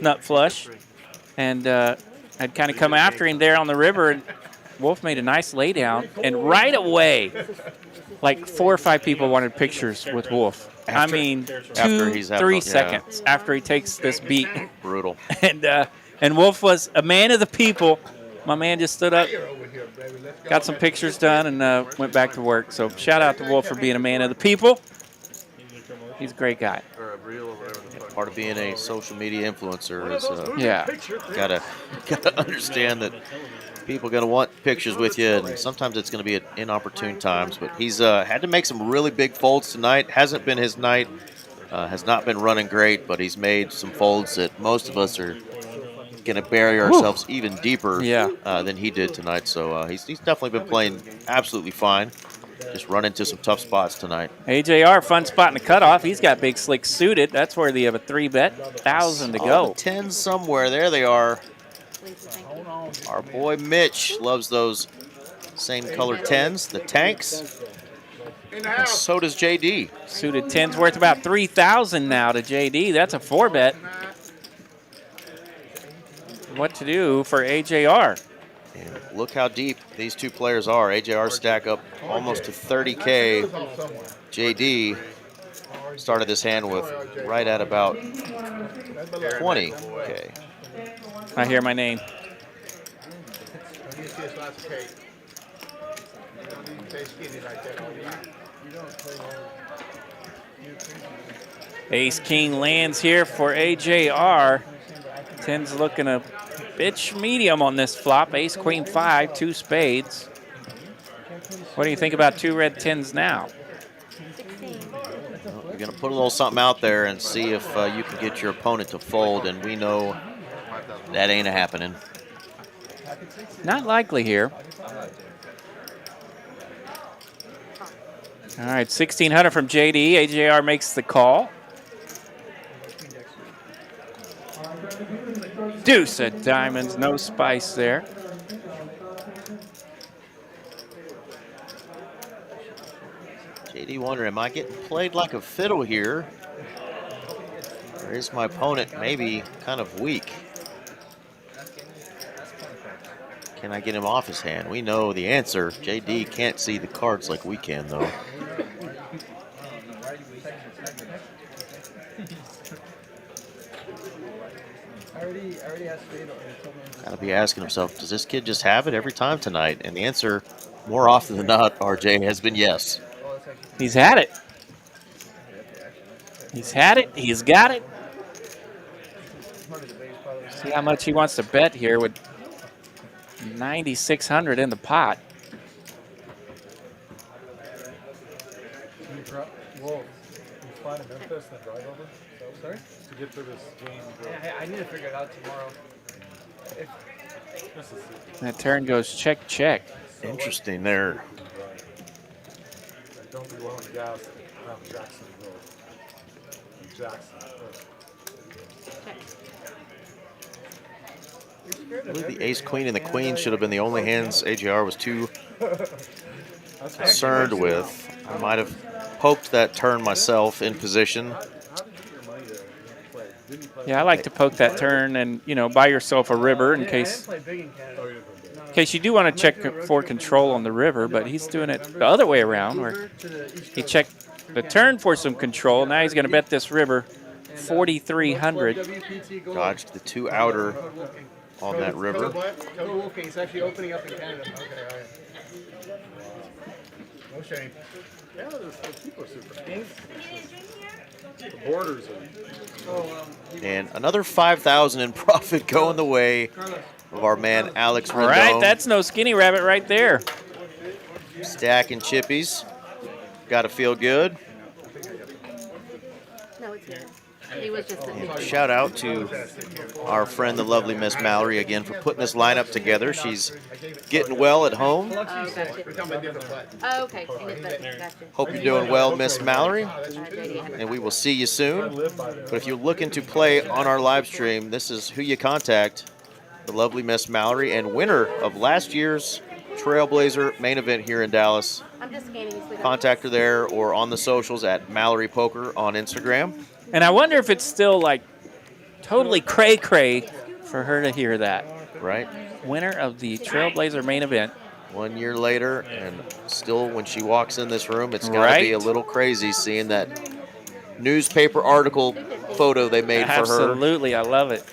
nut flush, and I'd kind of come after him there on the river, and Wolf made a nice laydown, and right away, like 4 or 5 people wanted pictures with Wolf. I mean, 2-3 seconds after he takes this beat. Brutal. And Wolf was a man of the people. My man just stood up, got some pictures done, and went back to work. So shout out to Wolf for being a man of the people. He's a great guy. Part of being a social media influencer is yeah, gotta understand that people are gonna want pictures with you, and sometimes it's gonna be at inopportune times. But he's had to make some really big folds tonight. Hasn't been his night. Has not been running great, but he's made some folds that most of us are gonna bury ourselves even deeper than he did tonight. So he's definitely been playing absolutely fine. Just run into some tough spots tonight. AJR, fun spot in the cutoff. He's got big slick suited. That's where they have a 3-bet, 1,000 to go. 10 somewhere. There they are. Our boy Mitch loves those same color 10s, the tanks. And so does JD. Suited 10's worth about 3,000 now to JD. That's a 4-bet. What to do for AJR? And look how deep these two players are. AJR stack up almost to 30K. JD started this hand with right at about 20K. I hear my name. Ace King lands here for AJR. 10's looking a bit medium on this flop. Ace, Queen, 5, 2 spades. What do you think about 2 red 10s now? Well, you're going to put a little something out there and see if you can get your opponent to fold, and we know that ain't happening. Not likely here. All right, 1,600 from JD. AJR makes the call. Deuce of diamonds, no spice there. JD wondering, am I getting played like a fiddle here? Or is my opponent maybe kind of weak? Can I get him off his hand? We know the answer. JD can't see the cards like we can, though. I already asked Fatal. Gotta be asking himself, does this kid just have it every time tonight? And the answer, more often than not, RJ, has been yes. He's had it. He's had it. He's got it. See how much he wants to bet here with 9,600 in the pot. Well, you fly to Memphis and then drive over? Sorry? To get through this game. I need to figure it out tomorrow. That turn goes check, check. Interesting there. Don't be low on gas around Jacksonville. Jackson. I believe the ace, queen, and the queen should have been the only hands AJR was too concerned with. I might have poked that turn myself in position. Yeah, I like to poke that turn and, you know, buy yourself a river in case you do want to check for control on the river, but he's doing it the other way around where he checked the turn for some control. Now he's going to bet this river 4,300. Dodged the 2 outer on that river. It's actually opening up in Canada. Okay, all right. No shame. Yeah, those people are super. The borders are. And another 5,000 in profit going the way of our man Alex Rendon. All right, that's no skinny rabbit right there. Stacking chippies. Got to feel good. No, it's here. He was just And shout out to our friend, the lovely Miss Mallory, again for putting this lineup together. She's getting well at home. Oh, gotcha. Oh, okay. Gotcha. Hope you're doing well, Miss Mallory. And we will see you soon. But if you're looking to play on our live stream, this is who you contact, the lovely Miss Mallory, and winner of last year's Trailblazer main event here in Dallas. I'm just scanning these windows. Contact her there or on the socials at Mallory Poker on Instagram. And I wonder if it's still like totally cray-cray for her to hear that. Right. Winner of the Trailblazer main event. 1 year later, and still when she walks in this room, it's got to be a little crazy seeing that newspaper article photo they made for her. Absolutely, I love it.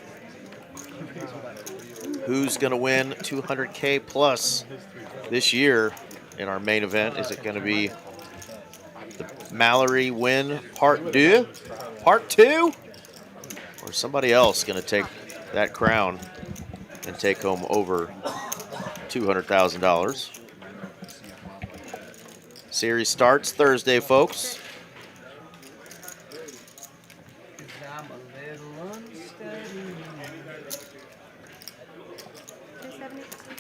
Who's going to win 200K plus this year in our main event? Is it going to be the Mallory win part 2? Or somebody else going to take that crown and take home over $200,000? Series starts Thursday, folks.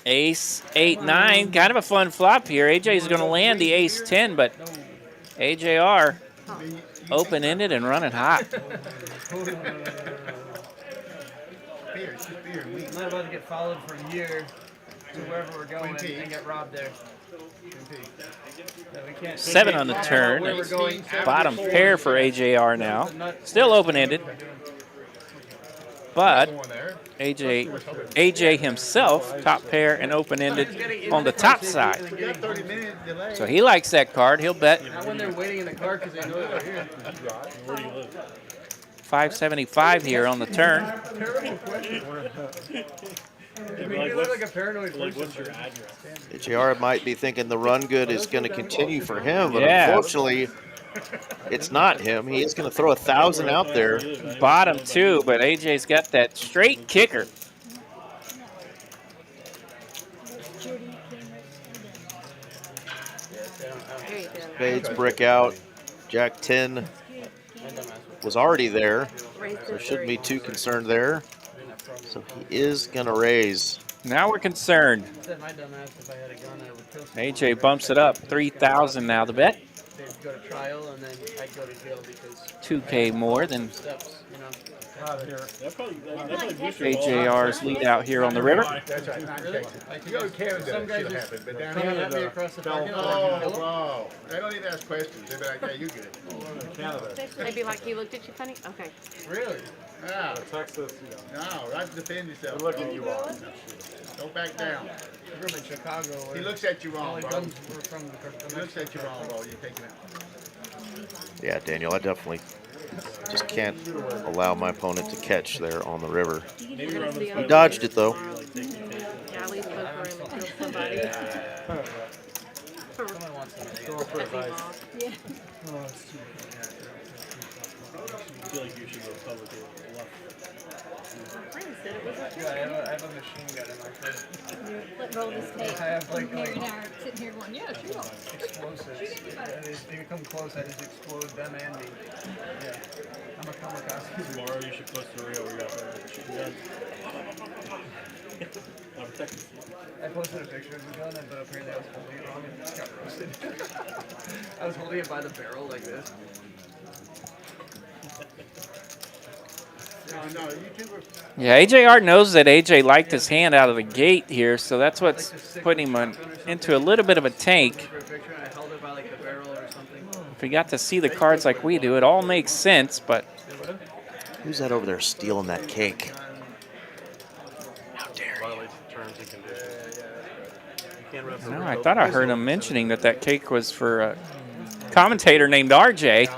Ace 8-9, kind of a fun flop here. AJ is going to land the ace 10, but AJR open-ended and running hot. I'm not about to get followed from here to wherever we're going and get robbed there. No, we can't. 7 on the turn. Bottom pair for AJR now. Still open-ended. But AJ himself, top pair and open-ended on the top side. So he likes that card. He'll bet. Not when they're waiting in the car because they know that we're here. Where do you live? 575 here on the turn. You look like a paranoid person. What's your address? AJR might be thinking the run good is going to continue for him, but Yeah. unfortunately, it's not him. He is going to throw 1,000 out there. Bottom 2, but AJ's got that straight kicker. Spades brick out. Jack 10 was already there, so shouldn't be too concerned there. So he is going to raise. Now we're concerned. AJ bumps it up. 3,000 now to bet. They'd go to trial and then I'd go to jail because 2K more than steps, you know. AJR's lead out here on the river. That's right. Really? You go to Canada, Some guys it'll just happen. But down come here, at me across the parking lot. oh, wow. They don't even ask questions. They'll be like, yeah, you good. Maybe like he looked at you funny? Okay. Really? Yeah. Texas, No, right to defend yourself. They're looking you up. Don't back down. We're from Chicago. He looks at you wrong, Only bro. guns were from the He looks at you wrong, bro. You take him out. Yeah, Daniel, I definitely Just can't allow my opponent to catch there on the river. He dodged it though. Yeah, leave poker room and kill somebody. Someone wants to make Yeah. I feel like you should go public with a bluff. Yeah, I have a machine gun in my crib. Let roll this tape. I have like Mary and I are sitting here going, yeah, sure. explosives. If they come close, I just explode them and me. Yeah. I'm a kamikaze. Tomorrow you should post a reel where you got the shooting gun. I'm protecting you. I posted a picture of the gun, but apparently I was holding it wrong and it got roasted. I was holding it by the barrel like this. Yeah, AJR knows that AJ liked his hand out of the gate here, so that's what's putting him into a little bit of a tank. If he got to see the cards like we do, it all makes sense, but... Who's that over there stealing that cake? No, I thought I heard him mentioning that cake was for a commentator named RJ.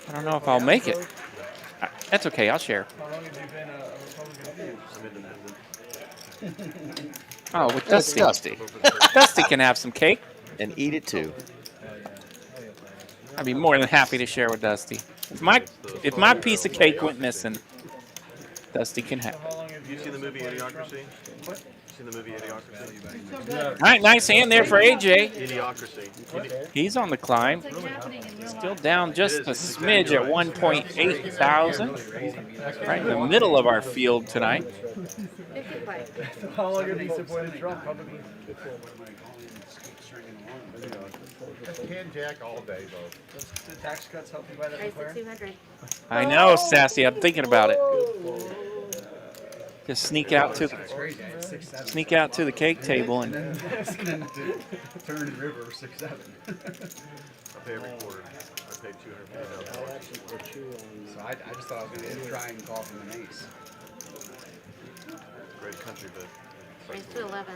I don't know if I'll make it. That's okay, I'll share. How long have you been a Republican? Oh, with Dusty. Dusty can have some cake. And eat it too. I'd be more than happy to share with Dusty. If my piece of cake went missing, Dusty can have it. You seen the movie Idiocracy? What? Seen the movie Idiocracy? All right, nice hand there for AJ. Idiocracy. He's on the climb. Still down just a smidge at 1.8 thousand. Right in the middle of our field tonight. How long have you supported Trump publicly? Can jack all day, though. Does the tax cuts help you buy that McLaren? I know, Sassy. I'm thinking about it. Just sneak out to the cake table and turn river 6-7. I pay every quarter. I paid $250,000. So I just thought I was going to try and call from an ace. Great country, but Raise to 11.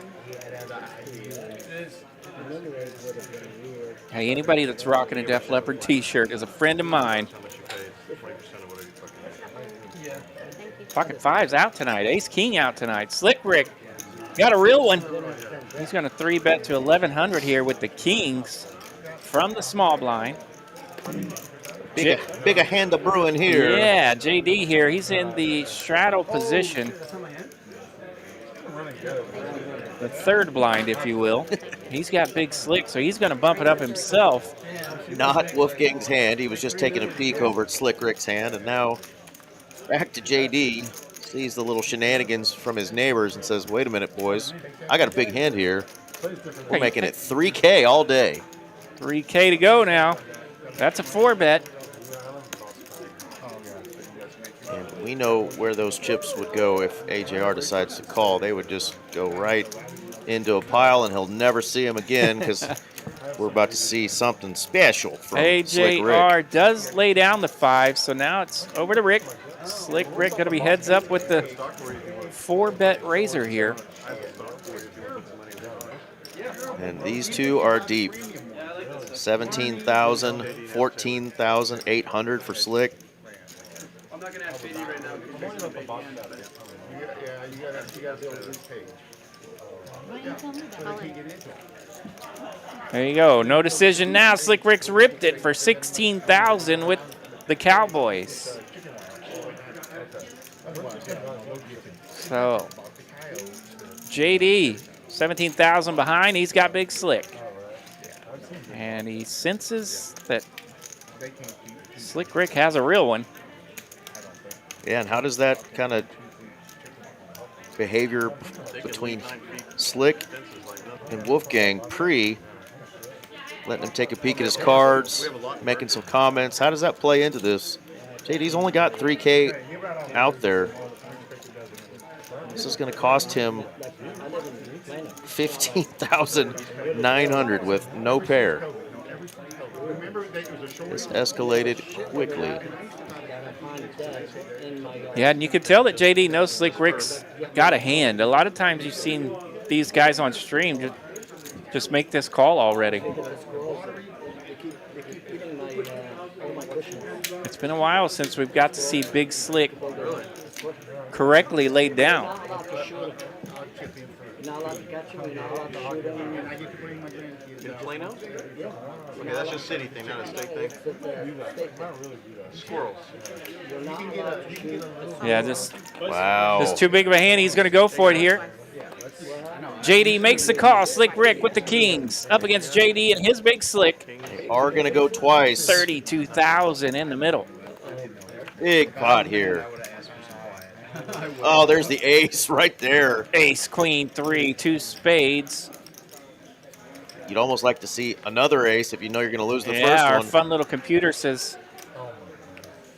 hey, anybody that's rocking a Def Leppard t-shirt is a friend of mine. Pocket five's out tonight. Ace King out tonight. Slick Rick got a real one. He's going to 3-bet to 1,100 here with the Kings from the small blind. Big a hand of brewing here. Yeah, JD here. He's in the straddle position. The third blind, if you will. He's got big slick, so he's going to bump it up himself. Not Wolfgang's hand. He was just taking a peek over at Slick Rick's hand, and now back to JD. Sees the little shenanigans from his neighbors and says, wait a minute, boys. I got a big hand here. We're making it 3K all day. 3K to go now. That's a 4-bet. And we know where those chips would go if AJR decides to call. They would just go right into a pile, and he'll never see them again because we're about to see something special from Slick Rick. AJR does lay down the 5, so now it's over to Rick. Slick Rick going to be heads up with the 4-bet raiser here. And these two are deep. 17,000, 14,800 for Slick. I'm not going to ask JD right now. Yeah, you gotta build this page. There you go. No decision now. Slick Rick's ripped it for 16,000 with the Cowboys. So, JD, 17,000 behind. He's got big Slick. And he senses that Slick Rick has a real one. Yeah, and how does that kind of behavior between Slick and Wolfgang letting him take a peek at his cards, making some comments? How does that play into this? JD's only got 3K out there. This is going to cost him 15,900 with no pair. This escalated quickly. Yeah, and you can tell that JD knows Slick Rick's got a hand. A lot of times you've seen these guys on stream just make this call already. been a while since we've got to see Big Slick correctly laid down. You're not allowed to catch him, you're not allowed to shoot him. In Plano? Okay, that's just city thing, not a state thing. Squirrels. You're not allowed to shoot. Yeah, just Wow. too big of a hand. He's going to go for it here. JD makes the call. Slick Rick with the Kings up against JD and his Big Slick. They are going to go twice. 32,000 in the middle. Big pot here. Oh, there's the ace right there. Ace, queen, 3, 2 spades. You'd almost like to see another ace if you know you're going to lose the first Yeah, our one. fun little computer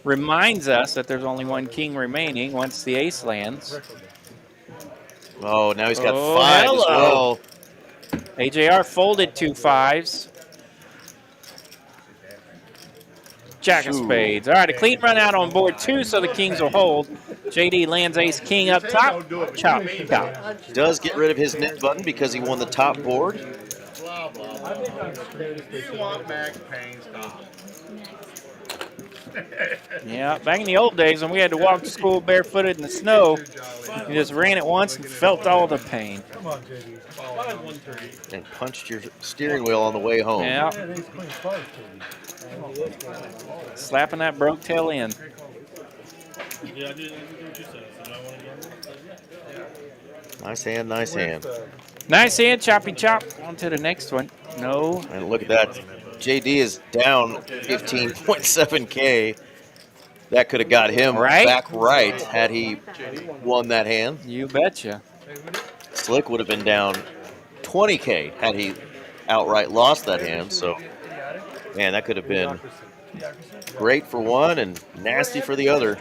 reminds us that there's only one king remaining once the ace lands. Oh, now he's got 5 as well. AJR folded 2 5s. Jack of spades. All right, a clean run out on board 2, so the Kings will hold. JD lands ace king up top. Chop, chop. Does get rid of his net button because he won the top board. You want Max Payne's top. Yeah, back in the old days when we had to walk to school barefooted in the snow, you just ran it once and felt all the pain. Come on, JD. And punched your steering wheel on the way home. Yeah. Slapping that broke tail in. Yeah, I did what you said. So I want to go. Nice hand, nice hand. Nice hand, choppy chop. On to the next one. No. And look at that. JD is down 15.7K. That could have got him back right had he won that hand. You betcha. Slick would have been down 20K had he outright lost that hand. So, man, that could have been great for one and nasty for the other.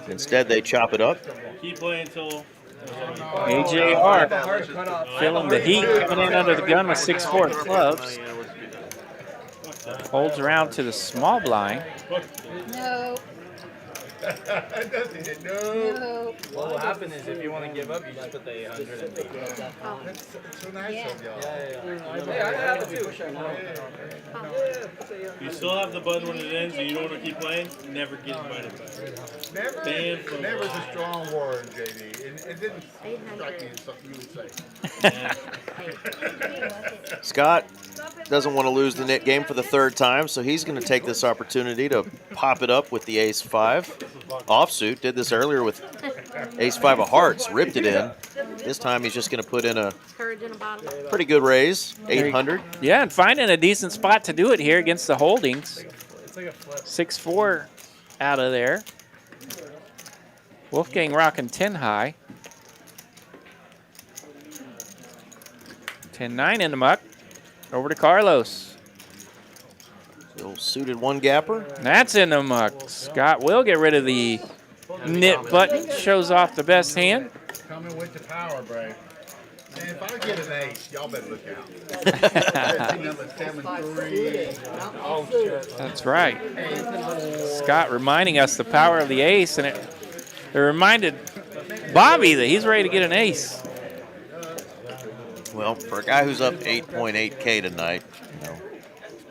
Instead, they chop it up. Keep playing until AJR feeling the heat coming in under the gun with 6-4 clubs. Holds around to the small blind. No. No. What will happen is if you want to give up, you just put the 800 in. That's so nice of y'all. you still have the button when it ends and you don't want to keep playing, never get invited back. Never is a strong word, JD. It didn't strike me as something you would say. Scott doesn't want to lose the net game for the 3rd time, so he's going to take this opportunity to pop it up with the ace-5 offsuit. Did this earlier with ace-5 of hearts, ripped it in. This time he's just going to put in a pretty good raise, 800. Yeah, and finding a decent spot to do it here against the holdings. 6-4 out of there. Wolfgang rocking 10 high. 10-9 in the muck. Over to Carlos. Little suited one gapper. That's in the muck. Scott will get rid of the knit button. Shows off the best hand. Coming with the power, Bray. Man, if I get an ace, y'all better look out. Number 7-3. Oh, shit. That's right. Scott reminding us the power of the ace, and it reminded Bobby that he's ready to get an ace. Well, for a guy who's up 8.8K tonight, you know,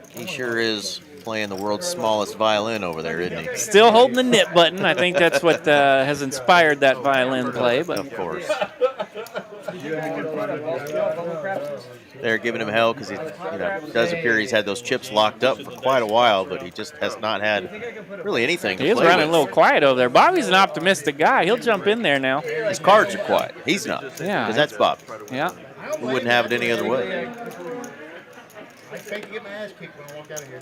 he sure is playing the world's smallest violin over there, isn't he? Still holding the knit button. I think that's what has inspired that violin play. But of course. They're giving him hell because it does appear he's had those chips locked up for quite a while, but he just has not had really anything to he is play running with. a little quiet over there. Bobby's an optimistic guy. He'll jump in there now. His cards are quiet. He's not. Yeah. Because that's Bob. Yeah. We wouldn't have it any other way. I expect to get my ass kicked when I walk out of here.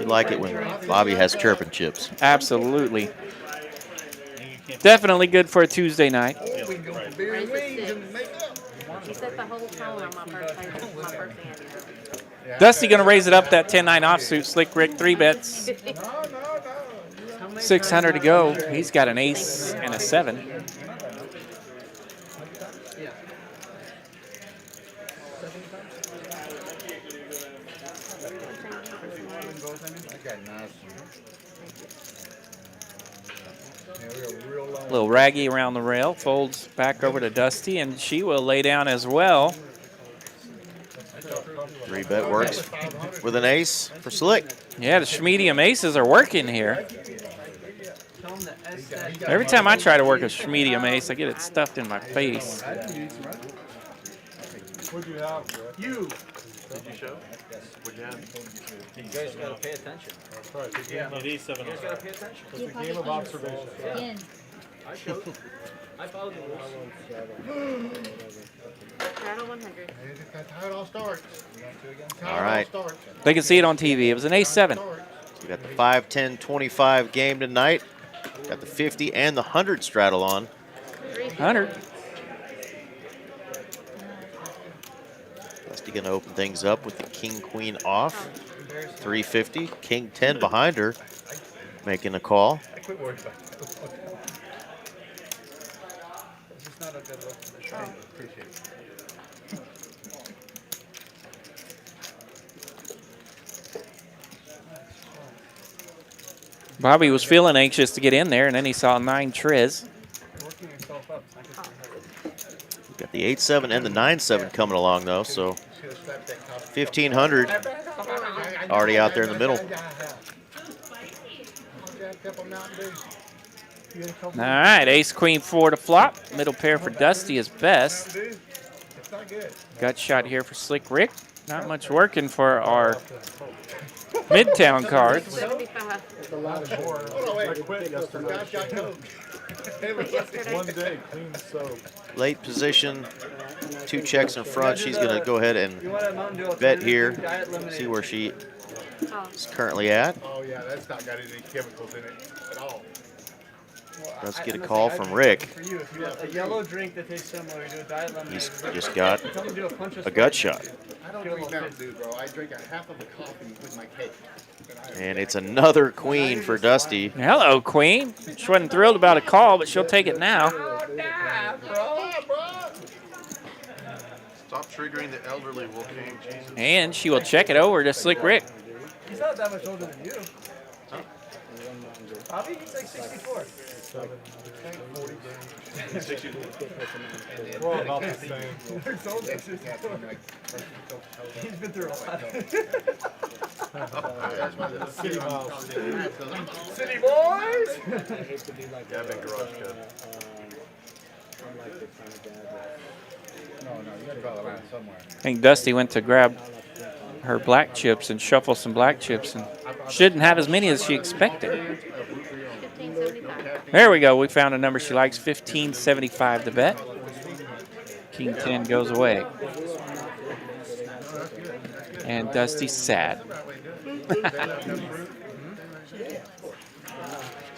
We like it when Bobby has chirping chips. Absolutely. Definitely good for a Tuesday night. We can go for beer and wings and make up. You set the whole tone on my first hand. Dusty going to raise it up that 10-9 offsuit. Slick Rick 3 bets. 600 to go. He's got an ace and a 7. A little raggy around the rail, folds back over to Dusty, and she will lay down as well. 3-bet works with an ace for Slick. Yeah, the medium aces are working here. Every time I try to work a medium ace, I get it stuffed in my face. What'd you have, bro? You. Did you show? What'd you have? You guys gotta pay attention. That's right. The game It is 7. You guys gotta pay attention. It's a game of observation. Again. I showed. I followed the rules. Straddle 100. That's how it all starts. All right. They can see it on TV. It was an ace-7. We got the 5, 10, 25 game tonight. Got the 50 and the 100 straddle on. 100. Dusty gonna open things up with the king queen off. 350, king 10 behind her, making a call. I quit worrying about it. It's just not a good look for the show. Appreciate it. Bobby was feeling anxious to get in there, and then he saw 9 triz. Working yourself up. We got the 8-7 and the 9-7 coming along though, so 1,500 already out there in the middle. All right, ace, queen, 4 to flop. Middle pair for Dusty is best. Gut shot here for Slick Rick. Not much working for our Midtown cards. 75. I quit yesterday. One day, clean soap. Late position, 2 checks in front. She's gonna go ahead and bet here, see where she is currently at. Oh yeah, that's not got any chemicals in it at all. Let's get a call from Rick. For you, if you want a yellow drink that tastes similar to a diet lemonade. He's just got Tell him to do a punch of a gut shot. I don't drink Mountain Dew, bro. I drink a half of a coffee with my cake. And it's another queen for Dusty. Hello, queen. She wasn't thrilled about a call, but she'll take it now. Stop triggering the elderly, Wolfgang. Jesus. And she will check it over to Slick Rick. He's not that much older than you. Bobby, he's like 64. We're all about the same. He's been through a lot. City Mouse. City boys! Yeah, I've been garage cut. No, you gotta draw the line somewhere. I think Dusty went to grab her black chips and shuffle some black chips and shouldn't have as many as she expected. 1575. There we go. We found a number she likes, 1575 to bet. King 10 goes away. And Dusty's sad.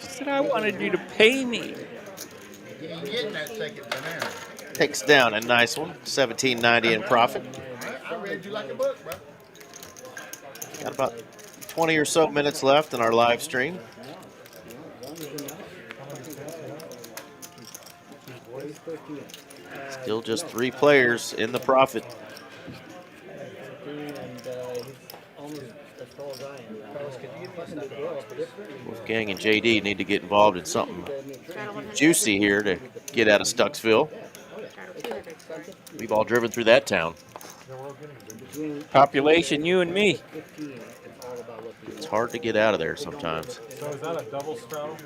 She said, I wanted you to pay me. You ain't getting that second banana. Takes down a nice one, 1790 in profit. I read you like a book, bro. Got about 20 or so minutes left in our live stream. Still just 3 players in the profit. Wolfgang and JD need to get involved in something juicy here to get out of Stucksville. We've all driven through that town. Population, you and me. It's hard to get out of there sometimes. So is that a double straddle?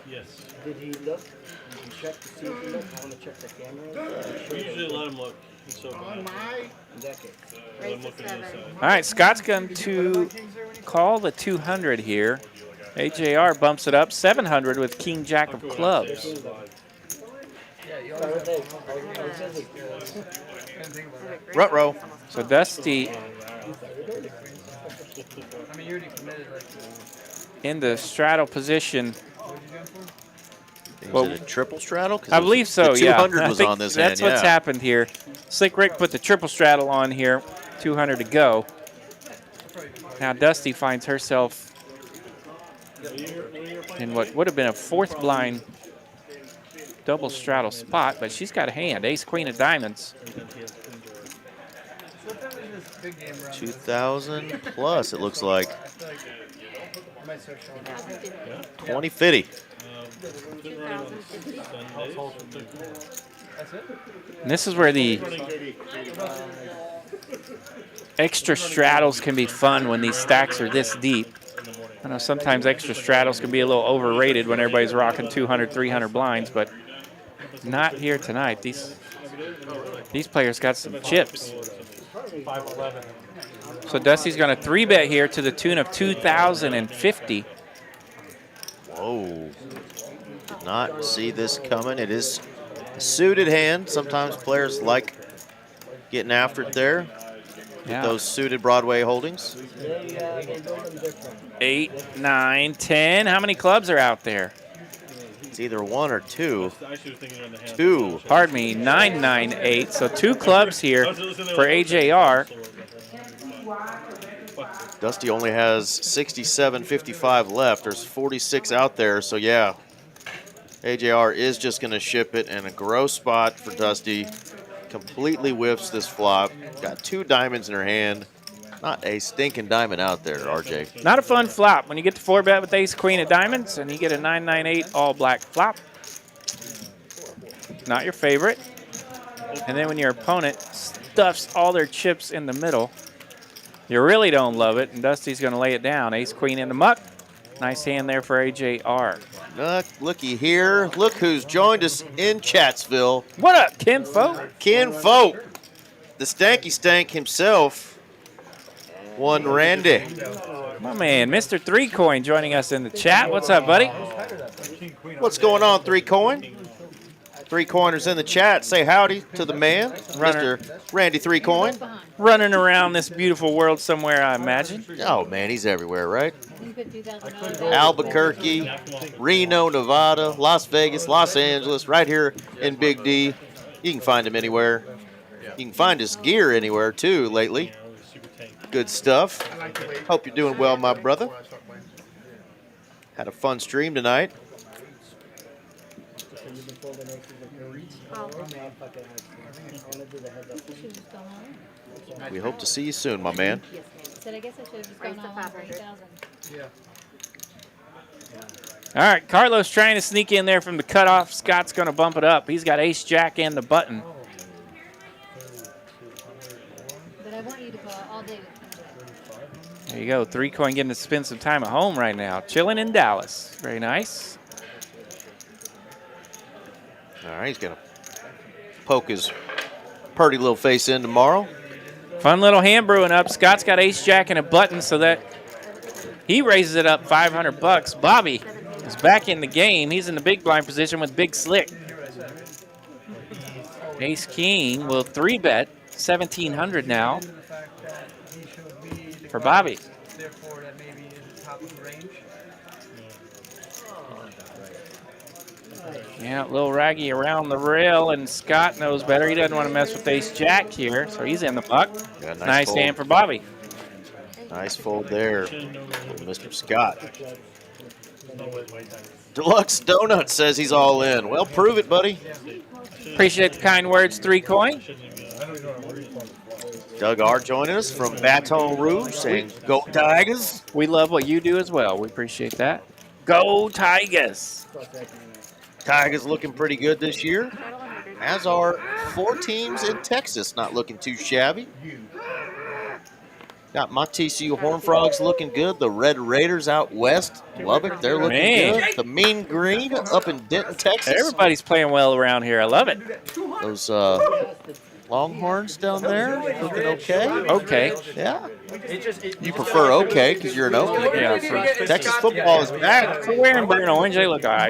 Yes. Did he look? Did you check to see if he looked? I want to check the camera. We usually let him look. He's so bad. In that case. Let him look on this side. All right, Scott's going to call the 200 here. AJR bumps it up 700 with King Jack of clubs. Ruh-roh. So Dusty in the straddle position. Is it a triple straddle? 'Cause I believe so, the yeah. 200 I was think on this that's hand, what's yeah. happened here. Slick Rick put the triple straddle on here, 200 to go. Now Dusty finds herself in what would have been a 4th blind double straddle spot, but she's got a hand, ace, queen of diamonds. 2,000 plus, it looks like. 2050. And this is where the extra straddles can be fun when these stacks are this deep. I know sometimes extra straddles can be a little overrated when everybody's rocking 200, 300 blinds, but not here tonight. These players got some chips. So Dusty's going to 3-bet here to the tune of 2,050. Whoa. Did not see this coming. It is a suited hand. Sometimes players like getting after it there. Yeah. Those suited Broadway holdings. 8, 9, 10. How many clubs are out there? It's either 1 or 2. 2. Pardon me, 9, 9, 8. So 2 clubs here for AJR. Dusty only has 67.55 left. There's 46 out there, so yeah. AJR is just going to ship it, and a gross spot for Dusty. Completely whiffs this flop. Got 2 diamonds in her hand. Not a stinking diamond out there, RJ. Not a fun flop when you get to 4-bet with ace queen of diamonds and you get a 9, 9, 8 all black flop. Not your favorite. And then when your opponent stuffs all their chips in the middle, you really don't love it, and Dusty's going to lay it down. Ace queen in the muck. Nice hand there for AJR. Looky here. Look who's joined us in Chatsville. What up, Ken Folk? Ken Folk. The stanky stank himself. One Randy. My man, Mr. 3 Coin joining us in the chat. What's up, buddy? What's going on, 3 Coin? 3 Coiners in the chat. Say howdy to the man, Mr. Randy 3 Coin. Running around this beautiful world somewhere, I imagine. Oh, man, he's everywhere, right? Albuquerque, Reno, Nevada, Las Vegas, Los Angeles, right here in Big D. You can find him anywhere. You can find his gear anywhere, too, lately. Good stuff. Hope you're doing well, my brother. Had a fun stream tonight. We hope to see you soon, my man. Said I guess I should have just gone all on for 8,000. Yeah. All right, Carlos trying to sneak in there from the cutoff. Scott's going to bump it up. He's got ace jack and the button. But I want you to go all day with me. There you go. 3 Coin getting to spend some time at home right now. Chilling in Dallas. Very nice. All right, he's going to poke his purty little face in tomorrow. Fun little hand brewing up. Scott's got ace jack and a button, so that he raises it up $500. Bobby is back in the game. He's in the big blind position with Big Slick. Ace king will 3-bet 1,700 now for Bobby. Therefore, that maybe is the top of the range. Yeah, a little raggy around the rail, and Scott knows better. He doesn't want to mess with ace jack here, so he's in the muck. Yeah, nice hand for Bobby. Nice fold there from Mr. Scott. Deluxe Donut says he's all in. Well, prove it, buddy. Appreciate the kind words, 3 Coin. Doug R. joining us from Baton Rouge saying, go Tigers. We love what you do as well. We appreciate that. Go Tigers. Tigers looking pretty good this year, as are 4 teams in Texas not looking too shabby. Got my TCU Horned Frogs looking good. The Red Raiders out west, Lubbock, they're looking good. The Mean Green up in Denton, Texas. Everybody's playing well around here. I love it. Those Longhorns down there looking okay. Okay. Yeah. You prefer okay because you're an Okie. Yeah. Texas football is back. They're wearing burnt orange. They look all right.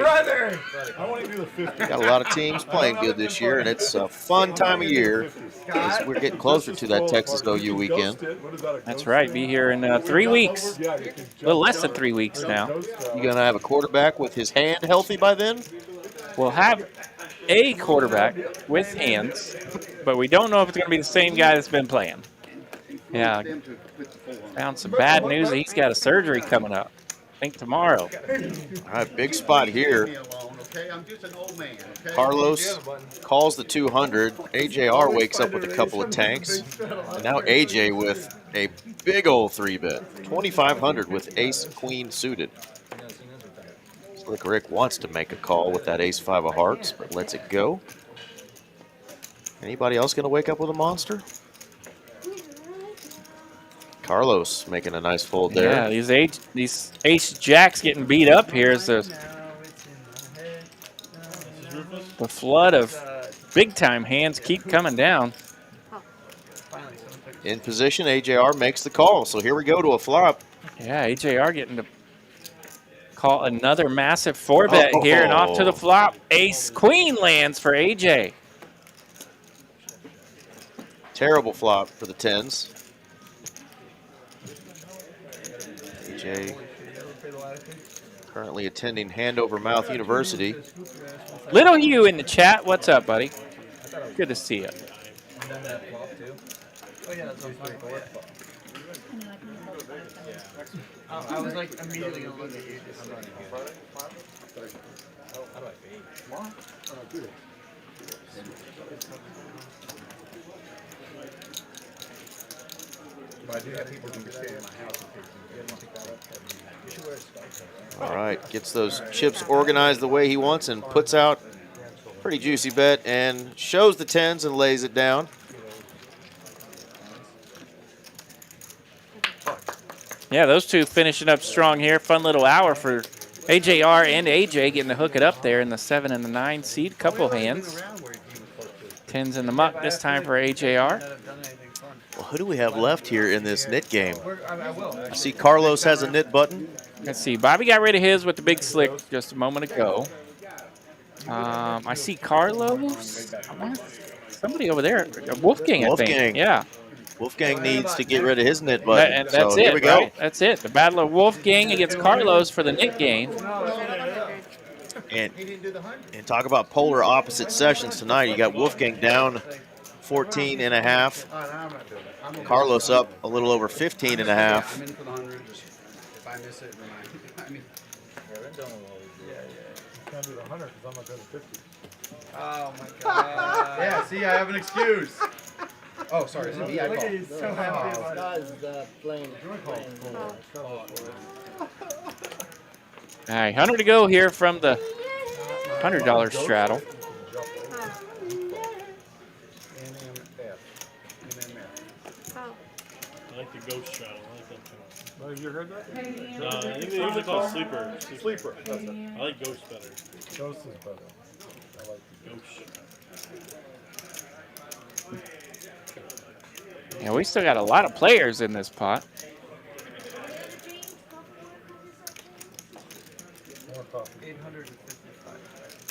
Got a lot of teams playing good this year, and it's a fun time of year as we're getting closer to that Texas OU weekend. That's right. Be here in 3 weeks. A little less than 3 weeks now. You going to have a quarterback with his hand healthy by then? We'll have a quarterback with hands, but we don't know if it's going to be the same guy that's been playing. Yeah, found some bad news. He's got a surgery coming up. I think tomorrow. All right, big spot here. Carlos calls the 200. AJR wakes up with a couple of tanks. And now AJ with a big old 3-bet. 2,500 with ace-queen suited. Slick Rick wants to make a call with that ace-5 of hearts, but lets it go. Anybody else going to wake up with a monster? Carlos making a nice fold there. Yeah, these ace jacks getting beat up here as the flood of big time hands keep coming down. In position, AJR makes the call. So here we go to a flop. Yeah, AJR getting to call another massive 4-bet here, and off to the flop. Ace queen lands for AJ. Terrible flop for the 10s. AJ currently attending Hand Over Mouth University. Little Hugh in the chat. What's up, buddy? Good to see you. I was like immediately gonna look at you. But I do have people who can stay in my house and All right, gets those chips organized the way he wants and puts out a pretty juicy bet and shows the 10s and lays it down. Yeah, those two finishing up strong here. Fun little hour for AJR and AJ getting to hook it up there in the 7 and the 9 seed. Couple hands. 10s in the muck this time for AJR. Well, who do we have left here in this knit game? I see Carlos has a knit button. Let's see. Bobby got rid of his with the big slick just a moment ago. I see Carlos. Somebody over there. Wolfgang, I think. Yeah. Wolfgang needs to get rid of his knit button. And that's so it. Here we go. Right? That's it. The battle of Wolfgang against Carlos for the knit game. And talk about polar opposite sessions tonight. You got Wolfgang down 14 and a half. Carlos up a little over 15 and a half. I'm in for the 100. If I miss it, then I mean. Can't do the 100 because I'm not going to 50. Oh my god. Yeah, see, I have an excuse. Oh, sorry, is it me? I Look at you, called. so happy about it. Guys, playing. All right, 100 to go here from the $100 straddle. I like the ghost straddle. I like that too. Oh, you heard that? No, I think they usually call it sleeper. Sleeper, that's it. I like ghost better. Ghost is better. I like Ghost. Yeah, we still got a lot of players in this pot.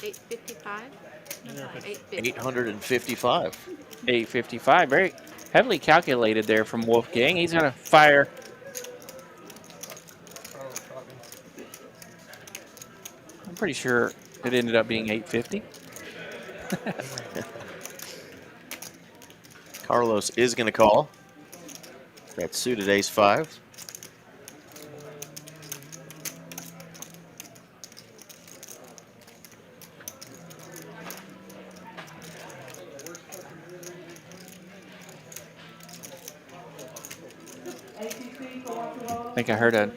$855. 855. 855. Very heavily calculated there from Wolfgang. He's going to fire. I'm pretty sure it ended up being 850. Carlos is going to call. That suited ace-5. I think I heard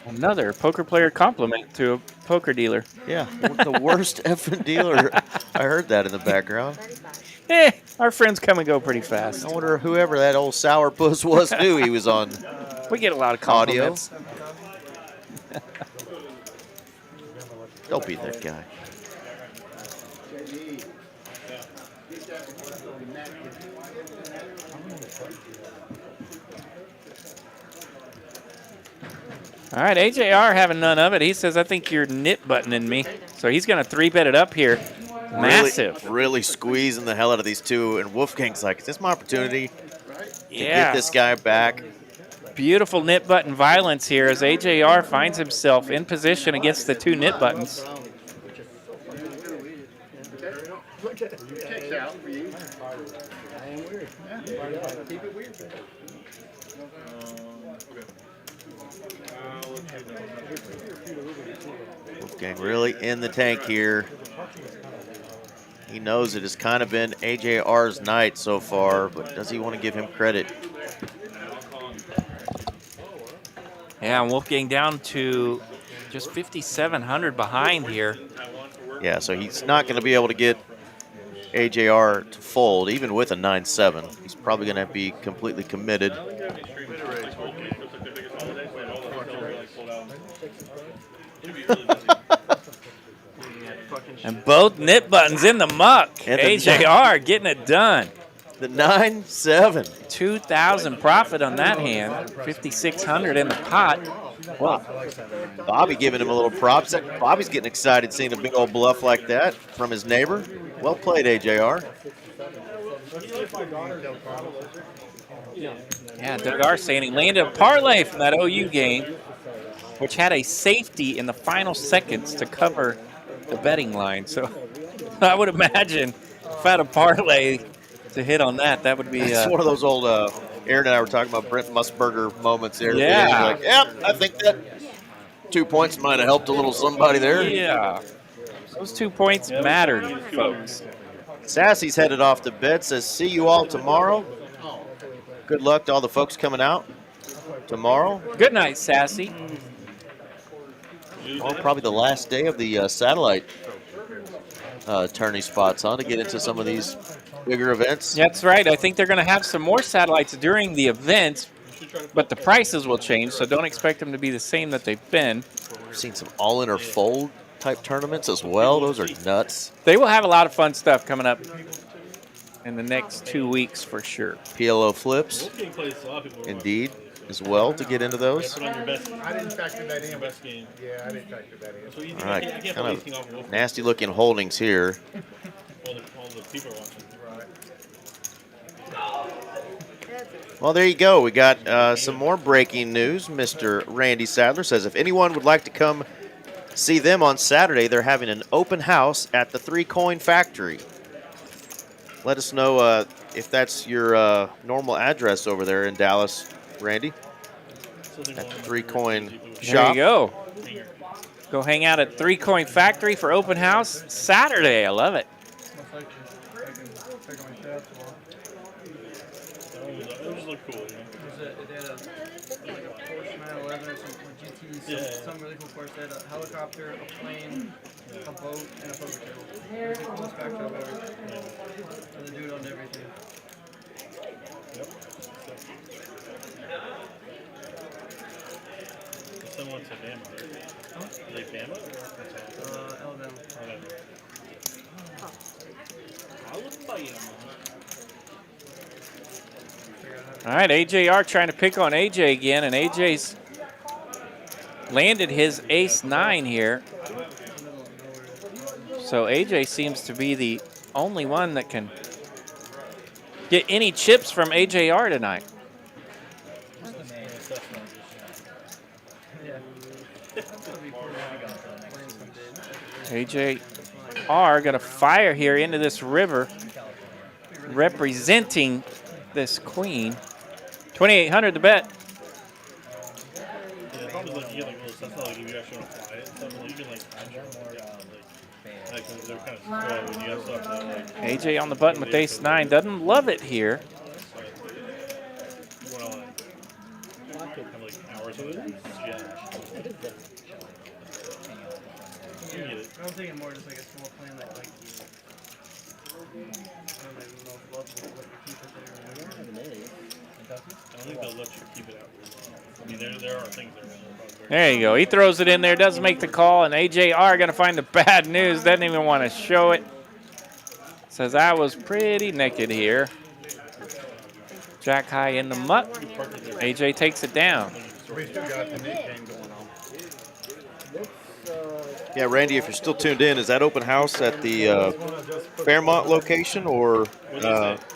another poker player compliment to a poker dealer. Yeah, the worst effing dealer. I heard that in the background. Our friends come and go pretty fast. I wonder whoever that old sourpuss was knew he was on We get a lot of audio. compliments. Don't be that guy. All right, AJR having none of it. He says, I think you're knit buttoning me. So he's going to 3-bet it up here. Massive. Really squeezing the hell out of these two. And Wolfgang's like, is this my opportunity to get this guy back? Beautiful knit button violence here as AJR finds himself in position against the two knit buttons. Look at it. Checks out for you. I am weird. Yeah. Keep it weird. Wolfgang really in the tank here. He knows it has kind of been AJR's night so far, but does he want to give him credit? Yeah, and Wolfgang down to just 5,700 behind here. Yeah, so he's not going to be able to get AJR to fold, even with a 9-7. He's probably going to be completely committed. And both nip buttons in the muck. And AJR getting it done. The 9-7. 2,000 profit on that hand. 5,600 in the pot. Well, Bobby giving him a little props. Bobby's getting excited seeing a big old bluff like that from his neighbor. Well played, AJR. Yeah, Doug R saying he landed a parlay from that OU game, which had a safety in the final seconds to cover the betting line. So I would imagine if I had a parlay to hit on that, that would be... It's one of those old, Aaron and I were talking about Brent Musburger moments there. Yeah. Like, yep, I think that 2 points might have helped a little somebody there. Yeah. Those 2 points mattered, folks. Sassy's headed off to bed, says, see you all tomorrow. Good luck to all the folks coming out tomorrow. Good night, Sassy. Well, probably the last day of the satellite tourney spots, huh, to get into some of these bigger events. That's right. I think they're going to have some more satellites during the event, but the prices will change, so don't expect them to be the same that they've been. We've seen some all-in or fold type tournaments as well. Those are nuts. They will have a lot of fun stuff coming up in the next 2 weeks for sure. PLO flips, indeed, as well, to get into those. I didn't factor that in. Best game. Yeah, I didn't factor that in. All right, kind of nasty-looking holdings here. All the people are watching. Well, there you go. We got some more breaking news. Mr. Randy Sadler says, if anyone would like to come see them on Saturday, they're having an open house at the 3 Coin Factory. Let us know if that's your normal address over there in Dallas, Randy. At the 3 Coin shop. There you go. Go hang out at 3 Coin Factory for open house Saturday. I love it. Those look cool, you know? They had a Porsche 911 or some really cool course. They had a helicopter, a plane, a boat, and a poker table. It was the coolest backdrop ever. And the dude owned everything. Yep. Someone to Bama, right? Huh? Are they Bama? Alabama. All right, AJR trying to pick on AJ again, and AJ's landed his ace-9 here. So AJ seems to be the only one that can get any chips from AJR tonight. AJR gonna fire here into this river, representing this queen. 2,800 to bet. Yeah, the problem is like you get like little stuff like if you actually want to fly it and stuff, like you can like time jump more, like they're kind of slow when you have stuff that, like AJ on the button with ace-9 doesn't love it here. you want to like have like hours of it. Yeah. You get it. I'm thinking more just like a small plane that like I don't even know if love will let you keep it there. I don't think they'll let you keep it out. I mean, there are things there. There you go. He throws it in there, doesn't make the call, and AJR going to find the bad news. Doesn't even want to show it. Says, I was pretty naked here. Jack high in the muck. AJ takes it down. Yeah, Randy, if you're still tuned in, is that open house at the Fairmont location or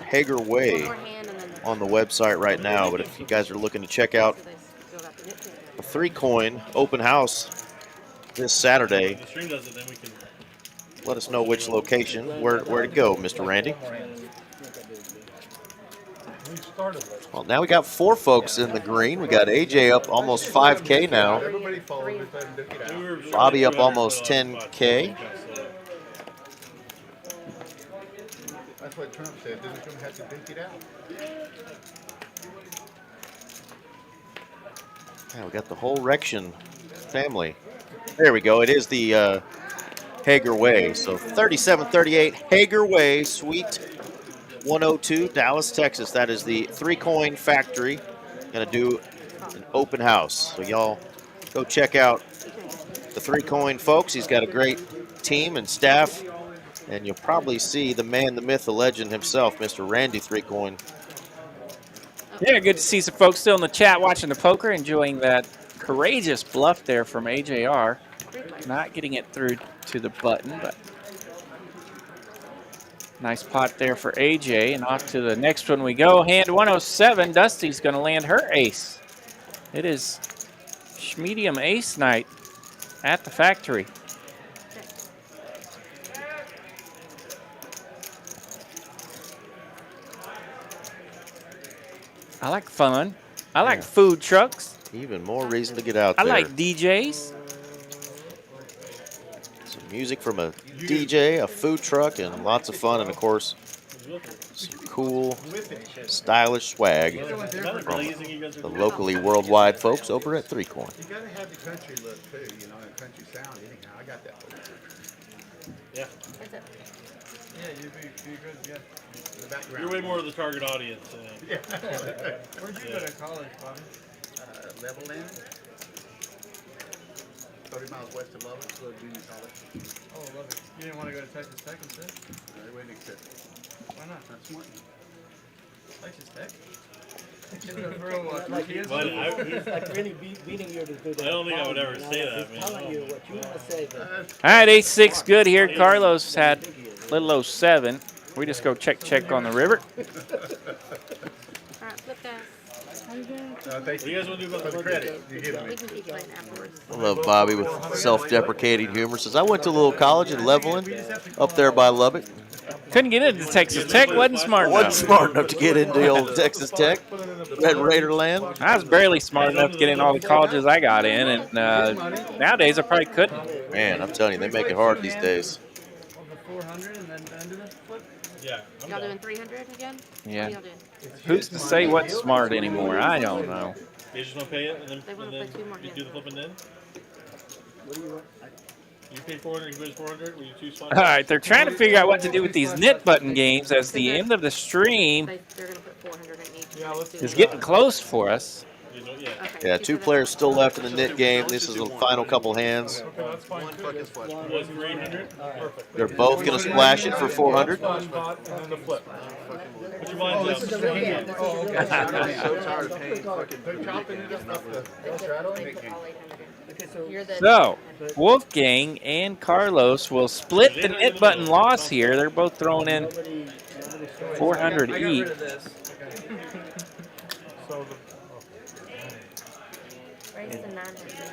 Hager Way on the website right now? But if you guys are looking to check out a 3 Coin open house this Saturday, let us know which location, where to go, Mr. Randy. Well, now we got 4 folks in the green. We got AJ up almost 5K now. Bobby up almost 10K. That's what Trump said. Doesn't Trump have to think it out? Yeah, we got the whole Rection family. There we go. It is the Hager Way. So 3738 Hager Way, Suite 102, Dallas, Texas. That is the 3-coin factory. Going to do an open house. So y'all go check out the 3-coin folks. He's got a great team and staff. And you'll probably see the man, the myth, the legend himself, Mr. Randy 3-coin. Yeah, good to see some folks still in the chat watching the poker, enjoying that courageous bluff there from AJR. Not getting it through to the button, but nice pot there for AJ. And off to the next one we go. Hand 107. Dusty's going to land her ace. It is medium ace night at the factory. I like fun. I like food trucks. Even more reason to get out I there. like DJs. Some music from a DJ, a food truck, and lots of fun. And, of course, some cool, stylish swag from the locally worldwide folks over at 3-coin. You gotta have the country look too, you know, and country sound. Anyhow, I got that. Yeah. Yeah, you'd be good, yeah. You're way more of the target audience. Yeah. Where'd you go to college, Bobby? Levelland. 30 miles west of Lubbock, so junior college. Oh, I love it. You didn't want to go to Texas Tech instead? I wouldn't accept it. Why not? Not smart. Texas Tech? Like really beating you to do that. I don't think I would ever say that, man. Telling you what you want to say. All right, 8-6 good here. Carlos had little 07. We just go check on the river. Alright, flip that. What do you guys want to do about the credit? We can keep playing afterwards. I love Bobby with self-deprecating humor. Says, I went to a little college in Levelland, up there by Lubbock. Couldn't get into Texas Tech. Wasn't smart enough. Wasn't smart enough to get into the old Texas Tech, Red Raider land. I was barely smart enough to get in all the colleges I got in, and nowadays I probably couldn't. Man, I'm telling you, they make it hard these days. 400 and then do the flip? Yeah. Y'all doing 300 again? Yeah. What are y'all doing? Who's to say what's smart anymore? I don't know. They just want to pay it and then, They wanna play 2 more you do the flip and then? What do you want? You pay 400, he pays 400, were you 2 spots? All right, they're trying to figure out what to do with these knit button games as the end of the stream They're going to put 400 in each. is getting close for us. Yeah, 2 players still left in the knit game. This is the final couple hands. They're both going to splash it for 400. This is the hand. Oh, okay. I'm so tired of paying fucking chopping So, Wolfgang and Carlos will split the knit button loss here. They're both throwing in 400 each.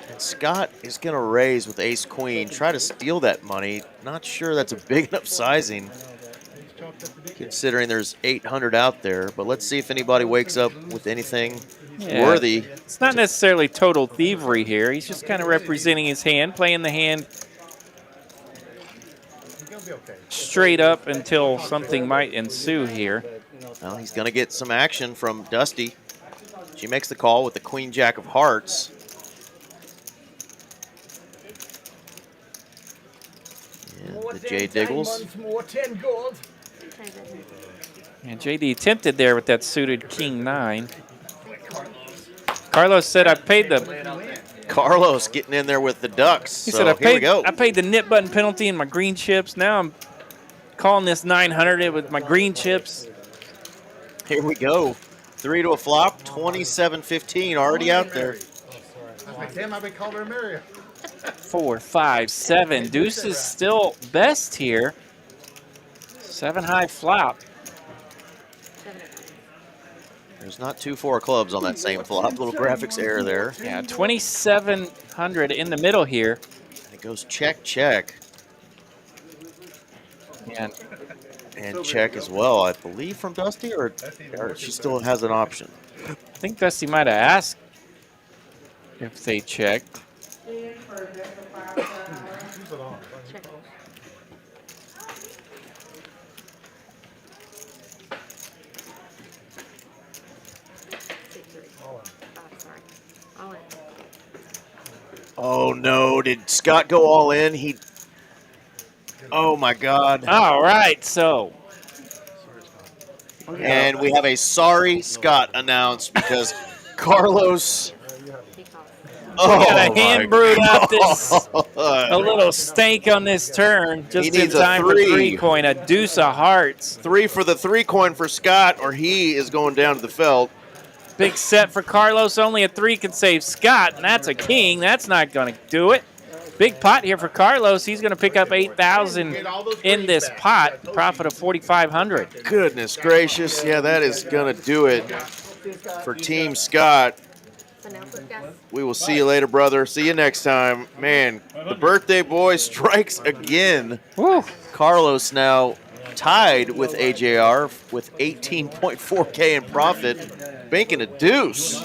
And Scott is going to raise with ace-queen, try to steal that money. Not sure that's a big enough sizing, considering there's 800 out there. But let's see if anybody wakes up with anything worthy. It's not necessarily total thievery here. He's just kind of representing his hand, playing the hand straight up until something might ensue here. Well, he's going to get some action from Dusty. She makes the call with the queen-jack of hearts. And the J Diggles. More 10 gold. And JD tempted there with that suited king 9. Carlos said I paid the... Carlos getting in there with the ducks. He so said here we go. I paid the knit button penalty in my green chips. Now I'm calling this 900 with my green chips. Here we go. 3 to a flop, 27-15 already out there. Damn, I've been called her Mario. 4, 5, 7. Deuce is still best here. 7 high flop. There's not 2 4 clubs on that same flop. Little graphics error there. Yeah, 2,700 in the middle here. And it goes check, check. And check as well, I believe, from Dusty, or she still has an option. I think Dusty might have asked if they checked. Oh no, did Scott go all in? He Oh my God. All right, so. And we have a sorry Scott announced because Carlos. We got a my hand brewed up this God. a little steak on this turn. Just in needs a time for three. 3 coin, a deuce of hearts. 3 for the 3 coin for Scott, or he is going down to the felt. Big set for Carlos. Only a 3 can save Scott, and that's a king. That's not going to do it. Big pot here for Carlos. He's going to pick up 8,000 in this pot. Profit of 4,500. Goodness gracious. Yeah, that is going to do it for Team Scott. We will see you later, brother. See you next time. Man, the birthday boy strikes again. Woo. Carlos now tied with AJR with 18.4K in profit, banking a deuce.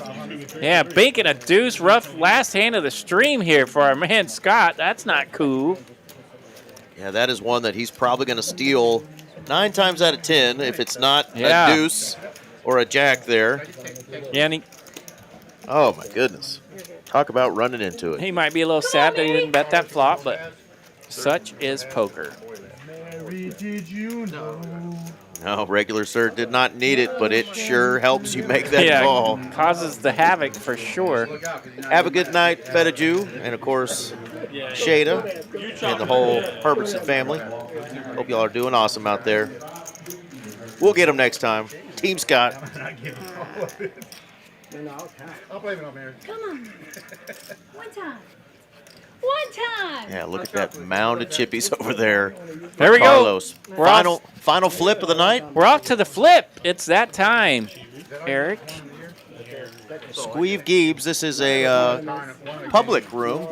Yeah, banking a deuce. Rough last hand of the stream here for our man Scott. That's not cool. Yeah, that is one that he's probably going to steal 9 times out of 10 if it's not Yeah. a deuce or a jack there. Yeah, and Oh, my goodness. Talk about running into it. he might be a little sad that he didn't bet that flop, but such is poker. Did you know? No, regular sir did not need it, but it sure helps you make that Yeah, call. causes the havoc for sure. Have a good night, Betaju, and of course, Shada and the whole Herbertson family. Hope y'all are doing awesome out there. We'll get them next time. Team Scott. I'll blame it on Mary. Come on. One time. One time. Yeah, look at that mound of chippies over there. There we Carlos. go. We're Final flip of the night. We're off to the flip. It's that time, Eric. Squeeve Gibbs. This is a public room.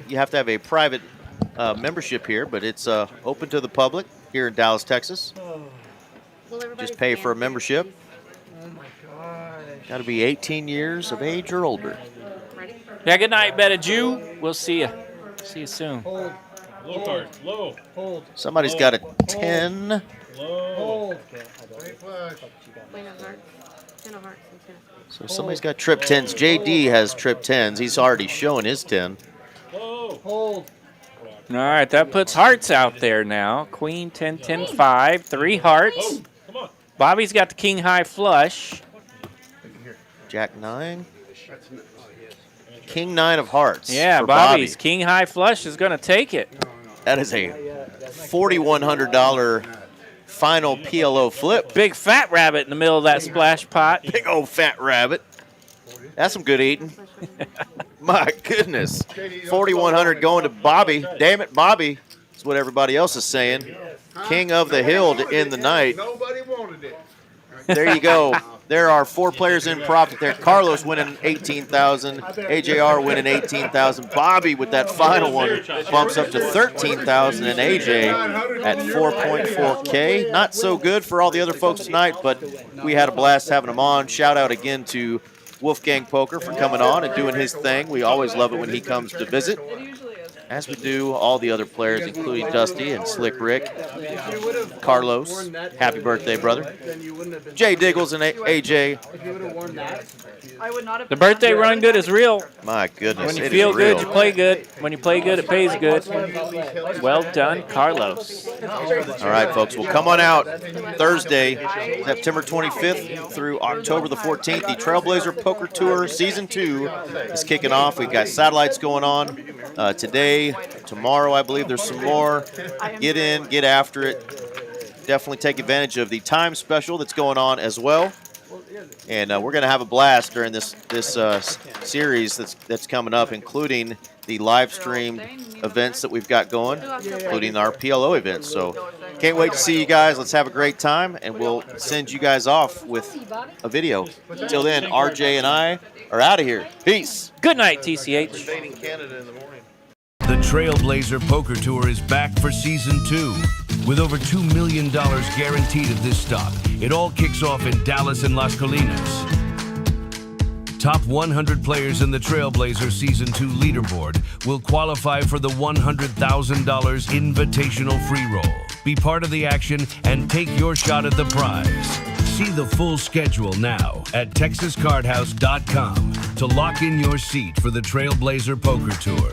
You have to have a private membership here, but it's open to the public here in Dallas, Texas. Just pay for a membership. Oh my God. Got to be 18 years of age or older. Yeah, good night, Betaju. We'll see you. See you soon. Hold. Low card. Low. Hold. Somebody's got a 10. Hold. So somebody's got trip 10s. JD has trip 10s. He's already showing his 10. Hold. All right, that puts hearts out there now. Queen, 10, 10, 5, 3 hearts. Bobby's got the king high flush. Jack 9. King 9 of hearts. Yeah, for Bobby's Bobby. king high flush is going to take it. That is a $4,100 final PLO flip. Big fat rabbit in the middle of that splash pot. Big old fat rabbit. That's some good eating. My goodness. 4,100 going to Bobby. Damn it, Bobby. That's what everybody else is saying. King of the hill to end the night. Nobody wanted it. There you go. There are 4 players in profit there. Carlos winning 18,000. AJR winning 18,000. Bobby with that final one bumps up to 13,000, and AJ at 4.4K. Not so good for all the other folks tonight, but we had a blast having them on. Shout out again to Wolfgang Poker for coming on and doing his thing. We always love it when he comes to visit, as we do all the other players, including Dusty and Slick Rick, Carlos. Happy birthday, brother. Jay Diggles and AJ. I would not have. The birthday run good is real. My goodness, When you it feel is good, real. you play good. When you play good, it pays good. Well done, Carlos. All right, folks. Well, come on out Thursday, September 25th through October the 14th. The Trailblazer Poker Tour Season 2 is kicking off. We've got satellites going on today, tomorrow. I believe there's some more. Get in, get after it. Definitely take advantage of the time special that's going on as well. And we're going to have a blast during this series that's coming up, including the live streamed events that we've got going, including our PLO events. So can't wait to see you guys. Let's have a great time, and we'll send you guys off with a video. Until then, RJ and I are out of here. Peace. Good night, TCH. The Trailblazer Poker Tour is back for Season 2. With over $2 million guaranteed at this stop, it all kicks off in Dallas and Las Colinas. Top 100 players in the Trailblazer Season 2 leaderboard will qualify for the $100,000 invitational free roll. Be part of the action and take your shot at the prize. See the full schedule now at TexasCardHouse.com to lock in your seat for the Trailblazer Poker Tour.